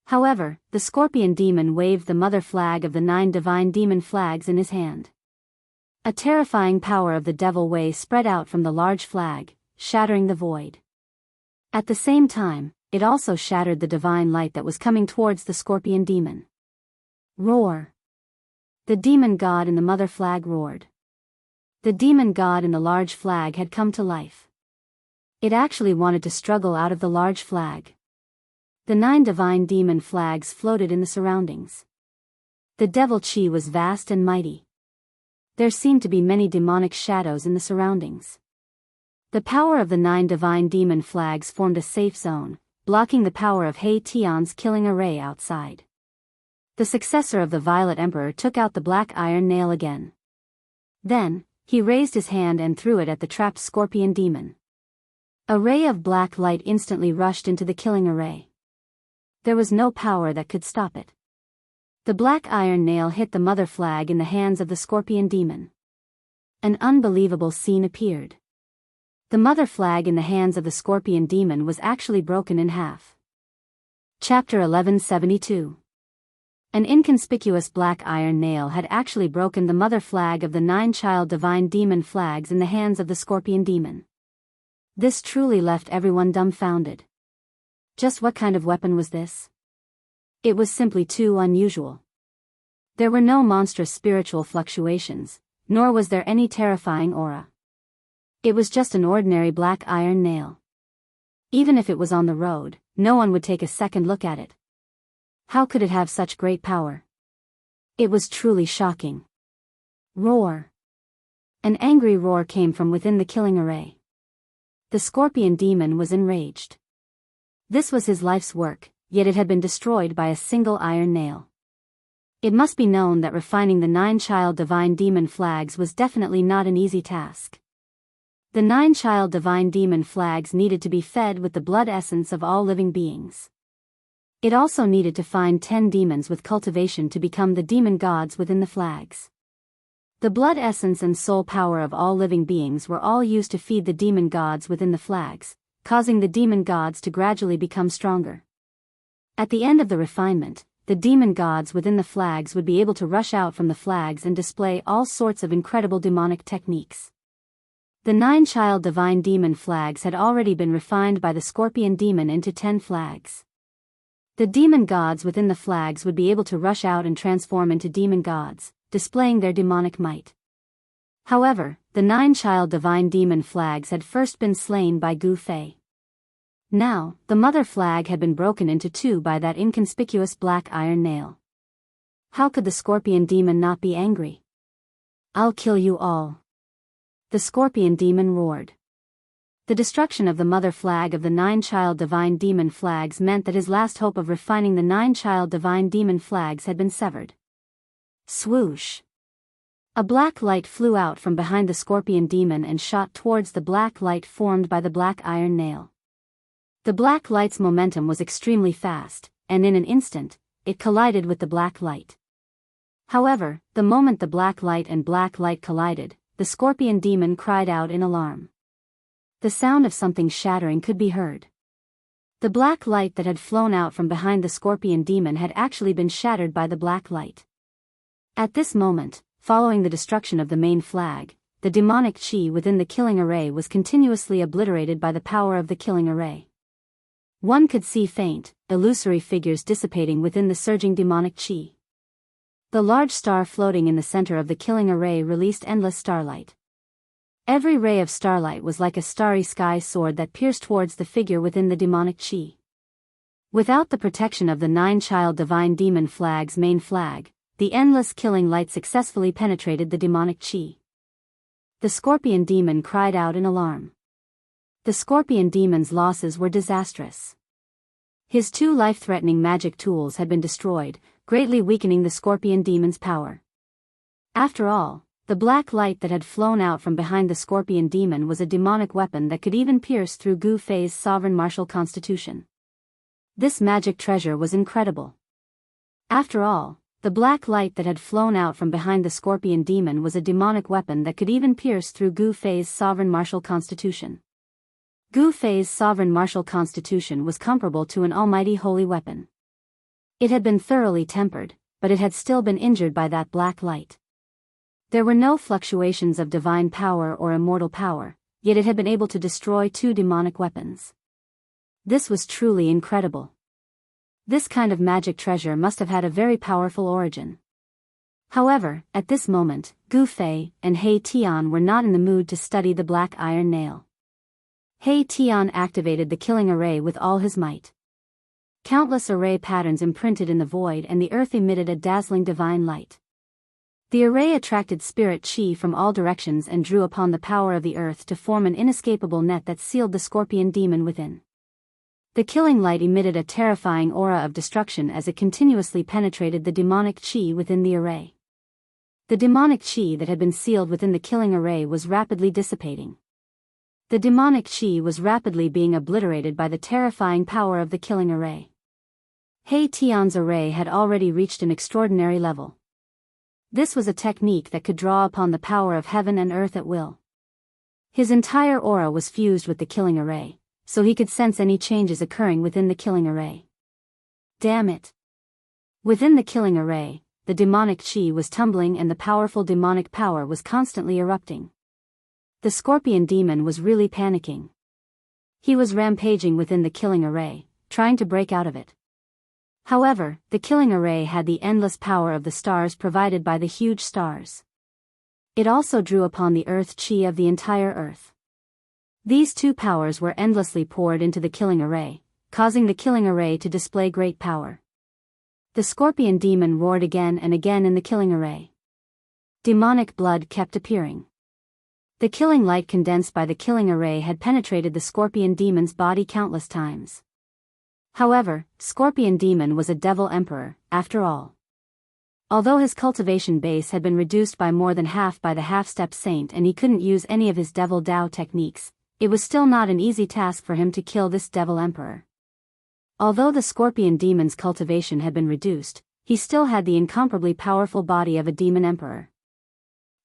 However, the scorpion demon waved the mother flag of the 9 divine demon flags in his hand. A terrifying power of the devil way spread out from the large flag, shattering the void. At the same time, it also shattered the divine light that was coming towards the scorpion demon. Roar! The demon god in the mother flag roared. The demon god in the large flag had come to life. It actually wanted to struggle out of the large flag. The 9 divine demon flags floated in the surroundings. The devil chi was vast and mighty. There seemed to be many demonic shadows in the surroundings. The power of the 9 divine demon flags formed a safe zone, blocking the power of He Tian's killing array outside. The successor of the Violet Emperor took out the black iron nail again. Then, he raised his hand and threw it at the trapped scorpion demon. A ray of black light instantly rushed into the killing array. There was no power that could stop it. The black iron nail hit the mother flag in the hands of the scorpion demon. An unbelievable scene appeared. The mother flag in the hands of the scorpion demon was actually broken in half. Chapter 1172. An inconspicuous black iron nail had actually broken the mother flag of the 9 child divine demon flags in the hands of the scorpion demon. This truly left everyone dumbfounded. Just what kind of weapon was this? It was simply too unusual. There were no monstrous spiritual fluctuations, nor was there any terrifying aura. It was just an ordinary black iron nail. Even if it was on the road, no one would take a second look at it. How could it have such great power? It was truly shocking. Roar! An angry roar came from within the killing array. The scorpion demon was enraged. This was his life's work, yet it had been destroyed by a single iron nail. It must be known that refining the 9 child divine demon flags was definitely not an easy task. The 9 child divine demon flags needed to be fed with the blood essence of all living beings. It also needed to find 10 demons with cultivation to become the demon gods within the flags. The blood essence and soul power of all living beings were all used to feed the demon gods within the flags, causing the demon gods to gradually become stronger. At the end of the refinement, the demon gods within the flags would be able to rush out from the flags and display all sorts of incredible demonic techniques. The 9 child divine demon flags had already been refined by the scorpion demon into 10 flags. The demon gods within the flags would be able to rush out and transform into demon gods, displaying their demonic might. However, the 9 child divine demon flags had first been slain by Gu Fei. Now, the mother flag had been broken into 2 by that inconspicuous black iron nail. How could the scorpion demon not be angry? "I'll kill you all." The scorpion demon roared. The destruction of the mother flag of the 9 child divine demon flags meant that his last hope of refining the 9 child divine demon flags had been severed. Swoosh! A black light flew out from behind the scorpion demon and shot towards the black light formed by the black iron nail. The black light's momentum was extremely fast, and in an instant, it collided with the black light. However, the moment the black light and black light collided, the scorpion demon cried out in alarm. The sound of something shattering could be heard. The black light that had flown out from behind the scorpion demon had actually been shattered by the black light. At this moment, following the destruction of the main flag, the demonic chi within the killing array was continuously obliterated by the power of the killing array. One could see faint, illusory figures dissipating within the surging demonic chi. The large star floating in the center of the killing array released endless starlight. Every ray of starlight was like a starry sky sword that pierced towards the figure within the demonic chi. Without the protection of the 9-child divine demon flag's main flag, the endless killing light successfully penetrated the demonic chi. The scorpion demon cried out in alarm. The scorpion demon's losses were disastrous. His 2 life-threatening magic tools had been destroyed, greatly weakening the scorpion demon's power. After all, the black light that had flown out from behind the scorpion demon was a demonic weapon that could even pierce through Gu Fei's sovereign martial constitution. This magic treasure was incredible. After all, the black light that had flown out from behind the scorpion demon was a demonic weapon that could even pierce through Gu Fei's sovereign martial constitution. Gu Fei's sovereign martial constitution was comparable to an almighty holy weapon. It had been thoroughly tempered, but it had still been injured by that black light. There were no fluctuations of divine power or immortal power, yet it had been able to destroy 2 demonic weapons. This was truly incredible. This kind of magic treasure must have had a very powerful origin. However, at this moment, Gu Fei and He Tian were not in the mood to study the black iron nail. He Tian activated the killing array with all his might. Countless array patterns imprinted in the void and the earth emitted a dazzling divine light. The array attracted spirit chi from all directions and drew upon the power of the earth to form an inescapable net that sealed the scorpion demon within. The killing light emitted a terrifying aura of destruction as it continuously penetrated the demonic chi within the array. The demonic chi that had been sealed within the killing array was rapidly dissipating. The demonic chi was rapidly being obliterated by the terrifying power of the killing array. He Tian's array had already reached an extraordinary level. This was a technique that could draw upon the power of heaven and earth at will. His entire aura was fused with the killing array, so he could sense any changes occurring within the killing array. Damn it! Within the killing array, the demonic chi was tumbling and the powerful demonic power was constantly erupting. The scorpion demon was really panicking. He was rampaging within the killing array, trying to break out of it. However, the killing array had the endless power of the stars provided by the huge stars. It also drew upon the earth chi of the entire earth. These 2 powers were endlessly poured into the killing array, causing the killing array to display great power. The scorpion demon roared again and again in the killing array. Demonic blood kept appearing. The killing light condensed by the killing array had penetrated the scorpion demon's body countless times. However, Scorpion Demon was a devil emperor, after all. Although his cultivation base had been reduced by more than half by the half-step saint and he couldn't use any of his devil Dao techniques, it was still not an easy task for him to kill this devil emperor. Although the Scorpion Demon's cultivation had been reduced, he still had the incomparably powerful body of a demon emperor.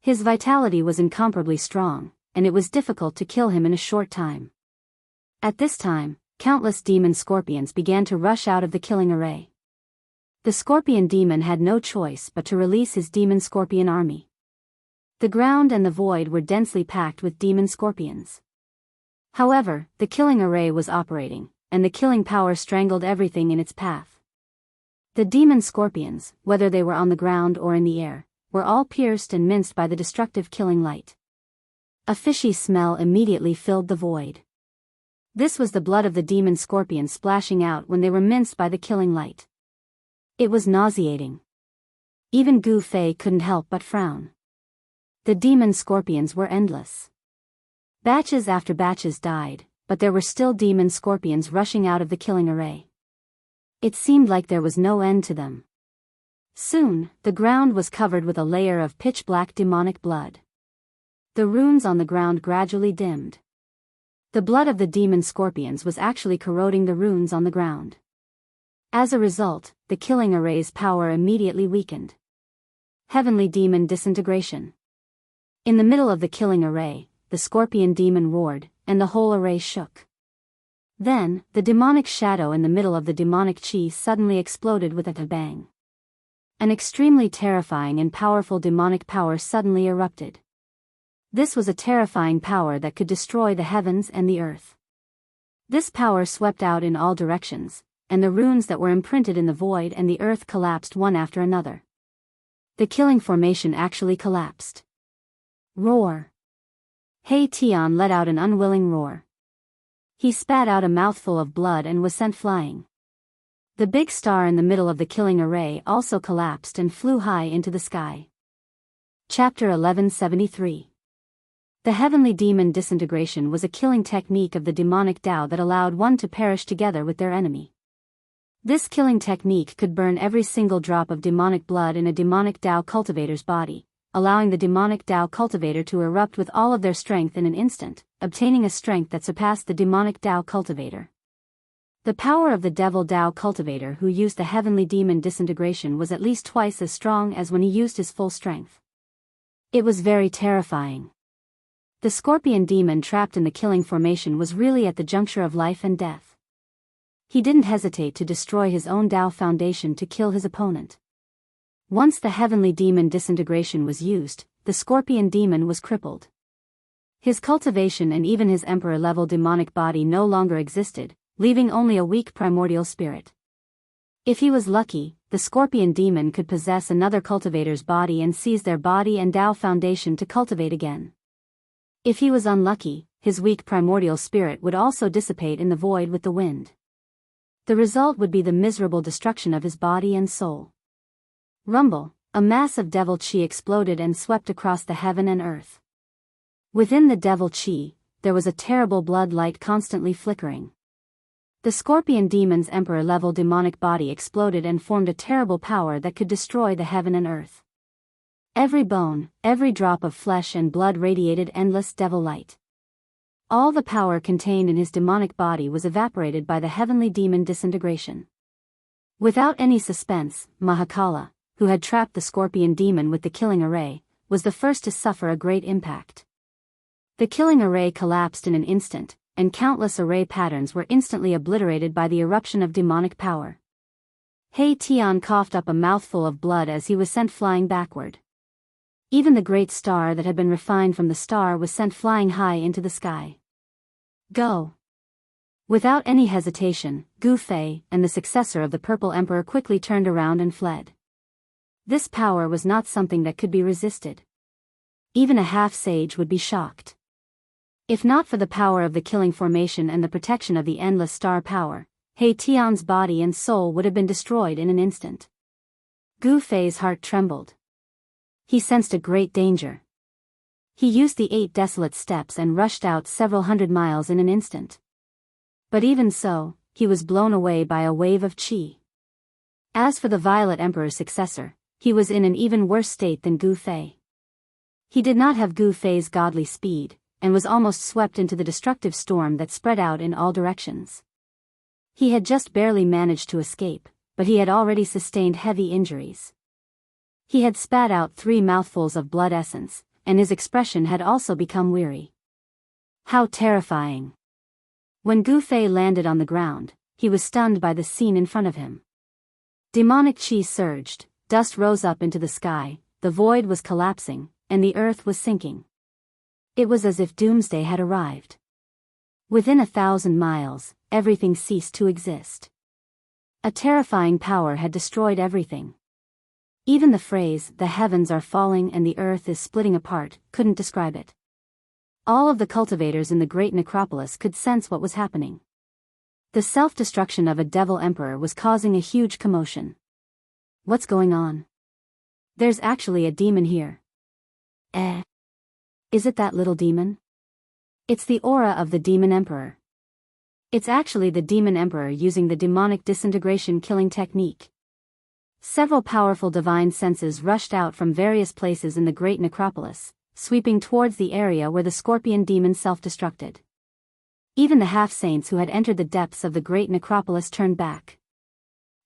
His vitality was incomparably strong, and it was difficult to kill him in a short time. At this time, countless demon scorpions began to rush out of the killing array. The scorpion demon had no choice but to release his demon scorpion army. The ground and the void were densely packed with demon scorpions. However, the killing array was operating, and the killing power strangled everything in its path. The demon scorpions, whether they were on the ground or in the air, were all pierced and minced by the destructive killing light. A fishy smell immediately filled the void. This was the blood of the demon scorpion splashing out when they were minced by the killing light. It was nauseating. Even Gu Fei couldn't help but frown. The demon scorpions were endless. Batches after batches died, but there were still demon scorpions rushing out of the killing array. It seemed like there was no end to them. Soon, the ground was covered with a layer of pitch-black demonic blood. The runes on the ground gradually dimmed. The blood of the demon scorpions was actually corroding the runes on the ground. As a result, the killing array's power immediately weakened. Heavenly Demon Disintegration. In the middle of the killing array, the scorpion demon roared, and the whole array shook. Then, the demonic shadow in the middle of the demonic chi suddenly exploded with a bang. An extremely terrifying and powerful demonic power suddenly erupted. This was a terrifying power that could destroy the heavens and the earth. This power swept out in all directions, and the runes that were imprinted in the void and the earth collapsed one after another. The killing formation actually collapsed. Roar. Hei Tian let out an unwilling roar. He spat out a mouthful of blood and was sent flying. The big star in the middle of the killing array also collapsed and flew high into the sky. Chapter 1173. The heavenly demon disintegration was a killing technique of the demonic Tao that allowed one to perish together with their enemy. This killing technique could burn every single drop of demonic blood in a demonic Tao cultivator's body, allowing the demonic Tao cultivator to erupt with all of their strength in an instant, obtaining a strength that surpassed the demonic Tao cultivator. The power of the devil Tao cultivator who used the heavenly demon disintegration was at least twice as strong as when he used his full strength. It was very terrifying. The scorpion demon trapped in the killing formation was really at the juncture of life and death. He didn't hesitate to destroy his own Tao foundation to kill his opponent. Once the heavenly demon disintegration was used, the scorpion demon was crippled. His cultivation and even his emperor-level demonic body no longer existed, leaving only a weak primordial spirit. If he was lucky, the scorpion demon could possess another cultivator's body and seize their body and Tao foundation to cultivate again. If he was unlucky, his weak primordial spirit would also dissipate in the void with the wind. The result would be the miserable destruction of his body and soul. Rumble, a mass of devil chi exploded and swept across the heaven and earth. Within the devil chi, there was a terrible blood light constantly flickering. The scorpion demon's emperor-level demonic body exploded and formed a terrible power that could destroy the heaven and earth. Every bone, every drop of flesh and blood radiated endless devil light. All the power contained in his demonic body was evaporated by the heavenly demon disintegration. Without any suspense, Mahakala, who had trapped the scorpion demon with the killing array, was the first to suffer a great impact. The killing array collapsed in an instant, and countless array patterns were instantly obliterated by the eruption of demonic power. Hei Tian coughed up a mouthful of blood as he was sent flying backward. Even the great star that had been refined from the star was sent flying high into the sky. Go! Without any hesitation, Gu Fei and the successor of the Purple Emperor quickly turned around and fled. This power was not something that could be resisted. Even a half-sage would be shocked. If not for the power of the killing formation and the protection of the endless star power, Hei Tian's body and soul would have been destroyed in an instant. Gu Fei's heart trembled. He sensed a great danger. He used the 8 desolate steps and rushed out several hundred miles in an instant. But even so, he was blown away by a wave of qi. As for the Violet Emperor's successor, he was in an even worse state than Gu Fei. He did not have Gu Fei's godly speed, and was almost swept into the destructive storm that spread out in all directions. He had just barely managed to escape, but he had already sustained heavy injuries. He had spat out 3 mouthfuls of blood essence, and his expression had also become weary. How terrifying! When Gu Fei landed on the ground, he was stunned by the scene in front of him. Demonic chi surged, dust rose up into the sky, the void was collapsing, and the earth was sinking. It was as if doomsday had arrived. Within 1,000 miles, everything ceased to exist. A terrifying power had destroyed everything. Even the phrase, "the heavens are falling and the earth is splitting apart," couldn't describe it. All of the cultivators in the great necropolis could sense what was happening. The self-destruction of a devil emperor was causing a huge commotion. What's going on? There's actually a demon here. Is it that little demon? It's the aura of the demon emperor. It's actually the demon emperor using the demonic disintegration killing technique. Several powerful divine senses rushed out from various places in the great necropolis, sweeping towards the area where the scorpion demon self-destructed. Even the half-saints who had entered the depths of the great necropolis turned back.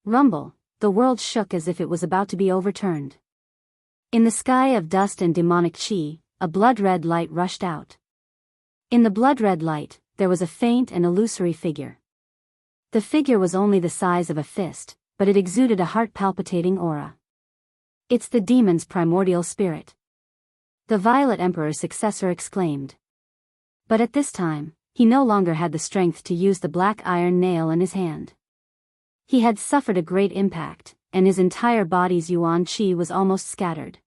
Rumble, the world shook as if it was about to be overturned. In the sky of dust and demonic chi, a blood-red light rushed out. In the blood-red light, there was a faint and illusory figure. The figure was only the size of a fist, but it exuded a heart-palpitating aura. "It's the demon's primordial spirit," the Violet Emperor's successor exclaimed. But at this time, he no longer had the strength to use the black iron nail in his hand. He had suffered a great impact, and his entire body's yuan qi was almost scattered.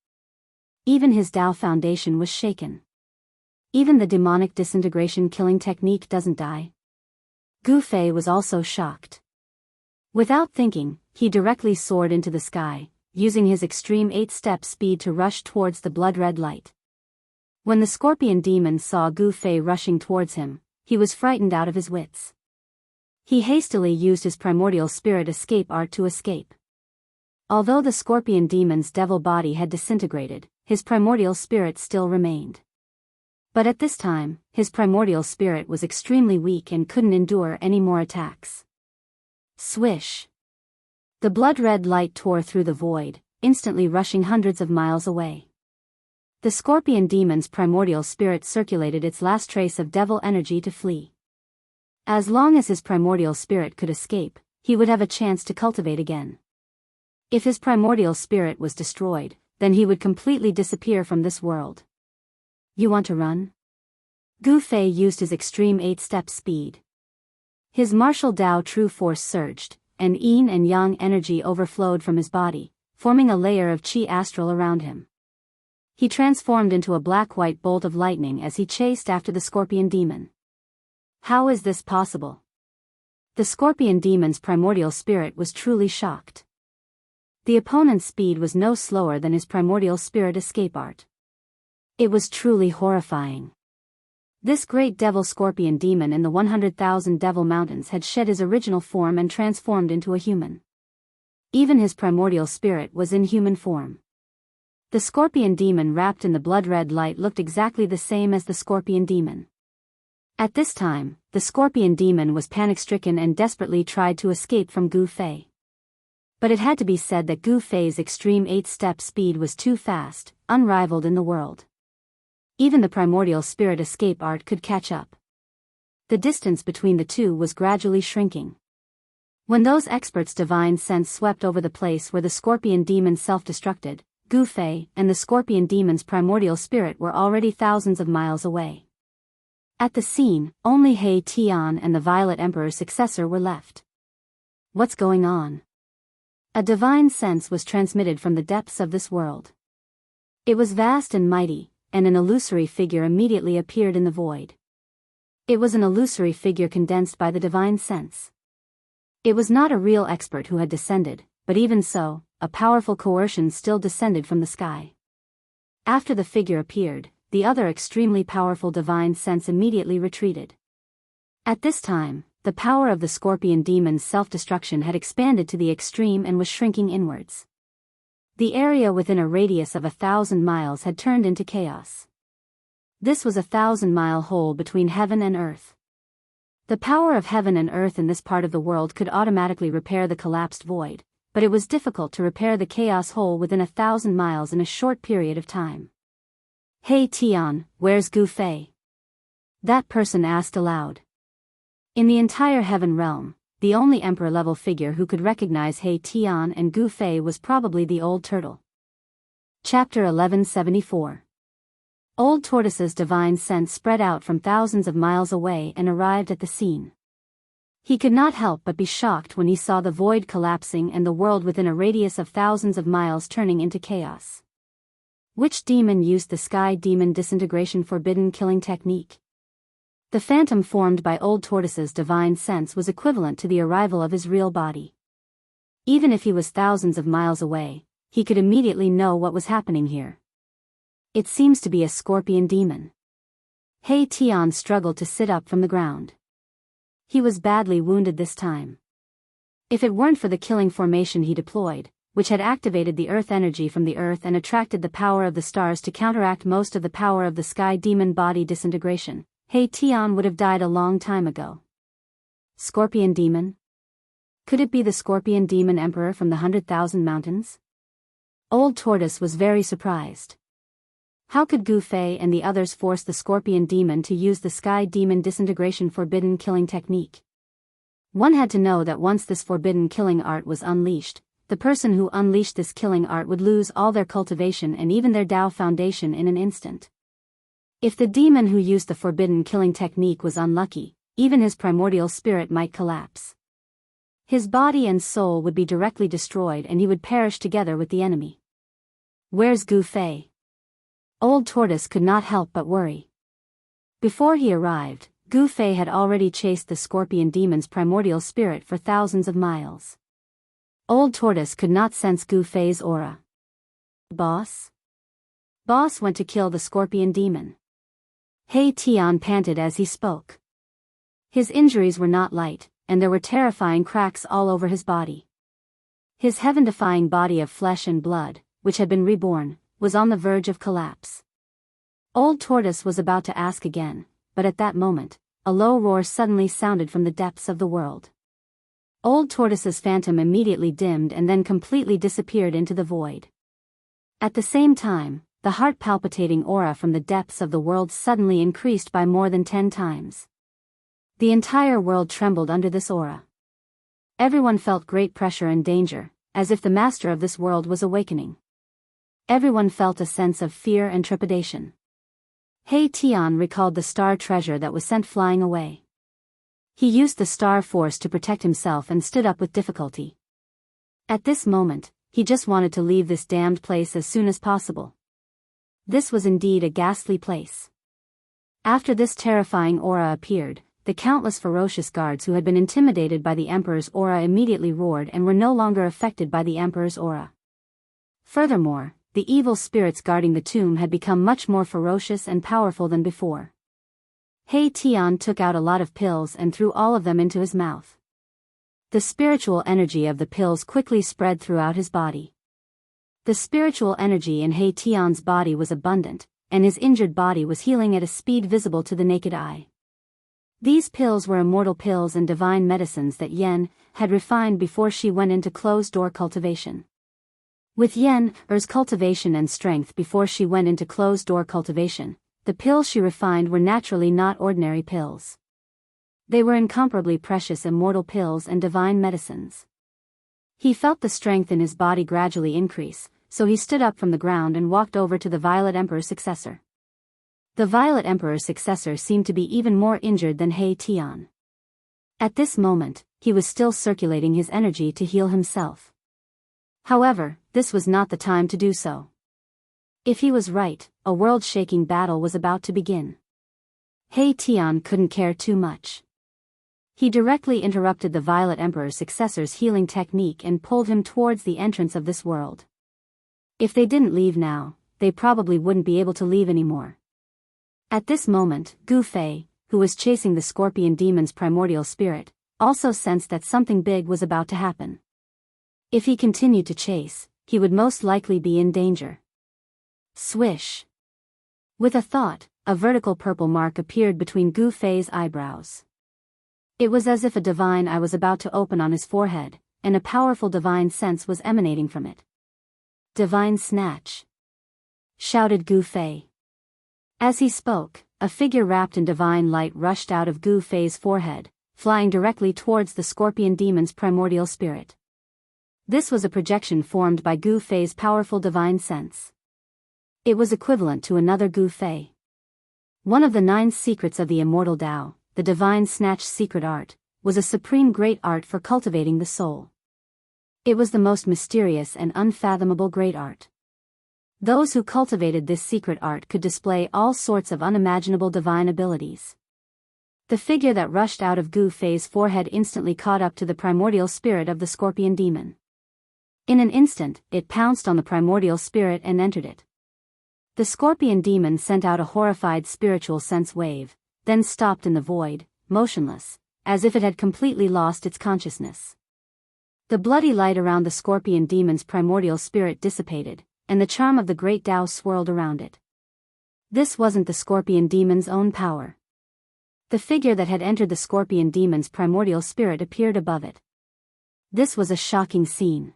Even his Tao foundation was shaken. Even the demonic disintegration killing technique doesn't die. Gu Fei was also shocked. Without thinking, he directly soared into the sky, using his extreme 8-step speed to rush towards the blood-red light. When the scorpion demon saw Gu Fei rushing towards him, he was frightened out of his wits. He hastily used his primordial spirit escape art to escape. Although the scorpion demon's devil body had disintegrated, his primordial spirit still remained. But at this time, his primordial spirit was extremely weak and couldn't endure any more attacks. Swish! The blood-red light tore through the void, instantly rushing hundreds of miles away. The scorpion demon's primordial spirit circulated its last trace of devil energy to flee. As long as his primordial spirit could escape, he would have a chance to cultivate again. If his primordial spirit was destroyed, then he would completely disappear from this world. "You want to run?" Gu Fei used his extreme 8-step speed. His martial Tao true force surged, and yin and yang energy overflowed from his body, forming a layer of qi astral around him. He transformed into a black-white bolt of lightning as he chased after the scorpion demon. How is this possible? The scorpion demon's primordial spirit was truly shocked. The opponent's speed was no slower than his primordial spirit escape art. It was truly horrifying. This great devil scorpion demon in the 100,000 Devil Mountains had shed his original form and transformed into a human. Even his primordial spirit was in human form. The scorpion demon wrapped in the blood-red light looked exactly the same as the scorpion demon. At this time, the scorpion demon was panic-stricken and desperately tried to escape from Gu Fei. But it had to be said that Gu Fei's extreme 8-step speed was too fast, unrivaled in the world. Even the primordial spirit escape art could catch up. The distance between the two was gradually shrinking. When those experts' divine sense swept over the place where the scorpion demon self-destructed, Gu Fei and the scorpion demon's primordial spirit were already thousands of miles away. At the scene, only He Tian and the Violet Emperor's successor were left. What's going on? A divine sense was transmitted from the depths of this world. It was vast and mighty, and an illusory figure immediately appeared in the void. It was an illusory figure condensed by the divine sense. It was not a real expert who had descended, but even so, a powerful coercion still descended from the sky. After the figure appeared, the other extremely powerful divine sense immediately retreated. At this time, the power of the scorpion demon's self-destruction had expanded to the extreme and was shrinking inwards. The area within a radius of 1,000 miles had turned into chaos. This was a 1,000-mile hole between heaven and earth. The power of heaven and earth in this part of the world could automatically repair the collapsed void, but it was difficult to repair the chaos hole within 1,000 miles in a short period of time. "Hey Tian, where's Gu Fei?" that person asked aloud. In the entire heaven realm, the only emperor-level figure who could recognize He Tian and Gu Fei was probably the Old Turtle. Chapter 1174. Old Tortoise's divine sense spread out from thousands of miles away and arrived at the scene. He could not help but be shocked when he saw the void collapsing and the world within a radius of thousands of miles turning into chaos. Which demon used the sky demon disintegration forbidden killing technique? The phantom formed by Old Tortoise's divine sense was equivalent to the arrival of his real body. Even if he was thousands of miles away, he could immediately know what was happening here. It seems to be a scorpion demon. He Tian struggled to sit up from the ground. He was badly wounded this time. If it weren't for the killing formation he deployed, which had activated the earth energy from the earth and attracted the power of the stars to counteract most of the power of the sky demon body disintegration, He Tian would have died a long time ago. Scorpion demon? Could it be the Scorpion Demon Emperor from the 100,000 Mountains? Old Tortoise was very surprised. How could Gu Fei and the others force the Scorpion Demon to use the Sky Demon Disintegration Forbidden Killing Technique? One had to know that once this forbidden killing art was unleashed, the person who unleashed this killing art would lose all their cultivation and even their Tao foundation in an instant. If the demon who used the forbidden killing technique was unlucky, even his primordial spirit might collapse. His body and soul would be directly destroyed and he would perish together with the enemy. Where's Gu Fei? Old Tortoise could not help but worry. Before he arrived, Gu Fei had already chased the Scorpion Demon's primordial spirit for thousands of miles. Old Tortoise could not sense Gu Fei's aura. Boss? Boss went to kill the Scorpion Demon. He Tian panted as he spoke. His injuries were not light, and there were terrifying cracks all over his body. His heaven-defying body of flesh and blood, which had been reborn, was on the verge of collapse. Old Tortoise was about to ask again, but at that moment, a low roar suddenly sounded from the depths of the world. Old Tortoise's phantom immediately dimmed and then completely disappeared into the void. At the same time, the heart-palpitating aura from the depths of the world suddenly increased by more than 10 times. The entire world trembled under this aura. Everyone felt great pressure and danger, as if the master of this world was awakening. Everyone felt a sense of fear and trepidation. He Tian recalled the star treasure that was sent flying away. He used the star force to protect himself and stood up with difficulty. At this moment, he just wanted to leave this damned place as soon as possible. This was indeed a ghastly place. After this terrifying aura appeared, the countless ferocious guards who had been intimidated by the Emperor's aura immediately roared and were no longer affected by the Emperor's aura. Furthermore, the evil spirits guarding the tomb had become much more ferocious and powerful than before. He Tian took out a lot of pills and threw all of them into his mouth. The spiritual energy of the pills quickly spread throughout his body. The spiritual energy in He Tian's body was abundant, and his injured body was healing at a speed visible to the naked eye. These pills were immortal pills and divine medicines that Yen had refined before she went into closed-door cultivation. With Yen's cultivation and strength before she went into closed-door cultivation, the pills she refined were naturally not ordinary pills. They were incomparably precious immortal pills and divine medicines. He felt the strength in his body gradually increase, so he stood up from the ground and walked over to the Violet Emperor's successor. The Violet Emperor's successor seemed to be even more injured than He Tian. At this moment, he was still circulating his energy to heal himself. However, this was not the time to do so. If he was right, a world-shaking battle was about to begin. He Tian couldn't care too much. He directly interrupted the Violet Emperor's successor's healing technique and pulled him towards the entrance of this world. If they didn't leave now, they probably wouldn't be able to leave anymore. At this moment, Gu Fei, who was chasing the Scorpion Demon's primordial spirit, also sensed that something big was about to happen. If he continued to chase, he would most likely be in danger. Swish! With a thought, a vertical purple mark appeared between Gu Fei's eyebrows. It was as if a divine eye was about to open on his forehead, and a powerful divine sense was emanating from it. Divine snatch! Shouted Gu Fei. As he spoke, a figure wrapped in divine light rushed out of Gu Fei's forehead, flying directly towards the Scorpion Demon's primordial spirit. This was a projection formed by Gu Fei's powerful divine sense. It was equivalent to another Gu Fei. One of the 9 secrets of the immortal Tao, the divine snatch secret art, was a supreme great art for cultivating the soul. It was the most mysterious and unfathomable great art. Those who cultivated this secret art could display all sorts of unimaginable divine abilities. The figure that rushed out of Gu Fei's forehead instantly caught up to the primordial spirit of the Scorpion Demon. In an instant, it pounced on the primordial spirit and entered it. The Scorpion Demon sent out a horrified spiritual sense wave, then stopped in the void, motionless, as if it had completely lost its consciousness. The bloody light around the Scorpion Demon's primordial spirit dissipated, and the charm of the great Tao swirled around it. This wasn't the Scorpion Demon's own power. The figure that had entered the Scorpion Demon's primordial spirit appeared above it. This was a shocking scene.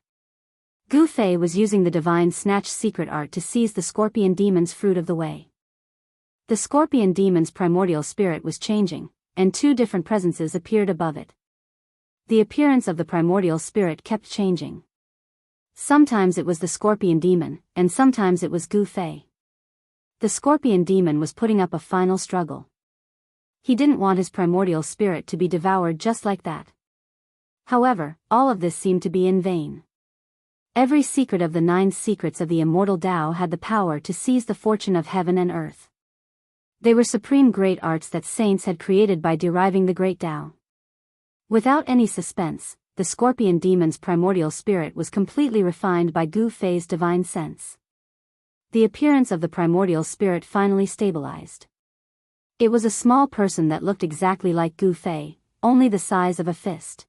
Gu Fei was using the divine snatch secret art to seize the scorpion demon's fruit of the way. The scorpion demon's primordial spirit was changing, and two different presences appeared above it. The appearance of the primordial spirit kept changing. Sometimes it was the scorpion demon, and sometimes it was Gu Fei. The scorpion demon was putting up a final struggle. He didn't want his primordial spirit to be devoured just like that. However, all of this seemed to be in vain. Every secret of the 9 secrets of the immortal Tao had the power to seize the fortune of heaven and earth. They were supreme great arts that saints had created by deriving the great Tao. Without any suspense, the scorpion demon's primordial spirit was completely refined by Gu Fei's divine sense. The appearance of the primordial spirit finally stabilized. It was a small person that looked exactly like Gu Fei, only the size of a fist.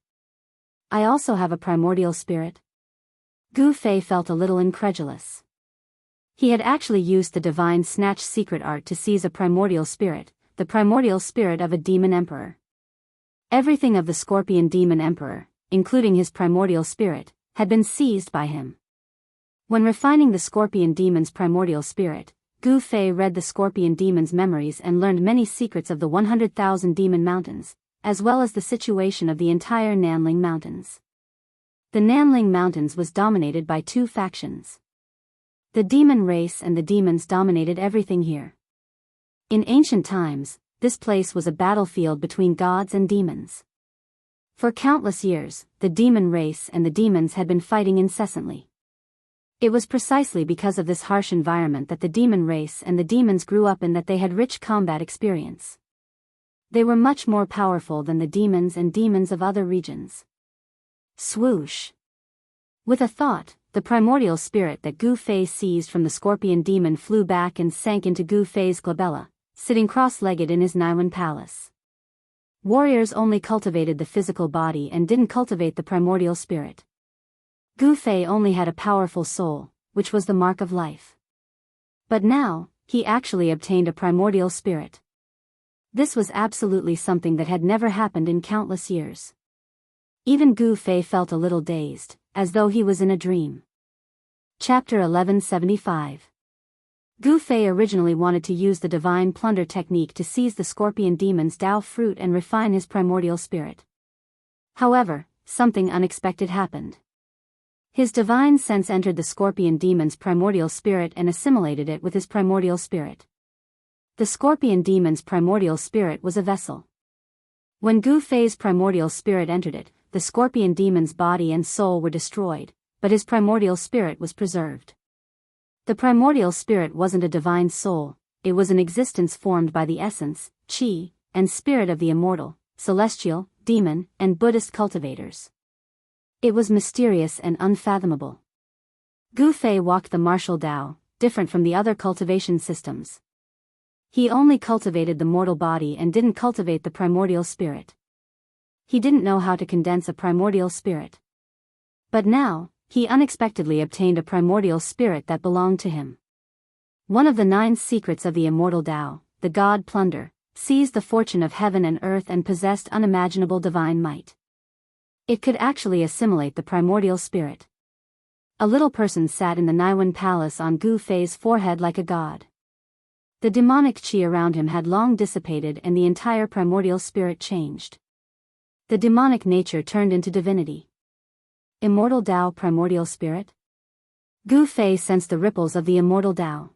I also have a primordial spirit? Gu Fei felt a little incredulous. He had actually used the divine snatch secret art to seize a primordial spirit, the primordial spirit of a demon emperor. Everything of the scorpion demon emperor, including his primordial spirit, had been seized by him. When refining the scorpion demon's primordial spirit, Gu Fei read the scorpion demon's memories and learned many secrets of the 100,000 demon mountains, as well as the situation of the entire Nanling Mountains. The Nanling Mountains was dominated by 2 factions. The demon race and the demons dominated everything here. In ancient times, this place was a battlefield between gods and demons. For countless years, the demon race and the demons had been fighting incessantly. It was precisely because of this harsh environment that the demon race and the demons grew up in that they had rich combat experience. They were much more powerful than the demons and demons of other regions. Swoosh! With a thought, the primordial spirit that Gu Fei seized from the scorpion demon flew back and sank into Gu Fei's glabella, sitting cross-legged in his Naiwan palace. Warriors only cultivated the physical body and didn't cultivate the primordial spirit. Gu Fei only had a powerful soul, which was the mark of life. But now, he actually obtained a primordial spirit. This was absolutely something that had never happened in countless years. Even Gu Fei felt a little dazed, as though he was in a dream. Chapter 1175. Gu Fei originally wanted to use the divine plunder technique to seize the scorpion demon's Tao fruit and refine his primordial spirit. However, something unexpected happened. His divine sense entered the scorpion demon's primordial spirit and assimilated it with his primordial spirit. The scorpion demon's primordial spirit was a vessel. When Gu Fei's primordial spirit entered it, the scorpion demon's body and soul were destroyed, but his primordial spirit was preserved. The primordial spirit wasn't a divine soul, it was an existence formed by the essence, qi, and spirit of the immortal, celestial, demon, and Buddhist cultivators. It was mysterious and unfathomable. Gu Fei walked the martial Tao, different from the other cultivation systems. He only cultivated the mortal body and didn't cultivate the primordial spirit. He didn't know how to condense a primordial spirit. But now, he unexpectedly obtained a primordial spirit that belonged to him. One of the 9 secrets of the immortal Tao, the god Plunder, seized the fortune of heaven and earth and possessed unimaginable divine might. It could actually assimilate the primordial spirit. A little person sat in the Naiwan palace on Gu Fei's forehead like a god. The demonic qi around him had long dissipated and the entire primordial spirit changed. The demonic nature turned into divinity. Immortal Tao primordial spirit? Gu Fei sensed the ripples of the immortal Tao.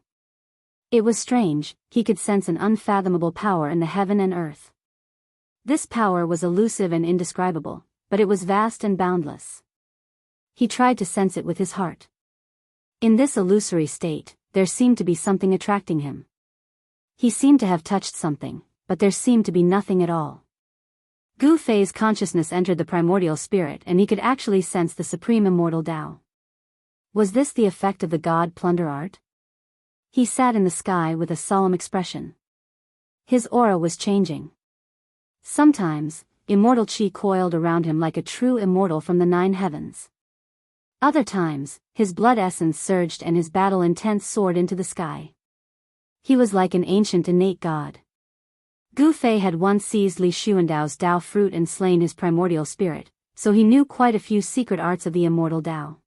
It was strange, he could sense an unfathomable power in the heaven and earth. This power was elusive and indescribable, but it was vast and boundless. He tried to sense it with his heart. In this illusory state, there seemed to be something attracting him. He seemed to have touched something, but there seemed to be nothing at all. Gu Fei's consciousness entered the primordial spirit and he could actually sense the supreme immortal Tao. Was this the effect of the god Plunder art? He sat in the sky with a solemn expression. His aura was changing. Sometimes, immortal qi coiled around him like a true immortal from the 9 heavens. Other times, his blood essence surged and his battle intent soared into the sky. He was like an ancient innate god. Gu Fei had once seized Li Xuandao's Tao fruit and slain his primordial spirit, so he knew quite a few secret arts of the immortal Tao.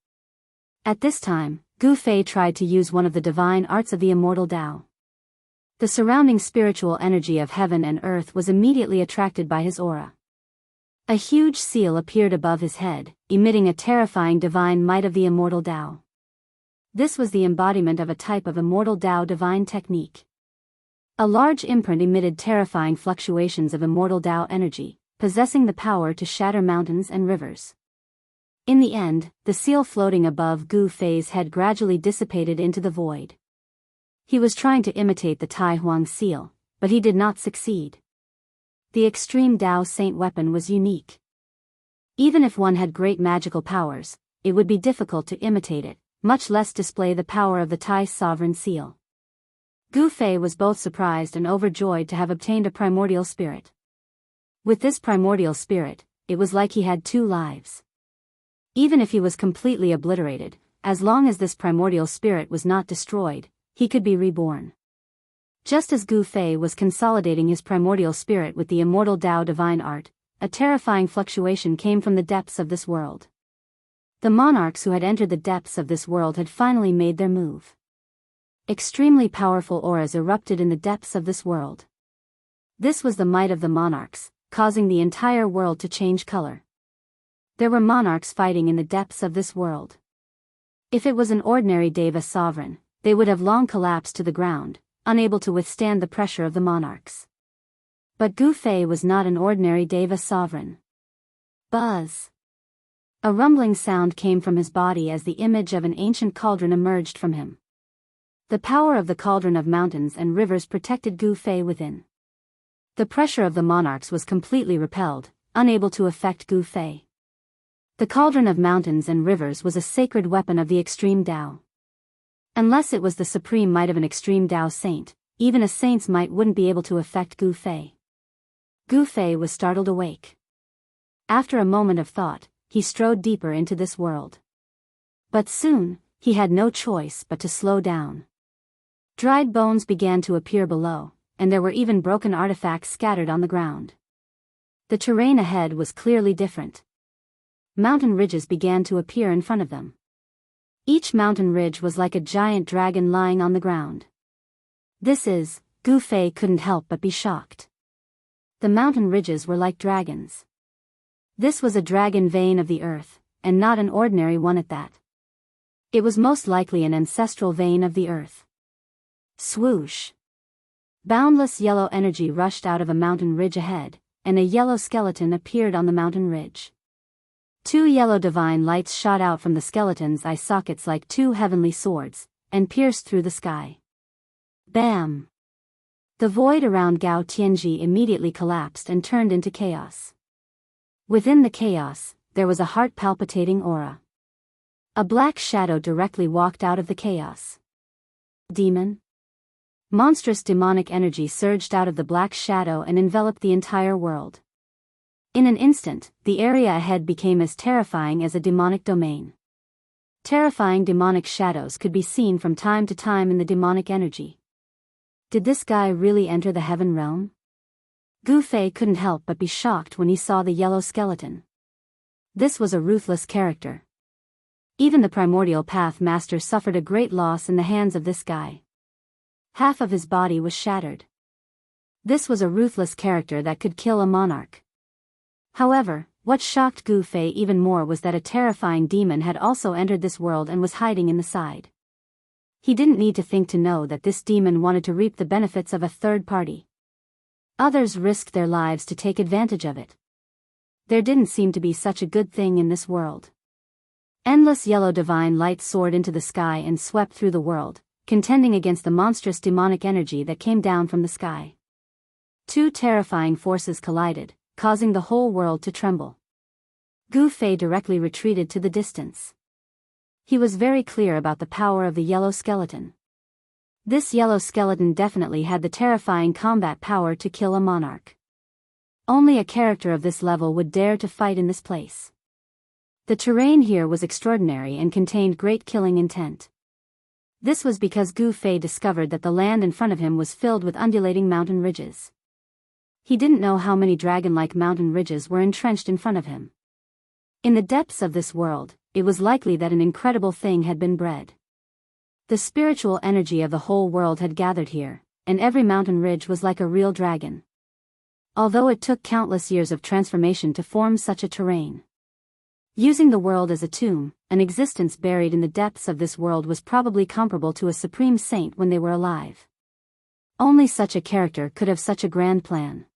At this time, Gu Fei tried to use one of the divine arts of the immortal Tao. The surrounding spiritual energy of heaven and earth was immediately attracted by his aura. A huge seal appeared above his head, emitting a terrifying divine might of the immortal Tao. This was the embodiment of a type of immortal Tao divine technique. A large imprint emitted terrifying fluctuations of immortal Tao energy, possessing the power to shatter mountains and rivers. In the end, the seal floating above Gu Fei's head gradually dissipated into the void. He was trying to imitate the Tai Huang seal, but he did not succeed. The extreme Tao Saint weapon was unique. Even if one had great magical powers, it would be difficult to imitate it, much less display the power of the Tai sovereign seal. Gu Fei was both surprised and overjoyed to have obtained a primordial spirit. With this primordial spirit, it was like he had two lives. Even if he was completely obliterated, as long as this primordial spirit was not destroyed, he could be reborn. Just as Gu Fei was consolidating his primordial spirit with the immortal Tao divine art, a terrifying fluctuation came from the depths of this world. The monarchs who had entered the depths of this world had finally made their move. Extremely powerful auras erupted in the depths of this world. This was the might of the monarchs, causing the entire world to change color. There were monarchs fighting in the depths of this world. If it was an ordinary Deva sovereign, they would have long collapsed to the ground, unable to withstand the pressure of the monarchs. But Gu Fei was not an ordinary Deva sovereign. Buzz! A rumbling sound came from his body as the image of an ancient cauldron emerged from him. The power of the cauldron of mountains and rivers protected Gu Fei within. The pressure of the monarchs was completely repelled, unable to affect Gu Fei. The cauldron of mountains and rivers was a sacred weapon of the extreme Tao. Unless it was the supreme might of an extreme Tao saint, even a saint's might wouldn't be able to affect Gu Fei. Gu Fei was startled awake. After a moment of thought, he strode deeper into this world. But soon, he had no choice but to slow down. Dried bones began to appear below, and there were even broken artifacts scattered on the ground. The terrain ahead was clearly different. Mountain ridges began to appear in front of them. Each mountain ridge was like a giant dragon lying on the ground. Gu Fei couldn't help but be shocked. The mountain ridges were like dragons. This was a dragon vein of the earth, and not an ordinary one at that. It was most likely an ancestral vein of the earth. Swoosh! Boundless yellow energy rushed out of a mountain ridge ahead, and a yellow skeleton appeared on the mountain ridge. Two yellow divine lights shot out from the skeleton's eye sockets like two heavenly swords, and pierced through the sky. Bam! The void around Gao Tianji immediately collapsed and turned into chaos. Within the chaos, there was a heart-palpitating aura. A black shadow directly walked out of the chaos. Demon? Monstrous demonic energy surged out of the black shadow and enveloped the entire world. In an instant, the area ahead became as terrifying as a demonic domain. Terrifying demonic shadows could be seen from time to time in the demonic energy. Did this guy really enter the heaven realm? Gu Fei couldn't help but be shocked when he saw the yellow skeleton. This was a ruthless character. Even the primordial path master suffered a great loss in the hands of this guy. Half of his body was shattered. This was a ruthless character that could kill a monarch. However, what shocked Gu Fei even more was that a terrifying demon had also entered this world and was hiding in the side. He didn't need to think to know that this demon wanted to reap the benefits of a third party. Others risked their lives to take advantage of it. There didn't seem to be such a good thing in this world. Endless yellow divine light soared into the sky and swept through the world, contending against the monstrous demonic energy that came down from the sky. Two terrifying forces collided, causing the whole world to tremble. Gu Fei directly retreated to the distance. He was very clear about the power of the yellow skeleton. This yellow skeleton definitely had the terrifying combat power to kill a monarch. Only a character of this level would dare to fight in this place. The terrain here was extraordinary and contained great killing intent. This was because Gu Fei discovered that the land in front of him was filled with undulating mountain ridges. He didn't know how many dragon-like mountain ridges were entrenched in front of him. In the depths of this world, it was likely that an incredible thing had been bred. The spiritual energy of the whole world had gathered here, and every mountain ridge was like a real dragon. Although it took countless years of transformation to form such a terrain. Using the world as a tomb, an existence buried in the depths of this world was probably comparable to a supreme saint when they were alive. Only such a character could have such a grand plan.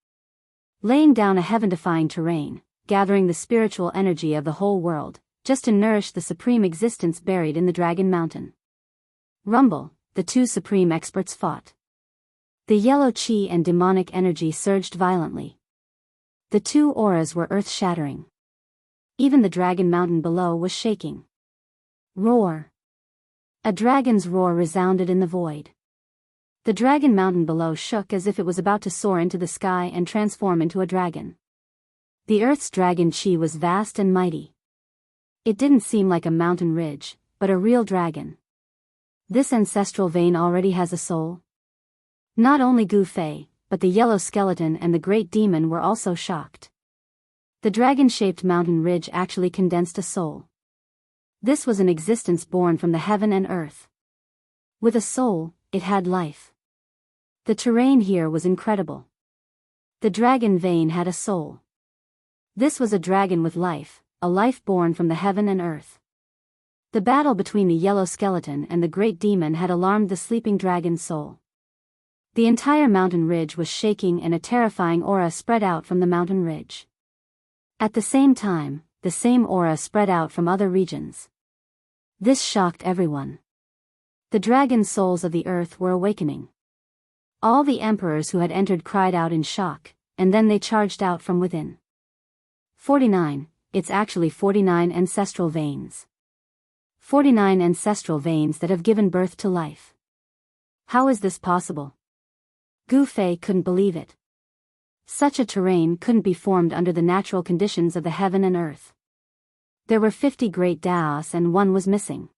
Laying down a heaven-defying terrain, gathering the spiritual energy of the whole world, just to nourish the supreme existence buried in the Dragon Mountain. Rumble, the two supreme experts fought. The yellow chi and demonic energy surged violently. The two auras were earth-shattering. Even the Dragon Mountain below was shaking. Roar. A dragon's roar resounded in the void. The Dragon Mountain below shook as if it was about to soar into the sky and transform into a dragon. The Earth's dragon chi was vast and mighty. It didn't seem like a mountain ridge, but a real dragon. This ancestral vein already has a soul. Not only Gu Fei, but the yellow skeleton and the great demon were also shocked. The dragon-shaped mountain ridge actually condensed a soul. This was an existence born from the heaven and earth. With a soul, it had life. The terrain here was incredible. The dragon vein had a soul. This was a dragon with life, a life born from the heaven and earth. The battle between the yellow skeleton and the great demon had alarmed the sleeping dragon's soul. The entire mountain ridge was shaking and a terrifying aura spread out from the mountain ridge. At the same time, the same aura spread out from other regions. This shocked everyone. The dragon souls of the earth were awakening. All the emperors who had entered cried out in shock, and then they charged out from within. 49, it's actually 49 ancestral veins. 49 ancestral veins that have given birth to life. How is this possible? Gu Fei couldn't believe it. Such a terrain couldn't be formed under the natural conditions of the heaven and earth. There were 50 great Daos and one was missing.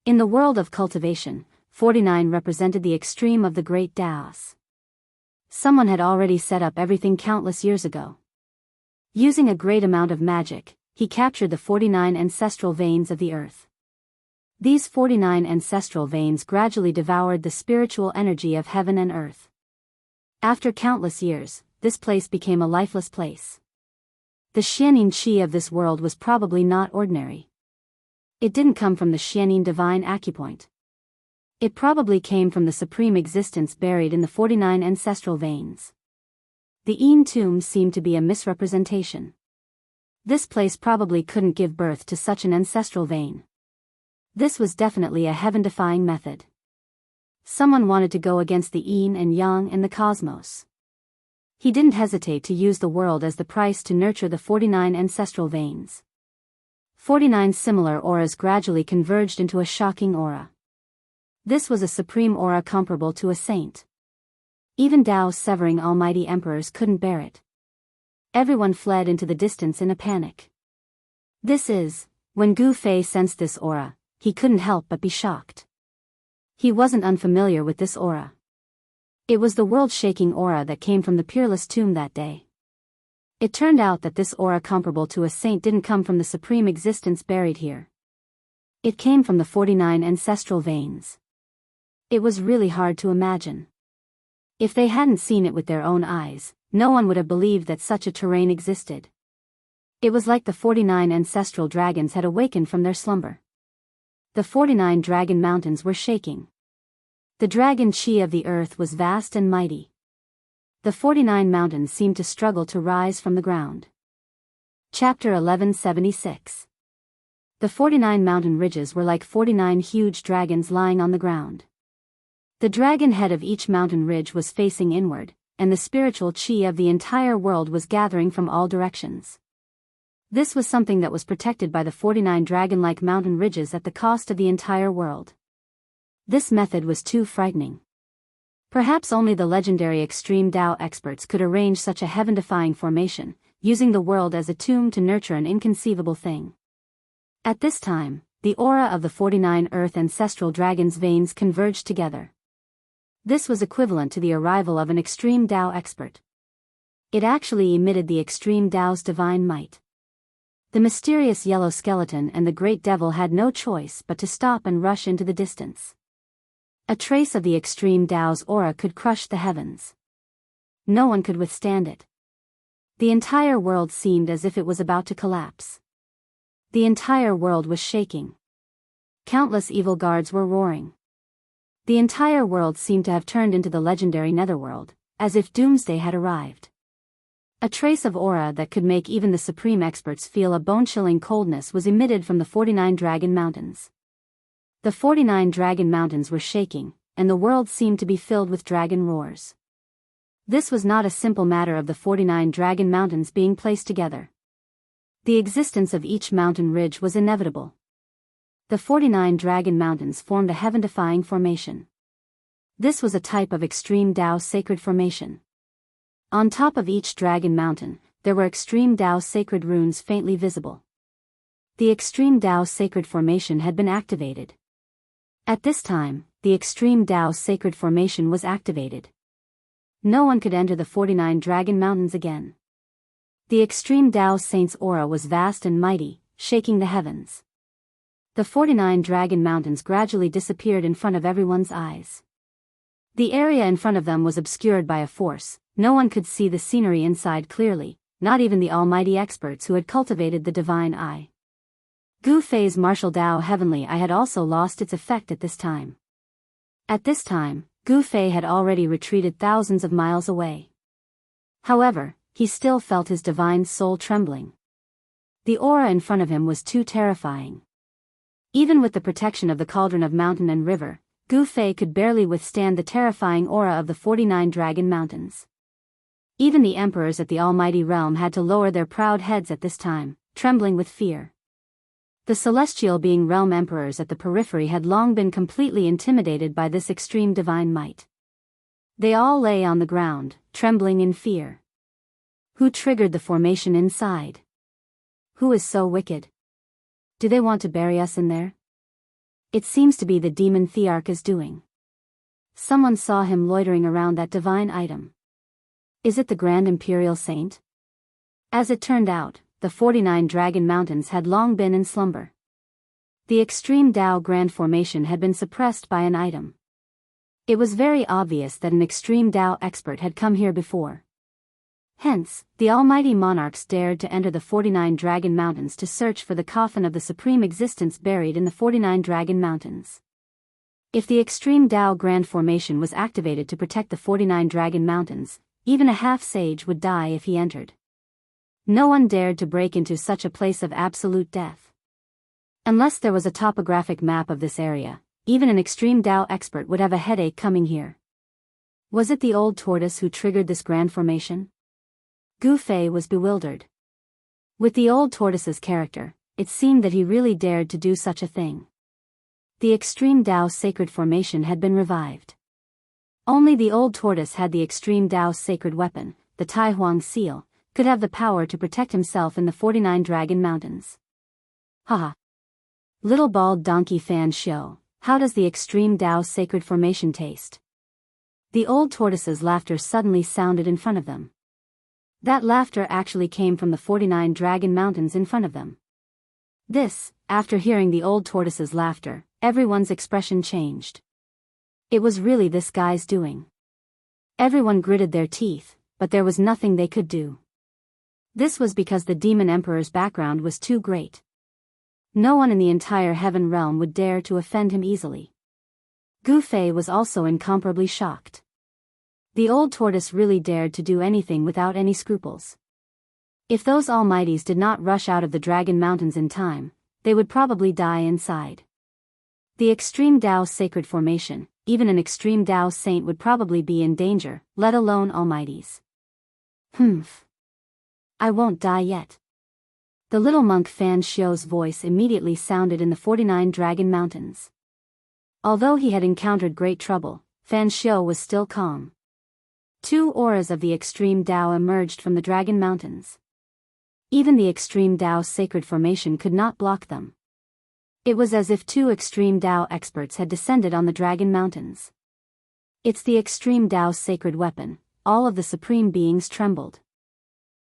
In the world of cultivation, 49 represented the extreme of the great Daos. Someone had already set up everything countless years ago. Using a great amount of magic, he captured the 49 ancestral veins of the earth. These 49 ancestral veins gradually devoured the spiritual energy of heaven and earth. After countless years, this place became a lifeless place. The Xianin Qi of this world was probably not ordinary. It didn't come from the Xianin divine acupoint. It probably came from the supreme existence buried in the 49 ancestral veins. The Yin tomb seemed to be a misrepresentation. This place probably couldn't give birth to such an ancestral vein. This was definitely a heaven-defying method. Someone wanted to go against the yin and yang and the cosmos. He didn't hesitate to use the world as the price to nurture the 49 ancestral veins. 49 similar auras gradually converged into a shocking aura. This was a supreme aura comparable to a saint. Even Tao's severing almighty emperors couldn't bear it. Everyone fled into the distance in a panic. When Gu Fei sensed this aura, he couldn't help but be shocked. He wasn't unfamiliar with this aura. It was the world-shaking aura that came from the Peerless Tomb that day. It turned out that this aura comparable to a saint didn't come from the supreme existence buried here. It came from the 49 ancestral veins. It was really hard to imagine. If they hadn't seen it with their own eyes, no one would have believed that such a terrain existed. It was like the 49 ancestral dragons had awakened from their slumber. The 49 dragon mountains were shaking. The dragon chi of the earth was vast and mighty. The 49 mountains seemed to struggle to rise from the ground. Chapter 1176. The 49 mountain ridges were like 49 huge dragons lying on the ground. The dragon head of each mountain ridge was facing inward, and the spiritual chi of the entire world was gathering from all directions. This was something that was protected by the 49 dragon-like mountain ridges at the cost of the entire world. This method was too frightening. Perhaps only the legendary extreme Tao experts could arrange such a heaven-defying formation, using the world as a tomb to nurture an inconceivable thing. At this time, the aura of the 49 earth ancestral dragons' veins converged together. This was equivalent to the arrival of an extreme Tao expert. It actually emitted the extreme Tao's divine might. The mysterious yellow skeleton and the great devil had no choice but to stop and rush into the distance. A trace of the extreme Tao's aura could crush the heavens. No one could withstand it. The entire world seemed as if it was about to collapse. The entire world was shaking. Countless evil guards were roaring. The entire world seemed to have turned into the legendary Netherworld, as if doomsday had arrived. A trace of aura that could make even the supreme experts feel a bone-chilling coldness was emitted from the 49 Dragon Mountains. The 49 Dragon Mountains were shaking, and the world seemed to be filled with dragon roars. This was not a simple matter of the 49 Dragon Mountains being placed together. The existence of each mountain ridge was inevitable. The 49 Dragon Mountains formed a heaven-defying formation. This was a type of extreme Tao sacred formation. On top of each dragon mountain, there were extreme Tao sacred runes faintly visible. The extreme Tao sacred formation had been activated. At this time, the extreme Tao sacred formation was activated. No one could enter the 49 Dragon Mountains again. The extreme Tao Saint's aura was vast and mighty, shaking the heavens. The 49 Dragon Mountains gradually disappeared in front of everyone's eyes. The area in front of them was obscured by a force. No one could see the scenery inside clearly, not even the almighty experts who had cultivated the divine eye. Gu Fei's martial Tao heavenly eye had also lost its effect at this time. At this time, Gu Fei had already retreated thousands of miles away. However, he still felt his divine soul trembling. The aura in front of him was too terrifying. Even with the protection of the cauldron of mountain and river, Gu Fei could barely withstand the terrifying aura of the 49 Dragon Mountains. Even the emperors at the Almighty Realm had to lower their proud heads at this time, trembling with fear. The celestial being realm emperors at the periphery had long been completely intimidated by this extreme divine might. They all lay on the ground, trembling in fear. Who triggered the formation inside? Who is so wicked? Do they want to bury us in there? It seems to be the demon Thearch's doing. Someone saw him loitering around that divine item. Is it the Grand Imperial Saint? As it turned out, the 49 Dragon Mountains had long been in slumber. The extreme Tao Grand Formation had been suppressed by an item. It was very obvious that an extreme Tao expert had come here before. Hence, the almighty monarchs dared to enter the 49 Dragon Mountains to search for the coffin of the supreme existence buried in the 49 Dragon Mountains. If the extreme Tao Grand Formation was activated to protect the 49 Dragon Mountains, even a half-sage would die if he entered. No one dared to break into such a place of absolute death. Unless there was a topographic map of this area, even an extreme Tao expert would have a headache coming here. Was it the old tortoise who triggered this grand formation? Gu Fei was bewildered. With the old tortoise's character, it seemed that he really dared to do such a thing. The extreme Tao sacred formation had been revived. Only the old tortoise had the extreme Tao sacred weapon, the Tai Huang seal, could have the power to protect himself in the 49 Dragon Mountains. Haha. Little bald donkey Fan Xiu, how does the extreme Tao sacred formation taste? The old tortoise's laughter suddenly sounded in front of them. That laughter actually came from the 49 Dragon Mountains in front of them. This, after hearing the old tortoise's laughter, everyone's expression changed. It was really this guy's doing. Everyone gritted their teeth, but there was nothing they could do. This was because the demon emperor's background was too great. No one in the entire heaven realm would dare to offend him easily. Gu Fei was also incomparably shocked. The old tortoise really dared to do anything without any scruples. If those almighties did not rush out of the Dragon Mountains in time, they would probably die inside. The extreme Tao sacred formation, even an extreme Tao saint would probably be in danger, let alone almighties. Humph. I won't die yet. The little monk Fan Xiu's voice immediately sounded in the 49 Dragon Mountains. Although he had encountered great trouble, Fan Xiu was still calm. Two auras of the extreme Tao emerged from the Dragon Mountains. Even the extreme Tao sacred formation could not block them. It was as if two extreme Tao experts had descended on the Dragon Mountains. It's the extreme Tao sacred weapon. All of the supreme beings trembled.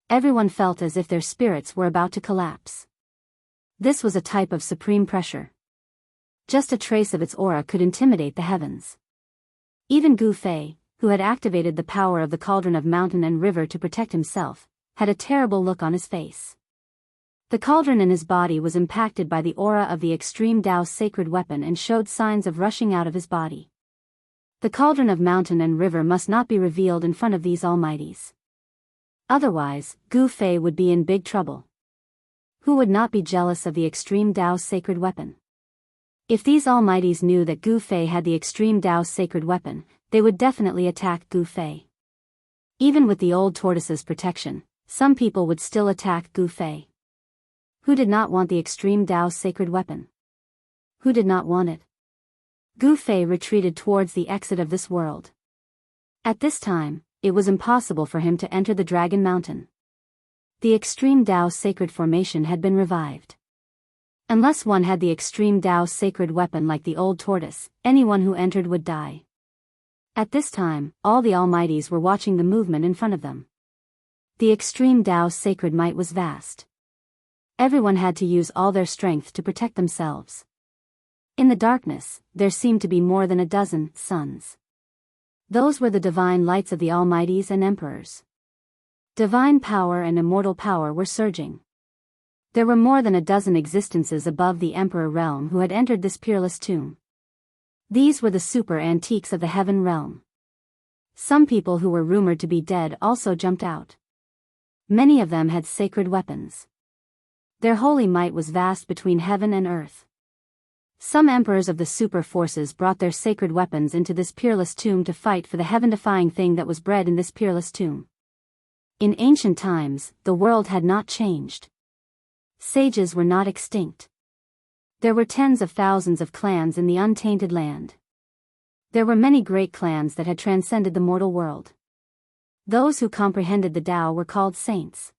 Everyone felt as if their spirits were about to collapse. This was a type of supreme pressure. Just a trace of its aura could intimidate the heavens. Even Gu Fei, who had activated the power of the cauldron of mountain and river to protect himself, had a terrible look on his face. The cauldron in his body was impacted by the aura of the extreme Tao's sacred weapon and showed signs of rushing out of his body. The cauldron of mountain and river must not be revealed in front of these almighties. Otherwise, Gu Fei would be in big trouble. Who would not be jealous of the extreme Tao's sacred weapon? If these almighties knew that Gu Fei had the extreme Tao's sacred weapon, they would definitely attack Gu Fei. Even with the old tortoise's protection, some people would still attack Gu Fei. Who did not want the extreme Tao's sacred weapon? Who did not want it? Gu Fei retreated towards the exit of this world. At this time, it was impossible for him to enter the Dragon Mountain. The extreme Tao's sacred formation had been revived. Unless one had the extreme Tao's sacred weapon like the old tortoise, anyone who entered would die. At this time, all the almighties were watching the movement in front of them. The extreme Tao's sacred might was vast. Everyone had to use all their strength to protect themselves. In the darkness, there seemed to be more than a dozen suns. Those were the divine lights of the almighties and emperors. Divine power and immortal power were surging. There were more than a dozen existences above the emperor realm who had entered this peerless tomb. These were the super antiques of the heaven realm. Some people who were rumored to be dead also jumped out. Many of them had sacred weapons. Their holy might was vast between heaven and earth. Some emperors of the super forces brought their sacred weapons into this peerless tomb to fight for the heaven-defying thing that was bred in this peerless tomb. In ancient times, the world had not changed. Sages were not extinct. There were tens of thousands of clans in the untainted land. There were many great clans that had transcended the mortal world. Those who comprehended the Tao were called saints.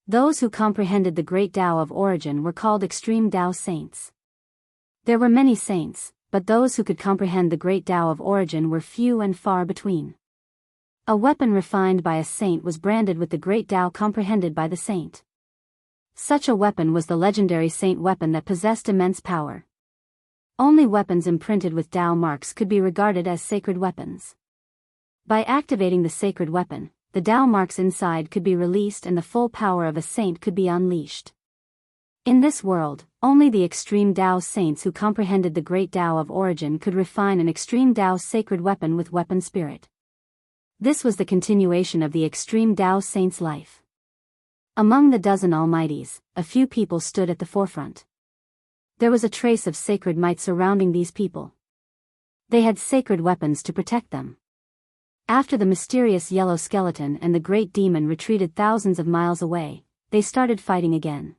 Those who comprehended the great Tao of origin were called extreme Tao saints. There were many saints, but those who could comprehend the great Tao of origin were few and far between. A weapon refined by a saint was branded with the great Tao comprehended by the saint. Such a weapon was the legendary saint weapon that possessed immense power. Only weapons imprinted with Tao marks could be regarded as sacred weapons. By activating the sacred weapon, the Tao marks inside could be released and the full power of a saint could be unleashed. In this world, only the extreme Tao saints who comprehended the great Tao of origin could refine an extreme Tao sacred weapon with weapon spirit. This was the continuation of the extreme Tao saint's life. Among the dozen almighties, a few people stood at the forefront. There was a trace of sacred might surrounding these people. They had sacred weapons to protect them. After the mysterious yellow skeleton and the great demon retreated thousands of miles away, they started fighting again.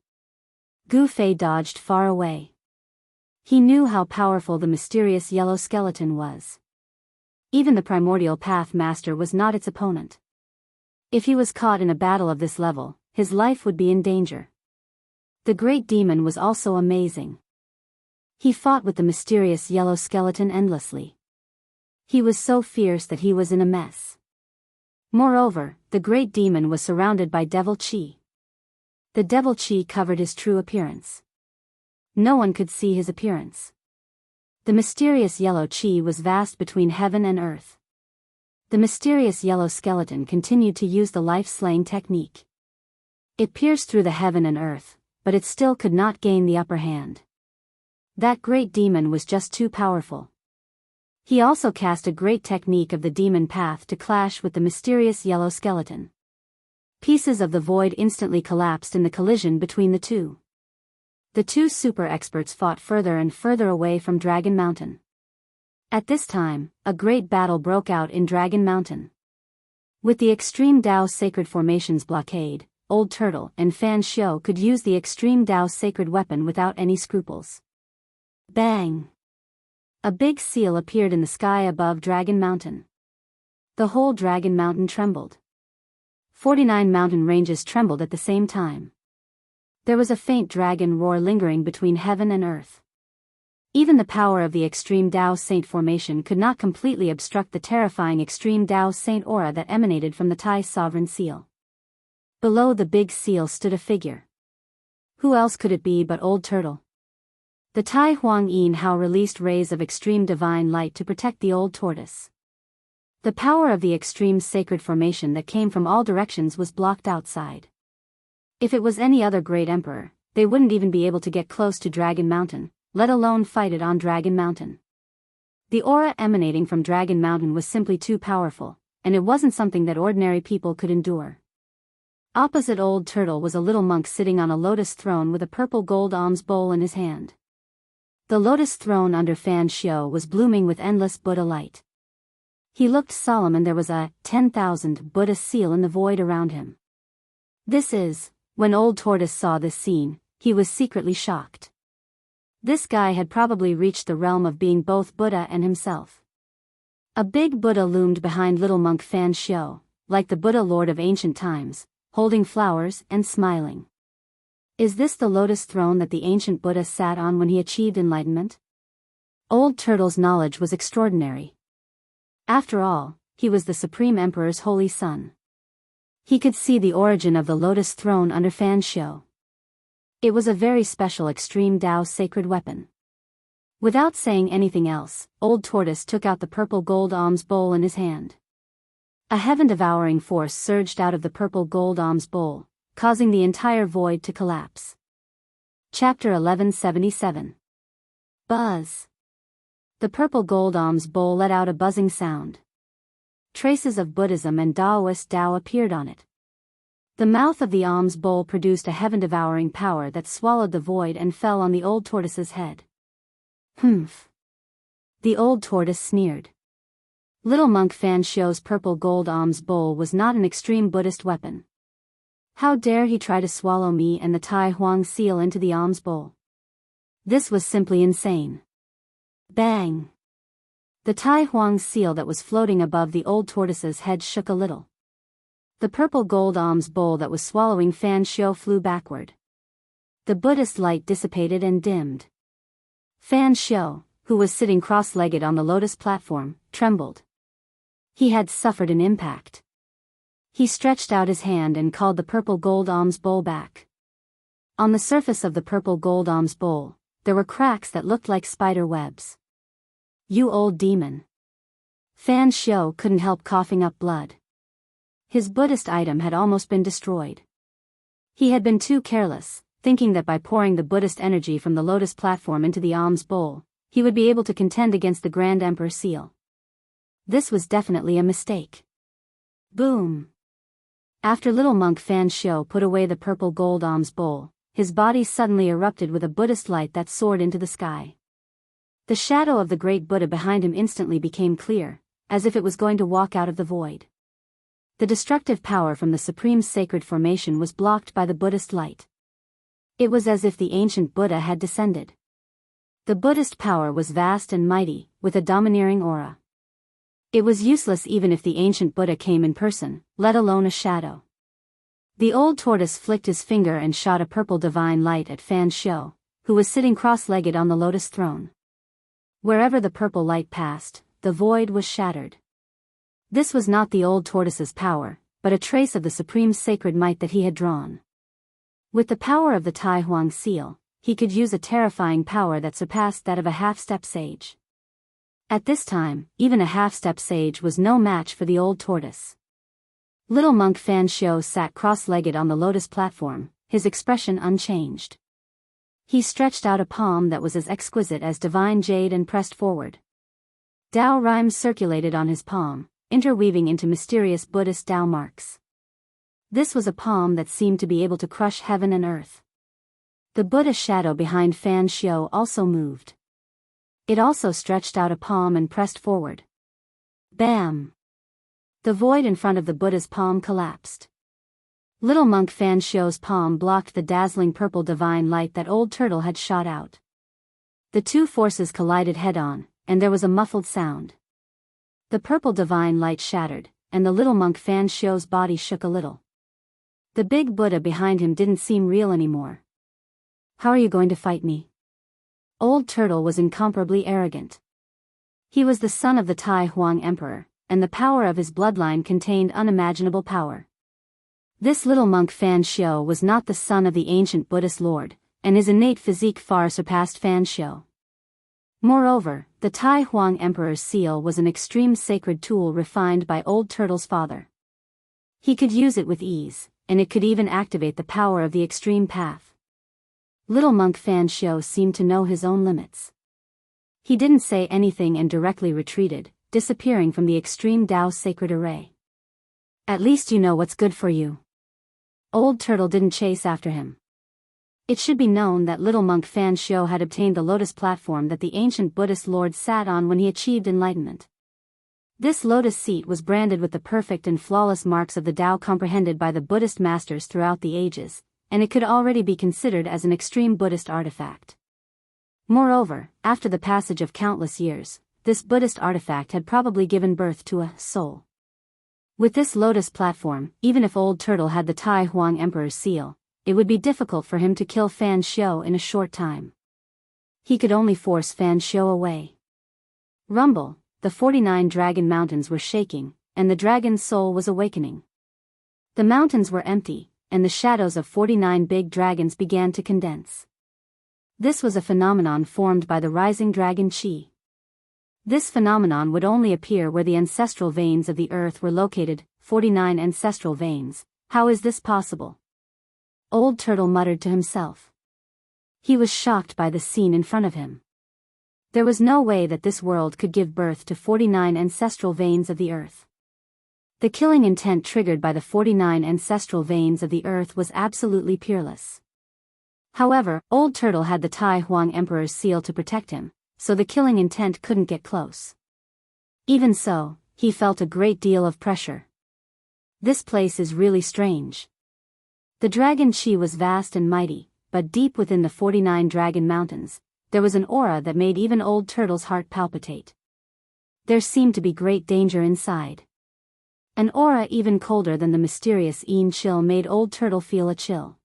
Gu Fei dodged far away. He knew how powerful the mysterious yellow skeleton was. Even the primordial path master was not its opponent. If he was caught in a battle of this level, his life would be in danger. The great demon was also amazing. He fought with the mysterious yellow skeleton endlessly. He was so fierce that he was in a mess. Moreover, the great demon was surrounded by devil chi. The devil chi covered his true appearance. No one could see his appearance. The mysterious yellow chi was vast between heaven and earth. The mysterious yellow skeleton continued to use the life-slaying technique. It pierced through the heaven and earth, but it still could not gain the upper hand. That great demon was just too powerful. He also cast a great technique of the demon path to clash with the mysterious yellow skeleton. Pieces of the void instantly collapsed in the collision between the two. The two super experts fought further and further away from Dragon Mountain. At this time, a great battle broke out in Dragon Mountain. With the extreme Tao sacred formations blockade, Old Turtle and Fan Xiu could use the extreme Tao sacred weapon without any scruples. Bang! A big seal appeared in the sky above Dragon Mountain. The whole Dragon Mountain trembled. 49 mountain ranges trembled at the same time. There was a faint dragon roar lingering between heaven and earth. Even the power of the extreme Tao Saint formation could not completely obstruct the terrifying extreme Tao Saint aura that emanated from the Tai sovereign seal. Below the big seal stood a figure. Who else could it be but Old Turtle? The Tai Huang Yin Hao released rays of extreme divine light to protect the old tortoise. The power of the extreme sacred formation that came from all directions was blocked outside. If it was any other great emperor, they wouldn't even be able to get close to Dragon Mountain, let alone fight it on Dragon Mountain. The aura emanating from Dragon Mountain was simply too powerful, and it wasn't something that ordinary people could endure. Opposite Old Turtle was a little monk sitting on a lotus throne with a purple gold alms bowl in his hand. The lotus throne under Fan Xiu was blooming with endless Buddha light. He looked solemn and there was a 10,000 Buddha seal in the void around him. When Old Tortoise saw this scene, he was secretly shocked. This guy had probably reached the realm of being both Buddha and himself. A big Buddha loomed behind little monk Fan Xiu, like the Buddha Lord of ancient times, holding flowers and smiling. Is this the lotus throne that the ancient Buddha sat on when he achieved enlightenment? Old Turtle's knowledge was extraordinary. After all, he was the Supreme Emperor's holy son. He could see the origin of the lotus throne under Fan Xiu. It was a very special extreme Tao sacred weapon. Without saying anything else, Old Tortoise took out the purple gold alms bowl in his hand. A heaven-devouring force surged out of the purple gold alms bowl, causing the entire void to collapse. Chapter 1177. Buzz. The purple gold alms bowl let out a buzzing sound. Traces of Buddhism and Taoist Tao appeared on it. The mouth of the alms bowl produced a heaven-devouring power that swallowed the void and fell on the old tortoise's head. Humph. The old tortoise sneered. Little monk Fan Xiu's purple gold alms bowl was not an extreme Buddhist weapon. How dare he try to swallow me and the Tai Huang seal into the alms bowl? This was simply insane. Bang! The Tai Huang seal that was floating above the old tortoise's head shook a little. The purple gold alms bowl that was swallowing Fan Xiu flew backward. The Buddhist light dissipated and dimmed. Fan Xiu, who was sitting cross-legged on the lotus platform, trembled. He had suffered an impact. He stretched out his hand and called the purple gold alms bowl back. On the surface of the purple gold alms bowl, there were cracks that looked like spider webs. You old demon. Fan Xiu couldn't help coughing up blood. His Buddhist item had almost been destroyed. He had been too careless, thinking that by pouring the Buddhist energy from the lotus platform into the alms bowl, he would be able to contend against the Grand Emperor seal. This was definitely a mistake. Boom! After little monk Fan Xiu put away the purple gold alms bowl, his body suddenly erupted with a Buddhist light that soared into the sky. The shadow of the great Buddha behind him instantly became clear, as if it was going to walk out of the void. The destructive power from the supreme sacred formation was blocked by the Buddhist light. It was as if the ancient Buddha had descended. The Buddhist power was vast and mighty, with a domineering aura. It was useless even if the ancient Buddha came in person, let alone a shadow. The old tortoise flicked his finger and shot a purple divine light at Fan Xiu, who was sitting cross-legged on the lotus throne. Wherever the purple light passed, the void was shattered. This was not the old tortoise's power, but a trace of the supreme sacred might that he had drawn. With the power of the Tai Huang seal, he could use a terrifying power that surpassed that of a half-step sage. At this time, even a half-step sage was no match for the old tortoise. Little monk Fan Xiu sat cross-legged on the lotus platform, his expression unchanged. He stretched out a palm that was as exquisite as divine jade and pressed forward. Tao rhymes circulated on his palm, interweaving into mysterious Buddhist Tao marks. This was a palm that seemed to be able to crush heaven and earth. The Buddha shadow behind Fan Xiu also moved. It also stretched out a palm and pressed forward. Bam! The void in front of the Buddha's palm collapsed. Little monk Fan Xiu's palm blocked the dazzling purple divine light that Old Turtle had shot out. The two forces collided head-on, and there was a muffled sound. The purple divine light shattered, and the little monk Fan Xiu's body shook a little. The big Buddha behind him didn't seem real anymore. How are you going to fight me? Old Turtle was incomparably arrogant. He was the son of the Tai Huang Emperor, and the power of his bloodline contained unimaginable power. This little monk Fan Xiu was not the son of the ancient Buddhist lord, and his innate physique far surpassed Fan Xiu. Moreover, the Tai Huang Emperor's seal was an extreme sacred tool refined by Old Turtle's father. He could use it with ease, and it could even activate the power of the extreme path. Little monk Fan Xiu seemed to know his own limits. He didn't say anything and directly retreated, disappearing from the extreme Tao's sacred array. At least you know what's good for you. Old Turtle didn't chase after him. It should be known that little monk Fan Xiu had obtained the lotus platform that the ancient Buddhist lord sat on when he achieved enlightenment. This lotus seat was branded with the perfect and flawless marks of the Tao comprehended by the Buddhist masters throughout the ages, and it could already be considered as an extreme Buddhist artifact. Moreover, after the passage of countless years, this Buddhist artifact had probably given birth to a soul. With this lotus platform, even if Old Turtle had the Tai Huang Emperor's seal, it would be difficult for him to kill Fan Xiu in a short time. He could only force Fan Xiu away. Rumble, the 49 dragon mountains were shaking, and the dragon's soul was awakening. The mountains were empty, and the shadows of 49 big dragons began to condense. This was a phenomenon formed by the rising dragon Qi. This phenomenon would only appear where the ancestral veins of the earth were located, 49 ancestral veins. How is this possible? Old Turtle muttered to himself. He was shocked by the scene in front of him. There was no way that this world could give birth to 49 ancestral veins of the earth. The killing intent triggered by the 49 ancestral veins of the earth was absolutely peerless. However, Old Turtle had the Tai Huang Emperor's seal to protect him, so the killing intent couldn't get close. Even so, he felt a great deal of pressure. This place is really strange. The dragon Qi was vast and mighty, but deep within the 49 dragon mountains, there was an aura that made even Old Turtle's heart palpitate. There seemed to be great danger inside. An aura even colder than the mysterious Yin chill made Old Turtle feel a chill.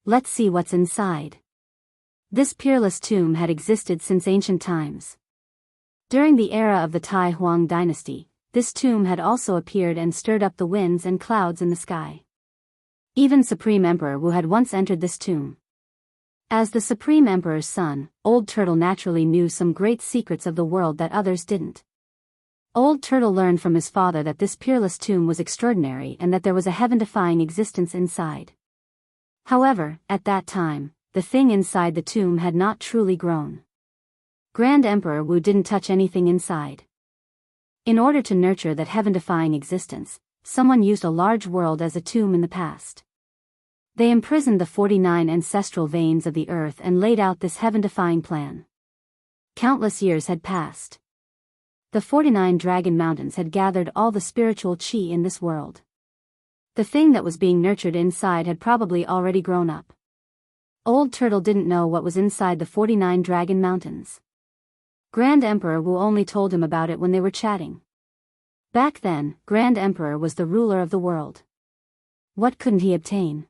Let's see what's inside. This peerless tomb had existed since ancient times. During the era of the Tai Huang dynasty, this tomb had also appeared and stirred up the winds and clouds in the sky. Even Supreme Emperor Wu had once entered this tomb. As the Supreme Emperor's son, Old Turtle naturally knew some great secrets of the world that others didn't. Old Turtle learned from his father that this peerless tomb was extraordinary and that there was a heaven-defying existence inside. However, at that time, the thing inside the tomb had not truly grown. Grand Emperor Wu didn't touch anything inside. In order to nurture that heaven-defying existence, someone used a large world as a tomb in the past. They imprisoned the 49 ancestral veins of the earth and laid out this heaven-defying plan. Countless years had passed. The 49 dragon mountains had gathered all the spiritual qi in this world. The thing that was being nurtured inside had probably already grown up. Old Turtle didn't know what was inside the 49 dragon mountains. Grand Emperor Wu only told him about it when they were chatting. Back then, Grand Emperor was the ruler of the world. What couldn't he obtain?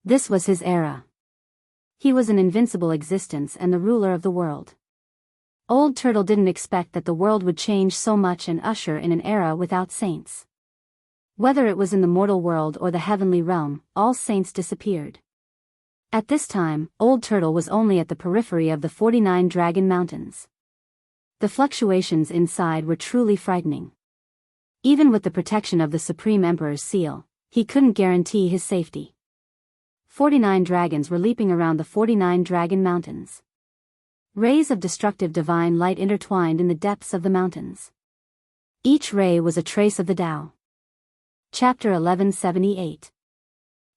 This was his era. He was an invincible existence and the ruler of the world. Old Turtle didn't expect that the world would change so much and usher in an era without saints. Whether it was in the mortal world or the heavenly realm, all saints disappeared. At this time, Old Turtle was only at the periphery of the 49 dragon mountains. The fluctuations inside were truly frightening. Even with the protection of the Supreme Emperor's seal, he couldn't guarantee his safety. 49 dragons were leaping around the 49 dragon mountains. Rays of destructive divine light intertwined in the depths of the mountains. Each ray was a trace of the Tao. Chapter 1178.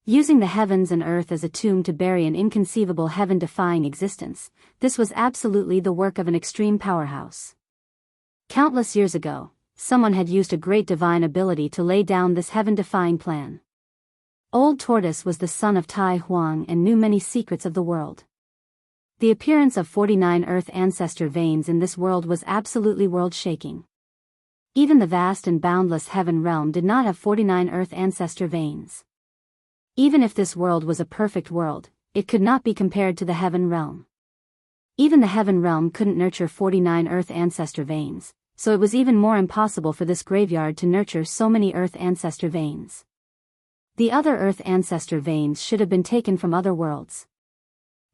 Using the heavens and earth as a tomb to bury an inconceivable heaven-defying existence, this was absolutely the work of an extreme powerhouse. Countless years ago, someone had used a great divine ability to lay down this heaven-defying plan. Old Tortoise was the son of Tai Huang and knew many secrets of the world. The appearance of 49 earth ancestor veins in this world was absolutely world-shaking. Even the vast and boundless heaven realm did not have 49 earth ancestor veins. Even if this world was a perfect world, it could not be compared to the heaven realm. Even the heaven realm couldn't nurture 49 earth ancestor veins, so it was even more impossible for this graveyard to nurture so many earth ancestor veins. The other Earth ancestor veins should have been taken from other worlds.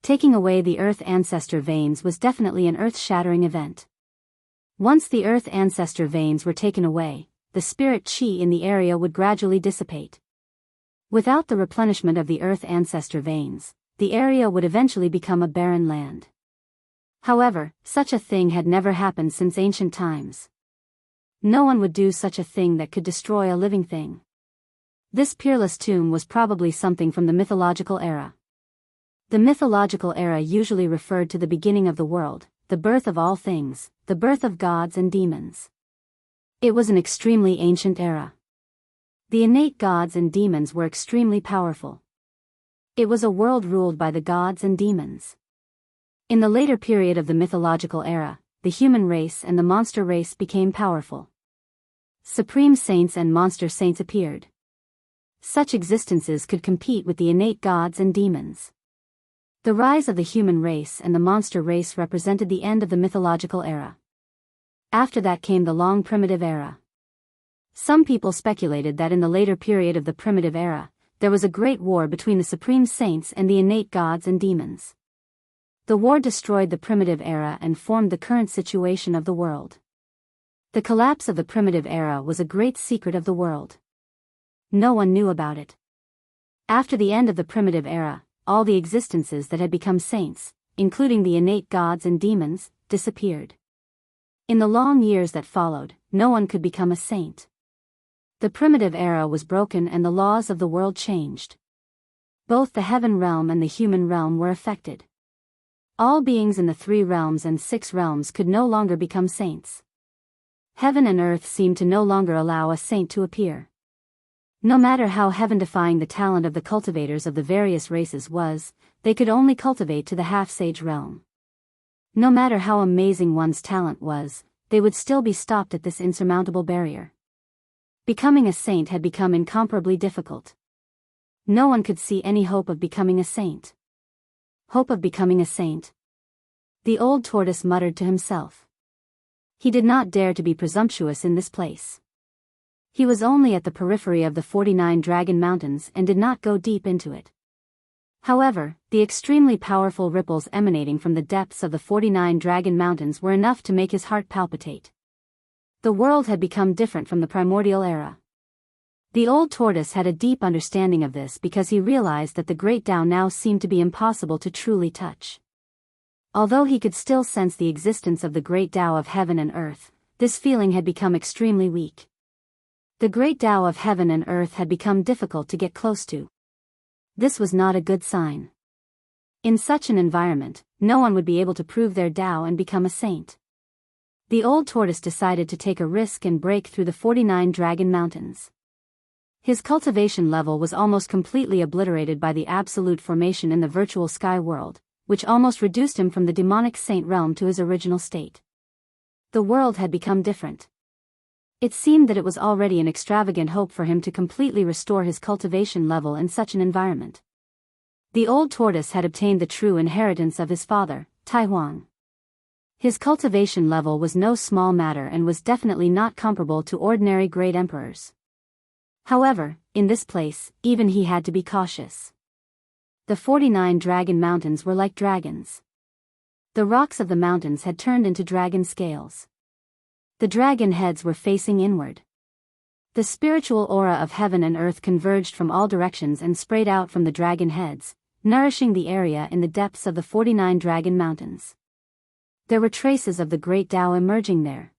Taking away the Earth ancestor veins was definitely an earth-shattering event. Once the Earth ancestor veins were taken away, the spirit chi in the area would gradually dissipate. Without the replenishment of the Earth ancestor veins, the area would eventually become a barren land. However, such a thing had never happened since ancient times. No one would do such a thing that could destroy a living thing. This peerless tomb was probably something from the mythological era. The mythological era usually referred to the beginning of the world, the birth of all things, the birth of gods and demons. It was an extremely ancient era. The innate gods and demons were extremely powerful. It was a world ruled by the gods and demons. In the later period of the mythological era, the human race and the monster race became powerful. Supreme saints and monster saints appeared. Such existences could compete with the innate gods and demons. The rise of the human race and the monster race represented the end of the mythological era. After that came the long primitive era. Some people speculated that in the later period of the primitive era, there was a great war between the supreme saints and the innate gods and demons. The war destroyed the primitive era and formed the current situation of the world. The collapse of the primitive era was a great secret of the world. No one knew about it. After the end of the primitive era, all the existences that had become saints, including the innate gods and demons, disappeared. In the long years that followed, no one could become a saint. The primitive era was broken and the laws of the world changed. Both the heaven realm and the human realm were affected. All beings in the 3 realms and 6 realms could no longer become saints. Heaven and earth seemed to no longer allow a saint to appear. No matter how heaven-defying the talent of the cultivators of the various races was, they could only cultivate to the half-sage realm. No matter how amazing one's talent was, they would still be stopped at this insurmountable barrier. Becoming a saint had become incomparably difficult. No one could see any hope of becoming a saint. Hope of becoming a saint. The old tortoise muttered to himself. He did not dare to be presumptuous in this place. He was only at the periphery of the 49 Dragon Mountains and did not go deep into it. However, the extremely powerful ripples emanating from the depths of the 49 Dragon Mountains were enough to make his heart palpitate. The world had become different from the primordial era. The old tortoise had a deep understanding of this because he realized that the Great Tao now seemed to be impossible to truly touch. Although he could still sense the existence of the Great Tao of heaven and earth, this feeling had become extremely weak. The Great Tao of heaven and earth had become difficult to get close to. This was not a good sign. In such an environment, no one would be able to prove their Tao and become a saint. The old tortoise decided to take a risk and break through the 49 Dragon Mountains. His cultivation level was almost completely obliterated by the absolute formation in the virtual sky world, which almost reduced him from the demonic saint realm to his original state. The world had become different. It seemed that it was already an extravagant hope for him to completely restore his cultivation level in such an environment. The old tortoise had obtained the true inheritance of his father, Tai Huang. His cultivation level was no small matter and was definitely not comparable to ordinary great emperors. However, in this place, even he had to be cautious. The 49 Dragon Mountains were like dragons. The rocks of the mountains had turned into dragon scales. The dragon heads were facing inward. The spiritual aura of heaven and earth converged from all directions and sprayed out from the dragon heads, nourishing the area in the depths of the 49 Dragon Mountains. There were traces of the Great Tao emerging there.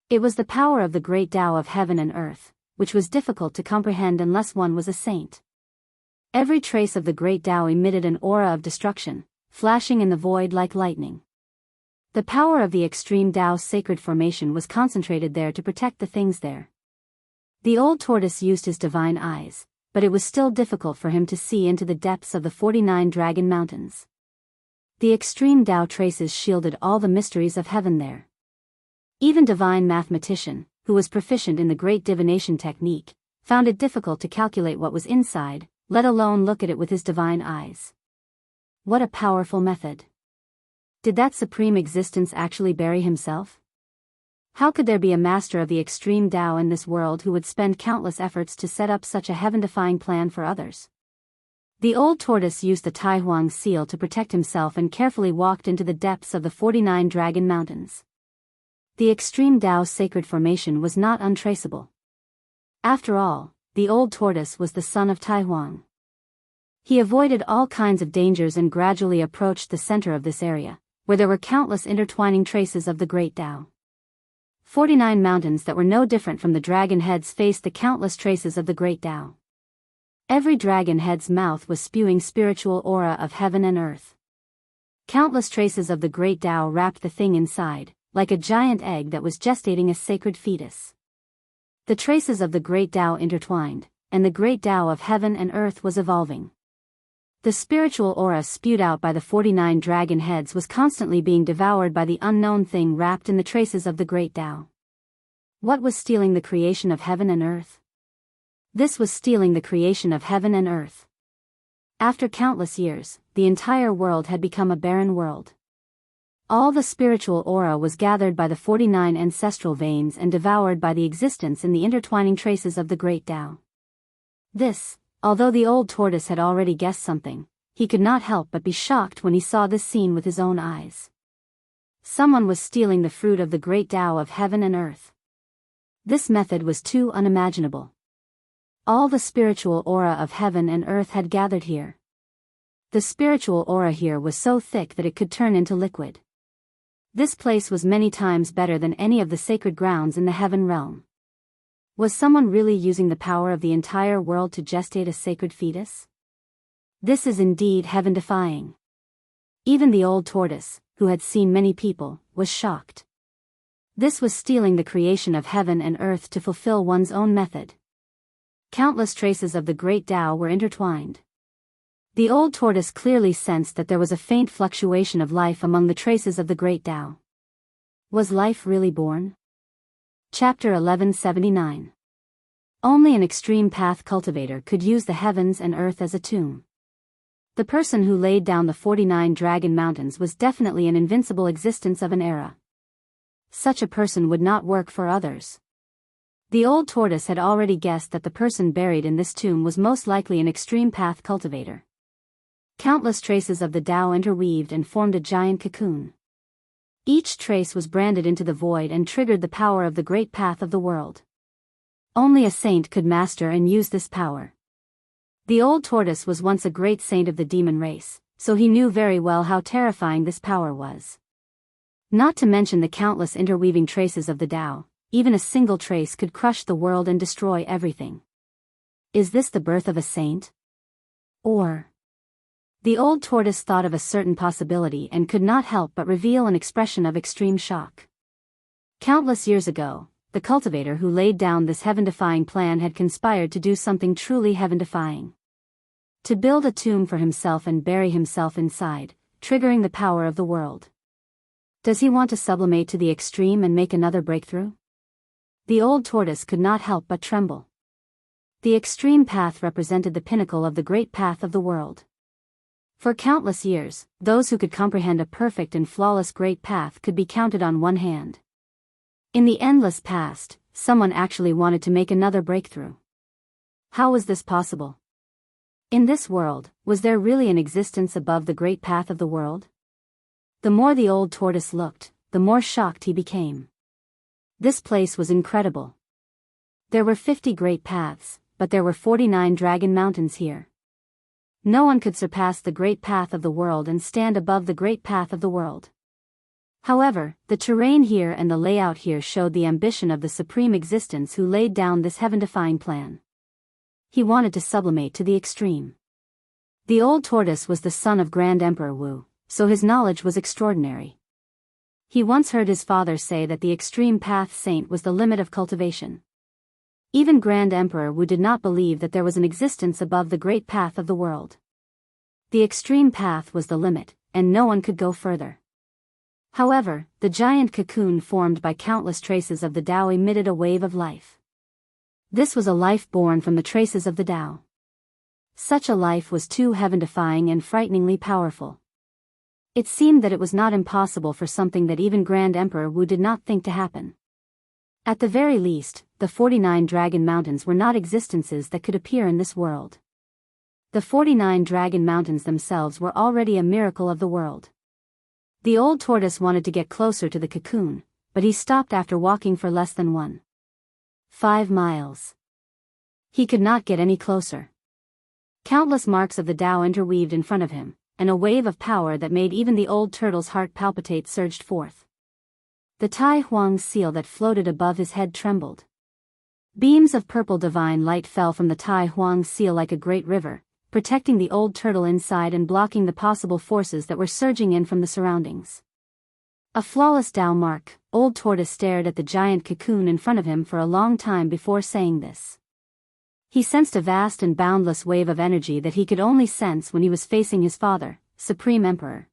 It was the power of the Great Tao of heaven and earth, which was difficult to comprehend unless one was a saint. Every trace of the Great Tao emitted an aura of destruction, flashing in the void like lightning. The power of the extreme Tao's sacred formation was concentrated there to protect the things there. The old tortoise used his divine eyes, but it was still difficult for him to see into the depths of the 49 Dragon Mountains. The extreme Tao traces shielded all the mysteries of heaven there. Even divine mathematician, who was proficient in the great divination technique, found it difficult to calculate what was inside, let alone look at it with his divine eyes. What a powerful method! Did that supreme existence actually bury himself? How could there be a master of the extreme Tao in this world who would spend countless efforts to set up such a heaven-defying plan for others? The old tortoise used the Tai Huang seal to protect himself and carefully walked into the depths of the 49 Dragon Mountains. The extreme Tao's sacred formation was not untraceable. After all, the old tortoise was the son of Tai Huang. He avoided all kinds of dangers and gradually approached the center of this area, where there were countless intertwining traces of the great Tao. 49 mountains that were no different from the dragon heads faced the countless traces of the great Tao. Every dragon head's mouth was spewing spiritual aura of heaven and earth. Countless traces of the great Tao wrapped the thing inside, like a giant egg that was gestating a sacred fetus. The traces of the great Tao intertwined, and the great Tao of heaven and earth was evolving. The spiritual aura spewed out by the 49 dragon heads was constantly being devoured by the unknown thing wrapped in the traces of the great Tao. What was stealing the creation of heaven and earth? This was stealing the creation of heaven and earth. After countless years, the entire world had become a barren world. All the spiritual aura was gathered by the 49 ancestral veins and devoured by the existence in the intertwining traces of the great Tao. This, although the old tortoise had already guessed something, he could not help but be shocked when he saw this scene with his own eyes. Someone was stealing the fruit of the great Tao of heaven and earth. This method was too unimaginable. All the spiritual aura of heaven and earth had gathered here. The spiritual aura here was so thick that it could turn into liquid. This place was many times better than any of the sacred grounds in the heaven realm. Was someone really using the power of the entire world to gestate a sacred fetus? This is indeed heaven-defying. Even the old tortoise, who had seen many people, was shocked. This was stealing the creation of heaven and earth to fulfill one's own method. Countless traces of the great Tao were intertwined. The old tortoise clearly sensed that there was a faint fluctuation of life among the traces of the great Tao. Was life really born? Chapter 1179. Only an extreme path cultivator could use the heavens and earth as a tomb. The person who laid down the 49 Dragon Mountains was definitely an invincible existence of an era. Such a person would not work for others. The old tortoise had already guessed that the person buried in this tomb was most likely an extreme path cultivator. Countless traces of the Tao interweaved and formed a giant cocoon. Each trace was branded into the void and triggered the power of the great path of the world. Only a saint could master and use this power. The old tortoise was once a great saint of the demon race, so he knew very well how terrifying this power was. Not to mention the countless interweaving traces of the Tao, even a single trace could crush the world and destroy everything. Is this the birth of a saint? Or? The old tortoise thought of a certain possibility and could not help but reveal an expression of extreme shock. Countless years ago, the cultivator who laid down this heaven-defying plan had conspired to do something truly heaven-defying. To build a tomb for himself and bury himself inside, triggering the power of the world. Does he want to sublimate to the extreme and make another breakthrough? The old tortoise could not help but tremble. The extreme path represented the pinnacle of the great path of the world. For countless years, those who could comprehend a perfect and flawless great path could be counted on one hand. In the endless past, someone actually wanted to make another breakthrough. How was this possible? In this world, was there really an existence above the great path of the world? The more the old tortoise looked, the more shocked he became. This place was incredible. There were 50 great paths, but there were 49 dragon mountains here. No one could surpass the great path of the world and stand above the great path of the world. However, the terrain here and the layout here showed the ambition of the supreme existence who laid down this heaven-defying plan. He wanted to sublimate to the extreme. The old tortoise was the son of Grand Emperor Wu, so his knowledge was extraordinary. He once heard his father say that the extreme path saint was the limit of cultivation. Even Grand Emperor Wu did not believe that there was an existence above the great path of the world. The extreme path was the limit, and no one could go further. However, the giant cocoon formed by countless traces of the Tao emitted a wave of life. This was a life born from the traces of the Tao. Such a life was too heaven-defying and frighteningly powerful. It seemed that it was not impossible for something that even Grand Emperor Wu did not think to happen. At the very least, the 49 Dragon Mountains were not existences that could appear in this world. The 49 Dragon Mountains themselves were already a miracle of the world. The old tortoise wanted to get closer to the cocoon, but he stopped after walking for less than 1.5 miles. He could not get any closer. Countless marks of the Tao interweaved in front of him, and a wave of power that made even the old turtle's heart palpitate surged forth. The Tai Huang seal that floated above his head trembled. Beams of purple divine light fell from the Tai Huang seal like a great river, protecting the old turtle inside and blocking the possible forces that were surging in from the surroundings. A flawless Tao mark, old tortoise stared at the giant cocoon in front of him for a long time before saying this. He sensed a vast and boundless wave of energy that he could only sense when he was facing his father, Supreme Emperor.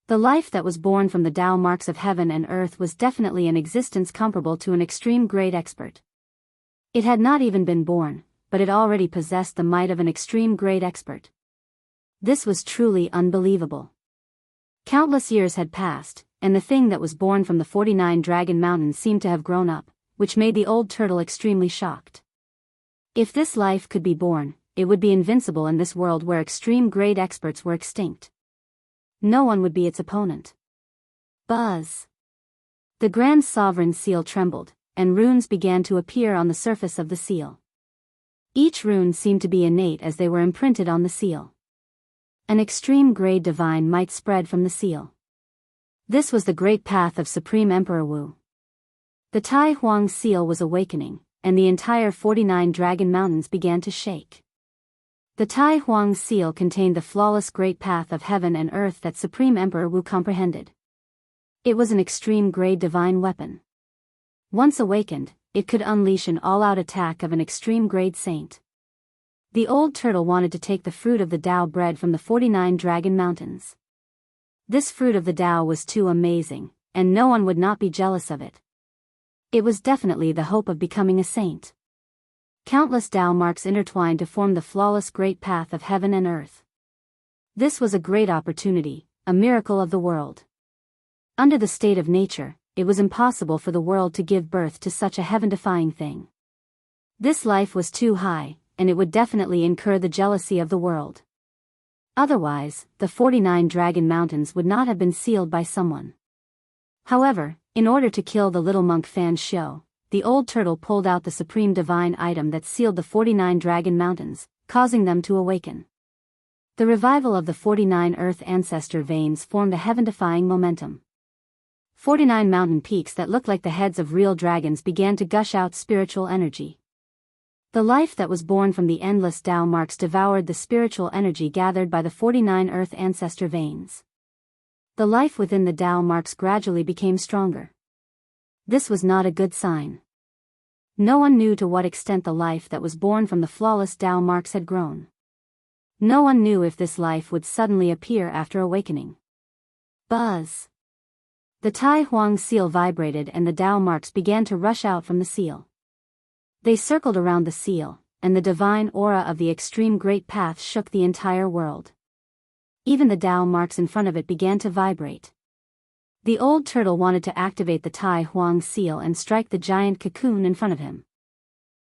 The life that was born from the Tao marks of heaven and earth was definitely an existence comparable to an extreme grade expert. It had not even been born, but it already possessed the might of an extreme grade expert. This was truly unbelievable. Countless years had passed, and the thing that was born from the 49 Dragon Mountains seemed to have grown up, which made the old turtle extremely shocked. If this life could be born, it would be invincible in this world where extreme grade experts were extinct. No one would be its opponent. Buzz! The Grand Sovereign seal trembled, and runes began to appear on the surface of the seal. Each rune seemed to be innate as they were imprinted on the seal. An extreme grade divine might spread from the seal. This was the great path of Supreme Emperor Wu. The Tai Huang seal was awakening, and the entire 49 Dragon Mountains began to shake. The Tai Huang seal contained the flawless great path of heaven and earth that Supreme Emperor Wu comprehended. It was an extreme grade divine weapon. Once awakened, it could unleash an all-out attack of an extreme grade saint. The old turtle wanted to take the fruit of the Tao bred from the 49 Dragon Mountains. This fruit of the Tao was too amazing, and no one would not be jealous of it. It was definitely the hope of becoming a saint. Countless Tao marks intertwined to form the flawless great path of heaven and earth. This was a great opportunity, a miracle of the world. Under the state of nature, it was impossible for the world to give birth to such a heaven-defying thing. This life was too high, and it would definitely incur the jealousy of the world. Otherwise, the 49 Dragon Mountains would not have been sealed by someone. However, in order to kill the little monk Fan Shou, the old turtle pulled out the supreme divine item that sealed the 49 Dragon Mountains, causing them to awaken. The revival of the 49 Earth ancestor veins formed a heaven-defying momentum. 49 mountain peaks that looked like the heads of real dragons began to gush out spiritual energy. The life that was born from the endless Tao marks devoured the spiritual energy gathered by the 49 Earth ancestor veins. The life within the Tao marks gradually became stronger. This was not a good sign. No one knew to what extent the life that was born from the flawless Tao marks had grown. No one knew if this life would suddenly appear after awakening. Buzz! The Tai Huang seal vibrated and the Tao marks began to rush out from the seal. They circled around the seal, and the divine aura of the extreme great path shook the entire world. Even the Tao marks in front of it began to vibrate. The old turtle wanted to activate the Tai Huang seal and strike the giant cocoon in front of him.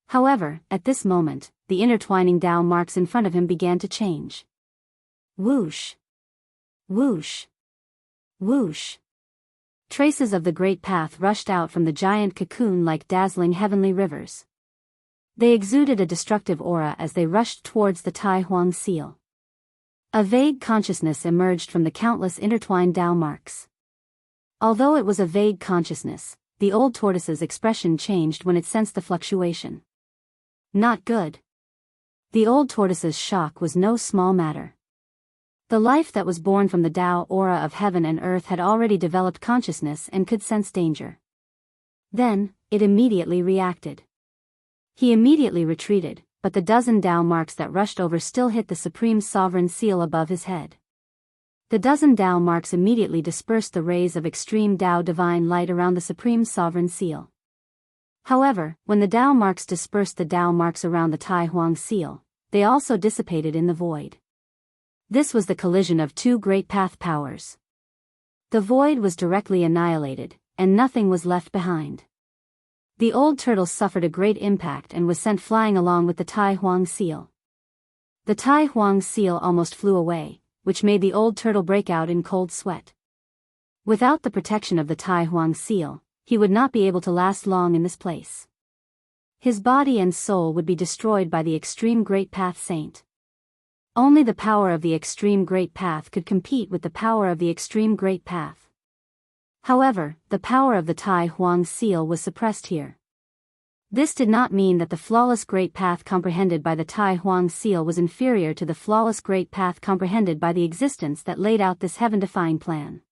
However, at this moment, the intertwining Tao marks in front of him began to change. Whoosh! Whoosh! Whoosh! Traces of the great path rushed out from the giant cocoon like dazzling heavenly rivers. They exuded a destructive aura as they rushed towards the Tai Huang seal. A vague consciousness emerged from the countless intertwined Tao marks. Although it was a vague consciousness, the old tortoise's expression changed when it sensed the fluctuation. Not good. The old tortoise's shock was no small matter. The life that was born from the Tao aura of heaven and earth had already developed consciousness and could sense danger. Then, it immediately reacted. He immediately retreated, but the dozen Tao marks that rushed over still hit the supreme sovereign seal above his head. The dozen Tao marks immediately dispersed the rays of extreme Tao divine light around the supreme sovereign seal. However, when the Tao marks dispersed the Tao marks around the Tai Huang seal, they also dissipated in the void. This was the collision of two great path powers. The void was directly annihilated, and nothing was left behind. The old turtle suffered a great impact and was sent flying along with the Tai Huang seal. The Tai Huang seal almost flew away, which made the old turtle break out in cold sweat. Without the protection of the Tai Huang seal, he would not be able to last long in this place. His body and soul would be destroyed by the extreme great path saint. Only the power of the extreme great path could compete with the power of the extreme great path. However, the power of the Tai Huang seal was suppressed here. This did not mean that the flawless great path comprehended by the Tai Huang seal was inferior to the flawless great path comprehended by the existence that laid out this heaven-defying plan.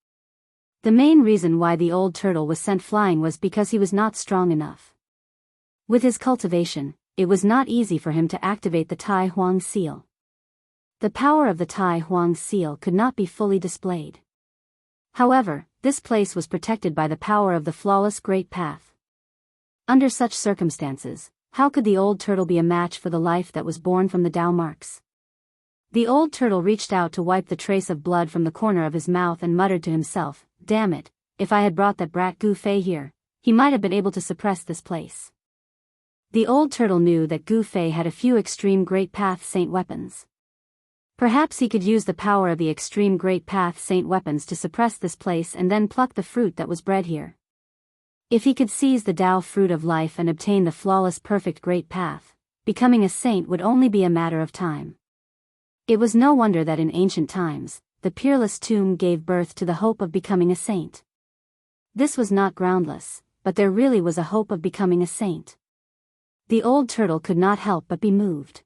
The main reason why the old turtle was sent flying was because he was not strong enough. With his cultivation, it was not easy for him to activate the Tai Huang seal. The power of the Tai Huang seal could not be fully displayed. However, this place was protected by the power of the flawless great path. Under such circumstances, how could the old turtle be a match for the life that was born from the Tao marks? The old turtle reached out to wipe the trace of blood from the corner of his mouth and muttered to himself, "Damn it, if I had brought that brat Gu Fei here, he might have been able to suppress this place." The old turtle knew that Gu Fei had a few extreme great path saint weapons. Perhaps he could use the power of the extreme great path saint weapons to suppress this place and then pluck the fruit that was bred here. If he could seize the Tao fruit of life and obtain the flawless perfect great path, becoming a saint would only be a matter of time. It was no wonder that in ancient times, the peerless tomb gave birth to the hope of becoming a saint. This was not groundless, but there really was a hope of becoming a saint. The old turtle could not help but be moved.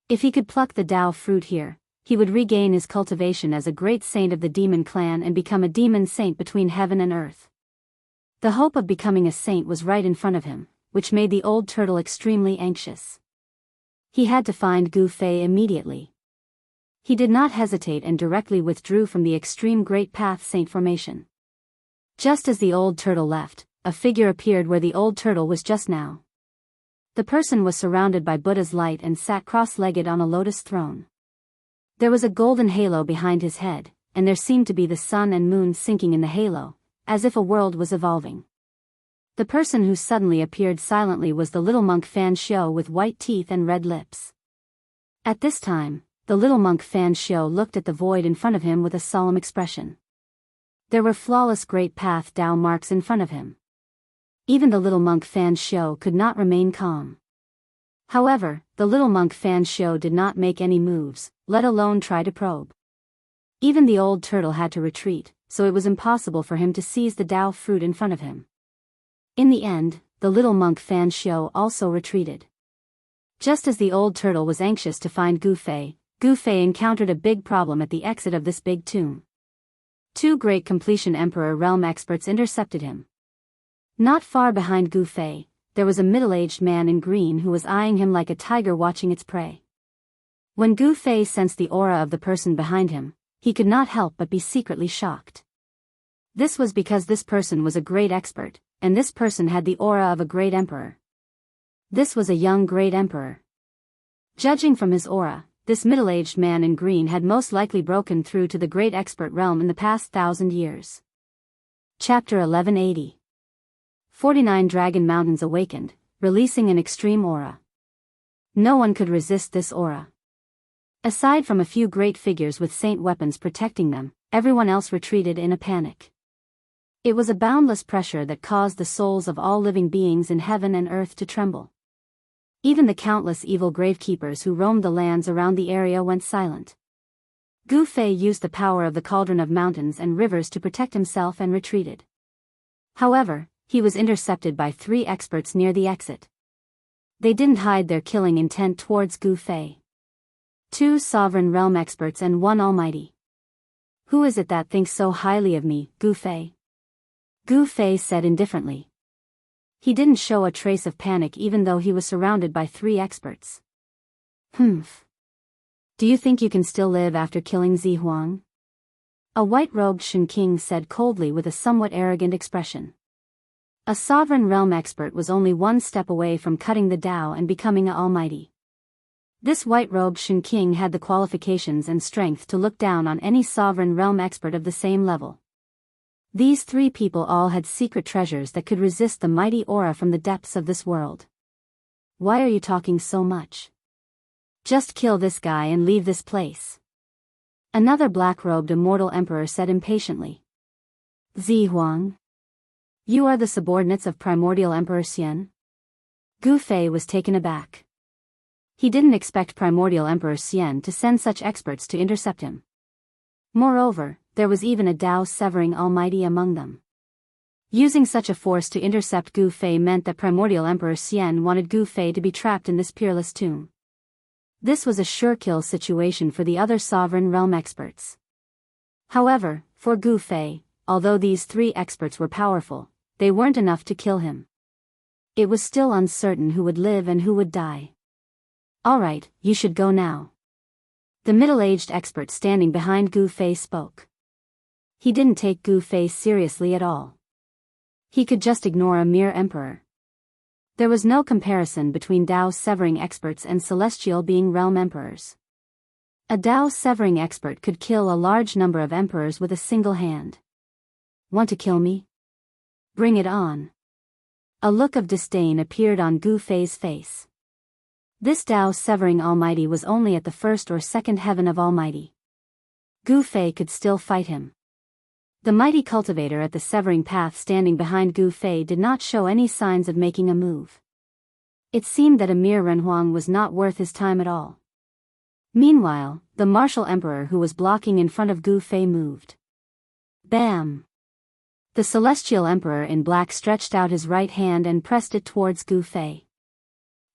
If he could pluck the Tao fruit here, he would regain his cultivation as a great saint of the demon clan and become a demon saint between heaven and earth. The hope of becoming a saint was right in front of him, which made the old turtle extremely anxious. He had to find Gu Fei immediately. He did not hesitate and directly withdrew from the extreme great path saint formation. Just as the old turtle left, a figure appeared where the old turtle was just now. The person was surrounded by Buddha's light and sat cross-legged on a lotus throne. There was a golden halo behind his head, and there seemed to be the sun and moon sinking in the halo, as if a world was evolving. The person who suddenly appeared silently was the little monk Fan Xiao with white teeth and red lips. At this time, the little monk Fan Xiao looked at the void in front of him with a solemn expression. There were flawless great path Tao marks in front of him. Even the little monk Fan Xiao could not remain calm. However, the little monk Fan Xiao did not make any moves, let alone try to probe. Even the old turtle had to retreat, so it was impossible for him to seize the Tao fruit in front of him. In the end, the little monk Fan Xiao also retreated. Just as the old turtle was anxious to find Gu Fei encountered a big problem at the exit of this big tomb. Two great completion Emperor realm experts intercepted him. Not far behind Gu Fei, there was a middle-aged man in green who was eyeing him like a tiger watching its prey. When Gu Fei sensed the aura of the person behind him, he could not help but be secretly shocked. This was because this person was a great expert, and this person had the aura of a great emperor. This was a young great emperor. Judging from his aura, this middle-aged man in green had most likely broken through to the great expert realm in the past 1,000 years. Chapter 1180. 49 Dragon Mountains awakened, releasing an extreme aura. No one could resist this aura. Aside from a few great figures with saint weapons protecting them, everyone else retreated in a panic. It was a boundless pressure that caused the souls of all living beings in heaven and earth to tremble. Even the countless evil gravekeepers who roamed the lands around the area went silent. Gu Fei used the power of the cauldron of mountains and rivers to protect himself and retreated. However, he was intercepted by 3 experts near the exit. They didn't hide their killing intent towards Gu Fei. 2 sovereign realm experts and 1 almighty. "Who is it that thinks so highly of me, Gu Fei?" Gu Fei said indifferently. He didn't show a trace of panic even though he was surrounded by 3 experts. "Humph. Do you think you can still live after killing Zi Huang?" A white-robed Shen King said coldly with a somewhat arrogant expression. A sovereign realm expert was only 1 step away from cutting the Tao and becoming an almighty. This white-robed Shen King had the qualifications and strength to look down on any sovereign realm expert of the same level. These three people all had secret treasures that could resist the mighty aura from the depths of this world. Why are you talking so much? Just kill this guy and leave this place. Another black-robed immortal emperor said impatiently. Zi Huang. You are the subordinates of primordial Emperor Xian? Gu Fei was taken aback. He didn't expect primordial Emperor Xian to send such experts to intercept him. Moreover, there was even a Tao-severing almighty among them. Using such a force to intercept Gu Fei meant that primordial Emperor Xian wanted Gu Fei to be trapped in this peerless tomb. This was a sure-kill situation for the other sovereign realm experts. However, for Gu Fei, although these three experts were powerful, they weren't enough to kill him. It was still uncertain who would live and who would die. All right, you should go now. The middle-aged expert standing behind Gu Fei spoke. He didn't take Gu Fei seriously at all. He could just ignore a mere emperor. There was no comparison between Tao-severing experts and celestial being realm emperors. A Tao-severing expert could kill a large number of emperors with a single hand. Want to kill me? Bring it on. A look of disdain appeared on Gu Fei's face. This Tao-severing almighty was only at the first or second heaven of almighty. Gu Fei could still fight him. The mighty cultivator at the severing path standing behind Gu Fei did not show any signs of making a move. It seemed that Emir Renhuang was not worth his time at all. Meanwhile, the martial emperor who was blocking in front of Gu Fei moved. Bam! The celestial emperor in black stretched out his right hand and pressed it towards Gu Fei.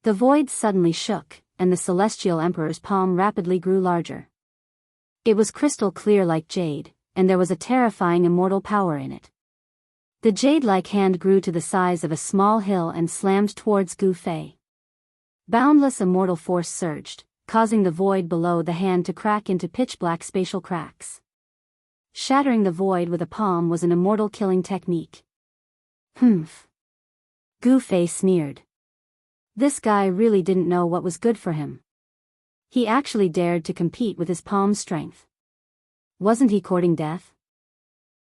The void suddenly shook, and the celestial emperor's palm rapidly grew larger. It was crystal clear like jade, and there was a terrifying immortal power in it. The jade-like hand grew to the size of a small hill and slammed towards Gu Fei. Boundless immortal force surged, causing the void below the hand to crack into pitch-black spatial cracks. Shattering the void with a palm was an immortal killing technique. Humph. Gu Fei sneered. This guy really didn't know what was good for him. He actually dared to compete with his palm strength. Wasn't he courting death?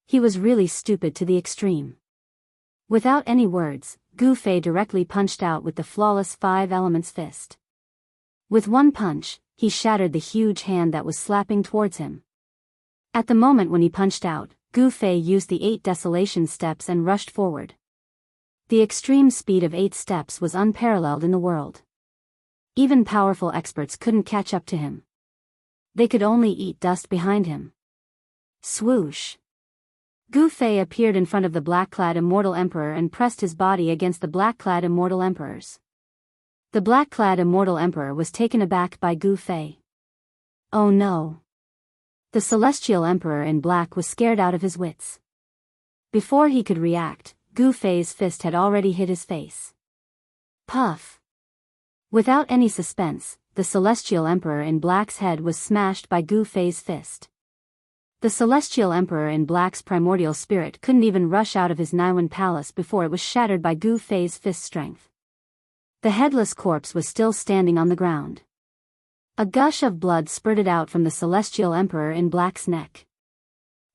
He was really stupid to the extreme. Without any words, Gu Fei directly punched out with the flawless five elements fist. With one punch, he shattered the huge hand that was slapping towards him. At the moment when he punched out, Gu Fei used the 8 desolation steps and rushed forward. The extreme speed of 8 steps was unparalleled in the world. Even powerful experts couldn't catch up to him. They could only eat dust behind him. Swoosh! Gu Fei appeared in front of the black-clad immortal emperor and pressed his body against the black-clad immortal emperors. The black-clad immortal emperor was taken aback by Gu Fei. Oh no! The celestial emperor in black was scared out of his wits. Before he could react, Gu Fei's fist had already hit his face. Puff! Without any suspense, the celestial emperor in black's head was smashed by Gu Fei's fist. The celestial emperor in black's primordial spirit couldn't even rush out of his Naiwan palace before it was shattered by Gu Fei's fist strength. The headless corpse was still standing on the ground. A gush of blood spurted out from the celestial emperor in black's neck.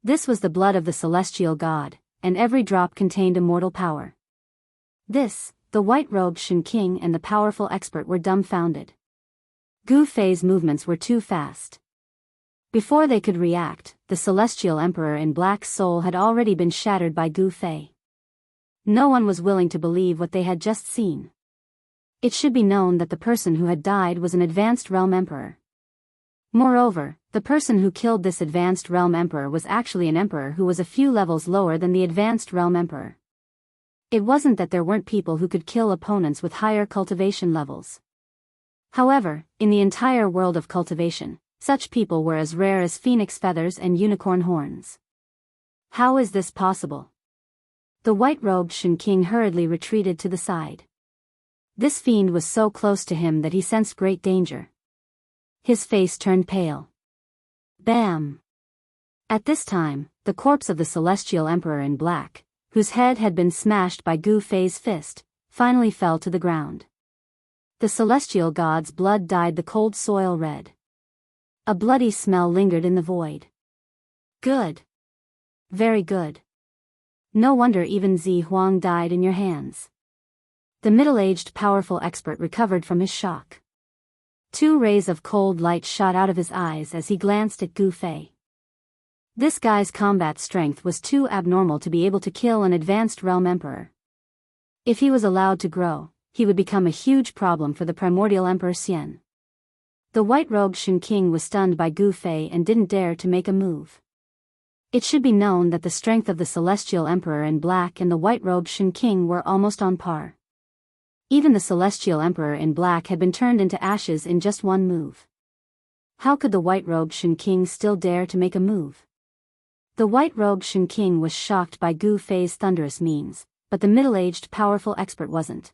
This was the blood of the celestial god, and every drop contained immortal power. The white-robed Shen King and the powerful expert were dumbfounded. Gu Fei's movements were too fast. Before they could react, the celestial emperor in black's soul had already been shattered by Gu Fei. No one was willing to believe what they had just seen. It should be known that the person who had died was an advanced realm emperor. Moreover, the person who killed this advanced realm emperor was actually an emperor who was a few levels lower than the advanced realm emperor. It wasn't that there weren't people who could kill opponents with higher cultivation levels. However, in the entire world of cultivation, such people were as rare as phoenix feathers and unicorn horns. How is this possible? The white-robed Shen King hurriedly retreated to the side. This fiend was so close to him that he sensed great danger. His face turned pale. Bam! At this time, the corpse of the celestial emperor in black, whose head had been smashed by Gu Fei's fist, finally fell to the ground. The celestial god's blood dyed the cold soil red. A bloody smell lingered in the void. Good. Very good. No wonder even Zi Huang died in your hands. The middle-aged powerful expert recovered from his shock. 2 rays of cold light shot out of his eyes as he glanced at Gu Fei. This guy's combat strength was too abnormal to be able to kill an advanced realm emperor. If he was allowed to grow, he would become a huge problem for the primordial emperor Xian. The white-robed Shen King was stunned by Gu Fei and didn't dare to make a move. It should be known that the strength of the celestial emperor in black and the white-robed Shen King were almost on par. Even the celestial emperor in black had been turned into ashes in just one move. How could the white-robed Shen King still dare to make a move? The white-robed Shen King was shocked by Gu Fei's thunderous means, but the middle-aged powerful expert wasn't.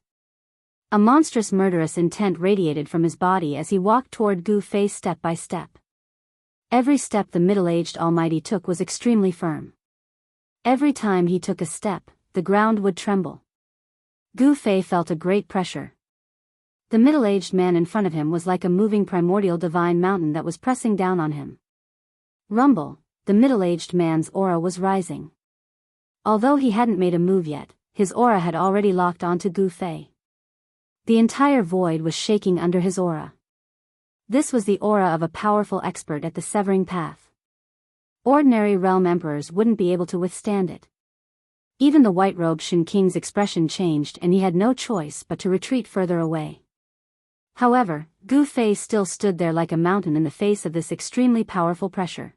A monstrous murderous intent radiated from his body as he walked toward Gu Fei step by step. Every step the middle-aged almighty took was extremely firm. Every time he took a step, the ground would tremble. Gu Fei felt a great pressure. The middle-aged man in front of him was like a moving primordial divine mountain that was pressing down on him. Rumble, the middle-aged man's aura was rising. Although he hadn't made a move yet, his aura had already locked onto Gu Fei. The entire void was shaking under his aura. This was the aura of a powerful expert at the severing path. Ordinary realm emperors wouldn't be able to withstand it. Even the white-robed Shen King's expression changed and he had no choice but to retreat further away. However, Gu Fei still stood there like a mountain in the face of this extremely powerful pressure.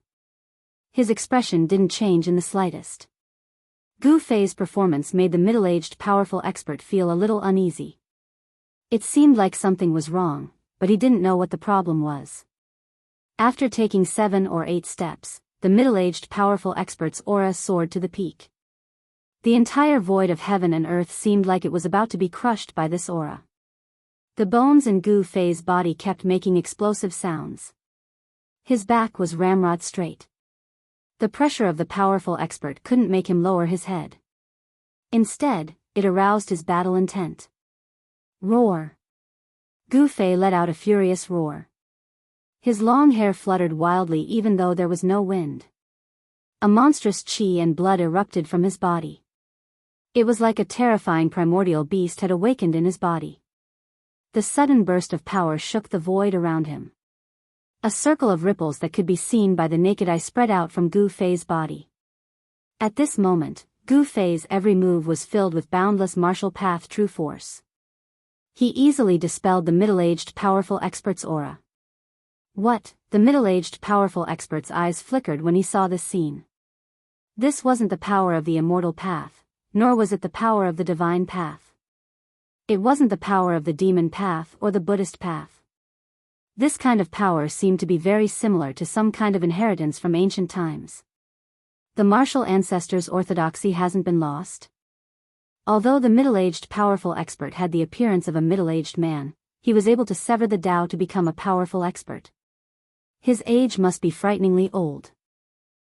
His expression didn't change in the slightest. Gu Fei's performance made the middle-aged powerful expert feel a little uneasy. It seemed like something was wrong, but he didn't know what the problem was. After taking 7 or 8 steps, the middle-aged powerful expert's aura soared to the peak. The entire void of heaven and earth seemed like it was about to be crushed by this aura. The bones in Gu Fei's body kept making explosive sounds. His back was ramrod straight. The pressure of the powerful expert couldn't make him lower his head. Instead, it aroused his battle intent. Roar! Gu Fei let out a furious roar. His long hair fluttered wildly even though there was no wind. A monstrous qi and blood erupted from his body. It was like a terrifying primordial beast had awakened in his body. The sudden burst of power shook the void around him. A circle of ripples that could be seen by the naked eye spread out from Gu Fei's body. At this moment, Gu Fei's every move was filled with boundless martial path true force. He easily dispelled the middle-aged powerful expert's aura. What? The middle-aged powerful expert's eyes flickered when he saw this scene. This wasn't the power of the immortal path, nor was it the power of the divine path. It wasn't the power of the demon path or the Buddhist path. This kind of power seemed to be very similar to some kind of inheritance from ancient times. The martial ancestors' orthodoxy hasn't been lost. Although the middle-aged powerful expert had the appearance of a middle-aged man, he was able to sever the Tao to become a powerful expert. His age must be frighteningly old.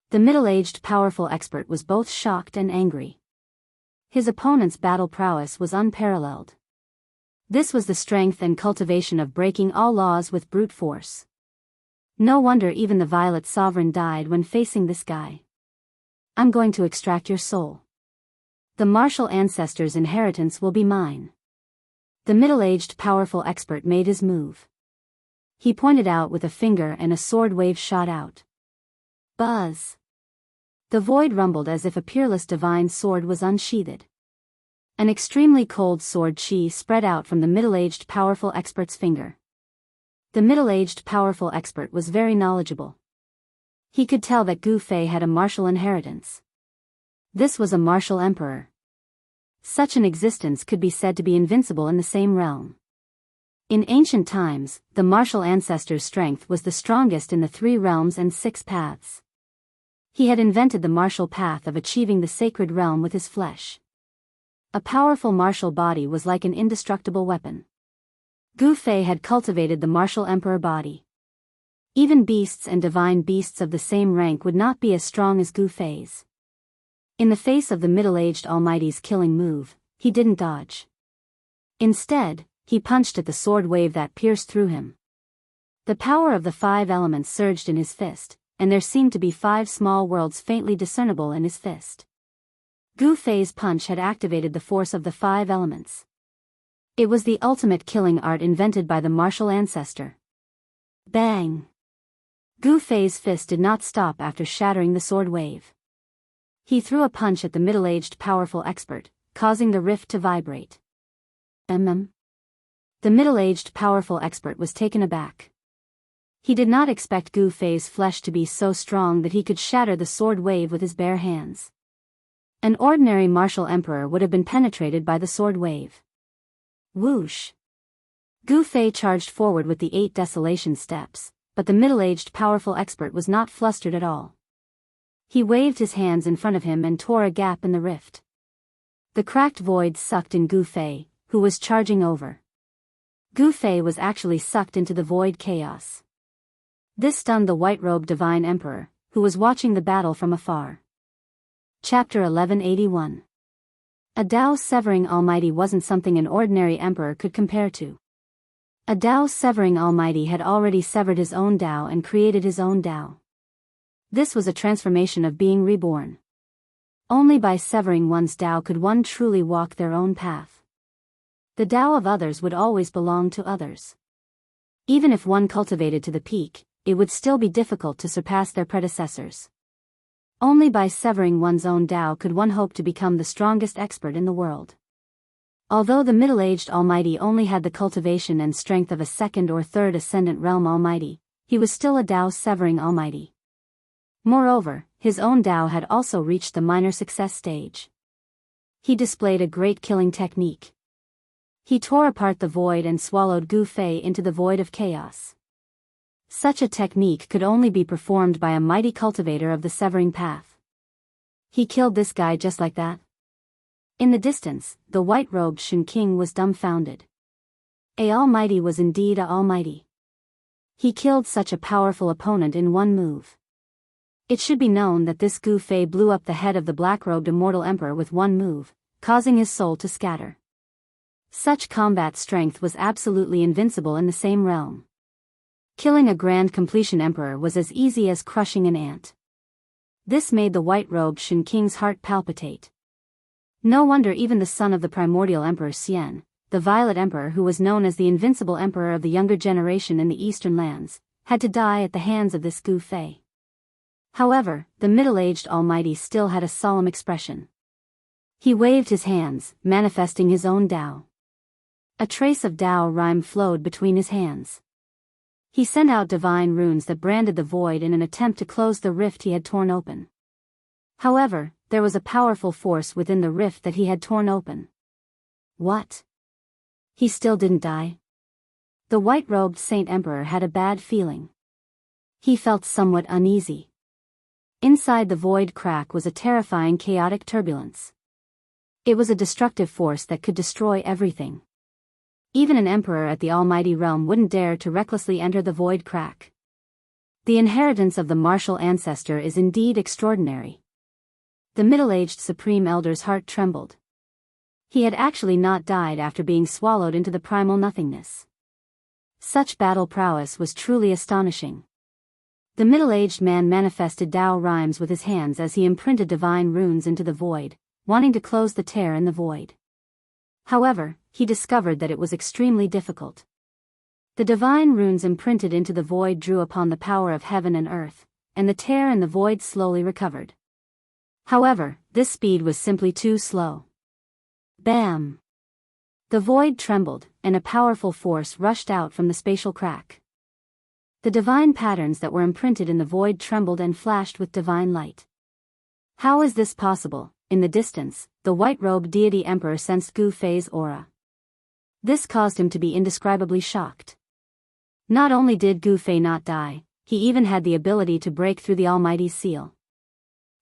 The middle-aged powerful expert was both shocked and angry. His opponent's battle prowess was unparalleled. This was the strength and cultivation of breaking all laws with brute force. No wonder even the Violet Sovereign died when facing this guy. I'm going to extract your soul. The martial ancestors' inheritance will be mine. The middle-aged powerful expert made his move. He pointed out with a finger and a sword wave shot out. Buzz! The void rumbled as if a peerless divine sword was unsheathed. An extremely cold sword chi spread out from the middle-aged powerful expert's finger. The middle-aged powerful expert was very knowledgeable. He could tell that Gu Fei had a martial inheritance. This was a martial emperor. Such an existence could be said to be invincible in the same realm. In ancient times, the martial ancestor's strength was the strongest in the 3 realms and 6 paths. He had invented the martial path of achieving the sacred realm with his flesh. A powerful martial body was like an indestructible weapon. Gu Fei had cultivated the martial emperor body. Even beasts and divine beasts of the same rank would not be as strong as Gu Fei's. In the face of the middle-aged almighty's killing move, he didn't dodge. Instead, he punched at the sword wave that pierced through him. The power of the 5 elements surged in his fist, and there seemed to be 5 small worlds faintly discernible in his fist. Gu Fei's punch had activated the force of the 5 elements. It was the ultimate killing art invented by the martial ancestor. Bang! Gu Fei's fist did not stop after shattering the sword wave. He threw a punch at the middle-aged powerful expert, causing the rift to vibrate. The middle-aged powerful expert was taken aback. He did not expect Gu Fei's flesh to be so strong that he could shatter the sword wave with his bare hands. An ordinary martial emperor would have been penetrated by the sword wave. Whoosh! Gu Fei charged forward with the 8 desolation steps, but the middle-aged powerful expert was not flustered at all. He waved his hands in front of him and tore a gap in the rift. The cracked void sucked in Gu Fei, who was charging over. Gu Fei was actually sucked into the void chaos. This stunned the white-robed divine emperor, who was watching the battle from afar. Chapter 1181. A Tao-severing almighty wasn't something an ordinary emperor could compare to. A Tao-severing almighty had already severed his own Tao and created his own Tao. This was a transformation of being reborn. Only by severing one's Tao could one truly walk their own path. The Tao of others would always belong to others. Even if one cultivated to the peak, it would still be difficult to surpass their predecessors. Only by severing one's own Tao could one hope to become the strongest expert in the world. Although the middle-aged almighty only had the cultivation and strength of a 2nd or 3rd ascendant realm almighty, he was still a Tao-severing almighty. Moreover, his own Tao had also reached the minor success stage. He displayed a great killing technique. He tore apart the void and swallowed Gu Fei into the void of chaos. Such a technique could only be performed by a mighty cultivator of the severing path. He killed this guy just like that? In the distance, the white-robed Shen King was dumbfounded. A almighty was indeed a almighty. He killed such a powerful opponent in one move. It should be known that this Gu Fei blew up the head of the black-robed immortal emperor with one move, causing his soul to scatter. Such combat strength was absolutely invincible in the same realm. Killing a grand completion emperor was as easy as crushing an ant. This made the white-robed Shen King's heart palpitate. No wonder even the son of the primordial emperor Xian, the violet emperor who was known as the invincible emperor of the younger generation in the eastern lands, had to die at the hands of this Gu Fei. However, the middle-aged almighty still had a solemn expression. He waved his hands, manifesting his own Tao. A trace of Tao rhyme flowed between his hands. He sent out divine runes that branded the void in an attempt to close the rift he had torn open. However, there was a powerful force within the rift that he had torn open. What? He still didn't die? The white-robed Saint Emperor had a bad feeling. He felt somewhat uneasy. Inside the void crack was a terrifying chaotic turbulence. It was a destructive force that could destroy everything. Even an emperor at the almighty realm wouldn't dare to recklessly enter the void crack. The inheritance of the martial ancestor is indeed extraordinary. The middle-aged supreme elder's heart trembled. He had actually not died after being swallowed into the primal nothingness. Such battle prowess was truly astonishing. The middle-aged man manifested Tao rhymes with his hands as he imprinted divine runes into the void, wanting to close the tear in the void. However, he discovered that it was extremely difficult. The divine runes imprinted into the void drew upon the power of heaven and earth, and the tear in the void slowly recovered. However, this speed was simply too slow. Bam! The void trembled, and a powerful force rushed out from the spatial crack. The divine patterns that were imprinted in the void trembled and flashed with divine light. How is this possible? In the distance, the white-robed deity emperor sensed Gu Fei's aura. This caused him to be indescribably shocked. Not only did Gu Fei not die, he even had the ability to break through the Almighty's seal.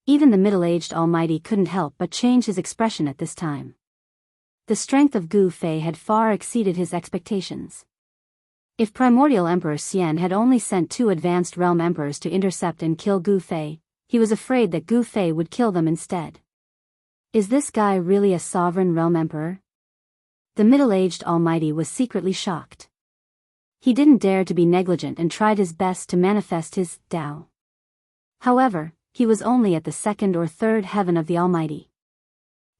Even the middle-aged Almighty couldn't help but change his expression at this time. The strength of Gu Fei had far exceeded his expectations. If primordial Emperor Xian had only sent 2 advanced realm emperors to intercept and kill Gu Fei, he was afraid that Gu Fei would kill them instead. Is this guy really a sovereign realm emperor? The middle-aged Almighty was secretly shocked. He didn't dare to be negligent and tried his best to manifest his Tao. However, he was only at the 2nd or 3rd heaven of the Almighty.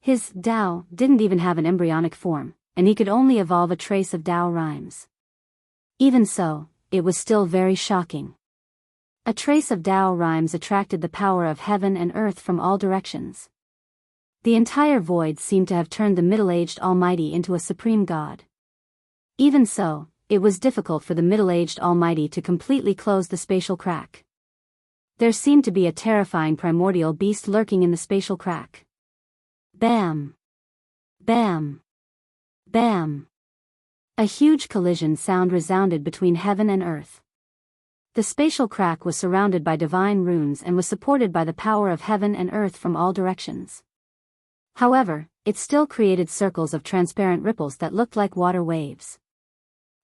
His Tao didn't even have an embryonic form, and he could only evolve a trace of Tao rhymes. Even so, it was still very shocking. A trace of Tao rhymes attracted the power of heaven and earth from all directions. The entire void seemed to have turned the middle-aged Almighty into a supreme god. Even so, it was difficult for the middle-aged Almighty to completely close the spatial crack. There seemed to be a terrifying primordial beast lurking in the spatial crack. Bam! Bam! Bam! A huge collision sound resounded between heaven and earth. The spatial crack was surrounded by divine runes and was supported by the power of heaven and earth from all directions. However, it still created circles of transparent ripples that looked like water waves.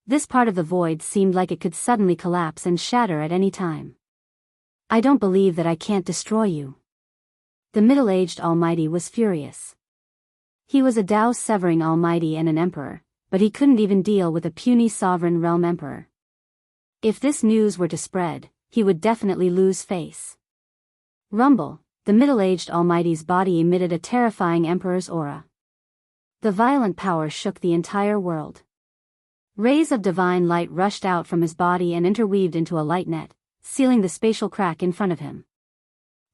This part of the void seemed like it could suddenly collapse and shatter at any time. I don't believe that I can't destroy you. The middle-aged Almighty was furious. He was a Tao-severing Almighty and an emperor, but he couldn't even deal with a puny sovereign realm emperor. If this news were to spread, he would definitely lose face. Rumble, the middle-aged Almighty's body emitted a terrifying emperor's aura. The violent power shook the entire world. Rays of divine light rushed out from his body and interweaved into a light net, sealing the spatial crack in front of him.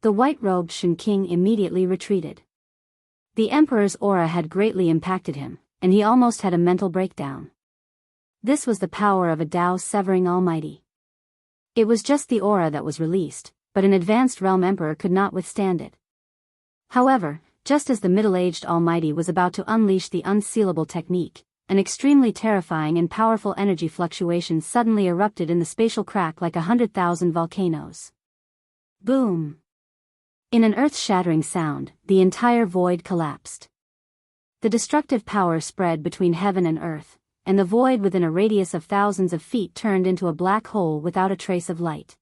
The white-robed Shen King immediately retreated. The emperor's aura had greatly impacted him, and he almost had a mental breakdown. This was the power of a Tao-severing Almighty. It was just the aura that was released, but an advanced realm emperor could not withstand it. However, just as the middle-aged Almighty was about to unleash the unsealable technique, an extremely terrifying and powerful energy fluctuation suddenly erupted in the spatial crack like 100,000 volcanoes. Boom! In an earth-shattering sound, the entire void collapsed. The destructive power spread between heaven and earth, and the void within a radius of thousands of feet turned into a black hole without a trace of light.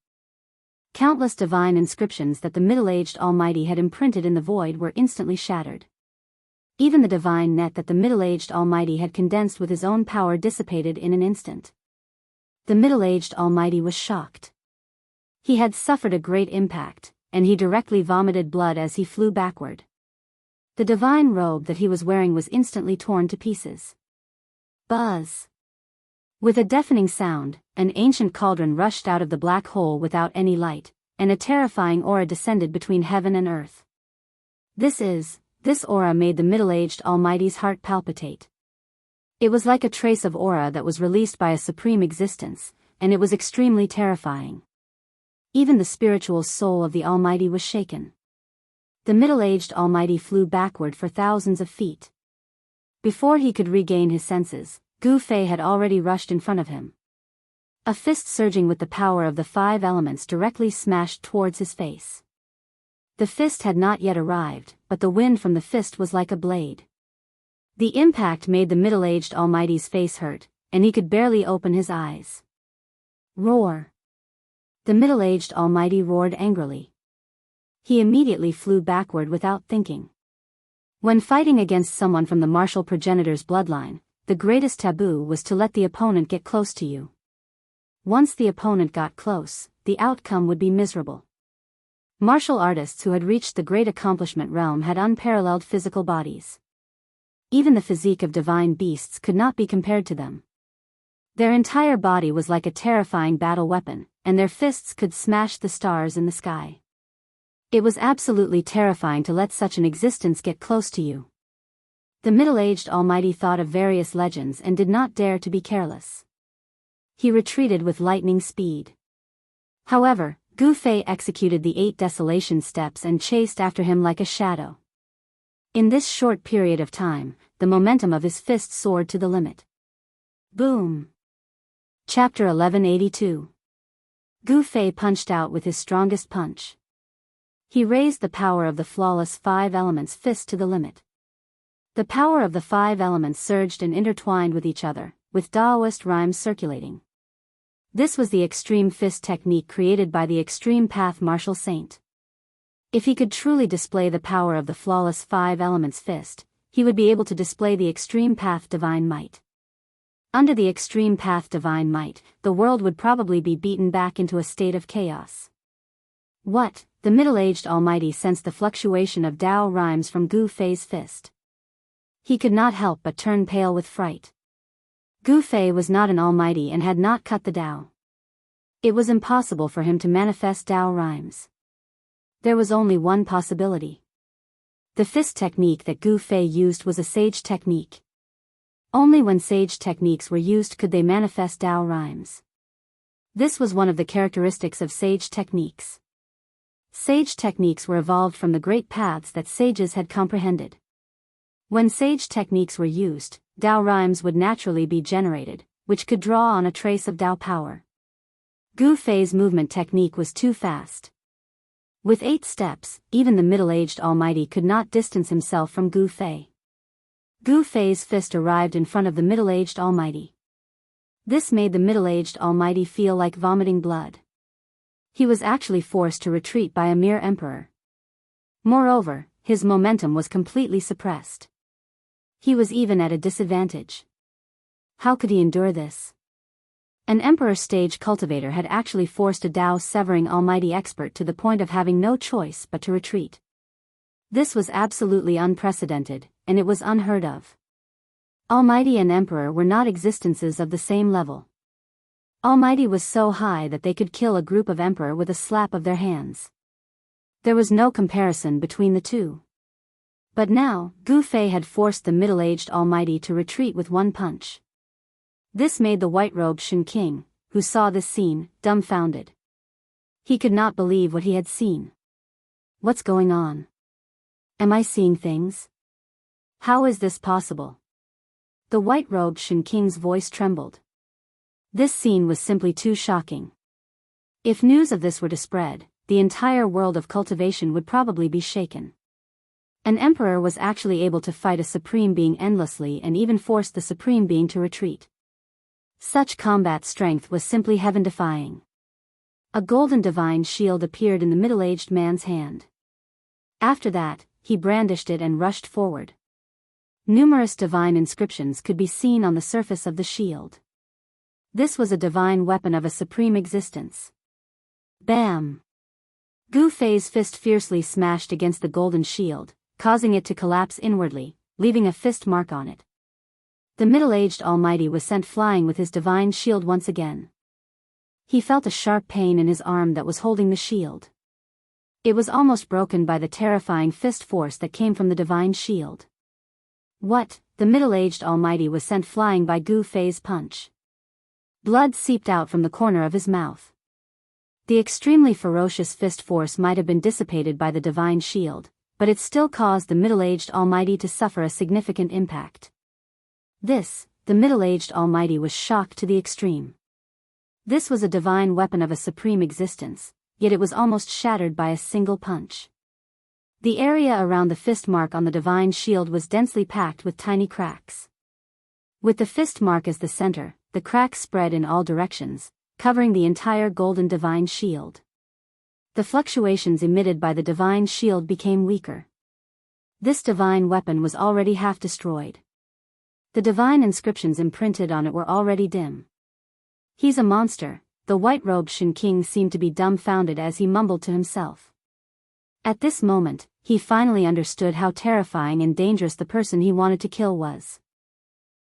Countless divine inscriptions that the middle-aged Almighty had imprinted in the void were instantly shattered. Even the divine net that the middle-aged Almighty had condensed with his own power dissipated in an instant. The middle-aged Almighty was shocked. He had suffered a great impact, and he directly vomited blood as he flew backward. The divine robe that he was wearing was instantly torn to pieces. Buzz! With a deafening sound, an ancient cauldron rushed out of the black hole without any light, and a terrifying aura descended between heaven and earth. This aura made the middle-aged Almighty's heart palpitate. It was like a trace of aura that was released by a supreme existence, and it was extremely terrifying. Even the spiritual soul of the Almighty was shaken. The middle-aged Almighty flew backward for thousands of feet. Before he could regain his senses, Gu Fei had already rushed in front of him. A fist surging with the power of the 5 elements directly smashed towards his face. The fist had not yet arrived, but the wind from the fist was like a blade. The impact made the middle-aged Almighty's face hurt, and he could barely open his eyes. Roar! The middle-aged Almighty roared angrily. He immediately flew backward without thinking. When fighting against someone from the martial progenitor's bloodline, the greatest taboo was to let the opponent get close to you. Once the opponent got close, the outcome would be miserable. Martial artists who had reached the great accomplishment realm had unparalleled physical bodies. Even the physique of divine beasts could not be compared to them. Their entire body was like a terrifying battle weapon, and their fists could smash the stars in the sky. It was absolutely terrifying to let such an existence get close to you. The middle-aged Almighty thought of various legends and did not dare to be careless. He retreated with lightning speed. However, Gu Fei executed the 8 desolation steps and chased after him like a shadow. In this short period of time, the momentum of his fist soared to the limit. Boom! Chapter 1182. Gu Fei punched out with his strongest punch. He raised the power of the flawless 5 elements fist to the limit. The power of the 5 elements surged and intertwined with each other, with Taoist rhymes circulating. This was the extreme fist technique created by the extreme path martial saint. If he could truly display the power of the flawless 5 elements fist, he would be able to display the extreme path divine might. Under the extreme path divine might, the world would probably be beaten back into a state of chaos. What? The middle-aged Almighty sensed the fluctuation of Tao rhymes from Gu Fei's fist. He could not help but turn pale with fright. Gu Fei was not an almighty and had not cut the Tao. It was impossible for him to manifest Tao rhymes. There was only one possibility. The fist technique that Gu Fei used was a sage technique. Only when sage techniques were used could they manifest Tao rhymes. This was one of the characteristics of sage techniques. Sage techniques were evolved from the great paths that sages had comprehended. When sage techniques were used, Tao rhymes would naturally be generated, which could draw on a trace of Tao power. Gu Fei's movement technique was too fast. With 8 steps, even the middle-aged almighty could not distance himself from Gu Fei. Gu Fei's fist arrived in front of the middle-aged almighty. This made the middle-aged almighty feel like vomiting blood. He was actually forced to retreat by a mere emperor. Moreover, his momentum was completely suppressed. He was even at a disadvantage. How could he endure this? An emperor stage cultivator had actually forced a Tao-severing almighty expert to the point of having no choice but to retreat. This was absolutely unprecedented, and it was unheard of. Almighty and Emperor were not existences of the same level. Almighty was so high that they could kill a group of Emperor with a slap of their hands. There was no comparison between the two. But now, Gu Fei had forced the middle-aged Almighty to retreat with one punch. This made the white-robed Shen King, who saw this scene, dumbfounded. He could not believe what he had seen. What's going on? Am I seeing things? How is this possible? The white-robed Shen King's voice trembled. This scene was simply too shocking. If news of this were to spread, the entire world of cultivation would probably be shaken. An emperor was actually able to fight a supreme being endlessly and even force the supreme being to retreat. Such combat strength was simply heaven-defying. A golden divine shield appeared in the middle-aged man's hand. After that, he brandished it and rushed forward. Numerous divine inscriptions could be seen on the surface of the shield. This was a divine weapon of a supreme existence. Bam! Gu Fei's fist fiercely smashed against the golden shield, causing it to collapse inwardly, leaving a fist mark on it. The middle-aged Almighty was sent flying with his divine shield once again. He felt a sharp pain in his arm that was holding the shield. It was almost broken by the terrifying fist force that came from the divine shield. What? The middle-aged Almighty was sent flying by Gu Fei's punch. Blood seeped out from the corner of his mouth. The extremely ferocious fist force might have been dissipated by the divine shield, but it still caused the middle-aged Almighty to suffer a significant impact. The middle-aged Almighty was shocked to the extreme. This was a divine weapon of a supreme existence, yet it was almost shattered by a single punch. The area around the fist mark on the divine shield was densely packed with tiny cracks. With the fist mark as the center, the cracks spread in all directions, covering the entire golden divine shield. The fluctuations emitted by the divine shield became weaker. This divine weapon was already half destroyed. The divine inscriptions imprinted on it were already dim. He's a monster. The white-robed Shen King seemed to be dumbfounded as he mumbled to himself. At this moment, he finally understood how terrifying and dangerous the person he wanted to kill was.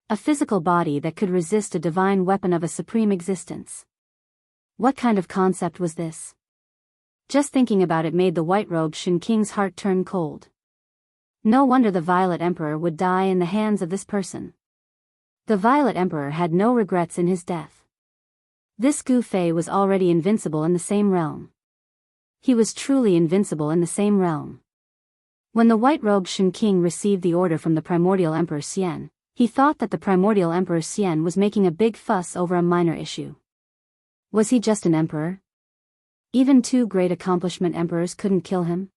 A physical body that could resist a divine weapon of a supreme existence. What kind of concept was this? Just thinking about it made the white-robed Shen King's heart turn cold. No wonder the Violet Emperor would die in the hands of this person. The Violet Emperor had no regrets in his death. This Gu Fei was already invincible in the same realm. He was truly invincible in the same realm. When the white-robed Shen King received the order from the primordial Emperor Xian, he thought that the primordial Emperor Xian was making a big fuss over a minor issue. Was he just an emperor? Even 2 great accomplishment emperors couldn't kill him?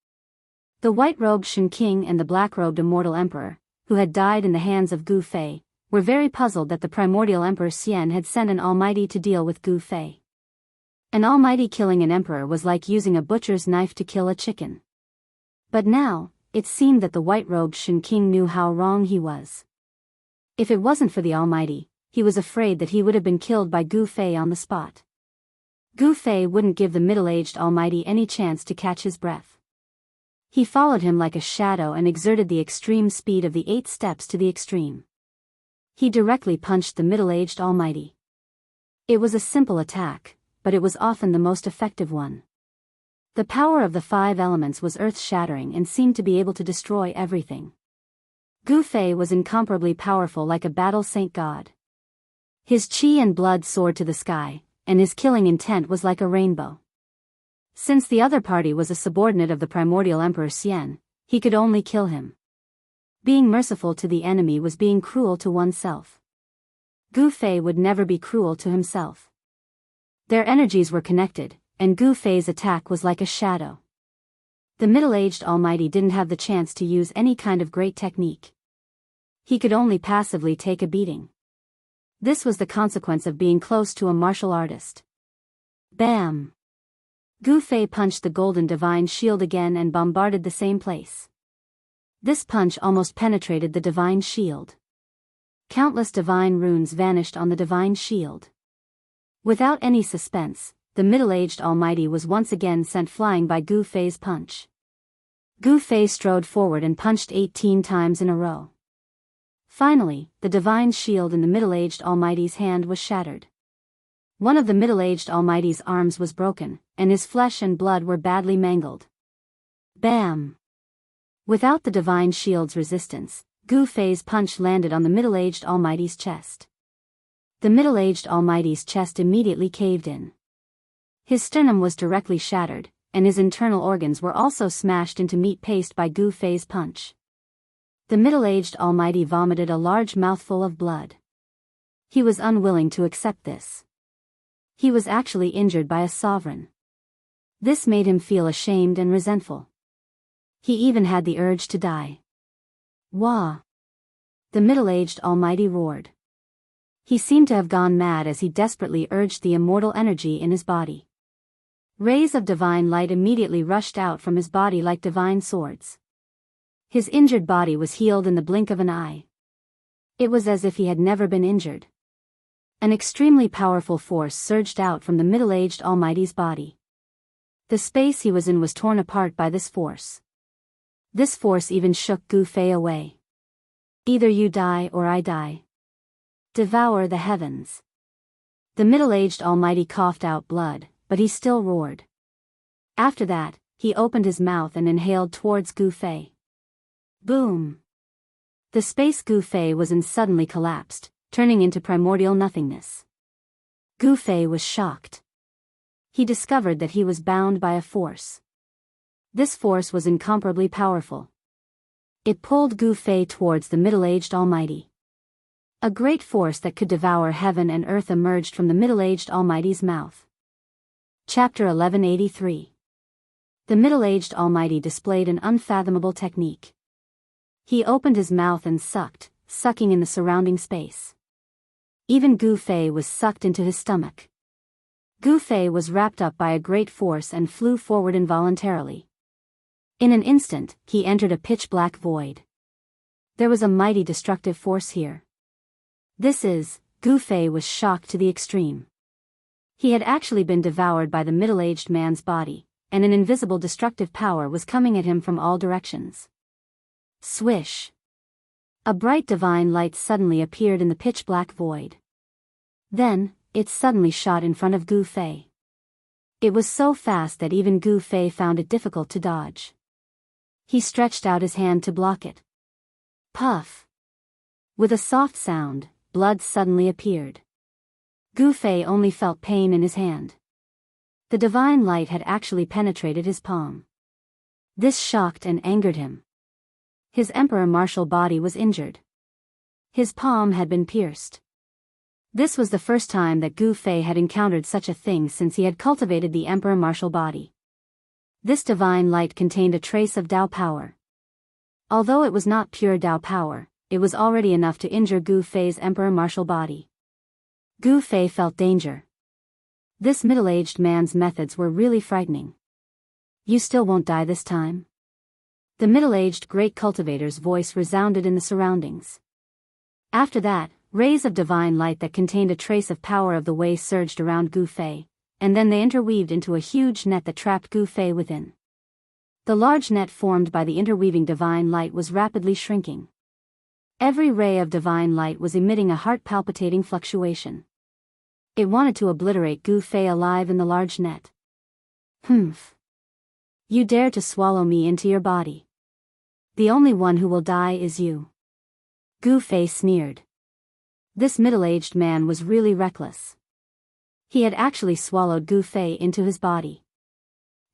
The white-robed Shen King and the black-robed immortal emperor, who had died in the hands of Gu Fei, were very puzzled that the primordial Emperor Xian had sent an almighty to deal with Gu Fei. An almighty killing an emperor was like using a butcher's knife to kill a chicken. But now, it seemed that the white-robed Shen King knew how wrong he was. If it wasn't for the almighty, he was afraid that he would have been killed by Gu Fei on the spot. Gu Fei wouldn't give the middle-aged almighty any chance to catch his breath. He followed him like a shadow and exerted the extreme speed of the 8 steps to the extreme. He directly punched the middle-aged Almighty. It was a simple attack, but it was often the most effective one. The power of the 5 elements was earth-shattering and seemed to be able to destroy everything. Gu Fei was incomparably powerful, like a battle saint god. His chi and blood soared to the sky, and his killing intent was like a rainbow. Since the other party was a subordinate of the primordial Emperor Xian, he could only kill him. Being merciful to the enemy was being cruel to oneself. Gu Fei would never be cruel to himself. Their energies were connected, and Gu Fei's attack was like a shadow. The middle-aged Almighty didn't have the chance to use any kind of great technique. He could only passively take a beating. This was the consequence of being close to a martial artist. Bam! Gu Fei punched the golden divine shield again and bombarded the same place. This punch almost penetrated the divine shield. Countless divine runes vanished on the divine shield. Without any suspense, the middle-aged Almighty was once again sent flying by Gu Fei's punch. Gu Fei strode forward and punched 18 times in a row. Finally, the divine shield in the middle-aged Almighty's hand was shattered. One of the middle-aged Almighty's arms was broken, and his flesh and blood were badly mangled. Bam! Without the divine shield's resistance, Gu Fei's punch landed on the middle-aged Almighty's chest. The middle-aged Almighty's chest immediately caved in. His sternum was directly shattered, and his internal organs were also smashed into meat paste by Gu Fei's punch. The middle-aged Almighty vomited a large mouthful of blood. He was unwilling to accept this. He was actually injured by a sovereign. This made him feel ashamed and resentful. He even had the urge to die. Wah! The middle-aged Almighty roared. He seemed to have gone mad as he desperately urged the immortal energy in his body. Rays of divine light immediately rushed out from his body like divine swords. His injured body was healed in the blink of an eye. It was as if he had never been injured. An extremely powerful force surged out from the middle-aged Almighty's body. The space he was in was torn apart by this force. This force even shook Gu Fei away. Either you die or I die. Devour the heavens. The middle-aged Almighty coughed out blood, but he still roared. After that, he opened his mouth and inhaled towards Gu Fei. Boom! The space Gu Fei was in suddenly collapsed, turning into primordial nothingness. Gu Fei was shocked. He discovered that he was bound by a force. This force was incomparably powerful. It pulled Gu Fei towards the middle-aged Almighty. A great force that could devour heaven and earth emerged from the middle-aged Almighty's mouth. Chapter 1183. The middle-aged Almighty displayed an unfathomable technique. He opened his mouth and sucked, sucking in the surrounding space. Even Gu Fei was sucked into his stomach. Gu Fei was wrapped up by a great force and flew forward involuntarily. In an instant, he entered a pitch-black void. There was a mighty destructive force here. Gu Fei was shocked to the extreme. He had actually been devoured by the middle-aged man's body, and an invisible destructive power was coming at him from all directions. Swish! A bright divine light suddenly appeared in the pitch-black void. Then, it suddenly shot in front of Gu Fei. It was so fast that even Gu Fei found it difficult to dodge. He stretched out his hand to block it. Puff! With a soft sound, blood suddenly appeared. Gu Fei only felt pain in his hand. The divine light had actually penetrated his palm. This shocked and angered him. His emperor martial body was injured. His palm had been pierced. This was the first time that Gu Fei had encountered such a thing since he had cultivated the emperor martial body. This divine light contained a trace of Tao power. Although it was not pure Tao power, it was already enough to injure Gu Fei's emperor martial body. Gu Fei felt danger. This middle-aged man's methods were really frightening. You still won't die this time? The middle-aged great cultivator's voice resounded in the surroundings. After that, rays of divine light that contained a trace of power of the way surged around Gu Fei, and then they interweaved into a huge net that trapped Gu Fei within. The large net formed by the interweaving divine light was rapidly shrinking. Every ray of divine light was emitting a heart-palpitating fluctuation. It wanted to obliterate Gu Fei alive in the large net. Humph. You dare to swallow me into your body. The only one who will die is you. Gu Fei sneered. This middle-aged man was really reckless. He had actually swallowed Gu Fei into his body.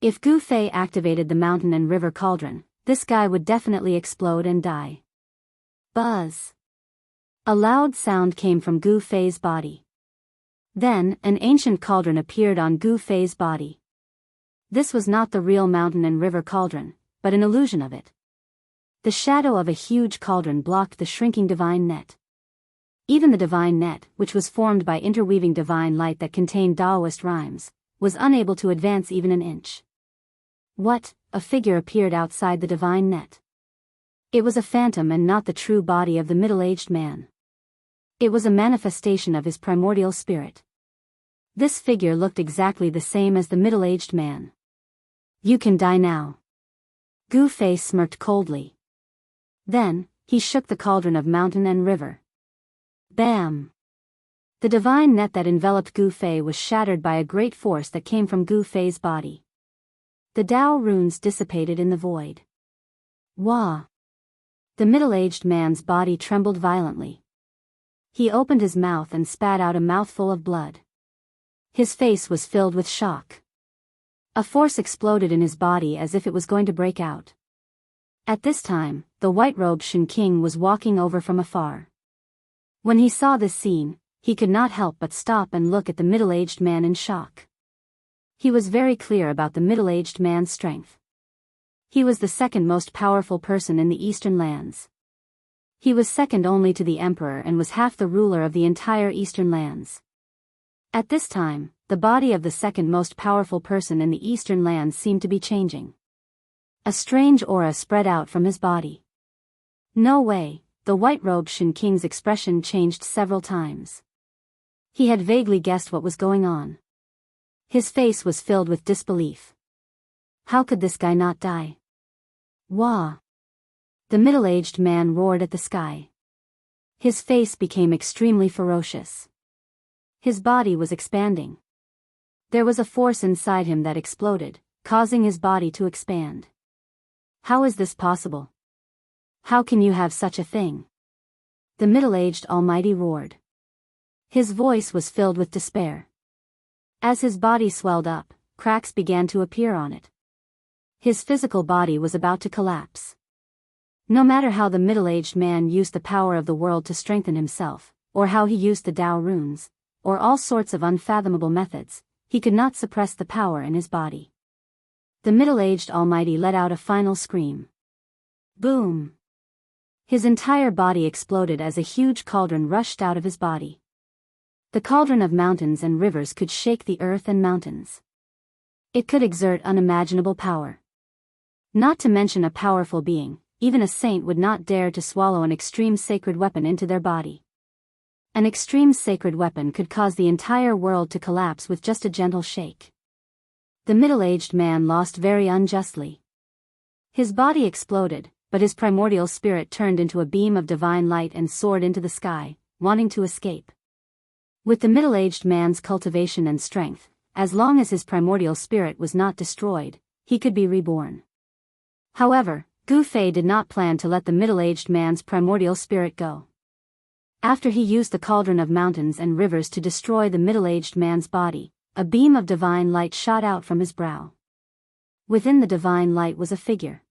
If Gu Fei activated the mountain and river cauldron, this guy would definitely explode and die. Buzz. A loud sound came from Gu Fei's body. Then, an ancient cauldron appeared on Gu Fei's body. This was not the real mountain and river cauldron, but an illusion of it. The shadow of a huge cauldron blocked the shrinking divine net. Even the divine net, which was formed by interweaving divine light that contained Taoist rhymes, was unable to advance even an inch. What? A figure appeared outside the divine net. It was a phantom and not the true body of the middle-aged man. It was a manifestation of his primordial spirit. This figure looked exactly the same as the middle-aged man. You can die now. Gu Fei smirked coldly. Then, he shook the cauldron of mountain and river. Bam! The divine net that enveloped Gu Fei was shattered by a great force that came from Gu Fei's body. The Tao runes dissipated in the void. Wah! The middle-aged man's body trembled violently. He opened his mouth and spat out a mouthful of blood. His face was filled with shock. A force exploded in his body as if it was going to break out. At this time, the white-robed Shen King was walking over from afar. When he saw this scene, he could not help but stop and look at the middle-aged man in shock. He was very clear about the middle-aged man's strength. He was the second most powerful person in the Eastern lands. He was second only to the emperor and was half the ruler of the entire Eastern lands. At this time, the body of the second most powerful person in the Eastern lands seemed to be changing. A strange aura spread out from his body. No way, the white-robed Shen King's expression changed several times. He had vaguely guessed what was going on. His face was filled with disbelief. How could this guy not die? Wah! The middle-aged man roared at the sky. His face became extremely ferocious. His body was expanding. There was a force inside him that exploded, causing his body to expand. How is this possible? How can you have such a thing? The middle-aged Almighty roared. His voice was filled with despair. As his body swelled up, cracks began to appear on it. His physical body was about to collapse. No matter how the middle-aged man used the power of the world to strengthen himself, or how he used the Tao runes, or all sorts of unfathomable methods, he could not suppress the power in his body. The middle-aged Almighty let out a final scream. Boom! His entire body exploded as a huge cauldron rushed out of his body. The cauldron of mountains and rivers could shake the earth and mountains. It could exert unimaginable power. Not to mention a powerful being, even a saint would not dare to swallow an extreme sacred weapon into their body. An extreme sacred weapon could cause the entire world to collapse with just a gentle shake. The middle-aged man lost very unjustly. His body exploded, but his primordial spirit turned into a beam of divine light and soared into the sky, wanting to escape. With the middle-aged man's cultivation and strength, as long as his primordial spirit was not destroyed, he could be reborn. However, Gu Fei did not plan to let the middle-aged man's primordial spirit go. After he used the cauldron of mountains and rivers to destroy the middle-aged man's body, a beam of divine light shot out from his brow. Within the divine light was a figure.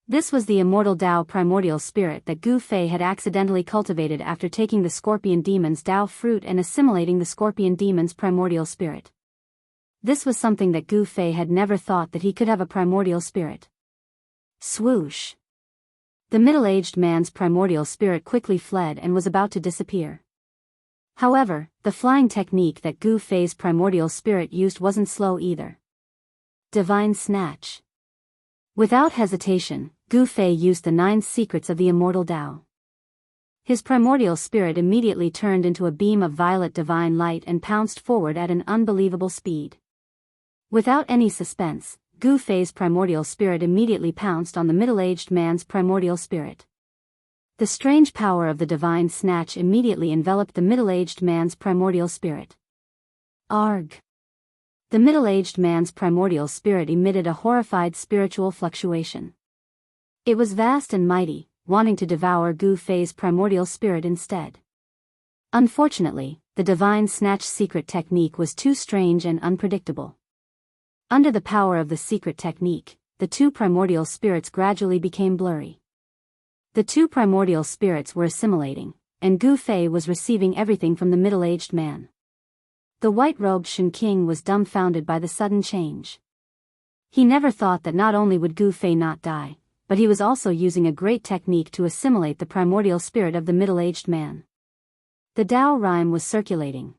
This was the immortal Tao primordial spirit that Gu Fei had accidentally cultivated after taking the scorpion demon's Tao fruit and assimilating the scorpion demon's primordial spirit. This was something that Gu Fei had never thought that he could have a primordial spirit. Swoosh! The middle-aged man's primordial spirit quickly fled and was about to disappear. However, the flying technique that Gu Fei's primordial spirit used wasn't slow either. Divine Snatch. Without hesitation, Gu Fei used the 9 secrets of the immortal Tao. His primordial spirit immediately turned into a beam of violet divine light and pounced forward at an unbelievable speed. Without any suspense, Gu Fei's primordial spirit immediately pounced on the middle-aged man's primordial spirit. The strange power of the divine snatch immediately enveloped the middle-aged man's primordial spirit. Arg! The middle-aged man's primordial spirit emitted a horrified spiritual fluctuation. It was vast and mighty, wanting to devour Gu Fei's primordial spirit instead. Unfortunately, the divine snatch secret technique was too strange and unpredictable. Under the power of the secret technique, the two primordial spirits gradually became blurry. The two primordial spirits were assimilating, and Gu Fei was receiving everything from the middle-aged man. The white-robed Shen King was dumbfounded by the sudden change. He never thought that not only would Gu Fei not die, but he was also using a great technique to assimilate the primordial spirit of the middle-aged man. The Tao rhyme was circulating.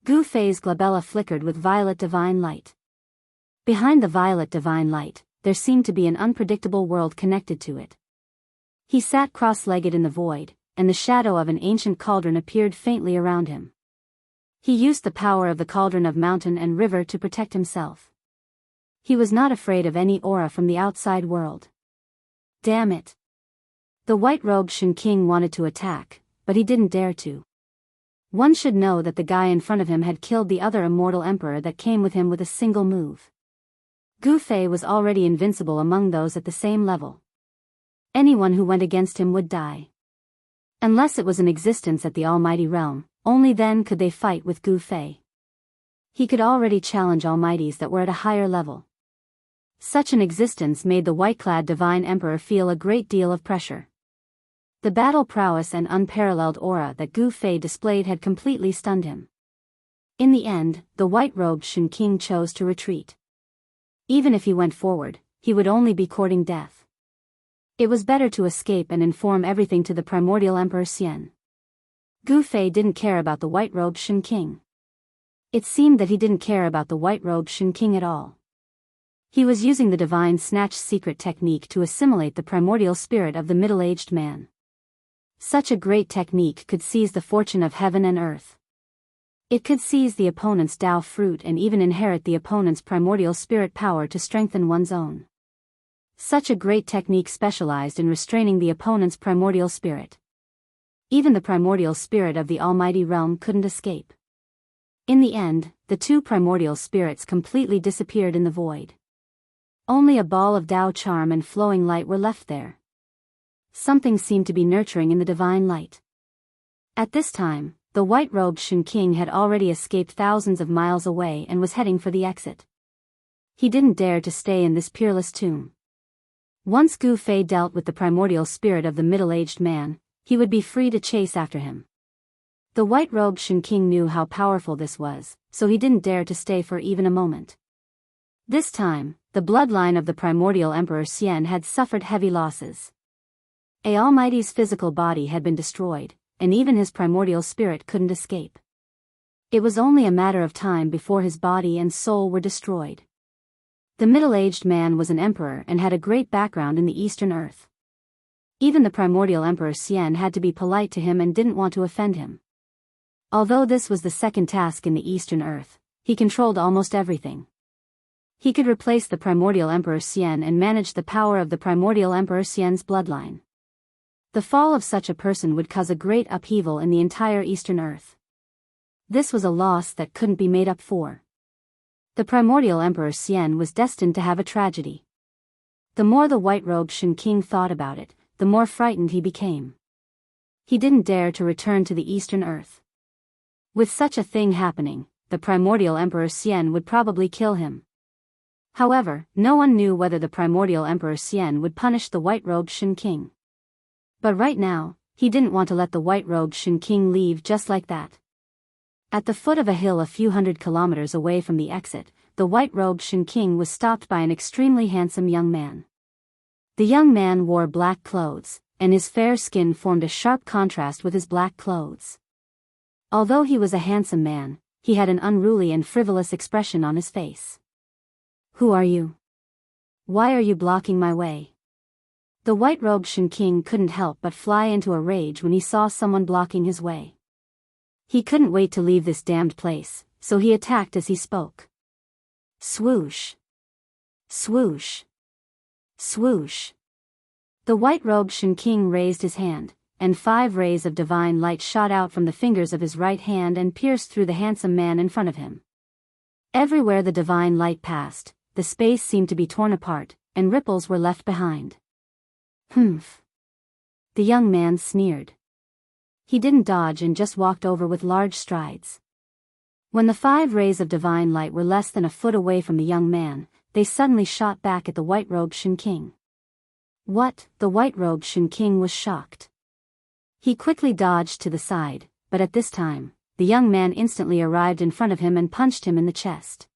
Gu Fei's glabella flickered with violet divine light. Behind the violet divine light, there seemed to be an unpredictable world connected to it. He sat cross-legged in the void, and the shadow of an ancient cauldron appeared faintly around him. He used the power of the cauldron of mountain and river to protect himself. He was not afraid of any aura from the outside world. Damn it! The white-robed Shen King wanted to attack, but he didn't dare to. One should know that the guy in front of him had killed the other immortal emperor that came with him with a single move. Gu Fei was already invincible among those at the same level. Anyone who went against him would die. Unless it was an existence at the Almighty Realm, only then could they fight with Gu Fei. He could already challenge Almighties that were at a higher level. Such an existence made the white-clad Divine Emperor feel a great deal of pressure. The battle prowess and unparalleled aura that Gu Fei displayed had completely stunned him. In the end, the white-robed Shen King chose to retreat. Even if he went forward, he would only be courting death. It was better to escape and inform everything to the primordial Emperor Xian. Gu Fei didn't care about the white-robed Shen King. It seemed that he didn't care about the white-robed Shen King at all. He was using the divine snatch secret technique to assimilate the primordial spirit of the middle-aged man. Such a great technique could seize the fortune of heaven and earth. It could seize the opponent's Tao fruit and even inherit the opponent's primordial spirit power to strengthen one's own. Such a great technique specialized in restraining the opponent's primordial spirit. Even the primordial spirit of the Almighty Realm couldn't escape. In the end, the two primordial spirits completely disappeared in the void. Only a ball of Tao charm and flowing light were left there. Something seemed to be nurturing in the divine light. At this time, the white-robed Shen King had already escaped thousands of miles away and was heading for the exit. He didn't dare to stay in this peerless tomb. Once Gu Fei dealt with the primordial spirit of the middle-aged man, he would be free to chase after him. The white-robed Shen King knew how powerful this was, so he didn't dare to stay for even a moment. This time, the bloodline of the primordial Emperor Xian had suffered heavy losses. Almighty's physical body had been destroyed, and even his primordial spirit couldn't escape. It was only a matter of time before his body and soul were destroyed. The middle-aged man was an emperor and had a great background in the Eastern Earth. Even the primordial Emperor Xian had to be polite to him and didn't want to offend him. Although this was the second task in the Eastern Earth, he controlled almost everything. He could replace the primordial Emperor Xian and manage the power of the primordial Emperor Xian's bloodline. The fall of such a person would cause a great upheaval in the entire Eastern Earth. This was a loss that couldn't be made up for. The primordial Emperor Xian was destined to have a tragedy. The more the white-robed Shen King thought about it, the more frightened he became. He didn't dare to return to the Eastern Earth. With such a thing happening, the primordial Emperor Xian would probably kill him. However, no one knew whether the primordial Emperor Xian would punish the white-robed Shen King. But right now, he didn't want to let the white-robed Shen King leave just like that. At the foot of a hill a few hundred kilometers away from the exit, the white-robed Shen King was stopped by an extremely handsome young man. The young man wore black clothes, and his fair skin formed a sharp contrast with his black clothes. Although he was a handsome man, he had an unruly and frivolous expression on his face. "Who are you? Why are you blocking my way?" The white-robed Shen King couldn't help but fly into a rage when he saw someone blocking his way. He couldn't wait to leave this damned place, so he attacked as he spoke. Swoosh! Swoosh! Swoosh! The white-robed Shen King raised his hand, and 5 rays of divine light shot out from the fingers of his right hand and pierced through the handsome man in front of him. Everywhere the divine light passed, the space seemed to be torn apart, and ripples were left behind. Humph! The young man sneered. He didn't dodge and just walked over with large strides. When the 5 rays of divine light were less than a foot away from the young man, they suddenly shot back at the white-robed Shen King. What? The white-robed Shen King was shocked. He quickly dodged to the side, but at this time, the young man instantly arrived in front of him and punched him in the chest.